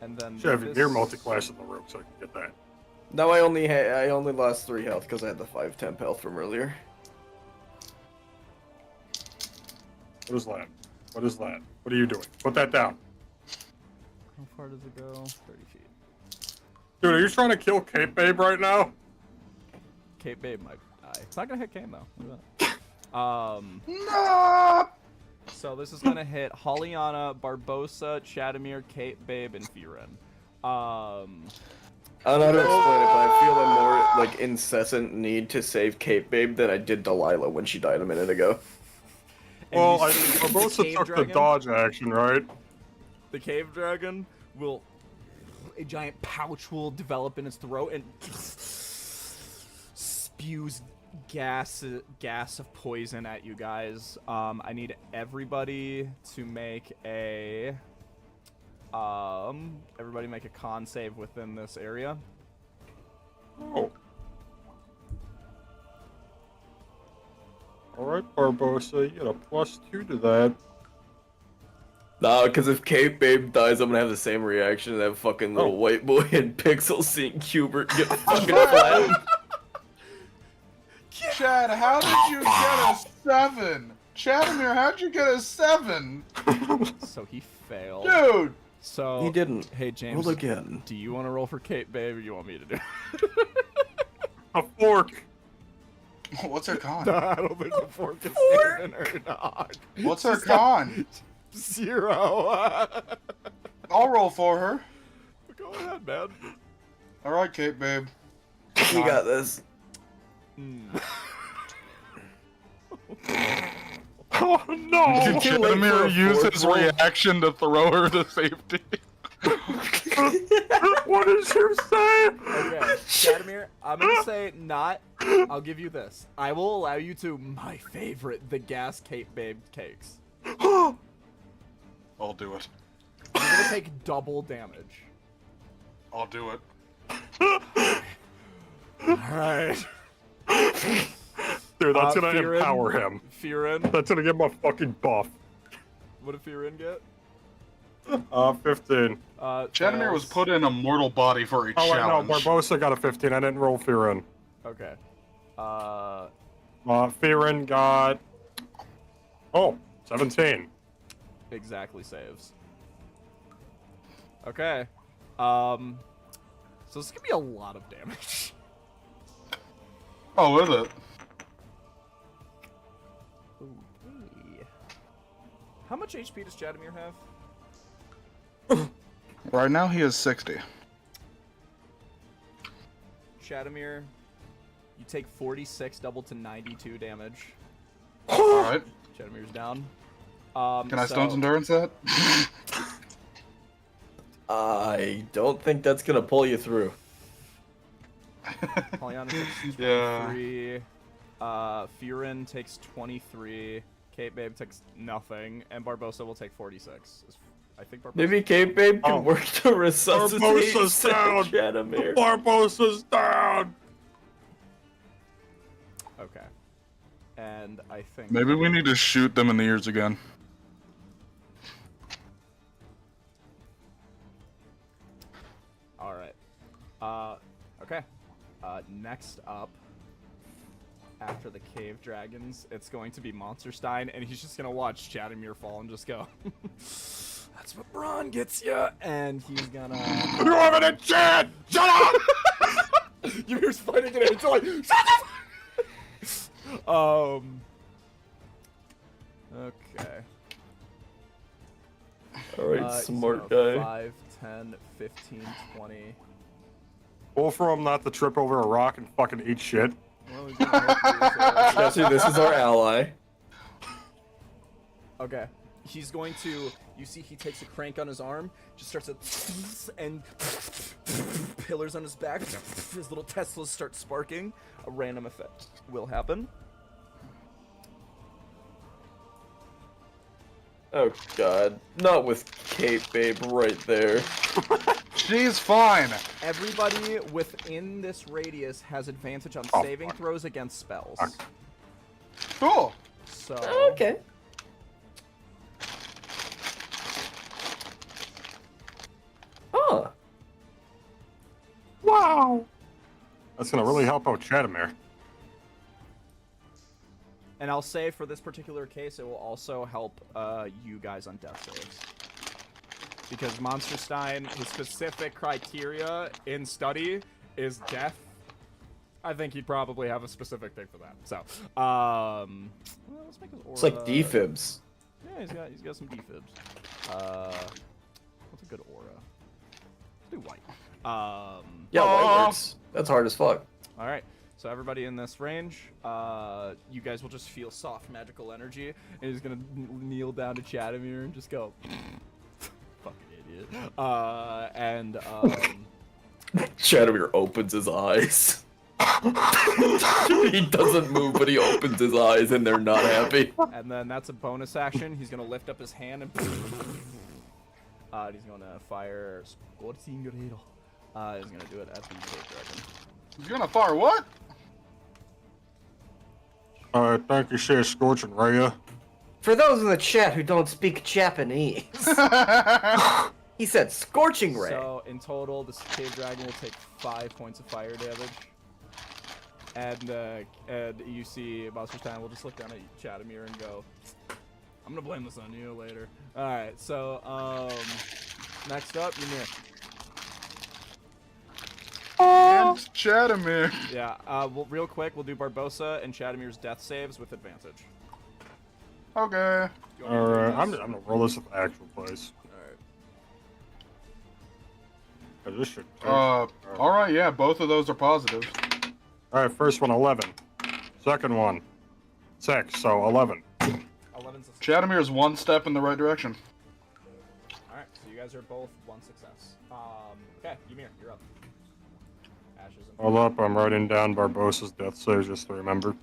S3: And then
S4: Should have
S3: this-
S4: Ymir multi-class in the room so I can get that.
S1: No, I only lost 3 health because I had the 5 temp health from earlier.
S4: What is that? What is that? What are you doing? Put that down.
S3: How far does it go? 30 feet.
S4: Dude, are you trying to kill Cape Babe right now?
S3: Kate Babe might die. It's not gonna hit Kane though. Look at that.
S2: No!
S3: So this is gonna hit Holliana, Barbosa, Chadamir, Kate Babe, and Firen.
S1: I don't know how to explain it, but I feel a more, like, incessant need to save Cape Babe than I did Delilah when she died a minute ago.
S3: And
S4: Well,
S3: you
S4: I
S3: see the
S4: Barbosa
S3: cave
S4: took the
S3: dragon?
S4: dodge action, right?
S3: The cave dragon will. A giant pouch will develop in its throat and spews gas of poison at you guys. I need everybody to make a con save within this area.
S4: Oh. Alright, Barbosa, you get a +2 to that.
S1: Nah, because if Cape Babe dies, I'm gonna have the same reaction to that fucking little white boy in Pixel seeing Cubert get fucking flattened.
S2: Chad, how did you get a 7? Chadamir, how'd you get a 7?
S3: So he failed.
S2: Dude!
S3: So
S1: He didn't.
S3: Hey James,
S1: Roll again.
S3: do you want to roll for Kate Babe or you want me to do?
S4: A fork!
S2: What's her con?
S3: I don't think the fork is saving her dog.
S2: What's her con?
S3: 0.
S2: I'll roll for her.
S3: Go ahead, man.
S2: Alright, Kate, babe.
S1: You got this.
S4: Oh no!
S2: Did
S1: too late for
S2: Chadamir
S1: a
S2: use
S1: fourth
S2: his
S1: roll.
S2: reaction to throw her to safety?
S4: What did you say?
S3: Okay, Vladimir, I'm gonna say not. I'll give you this. I will allow you to my favorite, the gas Kate Babe cakes.
S2: I'll do it.
S3: You're gonna take double damage.
S2: I'll do it.
S3: Alright.
S4: Dude, that's gonna
S3: Firen-
S4: empower him.
S3: Firen,
S4: That's gonna give him a fucking buff.
S3: what did Firen get?
S4: 15.
S2: Chadamir was
S3: fails.
S2: put in a mortal body for a
S4: Oh, wait, no,
S2: challenge.
S4: Barbosa got a 15. I didn't roll Fearin.
S3: Okay.
S4: Fearin got... Oh, 17.
S3: Exactly saves. Okay. So this is gonna be a lot of damage.
S2: Oh, is it?
S3: Okay. How much HP does Jadamir have?
S2: Right now he is 60.
S3: Jadamir, you take 46 doubled to 92 damage.
S2: Alright.
S3: Jadamir's down.
S2: Can I Stone's Endurance that?
S5: I don't think that's gonna pull you through.
S3: Polyana takes
S2: Yeah.
S3: 23. Fearin takes 23. Kate Babe takes nothing, and Barbosa will take 46. I think Barbosa.
S5: Maybe Cape Babe can
S4: Oh.
S5: work to resuscitate
S4: Barbosa's down.
S5: Jadamir.
S4: Barbosa's down!
S3: Okay. And I think.
S2: Maybe we need to shoot them in the ears again.
S3: All right. Okay. Next up, after the cave dragons, it's going to be Monsterstein, and he's just gonna watch Jadamir fall and just go, "That's what Braun gets ya," and he's gonna.
S4: You haven't a chance! Shut up!
S3: Ymir's fighting it until like, shut up! Okay.
S5: Alright, smart guy.
S3: 5, 10, 15, 20.
S4: Roll for him not to trip over a rock and fucking eat shit.
S3: Well, he's gonna hopefully-
S5: Jesse, this is our ally.
S3: Okay. He's going to. You see, he takes a crank on his arm, just starts to. And pillars on his back. His little Teslas start sparking. A random effect will happen.
S5: Oh god. Not with Cape Babe right there.
S2: She's fine.
S3: Everybody within this radius has advantage on
S4: Oh,
S3: saving
S4: fuck.
S3: throws against spells.
S4: Fuck.
S2: Cool.
S3: So.
S5: Okay. Huh.
S4: Wow! That's gonna really help out Chadamir.
S3: And I'll say for this particular case, it will also help you guys on death saves. Because Monsterstein, his specific criteria in study is death. I think he'd probably have a specific thing for that. So, well, let's make his aura.
S5: It's like defibs.
S3: Yeah, he's got some defibs. What's a good aura? Let's do white.
S5: Yeah, white works. That's hard as fuck.
S3: All right. So everybody in this range, you guys will just feel soft magical energy, and he's gonna kneel down to Chadamir and just go, fucking idiot.
S5: Chadamir opens his eyes. He doesn't move, but he opens his eyes, and they're not happy.
S3: And then that's a bonus action. He's gonna lift up his hand and he's gonna fire Scorching Rail. He's gonna do it at the cave dragon.
S2: He's gonna fire what?
S4: I think you say Scorching Ray.
S8: For those in the chat who don't speak Japanese, he said scorching ray.
S3: So in total, this cave dragon will take 5 points of fire damage. And you see Monsterstein will just look down at Chadamir and go, "I'm gonna blame this on you later." All right. So next up, Ymir.
S2: And Chadamir.
S3: Yeah. Well, real quick, we'll do Barbosa and Chadamir's death saves with advantage.
S2: Okay.
S3: You want me to do
S4: Alright, I'm
S3: this?
S4: gonna roll this with actual place.
S3: All right.
S4: 'Cause this shit.
S2: Alright, yeah, both of those are positives.
S4: Alright, first one 11. Second one 6, so 11.
S3: 11's a
S2: Chadamir is one step in the right direction.
S3: All right. So you guys are both one success. Okay, Ymir, you're up. Ashes and
S4: Hold up, I'm writing down Barbosa's death saves just to remember.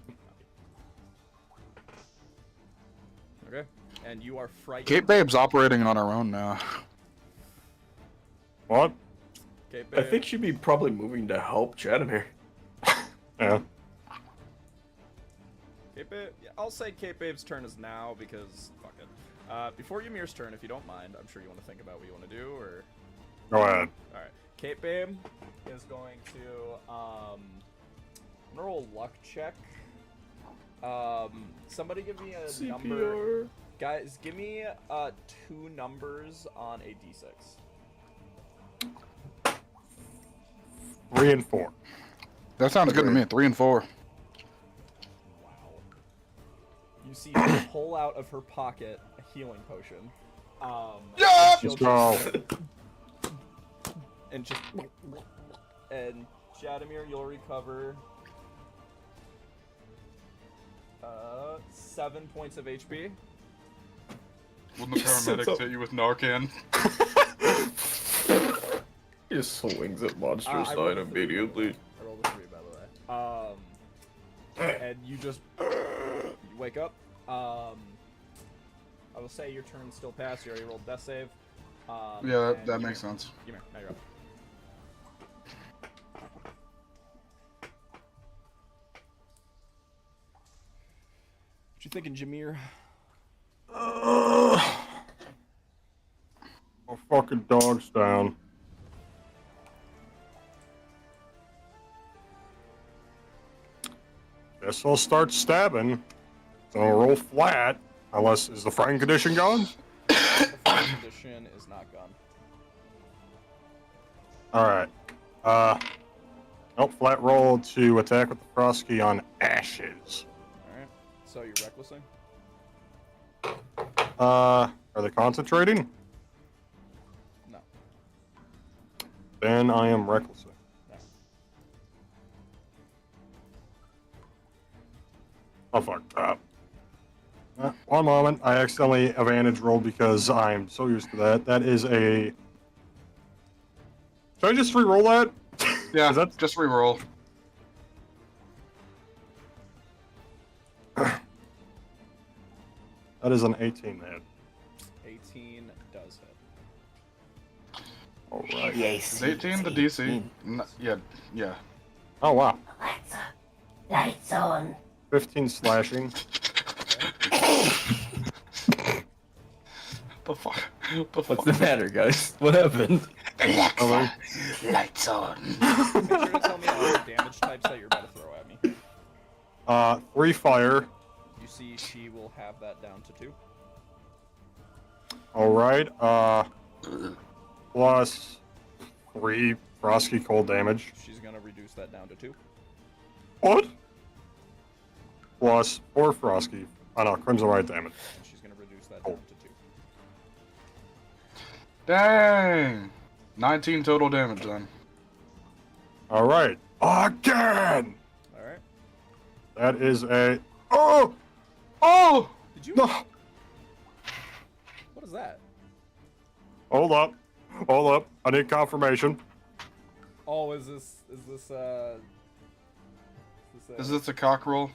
S3: Okay. And you are frightened.
S2: Kate Babe's operating on her own now.
S4: What?
S3: Kate
S5: I
S3: Babe.
S5: think she'd be probably moving to help Chadamir.
S4: Yeah.
S3: Kate Babe. Yeah, I'll say Kate Babe's turn is now because fuck it. Before Ymir's turn, if you don't mind, I'm sure you want to think about what you want to do, or...
S4: Go ahead.
S3: Alright. Cape Babe is going to, I'm gonna roll a luck check. Somebody give me a number. Guys, give me, 2 numbers on a d6.
S4: 3 and 4.
S2: That sounds good to me. 3 and 4.
S3: Wow. You see her pull out of her pocket a healing potion.
S2: Yeah!
S3: She'll
S4: Let's go.
S3: And Jadamir, you'll recover 7 points of HP.
S2: Wouldn't the paramedics hit you with Narcan?
S5: He just swings at monster
S3: I rolled
S5: side
S3: a 3,
S5: immediately.
S3: I rolled a 3, by the way. And you just you wake up. I will say your turn's still passed. You already rolled death save.
S2: Yeah,
S3: and
S2: that makes sense.
S3: Ymir, now you're up. What you thinking, Jameer?
S4: Oh, fucking dog's down. Guess I'll start stabbing. So I'll roll flat. Unless, is the frightened condition gone?
S3: The first condition is not gone.
S4: Alright. Nope, flat roll to attack with the Frosky on ashes.
S3: Alright. So you're recklessing?
S4: Are they concentrating?
S3: No.
S4: Then I am recklessing.
S3: No.
S4: Oh, fuck. One moment. I accidentally advantage rolled because I'm so used to that. That is a... Should I just re-roll that?
S2: Yeah,
S4: Is that...
S2: just reroll.
S4: That is an 18 hit.
S3: 18 does hit.
S4: Alright.
S7: Yes.
S2: Is 18 the DC? Yeah.
S4: Oh, wow.
S9: Alexa, lights on.
S4: 15 slashing.
S2: The fuck?
S5: What's the matter, guys? What happened?
S7: Alexa, lights on.
S3: Make sure to tell me all the damage types that you're about to throw at me.
S4: 3 fire.
S3: You see she will have that down to 2.
S4: Alright, plus 3 Frosky cold damage.
S3: She's gonna reduce that down to 2.
S4: What? Plus 4 Frosky. Oh no, Crimson Rite damage.
S3: And she's gonna reduce that down to 2.
S2: Dang! 19 total damage then.
S4: Alright. Again!
S3: Alright.
S4: That is a... Oh! Oh!
S3: Did you?
S4: No!
S3: What is that?
S4: Hold up. Hold up. I need confirmation.
S3: Oh, is this
S2: Is this a cock roll?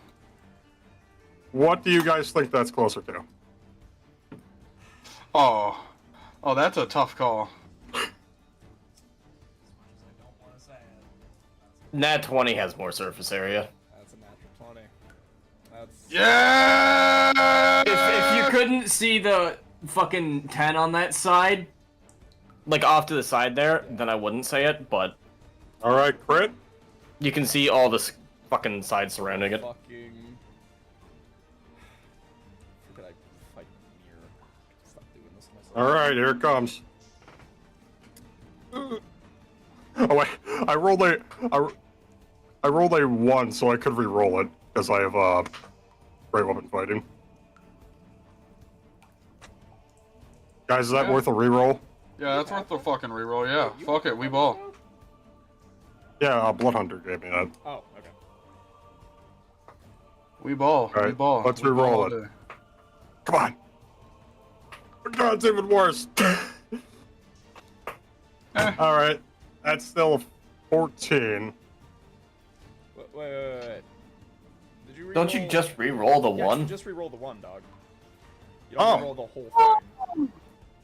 S4: What do you guys think that's closer to?
S2: Oh, that's a tough call.
S5: Nat 20 has more surface area.
S3: That's a natural 20. That's...
S2: Yeah!
S10: If you couldn't see the fucking 10 on that side,
S5: Like off to the side there, then I wouldn't say it, but
S4: Alright, crit.
S5: you can see all this fucking side surrounding it.
S3: Fucking... Could I fight Ymir? Stop doing this to myself.
S4: Alright, here it comes. Oh wait, I rolled a 1 so I could re-roll it, because I have, great weapon fighting. Guys, is that worth a re-roll?
S2: Yeah, that's worth the fucking reroll. Yeah, fuck it, we ball.
S4: Yeah, Blood Hunter gave me that.
S3: Oh, okay.
S2: We ball. We
S4: Alright,
S2: ball.
S4: let's
S2: We ball
S4: re-roll
S2: all
S4: it.
S2: day.
S4: Come on! Oh god, it's even worse! Alright, that's still a 14.
S3: Wait. Did you
S5: Don't you
S3: re-roll-
S5: just re-roll the
S3: Yeah,
S5: one?
S3: you just re-roll the 1, dog. You don't
S4: Oh.
S3: re-roll the whole thing.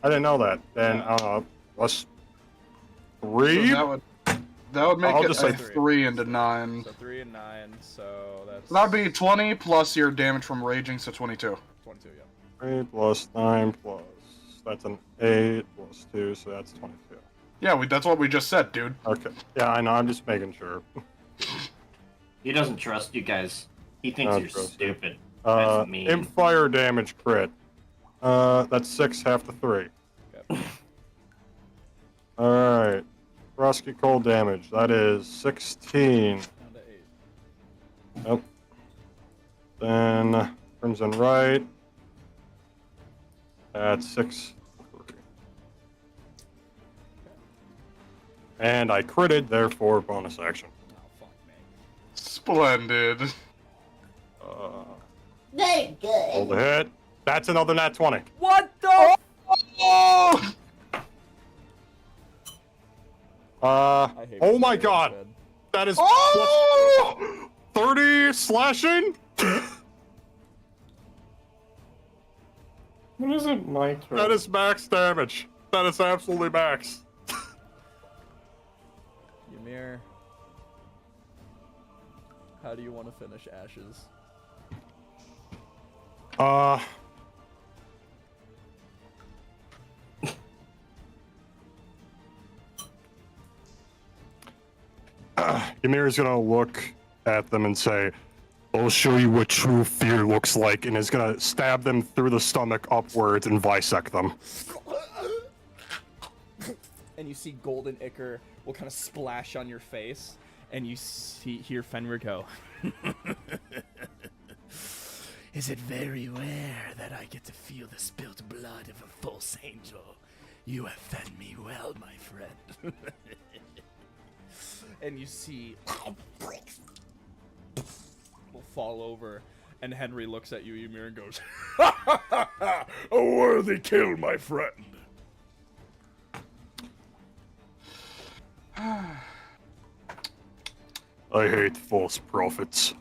S4: I didn't know that. Then, plus 3?
S2: So that would make
S4: I'll
S2: it
S4: just
S2: a
S4: say
S2: 3 into 9.
S3: So 3 and 9, so that's...
S2: So that'd be 20 plus your damage from raging, so 22.
S3: 22, yeah.
S4: 3 plus 9 plus. That's an 8 plus 2, so that's 22.
S2: Yeah, that's what we just said, dude.
S4: Okay. Yeah, I know. I'm just making sure.
S5: He doesn't trust you guys. He thinks
S4: I
S5: you're
S4: trust you.
S5: stupid. That's mean.
S4: Imp fire damage crit. That's 6 half to 3. Alright. Frosty cold damage. That is 16.
S3: Down to 8.
S4: Nope. Then Crimson Right. That's 6. And I critted, therefore bonus action.
S3: Oh, fuck me.
S2: Splendid.
S9: Very
S4: Hold the
S9: good.
S4: hit. That's another nat 20.
S3: What the?
S2: Oh!
S3: I hate
S4: Oh
S3: when
S4: my
S3: they get
S4: god.
S3: fed.
S4: That is
S2: Oh!
S4: plus 30 slashing?
S5: What is it, my turn?
S4: That is max damage. That is absolutely max.
S3: Ymir, how do you want to finish Ashes?
S4: Ymir is gonna look at them and say, I'll show you what true fear looks like, and is gonna stab them through the stomach upwards and bisect them.
S3: And you see Golden Ichor will kind of splash on your face, and you hear Fenrir go, Is it very rare that I get to feel the spilt blood of a false angel? You have fed me well, my friend. And you see will fall over, and Henry looks at you, Ymir, and goes, A worthy kill, my friend.
S4: I hate false prophets.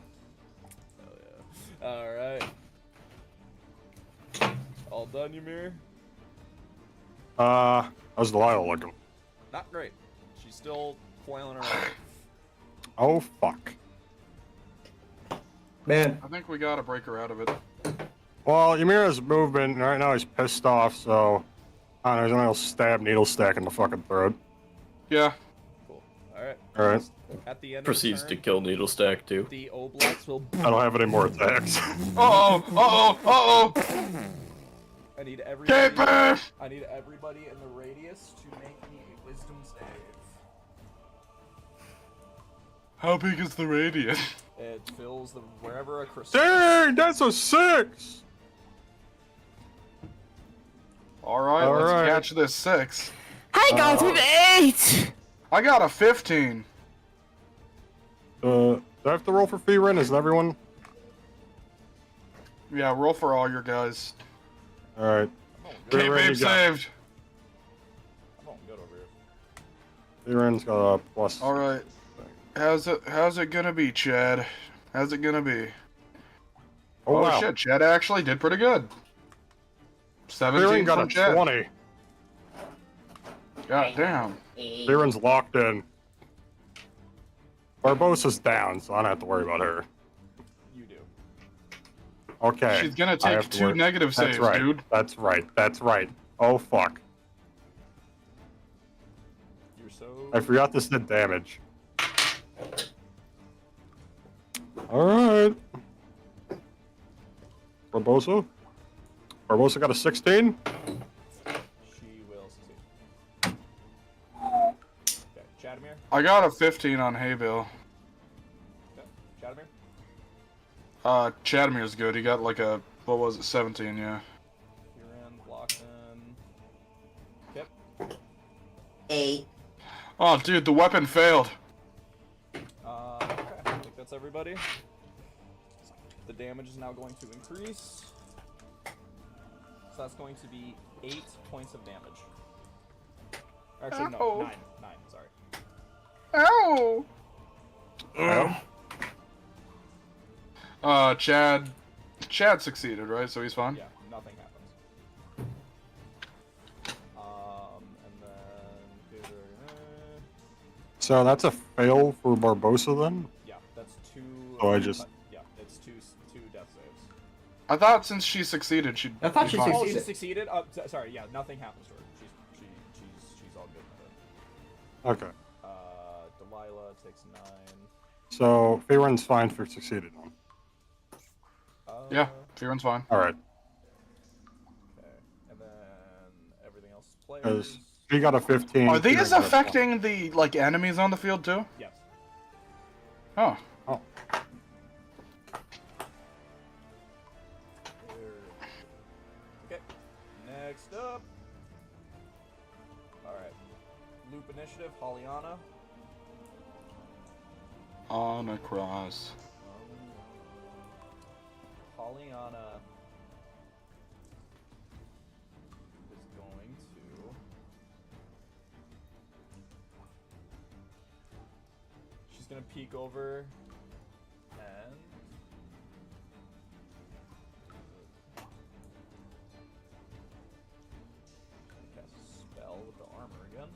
S3: Alright. All done, Ymir?
S4: How's Delilah looking?
S3: Not great. She's still flailing around.
S4: Oh, fuck.
S8: Man,
S2: I think we gotta break her out of it.
S4: Well, Ymir has movement, and right now he's pissed off, so I don't know, he's gonna stab Needle Stack in the fucking throat.
S2: Yeah.
S3: Cool. Alright.
S4: Alright.
S3: At the end
S5: Proceeds
S3: of
S5: to
S3: the turn,
S5: kill Needle Stack too.
S3: the Oblax will...
S4: I don't have any more attacks.
S2: Uh-oh! Uh-oh! Uh-oh!
S3: I need everybody...
S2: Caper!
S3: I need everybody in the radius to make me a wisdom save.
S2: How big is the radius?
S3: It fills the wherever a crystal...
S4: Dang, that's a 6!
S2: Alright,
S4: All
S2: let's
S4: right.
S2: catch this 6.
S9: I got an 8.
S2: I got a 15.
S4: Do I have to roll for Fearin? Isn't everyone?
S2: Yeah, roll for all your guys.
S4: Alright.
S2: Cape Ape saved.
S3: I'm all good over here.
S4: Fearin's got a plus.
S2: Alright. How's it gonna be, Chad? How's it gonna be?
S4: Oh, wow.
S2: Shit, Chad actually did pretty good. 17
S4: Fearin got
S2: from
S4: a
S2: Chad.
S4: 20.
S2: God damn.
S4: Fearin's locked in. Barbossa's down, so I don't have to worry about her.
S3: You do.
S4: Okay.
S2: She's gonna
S4: I have
S2: take
S4: to
S2: 2
S4: work.
S2: negative
S4: That's
S2: saves,
S4: right.
S2: dude.
S4: That's right. That's right. Oh, fuck.
S3: You're so...
S4: I forgot this did damage. Alright. Barbossa? Barbossa got a 16?
S3: She will succeed. Okay, Chadamir?
S2: I got a 15 on Haybill.
S3: Okay, Chadamir?
S2: Chadamir's good. He got like a, what was it, 17, yeah.
S3: You're in, blocked in. Yep.
S9: 8.
S2: Oh, dude, the weapon failed.
S3: Okay, I think that's everybody. The damage is now going to increase. So that's going to be 8 points of damage. Actually, no,
S2: Ow.
S3: 9. 9, sorry.
S2: Ow! Chad succeeded, right? So he's fine?
S3: Yeah, nothing happens. And then...
S4: So that's a fail for Barbossa then?
S3: Yeah, that's 2...
S4: Oh, I just-
S3: Yeah, it's two death saves.
S2: I thought since she succeeded, she'd.
S8: I thought
S2: be
S8: she
S2: fine.
S3: Oh, she
S8: succeeded.
S3: succeeded. Sorry, yeah, nothing happens to her. She's all good with it.
S4: Okay.
S3: Delilah takes 9.
S4: So Faerun's fine for succeeded on.
S2: Yeah, Fearon's fine.
S4: All right.
S3: Okay, and then everything else is
S4: Because
S3: players.
S4: he got a 15.
S2: Are these
S4: Fearon got a 20.
S2: affecting the like enemies on the field too?
S3: Yes.
S2: Oh.
S4: Oh.
S3: Okay. Next up. All right. Loop initiative. Hollyana.
S2: On across.
S3: Pollyanna is going to she's gonna peek over and cast a spell with the armor again.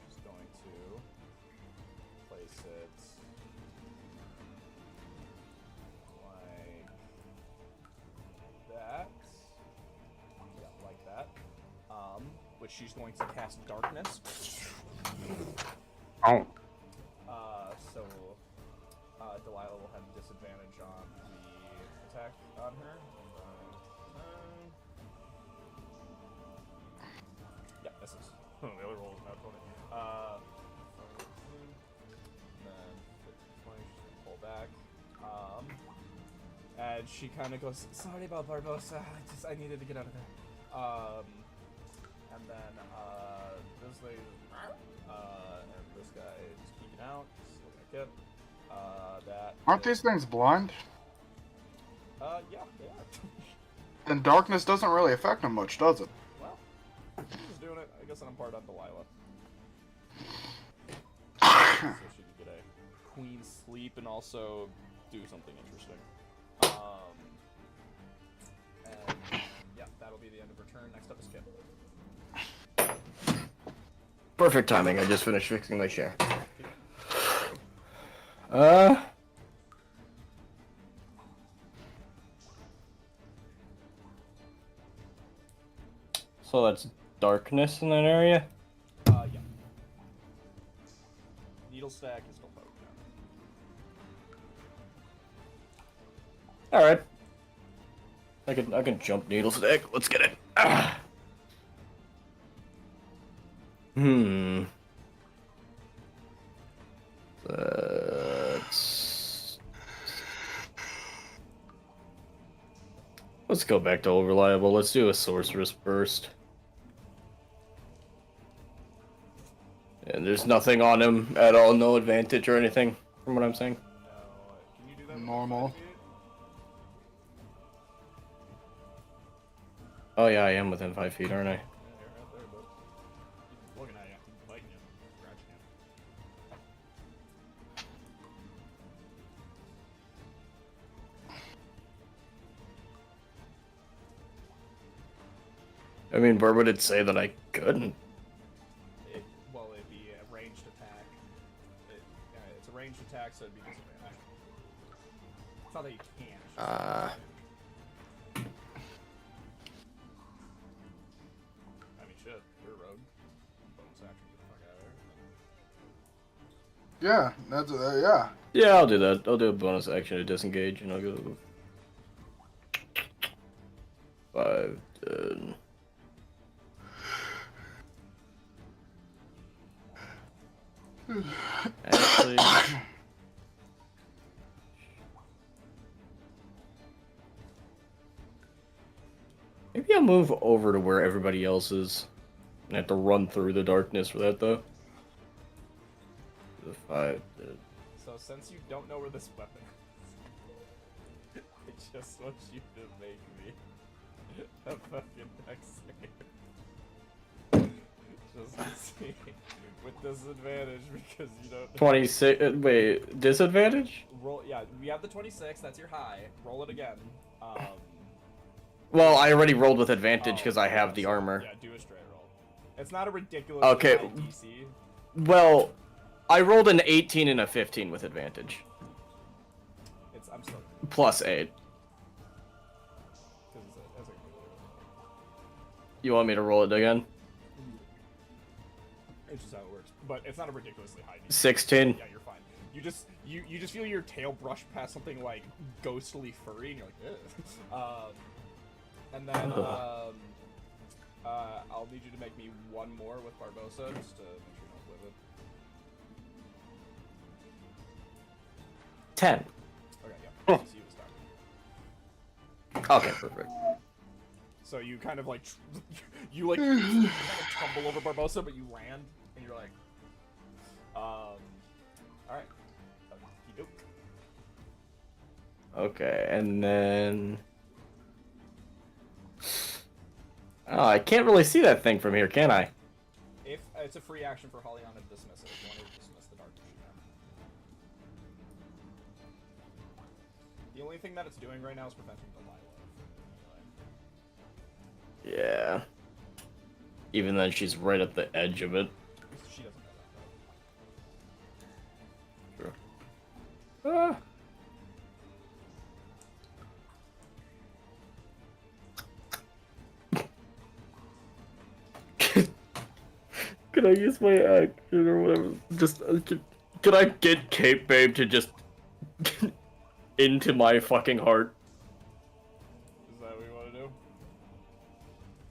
S3: She's going to place it like that. Yeah, like that. Which she's going to cast darkness.
S4: Oh.
S3: So Delilah will have disadvantage on the attack on her. Yeah, this is. The other roll is not 20. And then 15, 20, she's gonna pull back. And she kind of goes, "Sorry about Barbosa. I needed to get out of there." And then this lady, and this guy is peeking out. Still gonna get. That.
S2: Aren't these things blind?
S3: Yeah, they are.
S2: Then darkness doesn't really affect them much, does it?
S3: Well, she's doing it. I guess I'm part on Delilah. So she could get a queen sleep and also do something interesting. And yeah, that'll be the end of her turn. Next up is Kip.
S1: Perfect timing. I just finished fixing my chair.
S5: So that's darkness in that area?
S3: Yeah. Needle stack is still poked down.
S5: Alright. I can jump needle stack. Let's get it. Let's go back to Overliable. Let's do a sorceress first. And there's nothing on him at all, no advantage or anything, from what I'm saying.
S3: No, can you do that? with
S2: Normal.
S3: 5 feet?
S5: Oh yeah, I am within 5 feet, aren't I?
S3: Yeah, you're right there, but he's looking at you, he's biting you, scratching you.
S5: I mean, where would it say that I couldn't?
S3: Well, it'd be a ranged attack. It's a ranged attack, so it'd be disadvantage. It's not that you can't. It's just I mean, shit, you're a rogue. Bonus action, get the fuck out of here.
S2: Yeah, that's yeah.
S5: Yeah, I'll do that. I'll do a bonus action to disengage, and I'll go 5, 10. Actually, maybe I'll move over to where everybody else is. I have to run through the darkness for that, though. The 5, 10.
S3: So, since you don't know where this weapon is, I just want you to make me a fucking dex save. Just to see. With disadvantage because you don't
S5: 26. Wait, disadvantage?
S3: roll. Yeah, we have the 26. That's your high. Roll it again.
S1: Well, I already rolled with advantage
S3: Oh,
S1: because I have the
S3: so,
S1: armor.
S3: Yeah, do a straight roll. It's not a ridiculous
S1: Okay.
S3: high DC.
S1: Well, I rolled an 18 and a 15 with advantage.
S3: I'm still.
S1: Plus 8.
S3: It's a
S1: You want me to roll it again?
S3: It's just how it works. But it's not a ridiculously high DC.
S1: 16.
S3: Yeah, you're fine. You just feel your tail brush past something like ghostly furry, and you're like, ugh. And then I'll need you to make me one more with Barbosa just to make sure you don't live it.
S1: 10.
S3: Okay, yeah. DC was done.
S1: Okay, perfect.
S3: So you kind of like you kind of tumble over Barbosa, but you land, and you're like, all right.
S1: Okay, and then... Oh, I can't really see that thing from here, can I?
S3: If it's a free action for Hollyana to dismiss it, if you want to dismiss the dark vision. The only thing that it's doing right now is preventing Delilah.
S1: Yeah. Even then, she's right at the edge of it.
S3: She doesn't know that.
S1: Sure. Can I use my action or whatever? Just can I get Cape Babe to just into my fucking heart?
S3: Is that what you want to do?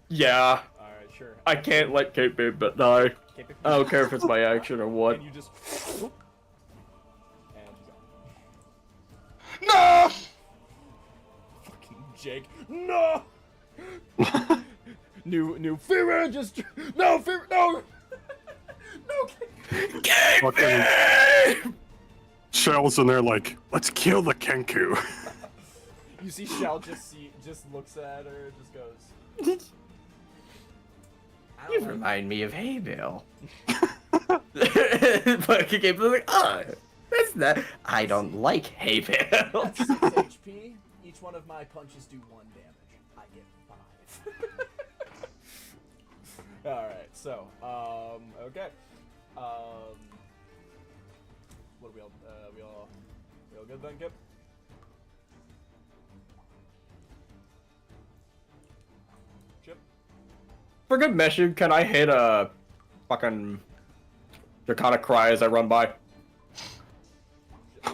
S1: Yeah.
S3: Alright, sure.
S1: I can't let Cape Babe die. I don't care if it's my action or what.
S3: And you just... And he's
S2: No!
S3: gone. Fucking Jake. No! New Fear just... No, Fear... No! No!
S4: Fucking Shell's in there like, let's kill the Kenku.
S3: You see Shell just looks at her and just goes...
S1: You remind me of Hey Bill. But he came like, oh, that's not. I don't like Hey Bill.
S3: At 6 HP, each one of my punches do 1 damage. I get 5. Alright, so, okay. What are we all good then, Kip? Chip?
S1: For good measure, can I hit a fucking Draconic Cry as I run by?
S3: Yeah,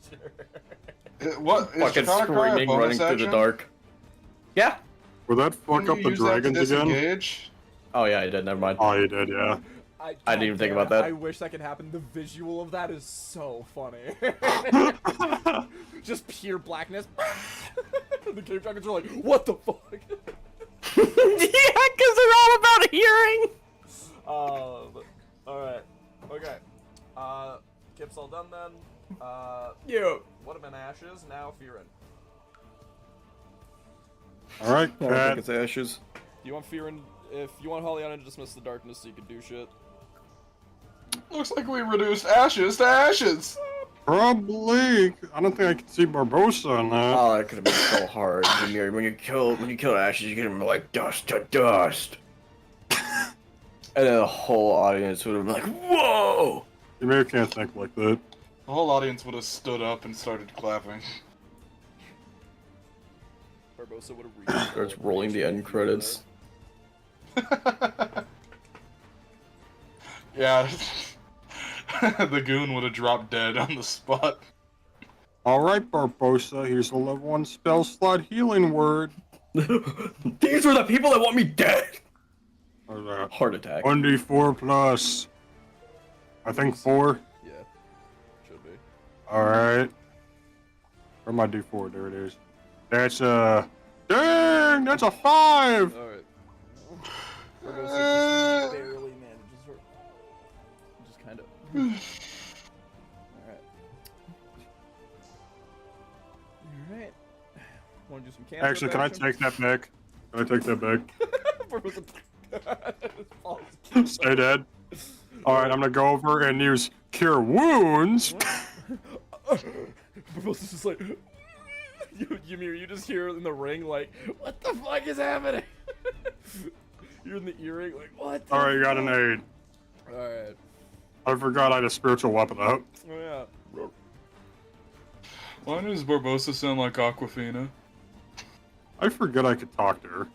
S3: sure.
S2: What? Is
S1: Fucking
S2: Draconic Cry a
S1: screaming,
S2: bonus
S1: running through
S2: action?
S1: the dark. Yeah.
S4: Would that fuck
S2: Didn't
S4: up
S2: you
S4: the
S2: use that to
S4: dragons again?
S2: disengage?
S1: Oh yeah, I did. Never mind.
S4: Oh, you did, yeah.
S1: I didn't even think about that.
S3: I wish that could happen. The visual of that is so funny. Just pure blackness. The cave dragons are like, what the fuck?
S1: Yeah, because they're all about hearing.
S3: Alright. Okay. Kip's all done then.
S1: Yeah.
S3: What am in ashes? Now Fearin.
S4: Alright,
S1: I
S4: Cat.
S1: think it's ashes.
S3: You want Fearin? If you want Hollyana to dismiss the darkness so you can do shit.
S2: Looks like we reduced ashes to ashes.
S4: Probably. I don't think I can see Barbosa on that.
S1: Oh, that could have been so hard. When you kill ashes, you get them like dust to dust. And then the whole audience would have been like, whoa!
S4: You maybe can't think like that.
S2: The whole audience would have stood up and started clapping.
S3: Barbosa would have
S1: Starts rolling the end credits.
S2: Yeah. The goon would have dropped dead on the spot.
S4: Alright, Barbosa, here's a level 1 spell slot healing word.
S1: These are the people that want me dead!
S4: Or that.
S1: Heart attack.
S4: 1d4 plus. I think 4.
S3: Yeah. Should be.
S4: Alright. Where's my d4? There it is. That's a. Dang! That's a 5!
S3: Alright. Barbosa just barely manages her. Just kind of. Alright. Alright. Want to do some cancer?
S4: Actually, can I take that back? Can I take that back? Stay dead. Alright, I'm gonna go over and use Cure Wounds.
S3: Barbosa's just like. Ymir, you just hear in the ring like, what the fuck is happening? You're in the earring like, what?
S4: All right, you got an 8.
S3: All right.
S4: I forgot I had a spiritual weapon up.
S3: Oh yeah.
S2: Why does Barbosa sound like Aquafina?
S4: I forget I could talk to her.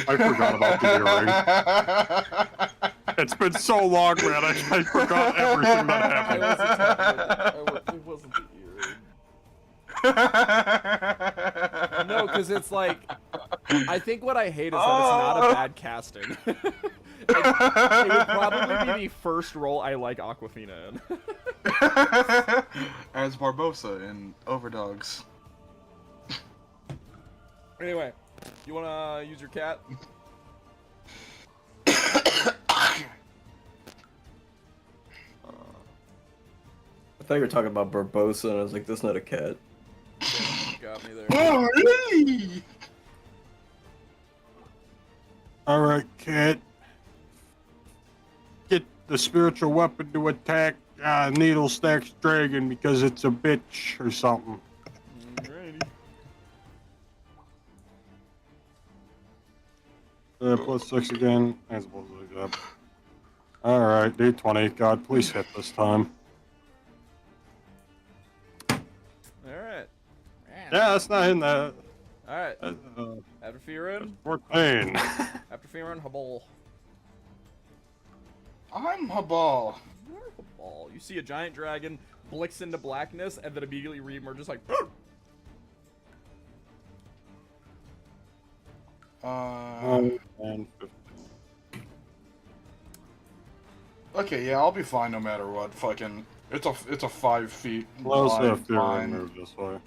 S4: I forgot about the earring. It's been so long, man. I forgot everything that happened.
S3: It wasn't the earring. No, because it's like, I think what I hate is that it's not a bad casting. It would probably be the first role I like Aquafina in.
S2: As Barbosa in Overdogs.
S3: Anyway, you wanna use your cat?
S5: I thought you were talking about Barbosa, and I was like, that's not a cat.
S3: Got me there.
S2: Oh, really?
S4: All right, kid. Get the spiritual weapon to attack Needle Stacks Dragon because it's a bitch or something.
S3: Alrighty.
S4: +6 again. I suppose like that. All right, D20. God, please hit this time.
S3: Alright.
S4: Yeah, that's not in that.
S3: Alright. After Fiorun.
S4: 14.
S3: After Fiorun, Habal.
S2: I'm Habal.
S3: Habal. You see a giant dragon blicks into blackness and then immediately reemerges like.
S4: And 15.
S2: Okay, yeah, I'll be fine no matter what. Fucking, it's a 5 feet
S4: Close
S2: line
S4: if you're
S2: line.
S4: move this way.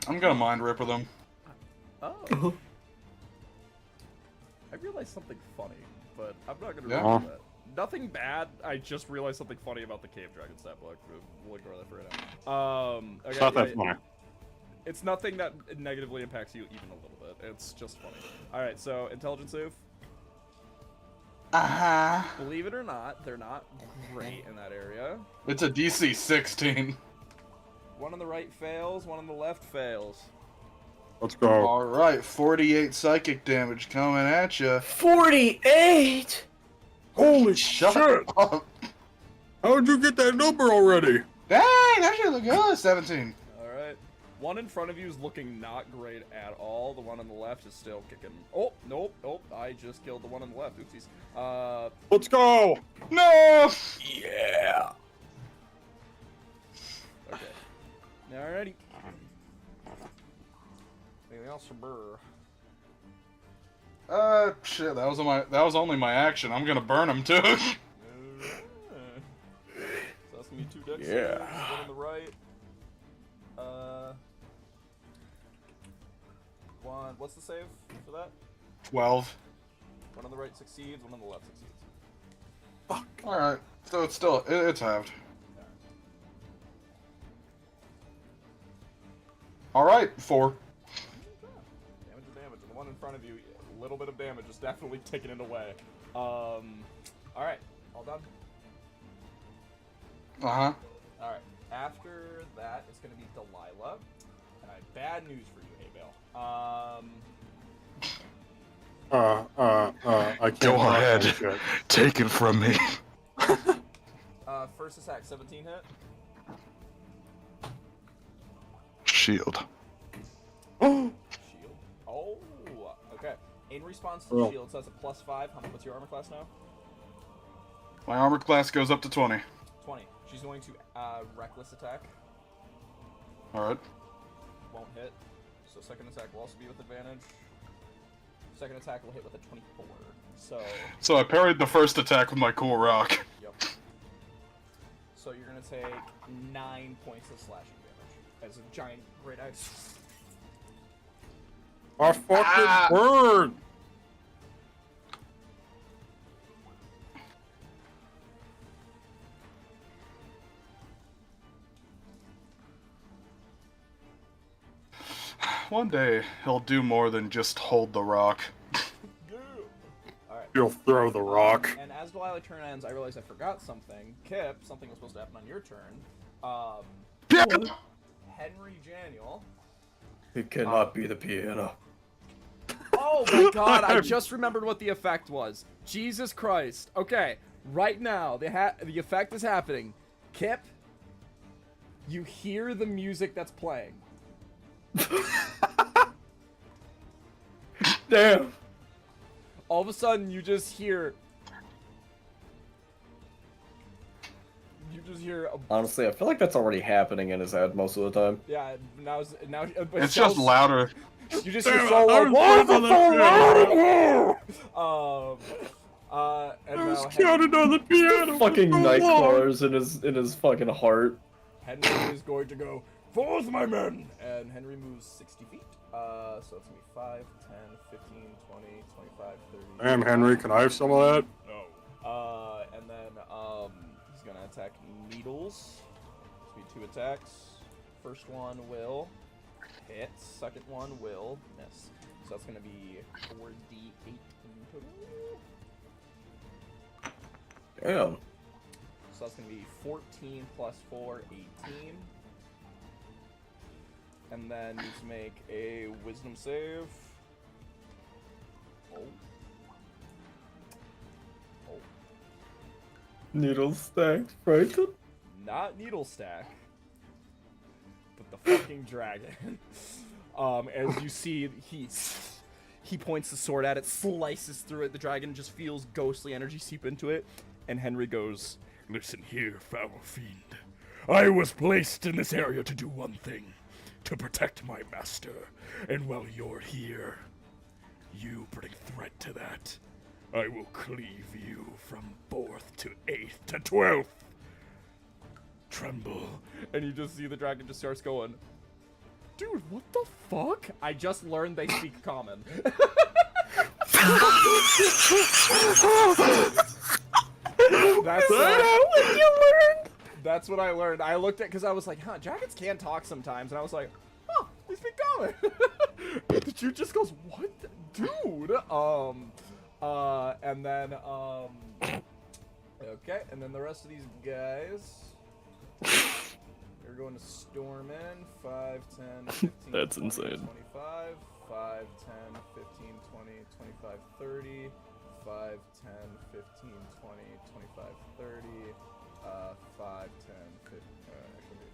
S2: I'm gonna mind ripper them.
S3: Oh. I realized something funny, but I'm not gonna
S2: Yeah.
S3: reveal that. Nothing bad. I just realized something funny about the cave dragon stat book. We'll ignore that for right now. Okay,
S4: It's not that funny.
S3: It's nothing that negatively impacts you even a little bit. It's just funny. All right, so intelligence save. Believe it or not, they're not great in that area.
S2: It's a DC 16.
S3: One on the right fails, one on the left fails.
S4: Let's go.
S2: All right, 48 psychic damage coming at you.
S8: 48.
S4: Holy
S2: Shut
S4: shit!
S2: up.
S4: How'd you get that number already?
S2: Dang, that should look good. 17.
S3: All right. One in front of you is looking not great at all. The one on the left is still kicking. Oh, nope, nope. I just killed the one on the left. Oopsies.
S4: Let's go!
S2: No.
S4: Yeah!
S3: Okay. Alrighty. Anything else for Burr?
S2: Shit. That was only my action. I'm gonna burn him too.
S3: So that's gonna be 2 decks.
S5: Yeah.
S3: One on the right. One. What's the save for that?
S2: 12.
S3: One on the right succeeds. One on the left succeeds.
S2: All right. So it's still it's halved. All right, 4.
S3: Damage to damage. And the one in front of you, a little bit of damage is definitely taking it away. All right. All done.
S2: Uh-huh.
S3: All right. After that, it's gonna be Delilah. And I have bad news for you, Haybale.
S4: I can't
S2: Go
S4: block
S2: ahead.
S4: that shit.
S2: Take it from me.
S3: First attack, 17 hit.
S2: Shield.
S3: Shield. Oh, okay. In response to
S4: Oh.
S3: shield, so that's a +5. What's your armor class now?
S2: My armor class goes up to 20.
S3: 20. She's going to reckless attack.
S2: All right.
S3: Won't hit. So second attack will also be with advantage. Second attack will hit with a 24. So,
S2: I parried the first attack with my cool rock.
S3: yep. So you're gonna take 9 points of slashing damage as a giant great axe.
S4: I fucking bird!
S2: One day, he'll do more than just hold the rock.
S3: Alright.
S4: You'll throw the rock.
S3: And as Delilah turn ends, I realized I forgot something. Kip, something was supposed to happen on your turn. Henry Janiel.
S5: It cannot be the piano.
S3: Oh my god, I just remembered what the effect was. Jesus Christ. Okay, right now, the effect is happening. Kip, you hear the music that's playing.
S5: Damn.
S3: All of a sudden, you just hear...
S5: Honestly, I feel like that's already happening in his head most of the time.
S3: Yeah, now
S2: It's just louder.
S3: You just hear so loud. Why is it so loud in here? And now
S4: Counted on the piano.
S5: Fucking nightcrawlers in his fucking heart.
S3: Henry is going to go, forth my men! And Henry moves 60 feet. So it's going to be 5, 10, 15, 20, 25, 30.
S4: Damn, Henry, can I have some of that?
S3: No. And then, he's going to attack Needles. It's going to be 2 attacks. First one will hit. Second one will miss. So that's going to be 4d8 in total.
S5: Damn.
S3: So that's going to be 14 plus 4, 18. And then you just make a wisdom save. Oh.
S5: Needle stacked, frightened?
S3: Not needle stack. But the fucking dragon. As you see, he points the sword at it, slices through it. The dragon just feels ghostly energy seep into it. And Henry goes,
S11: Listen here, foul fiend. I was placed in this area to do one thing. To protect my master. And while you're here, you bring threat to that. I will cleave you from 4th to 8th to 12th. Tremble.
S3: and you just see the dragon just starts going, dude, what the fuck? I just learned they speak common. That's what I learned. I looked at, because I was like, huh, dragons can talk sometimes, and I was like, huh, they speak common. The dude just goes, what, dude? And then, okay, and then the rest of these guys, they're going to storm in, 5, 10, 15,
S5: That's
S3: 20,
S5: insane.
S3: 25, 5, 10, 15, 20, 25, 30, 5, 10, 15, 20, 25, 30, 5, 10, 15, actually,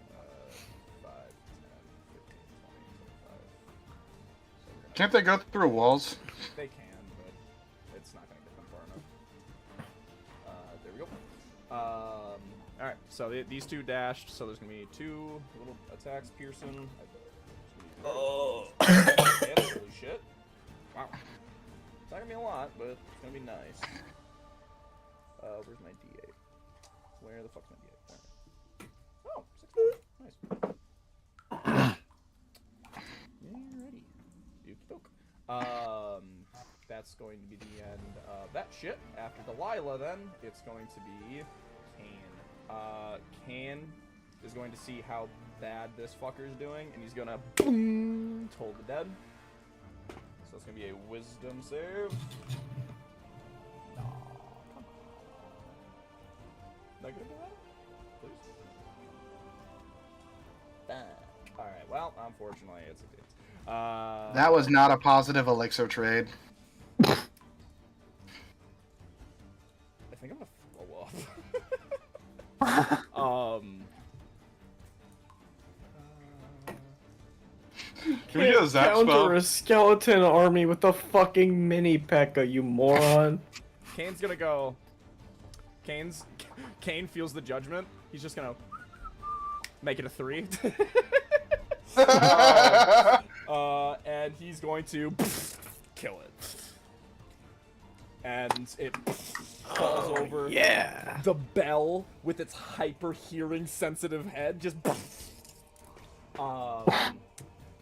S3: 5, 10, 15, 20, 25. So
S2: Can't they go through walls?
S3: they can, but it's not going to get them far enough. There we go. Alright, so these two dashed, so there's going to be 2 little attacks, Pearson. Oh! Holy shit. Wow. It's not going to be a lot, but it's going to be nice. Where's my D8? Where the fuck's my D8? Oh, 16. Nice. Alrighty. Dookey doke. That's going to be the end of that shit. After Delilah, then, it's going to be Kane. Kane is going to see how bad this fucker is doing, and he's gonna boom, toll the dead. So it's gonna be a wisdom save. No, come on. Not gonna do that? Please. Alright, well, unfortunately, it's a good.
S2: That was not a positive elixir trade.
S3: I think I'm gonna throw up.
S2: Can we get a zap
S5: counter
S2: spell?
S5: a skeleton army with a fucking mini P.E.K.K.A, you moron.
S3: Kane's gonna go. Kane feels the judgment. He's just gonna make it a 3. And he's going to kill it. And it falls over.
S5: Yeah.
S3: The bell with its hyper hearing sensitive head just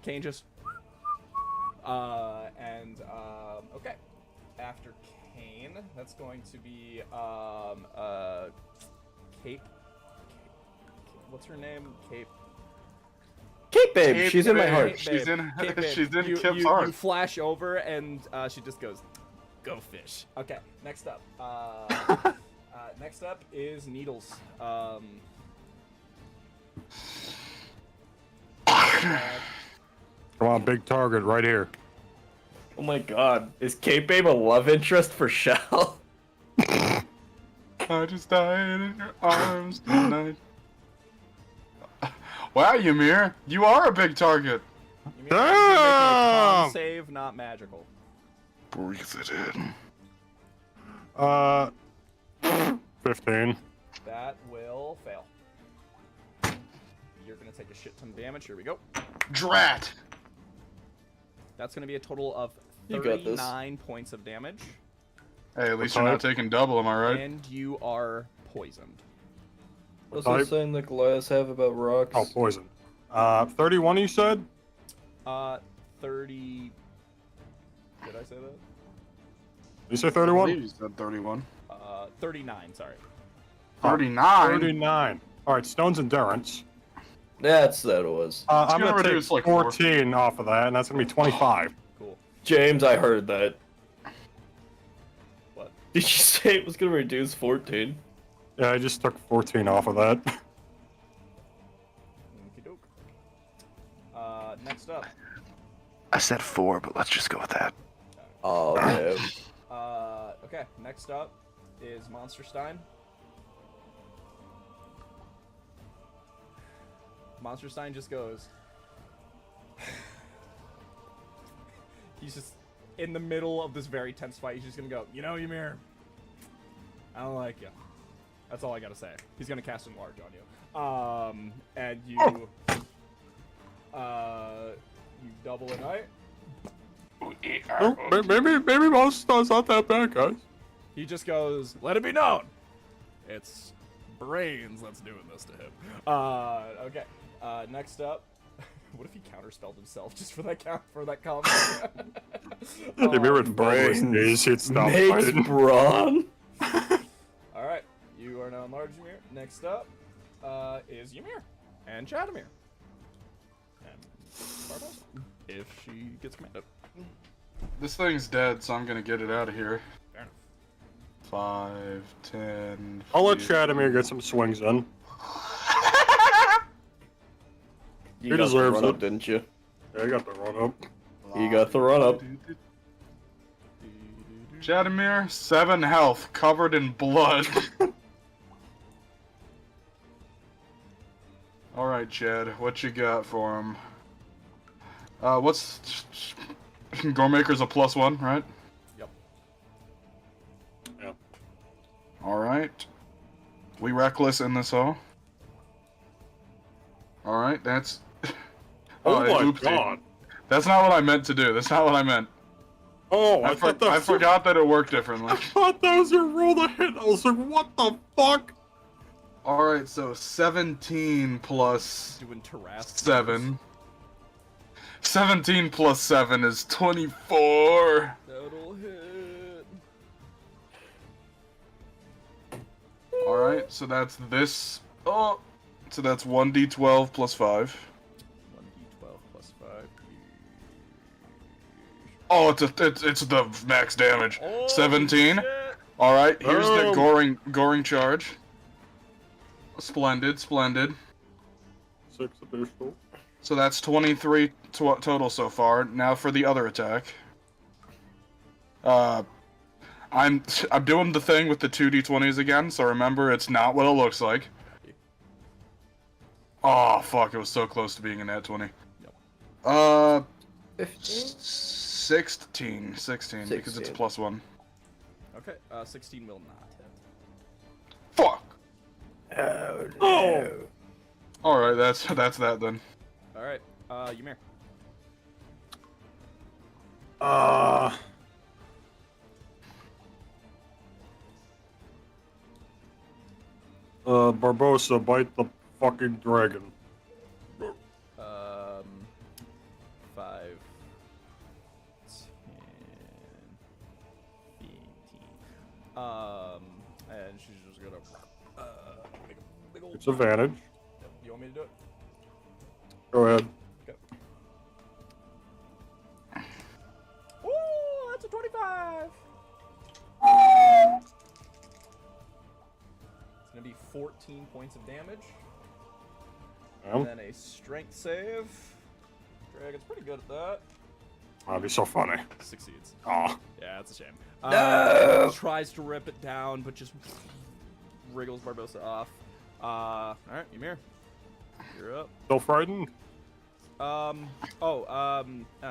S3: Kane just okay. After Kane, that's going to be Cape. What's her name? Cape.
S5: Cape Babe,
S2: Cape
S5: she's in my
S2: Babe.
S5: heart.
S2: She's in-
S3: Cape Babe.
S2: she's in
S3: You-
S2: Kip's
S3: you
S2: heart.
S3: flash over and she just goes, "Go fish." Okay, next up. Next up is Needles. attack.
S4: Come on, big target right here.
S5: Oh my god. Is K-Babe a love interest for Shell?
S2: I just died in your arms tonight. Wow, Ymir, you are a big target.
S3: Ymir, you're making a con
S4: Damn!
S3: save, not magical.
S2: Breathe it in.
S4: 15.
S3: That will fail. You're gonna take a shit ton of damage. Here we go.
S2: Drat!
S3: That's gonna be a total of
S5: You got this.
S3: 39 points of damage,
S2: Hey, at least you're not taking double, am I right?
S3: and you are poisoned.
S5: What's
S4: type?
S5: that saying that Goliath have about rocks?
S4: Oh, poison. 31 you said?
S3: 30. Did I say that?
S4: You say
S2: I
S4: 31?
S2: believe you said 31.
S3: 39. Sorry.
S2: 39?
S4: 39. Alright, Stone's Endurance.
S5: That's that it was.
S4: I'm
S2: gonna
S4: gonna take
S2: reduce, like,
S4: 14 off of that, and that's gonna be 25.
S3: Cool.
S5: James, I heard that.
S3: What?
S5: Did you say it was gonna reduce 14?
S4: Yeah, I just took 14 off of that.
S3: Okie doke. Next up.
S2: I said 4, but let's just go with that.
S5: Oh, man.
S3: Okay. Next up is Monsterstein. Monsterstein just goes. He's just in the middle of this very tense fight. He's just gonna go, you know, Ymir, I don't like you. That's all I gotta say. He's gonna cast Enlarge on you. And you, you double a knight.
S4: Oh, maybe most stuff's not that bad, guys.
S3: He just goes, let it be known. It's brains that's doing this to him. Okay. Next up. What if he counterspelled himself just for that comment?
S4: Maybe with brains, he'd stop
S5: Makes
S4: fighting.
S5: brawn?
S3: Alright. You are now enlarged, Ymir. Next up is Ymir. And Chadamir. And Barbosa. If she gets commanded.
S2: This thing's dead, so I'm gonna get it out of here.
S3: Fair enough.
S2: 5, 10.
S4: I'll let
S2: 15.
S4: Chadamir get some swings in.
S5: You
S4: He
S5: got
S4: deserves
S5: the run up,
S4: it.
S5: didn't you?
S4: Yeah, I got the run up.
S5: You got the run up.
S2: Chadamir, 7 health, covered in blood. Alright, Chad, what you got for him? What's... Goremaker's a +1, right?
S3: Yep.
S4: Yeah.
S2: Alright. We reckless in this all. Alright, that's...
S4: Oh my
S2: oopsie.
S4: god.
S2: That's not what I meant to do. That's not what I meant.
S4: Oh,
S2: I
S4: thought that
S2: I
S4: was
S2: forgot that it worked differently.
S4: I thought that was your roll to hit. I was like, what the fuck?
S2: Alright, so 17 plus
S3: Doing Tarrasque.
S2: 7. 17 plus 7 is 24.
S3: That'll hit.
S2: Alright, so that's this. Oh, so that's 1d12 plus 5.
S3: 1d12 plus 5.
S2: Oh, it's the max damage.
S3: Oh,
S2: 17.
S3: shit.
S2: Alright, here's the
S4: Boom.
S2: goring charge. Splendid, splendid.
S4: 6 additional.
S2: So that's 23 total so far. Now for the other attack. I'm doing the thing with the 2d20s again, so remember it's not what it looks like. Oh fuck, it was so close to being a nat 20.
S3: Yep.
S2: 16 because it's a +1.
S3: Okay, 16 will not hit.
S2: Fuck.
S5: Oh,
S4: no.
S2: Alright, that's that then.
S3: Alright, Ymir.
S4: Barbosa, bite the fucking dragon.
S3: 5, 10, 15. And she's just gonna make a big old.
S4: It's advantage.
S3: Yep, you want me to do it?
S4: Go ahead.
S3: Okay. Ooh, that's a 25. It's gonna be 14 points of damage.
S4: Yeah.
S3: And then a strength save. Dragon's pretty good at that.
S4: That'd be so funny.
S3: Succeeds.
S4: Aw.
S3: Yeah, that's a shame.
S1: No!
S3: Tries to rip it down, but just wriggles Barbosa off. Alright, Ymir. You're up.
S4: Still frightened?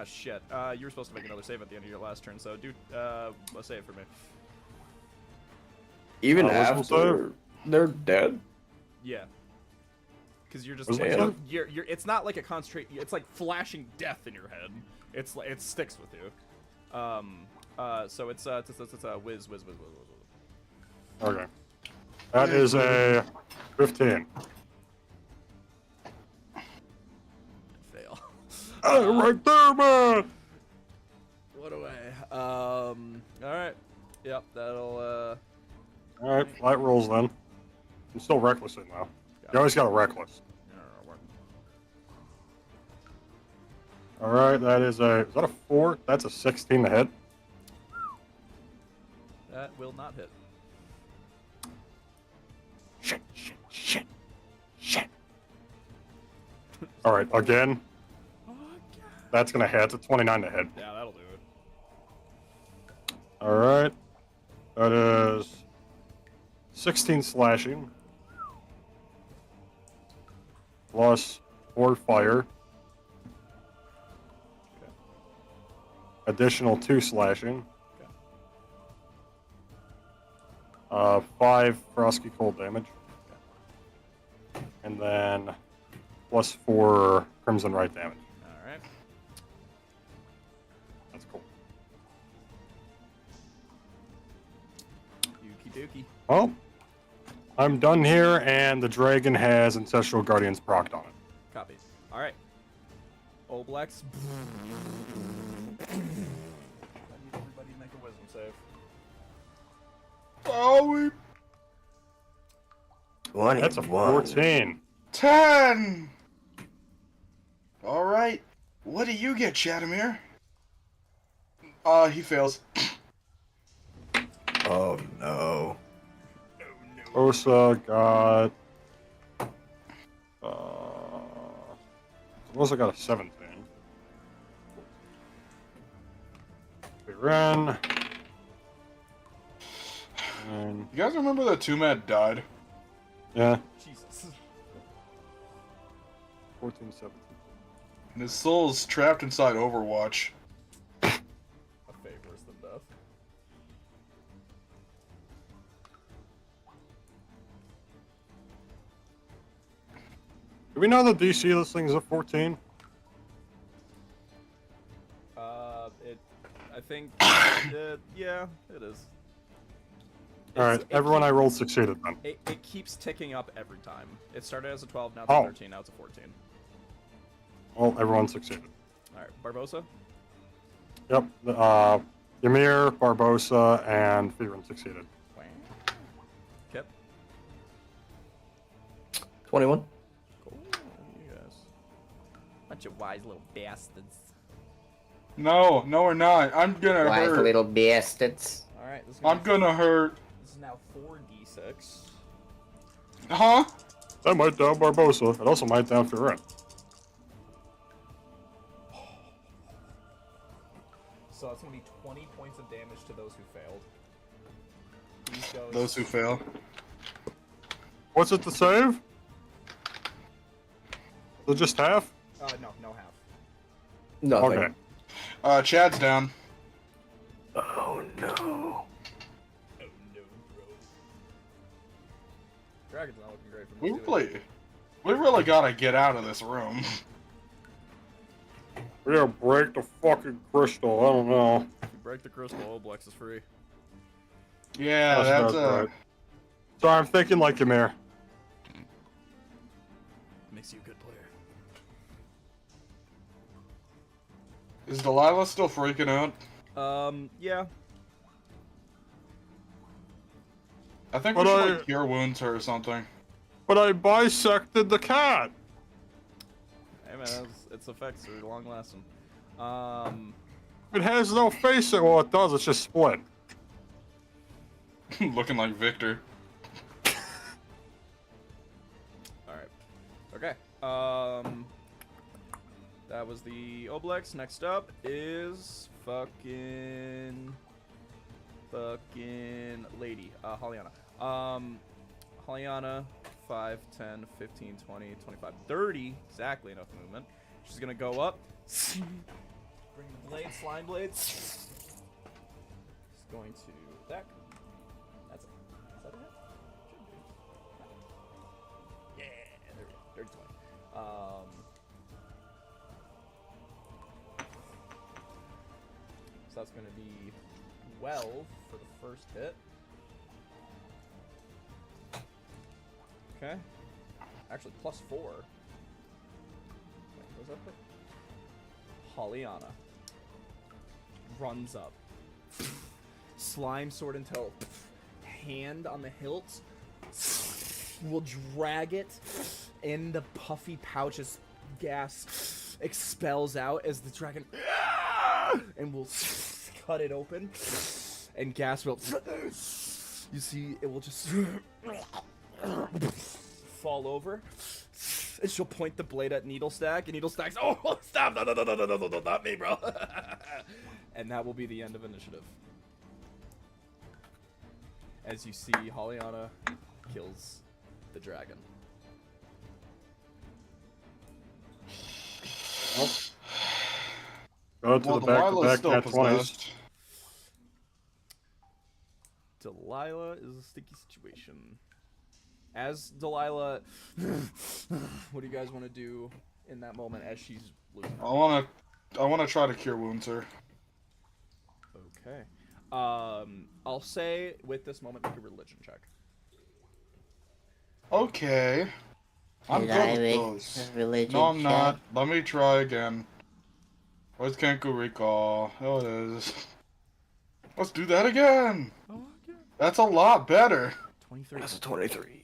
S3: Shit. You were supposed to make another save at the end of your last turn, so do, a save for me.
S1: Even
S4: Wisdom
S1: after they're dead?
S3: Yeah. Because you're just,
S4: Wisdom
S3: you're, it's not like a concentrate, it's like flashing death in your head. It's like, it sticks with you. So it's whiz.
S4: Okay. That is a 15.
S3: Fail.
S4: Right there, man!
S3: What away? Alright. Yep, that'll,
S4: Alright, light rolls then. I'm still recklessing though. You always got a reckless. Alright, that is a 4? That's a 16 to hit.
S3: that will not hit.
S4: Shit. Alright, again. That's gonna hit. It's a 29 to hit.
S3: Yeah, that'll do it.
S4: Alright. That is 16 slashing. Plus 4 fire.
S3: Okay.
S4: Additional 2 slashing.
S3: Okay.
S4: 5 frosty cold damage. And then plus 4 crimson right damage.
S3: Alright.
S4: That's cool.
S3: Yuki dookie.
S4: Well, I'm done here, and the dragon has Ancestral Guardians procced on it.
S3: Copy. Alright. Oblex. I need everybody to make a wisdom save.
S2: Oh,
S8: 21.
S4: That's a 14.
S2: 10! Alright. What do you get, Chadomir? He fails.
S1: Oh no.
S4: Osa got. Osa got a 17. Ren. And
S2: You guys remember that Tumat died?
S4: yeah,
S3: Jesus.
S4: 14, 17.
S2: And his soul's trapped inside Overwatch.
S3: A fate worse than death.
S4: Do we know the DC of this thing is a 14?
S3: I think, yeah, it is.
S4: Alright,
S3: It
S4: everyone
S3: keep-
S4: I rolled succeeded then.
S3: It keeps ticking up every time. It started as a 12, now it's a
S4: Oh.
S3: 13, now it's a 14.
S4: Well, everyone succeeded.
S3: Alright, Barbosa?
S4: Yep. Ymir, Barbosa, and Fearon succeeded.
S3: Kip?
S8: 21.
S3: Cool, you guys. Bunch of wise little bastards.
S2: No, we're not. I'm gonna
S8: Wise
S2: hurt.
S8: little bastards.
S3: Alright,
S2: I'm gonna hurt.
S3: This is now 4d6.
S2: Huh?
S4: That might down Barbosa. It also might down Fearon.
S3: So it's gonna be 20 points of damage to those who failed. These goes...
S2: Those who fail.
S4: What's it to save? So just half?
S3: No half.
S8: Nothing.
S4: Okay.
S2: Chad's down.
S1: Oh no.
S3: Oh no, bro. Dragon's not looking great for me.
S2: We really gotta get out of this room.
S4: We're gonna break the fucking crystal. I don't know.
S3: If you break the crystal, Oblex is free.
S2: Yeah, that's
S4: right. Sorry, I'm thinking like Ymir.
S3: Makes you a good player.
S2: Is Delilah still freaking out?
S3: Yeah.
S2: I think we
S4: But
S2: should
S4: I-
S2: like cure wounds her or something.
S4: But I bisected the cat.
S3: Hey man, its effects are long lasting.
S4: It has no face. Well, it does. It's just split.
S2: Looking like Victor.
S3: Alright. Okay. That that was the Oblex. Next up is fucking lady, Haliana. Haliana, 5, 10, 15, 20, 25, 30, exactly enough movement. She's gonna go up. Bring the blades, slime blades. She's going to attack. That's it. Is that a hit? Should be. Yeah, there we go. Dirty 20. So that's going to be 12 for the first hit. Okay. Actually, +4. Wait, was that the... Pollyanna runs up. Slime sword until hand on the hilt will drag it, and the puffy pouch as gas expels out as the dragon and will cut it open, and gas will, you see, it will just fall over. And she'll point the blade at Needlestack, and Needlestack's, oh, stop, no, not me, bro. And that will be the end of initiative. As you see, Haliana kills the dragon.
S4: Go to the
S2: Delilah's still
S4: back-to-back nat 20s.
S2: possessed.
S3: Delilah is a sticky situation. As Delilah, what do you guys want to do in that moment as she's losing?
S2: I wanna try to cure wounds her.
S3: Okay. I'll say with this moment, make a religion check.
S2: Okay. I'm
S9: Did I
S2: good with
S9: make
S2: those.
S9: a religion
S2: No, I'm not.
S9: check?
S2: Let me try again. Where's Kenku recall? Oh, it is. Let's do that again.
S3: Oh, okay.
S2: That's a lot better.
S3: 23.
S5: That's a 23.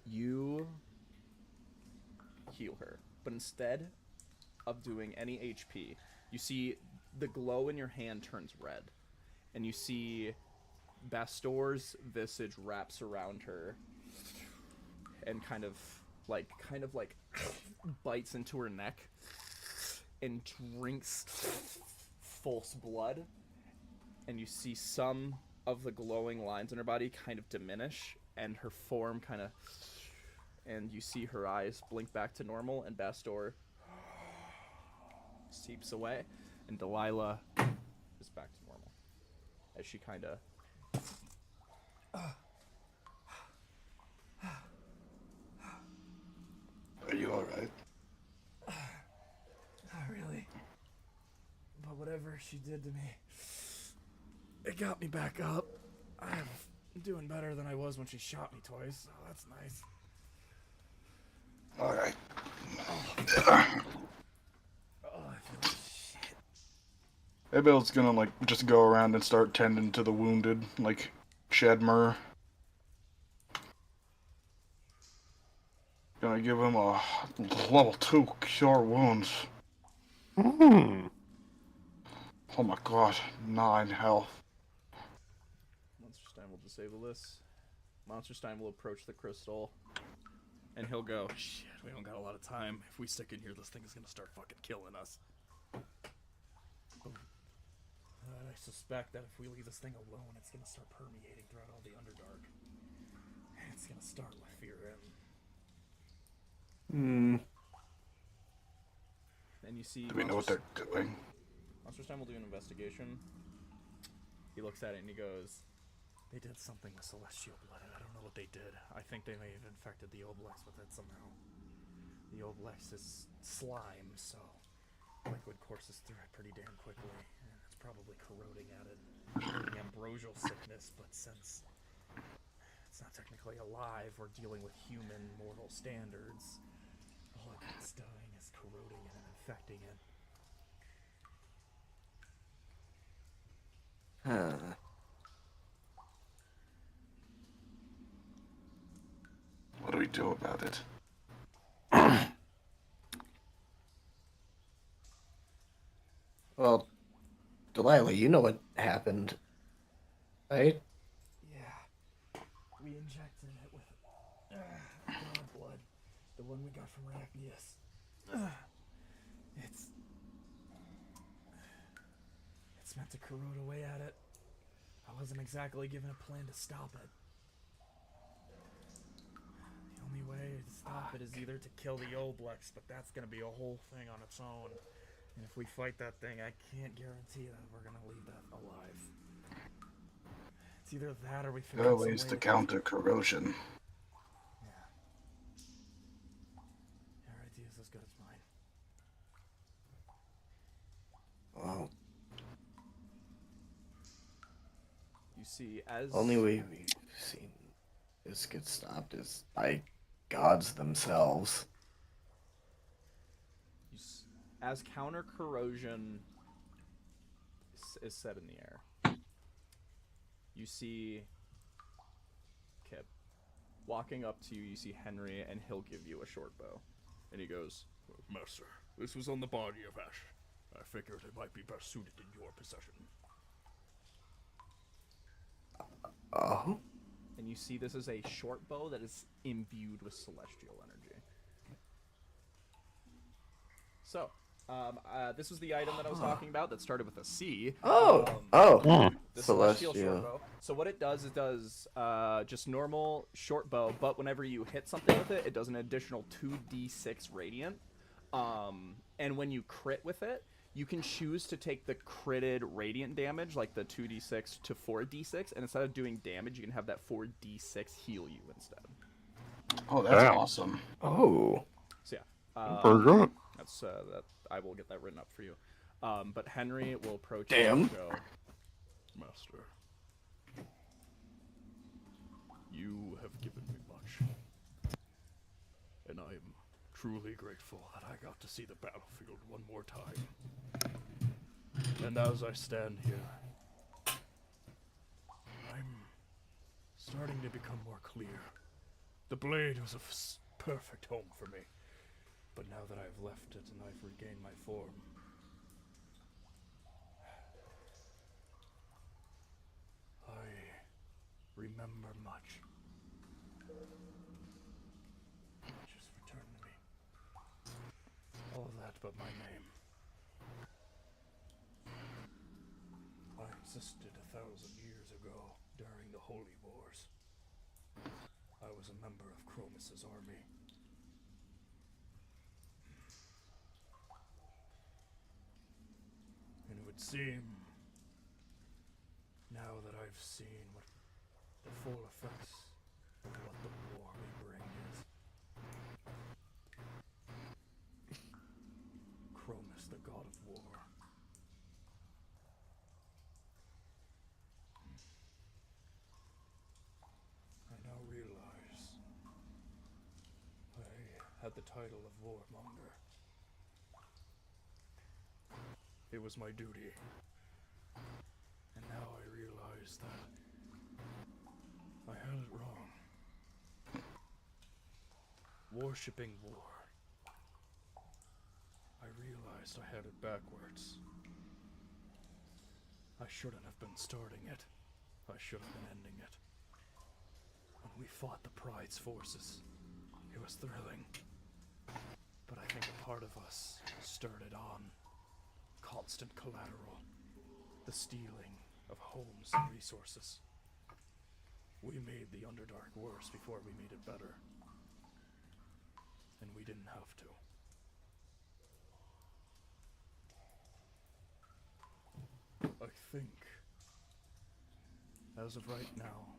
S3: You heal her, but instead of doing any HP, you see the glow in your hand turns red, and you see Bastor's visage wraps around her and kind of like bites into her neck and drinks false blood, and you see some of the glowing lines in her body kind of diminish, and her form kind of, and you see her eyes blink back to normal, and Bastor seeps away, and Delilah is back to normal as she kind of
S2: Are you alright?
S6: Not really. But whatever she did to me, it got me back up. I'm doing better than I was when she shot me twice, so that's nice.
S2: Alright.
S6: Oh, I feel like shit.
S2: Maybe it's gonna, like, just go around and start tending to the wounded, like Shedmer. Gonna give him a level 2 cure wounds.
S4: Hmm.
S2: Oh my god, 9 health.
S3: Monster Stein will disable this. Monster Stein will approach the crystal, and he'll go, shit, we don't got a lot of time. If we stick in here, this thing is gonna start fucking killing us. I suspect that if we leave this thing alone, it's gonna start permeating throughout all the Underdark. And it's gonna start with Fear M. And you see...
S2: Do we know what they're doing?
S3: Monster Stein will do an investigation. He looks at it and he goes, they did something with Celestial Blood, and I don't know what they did. I think they may have infected the Oblex with it somehow. The Oblex is slime, so liquid courses through it pretty damn quickly, and it's probably corroding at it. The ambrosial sickness, but since it's not technically alive, we're dealing with human mortal standards. All it's doing is corroding it and infecting it.
S2: What do we do about it?
S8: Well, Delilah, you know what happened, right?
S6: Yeah. We injected it with blood. The one we got from Arachnius. meant to corrode away at it. I wasn't exactly given a plan to stop it. The only way to stop it is either to kill the Oblex, but that's gonna be a whole thing on its own. And if we fight that thing, I can't guarantee that we're gonna leave that alive. It's either that or we figure
S2: There are
S6: out some
S2: ways
S6: way
S2: to counter corrosion.
S6: Yeah. Your idea is as good as mine.
S1: Well,
S3: You see, as
S1: only way we've seen this get stopped is by gods themselves.
S3: as counter corrosion is set in the air, you see Kip walking up to you. You see Henry, and he'll give you a short bow, and he goes,
S11: Master, this was on the body of Ash. I figured it might be best suited in your possession.
S1: Oh.
S3: and you see this is a short bow that is imbued with celestial energy. So, this was the item that I was talking about that started with a C. The celestial short bow. So what it does just normal short bow, but whenever you hit something with it, it does an additional 2d6 radiant. And when you crit with it, you can choose to take the critted radiant damage, like the 2d6 to 4d6, and instead of doing damage, you can have that 4d6 heal you instead.
S2: Oh, that's awesome.
S1: Oh.
S3: So yeah.
S4: Very good.
S3: That's that. I will get that written up for you. But Henry will approach
S1: Damn.
S3: you and go,
S11: Master, you have given me much, and I am truly grateful that I got to see the battlefield one more time. And as I stand here, I'm starting to become more clear. The blade was a perfect home for me, but now that I've left it and I've regained my form, I remember much. Just return to me. All of that but my name. I existed 1,000 years ago during the Holy Wars. I was a member of Chromis's army. And it would seem, now that I've seen what the full effects of what the war may bring is, Chromis, the god of war, I now realize I had the title of warmonger. It was my duty. And now I realize that I had it wrong. Worshipping war. I realized I had it backwards. I shouldn't have been starting it. I should have been ending it. When we fought the Pride's forces, it was thrilling. But I think a part of us stirred it on. Constant collateral. The stealing of homes and resources. We made the Underdark worse before we made it better. And we didn't have to. I think, as of right now,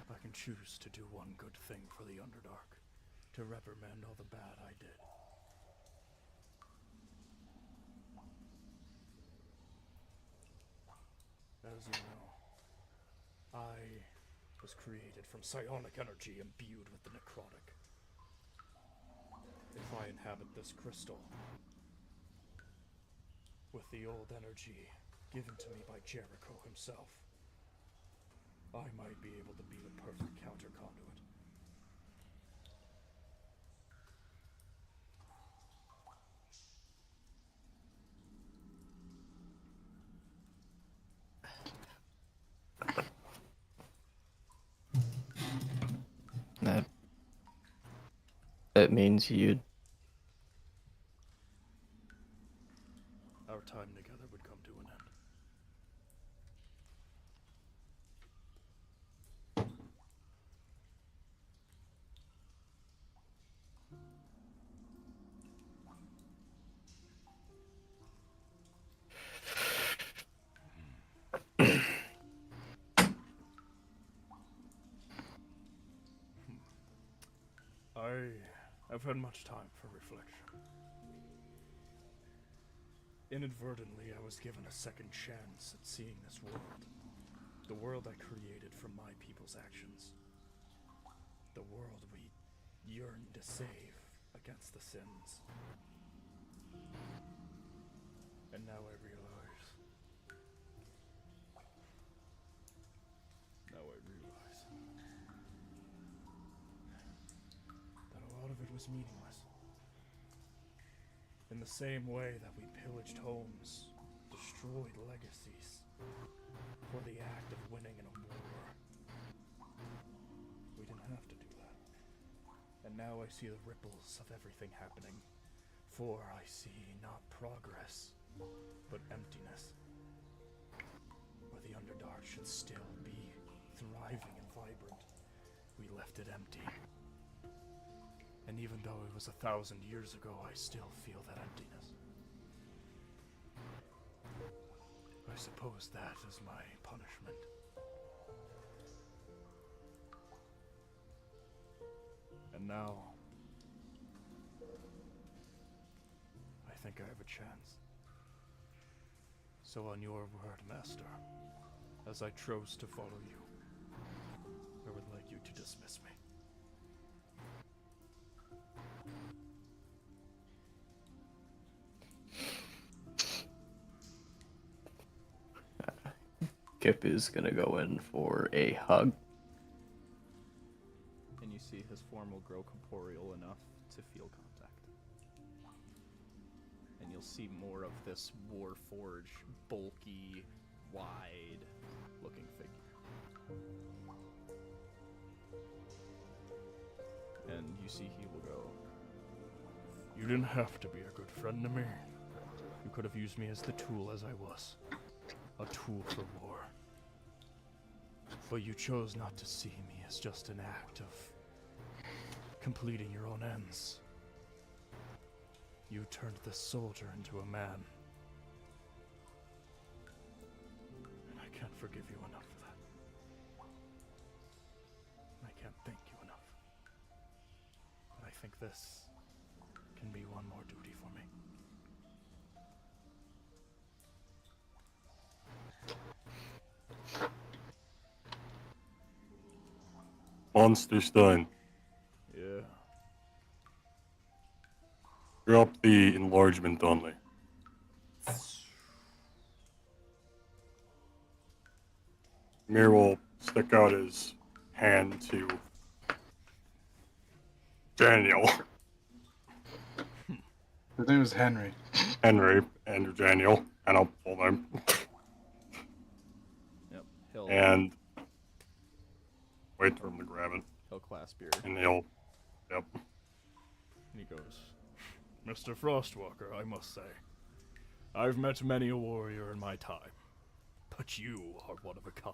S11: I can choose to do one good thing for the Underdark, to reprimand all the bad I did. As you know, I was created from psionic energy imbued with the necrotic. If I inhabit this crystal, with the old energy given to me by Jericho himself, I might be able to be the perfect counter conduit.
S5: That means you'd...
S11: Our time together would come to an end. I've had much time for reflection. Inadvertently, I was given a second chance at seeing this world. The world I created from my people's actions. The world we yearn to save against the sins. And now I realize that a lot of it was meaningless. In the same way that we pillaged homes, destroyed legacies, for the act of winning in a war. We didn't have to do that. And now I see the ripples of everything happening, for I see not progress, but emptiness. Where the Underdark should still be thriving and vibrant, we left it empty. And even though it was 1,000 years ago, I still feel that emptiness. I suppose that is my punishment. And now, I think I have a chance. So on your word, Master, as I chose to follow you, I would like you to dismiss me.
S1: Kip is gonna go in for a hug.
S3: And you see his form will grow corporeal enough to feel contact. And you'll see more of this Warforged, bulky, wide-looking figure. And you see he will go,
S11: You didn't have to be a good friend to me. You could have used me as the tool as I was. A tool for war. But you chose not to see me as just an act of completing your own ends. You turned the soldier into a man. And I can't forgive you enough for that. And I can't thank you enough. But I think this can be one more duty for me.
S4: Monsterstein.
S11: Yeah.
S4: Drop the enlargement on me. Mir will stick out his hand to Daniel.
S2: His name is Henry.
S4: Andrew Daniel, and I'll pull him.
S3: yep, he'll
S4: And wait for him to grab it.
S3: he'll clasp your.
S4: And he'll, yep.
S11: And he goes, Mr. Frostwalker, I must say, I've met many a warrior in my time, but you are one of a kind.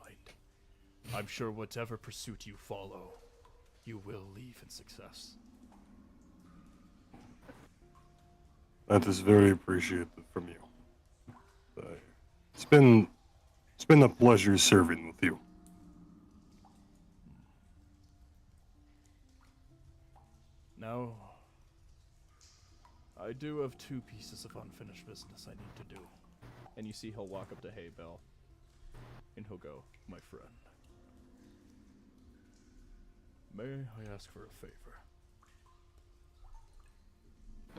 S11: I'm sure whatever pursuit you follow, you will leave in success.
S4: That is very appreciated from you. It's been a pleasure serving with you.
S11: Now, I do have 2 pieces of unfinished business I need to do.
S3: And you see he'll walk up to Hey Bell. And he'll go,
S11: My friend, may I ask for a favor?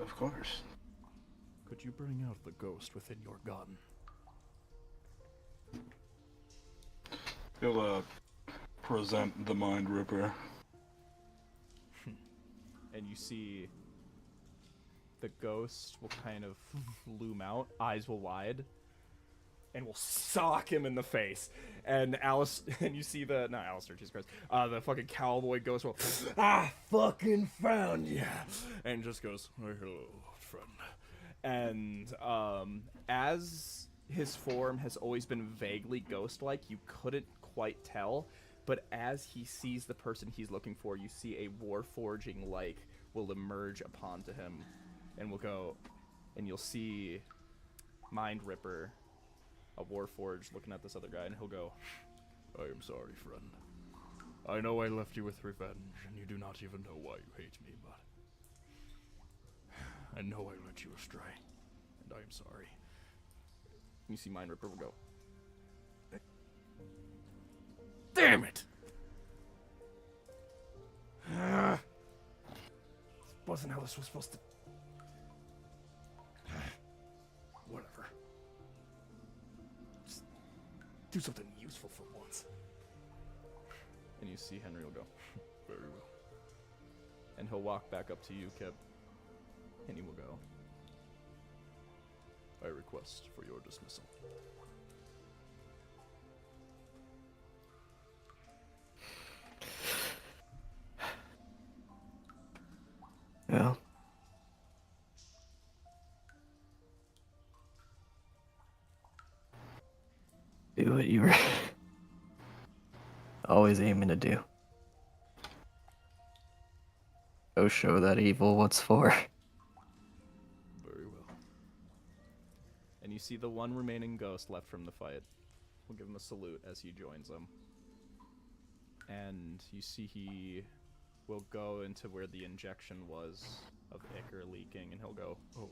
S2: Of course.
S11: Could you bring out the ghost within your gun?
S2: He'll present the Mind Ripper.
S3: and you see the ghost will kind of loom out, eyes will wide, and will sock him in the face. And Alice, and you see the, not Alistair, Jesus Christ, the fucking cowboy ghost will, fucking found ya, and just goes, oh, hello, friend. And as his form has always been vaguely ghost-like, you couldn't quite tell, but as he sees the person he's looking for, you see a warforging like will emerge upon to him, and will go, and you'll see Mind Ripper, a warforged, looking at this other guy, and he'll go,
S11: I am sorry, friend. I know I left you with revenge, and you do not even know why you hate me, but I know I led you astray, and I am sorry.
S3: You see Mind Ripper will go.
S11: Damn it! Wasn't how this was supposed to. Whatever. Just do something useful for once.
S3: And you see Henry will go. Very well. And he'll walk back up to you, Kip. And he will go.
S11: I request for your dismissal.
S5: Well. Do what you were always aiming to do. Go show that evil what's for.
S11: Very well.
S3: And you see the one remaining ghost left from the fight. We'll give him a salute as he joins them. And you see he will go into where the injection was of ichor leaking, and he'll go,
S11: Oh,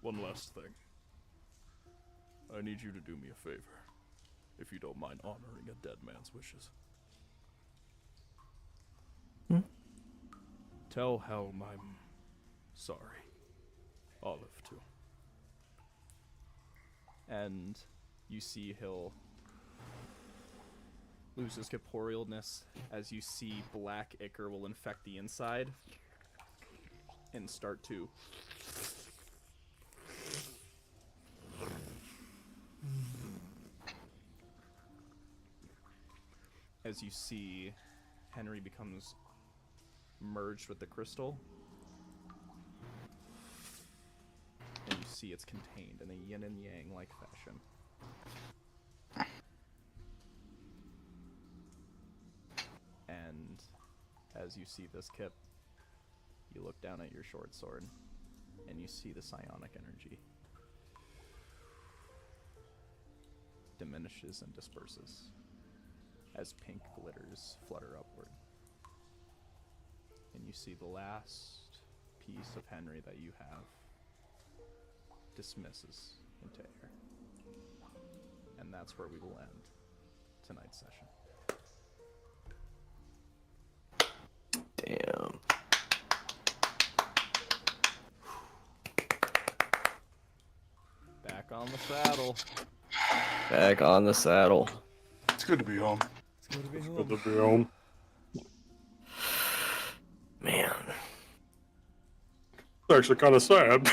S11: one last thing. I need you to do me a favor, if you don't mind honoring a dead man's wishes. Tell Helm I'm sorry. Olive, too.
S3: and you see he'll lose his corporealness as you see black ichor will infect the inside and start to as you see Henry becomes merged with the crystal, and you see it's contained in a yin and yang like fashion. And as you see this, Kip, you look down at your short sword and you see the psionic energy diminishes and disperses as pink glitters flutter upward. And you see the last piece of Henry that you have dismisses into air. And that's where we will end tonight's session.
S5: Damn.
S3: Back on the saddle.
S5: Back on the saddle.
S2: It's good to be home.
S3: It's good to be home.
S4: Good to be home.
S5: Man.
S4: It's actually kind of sad.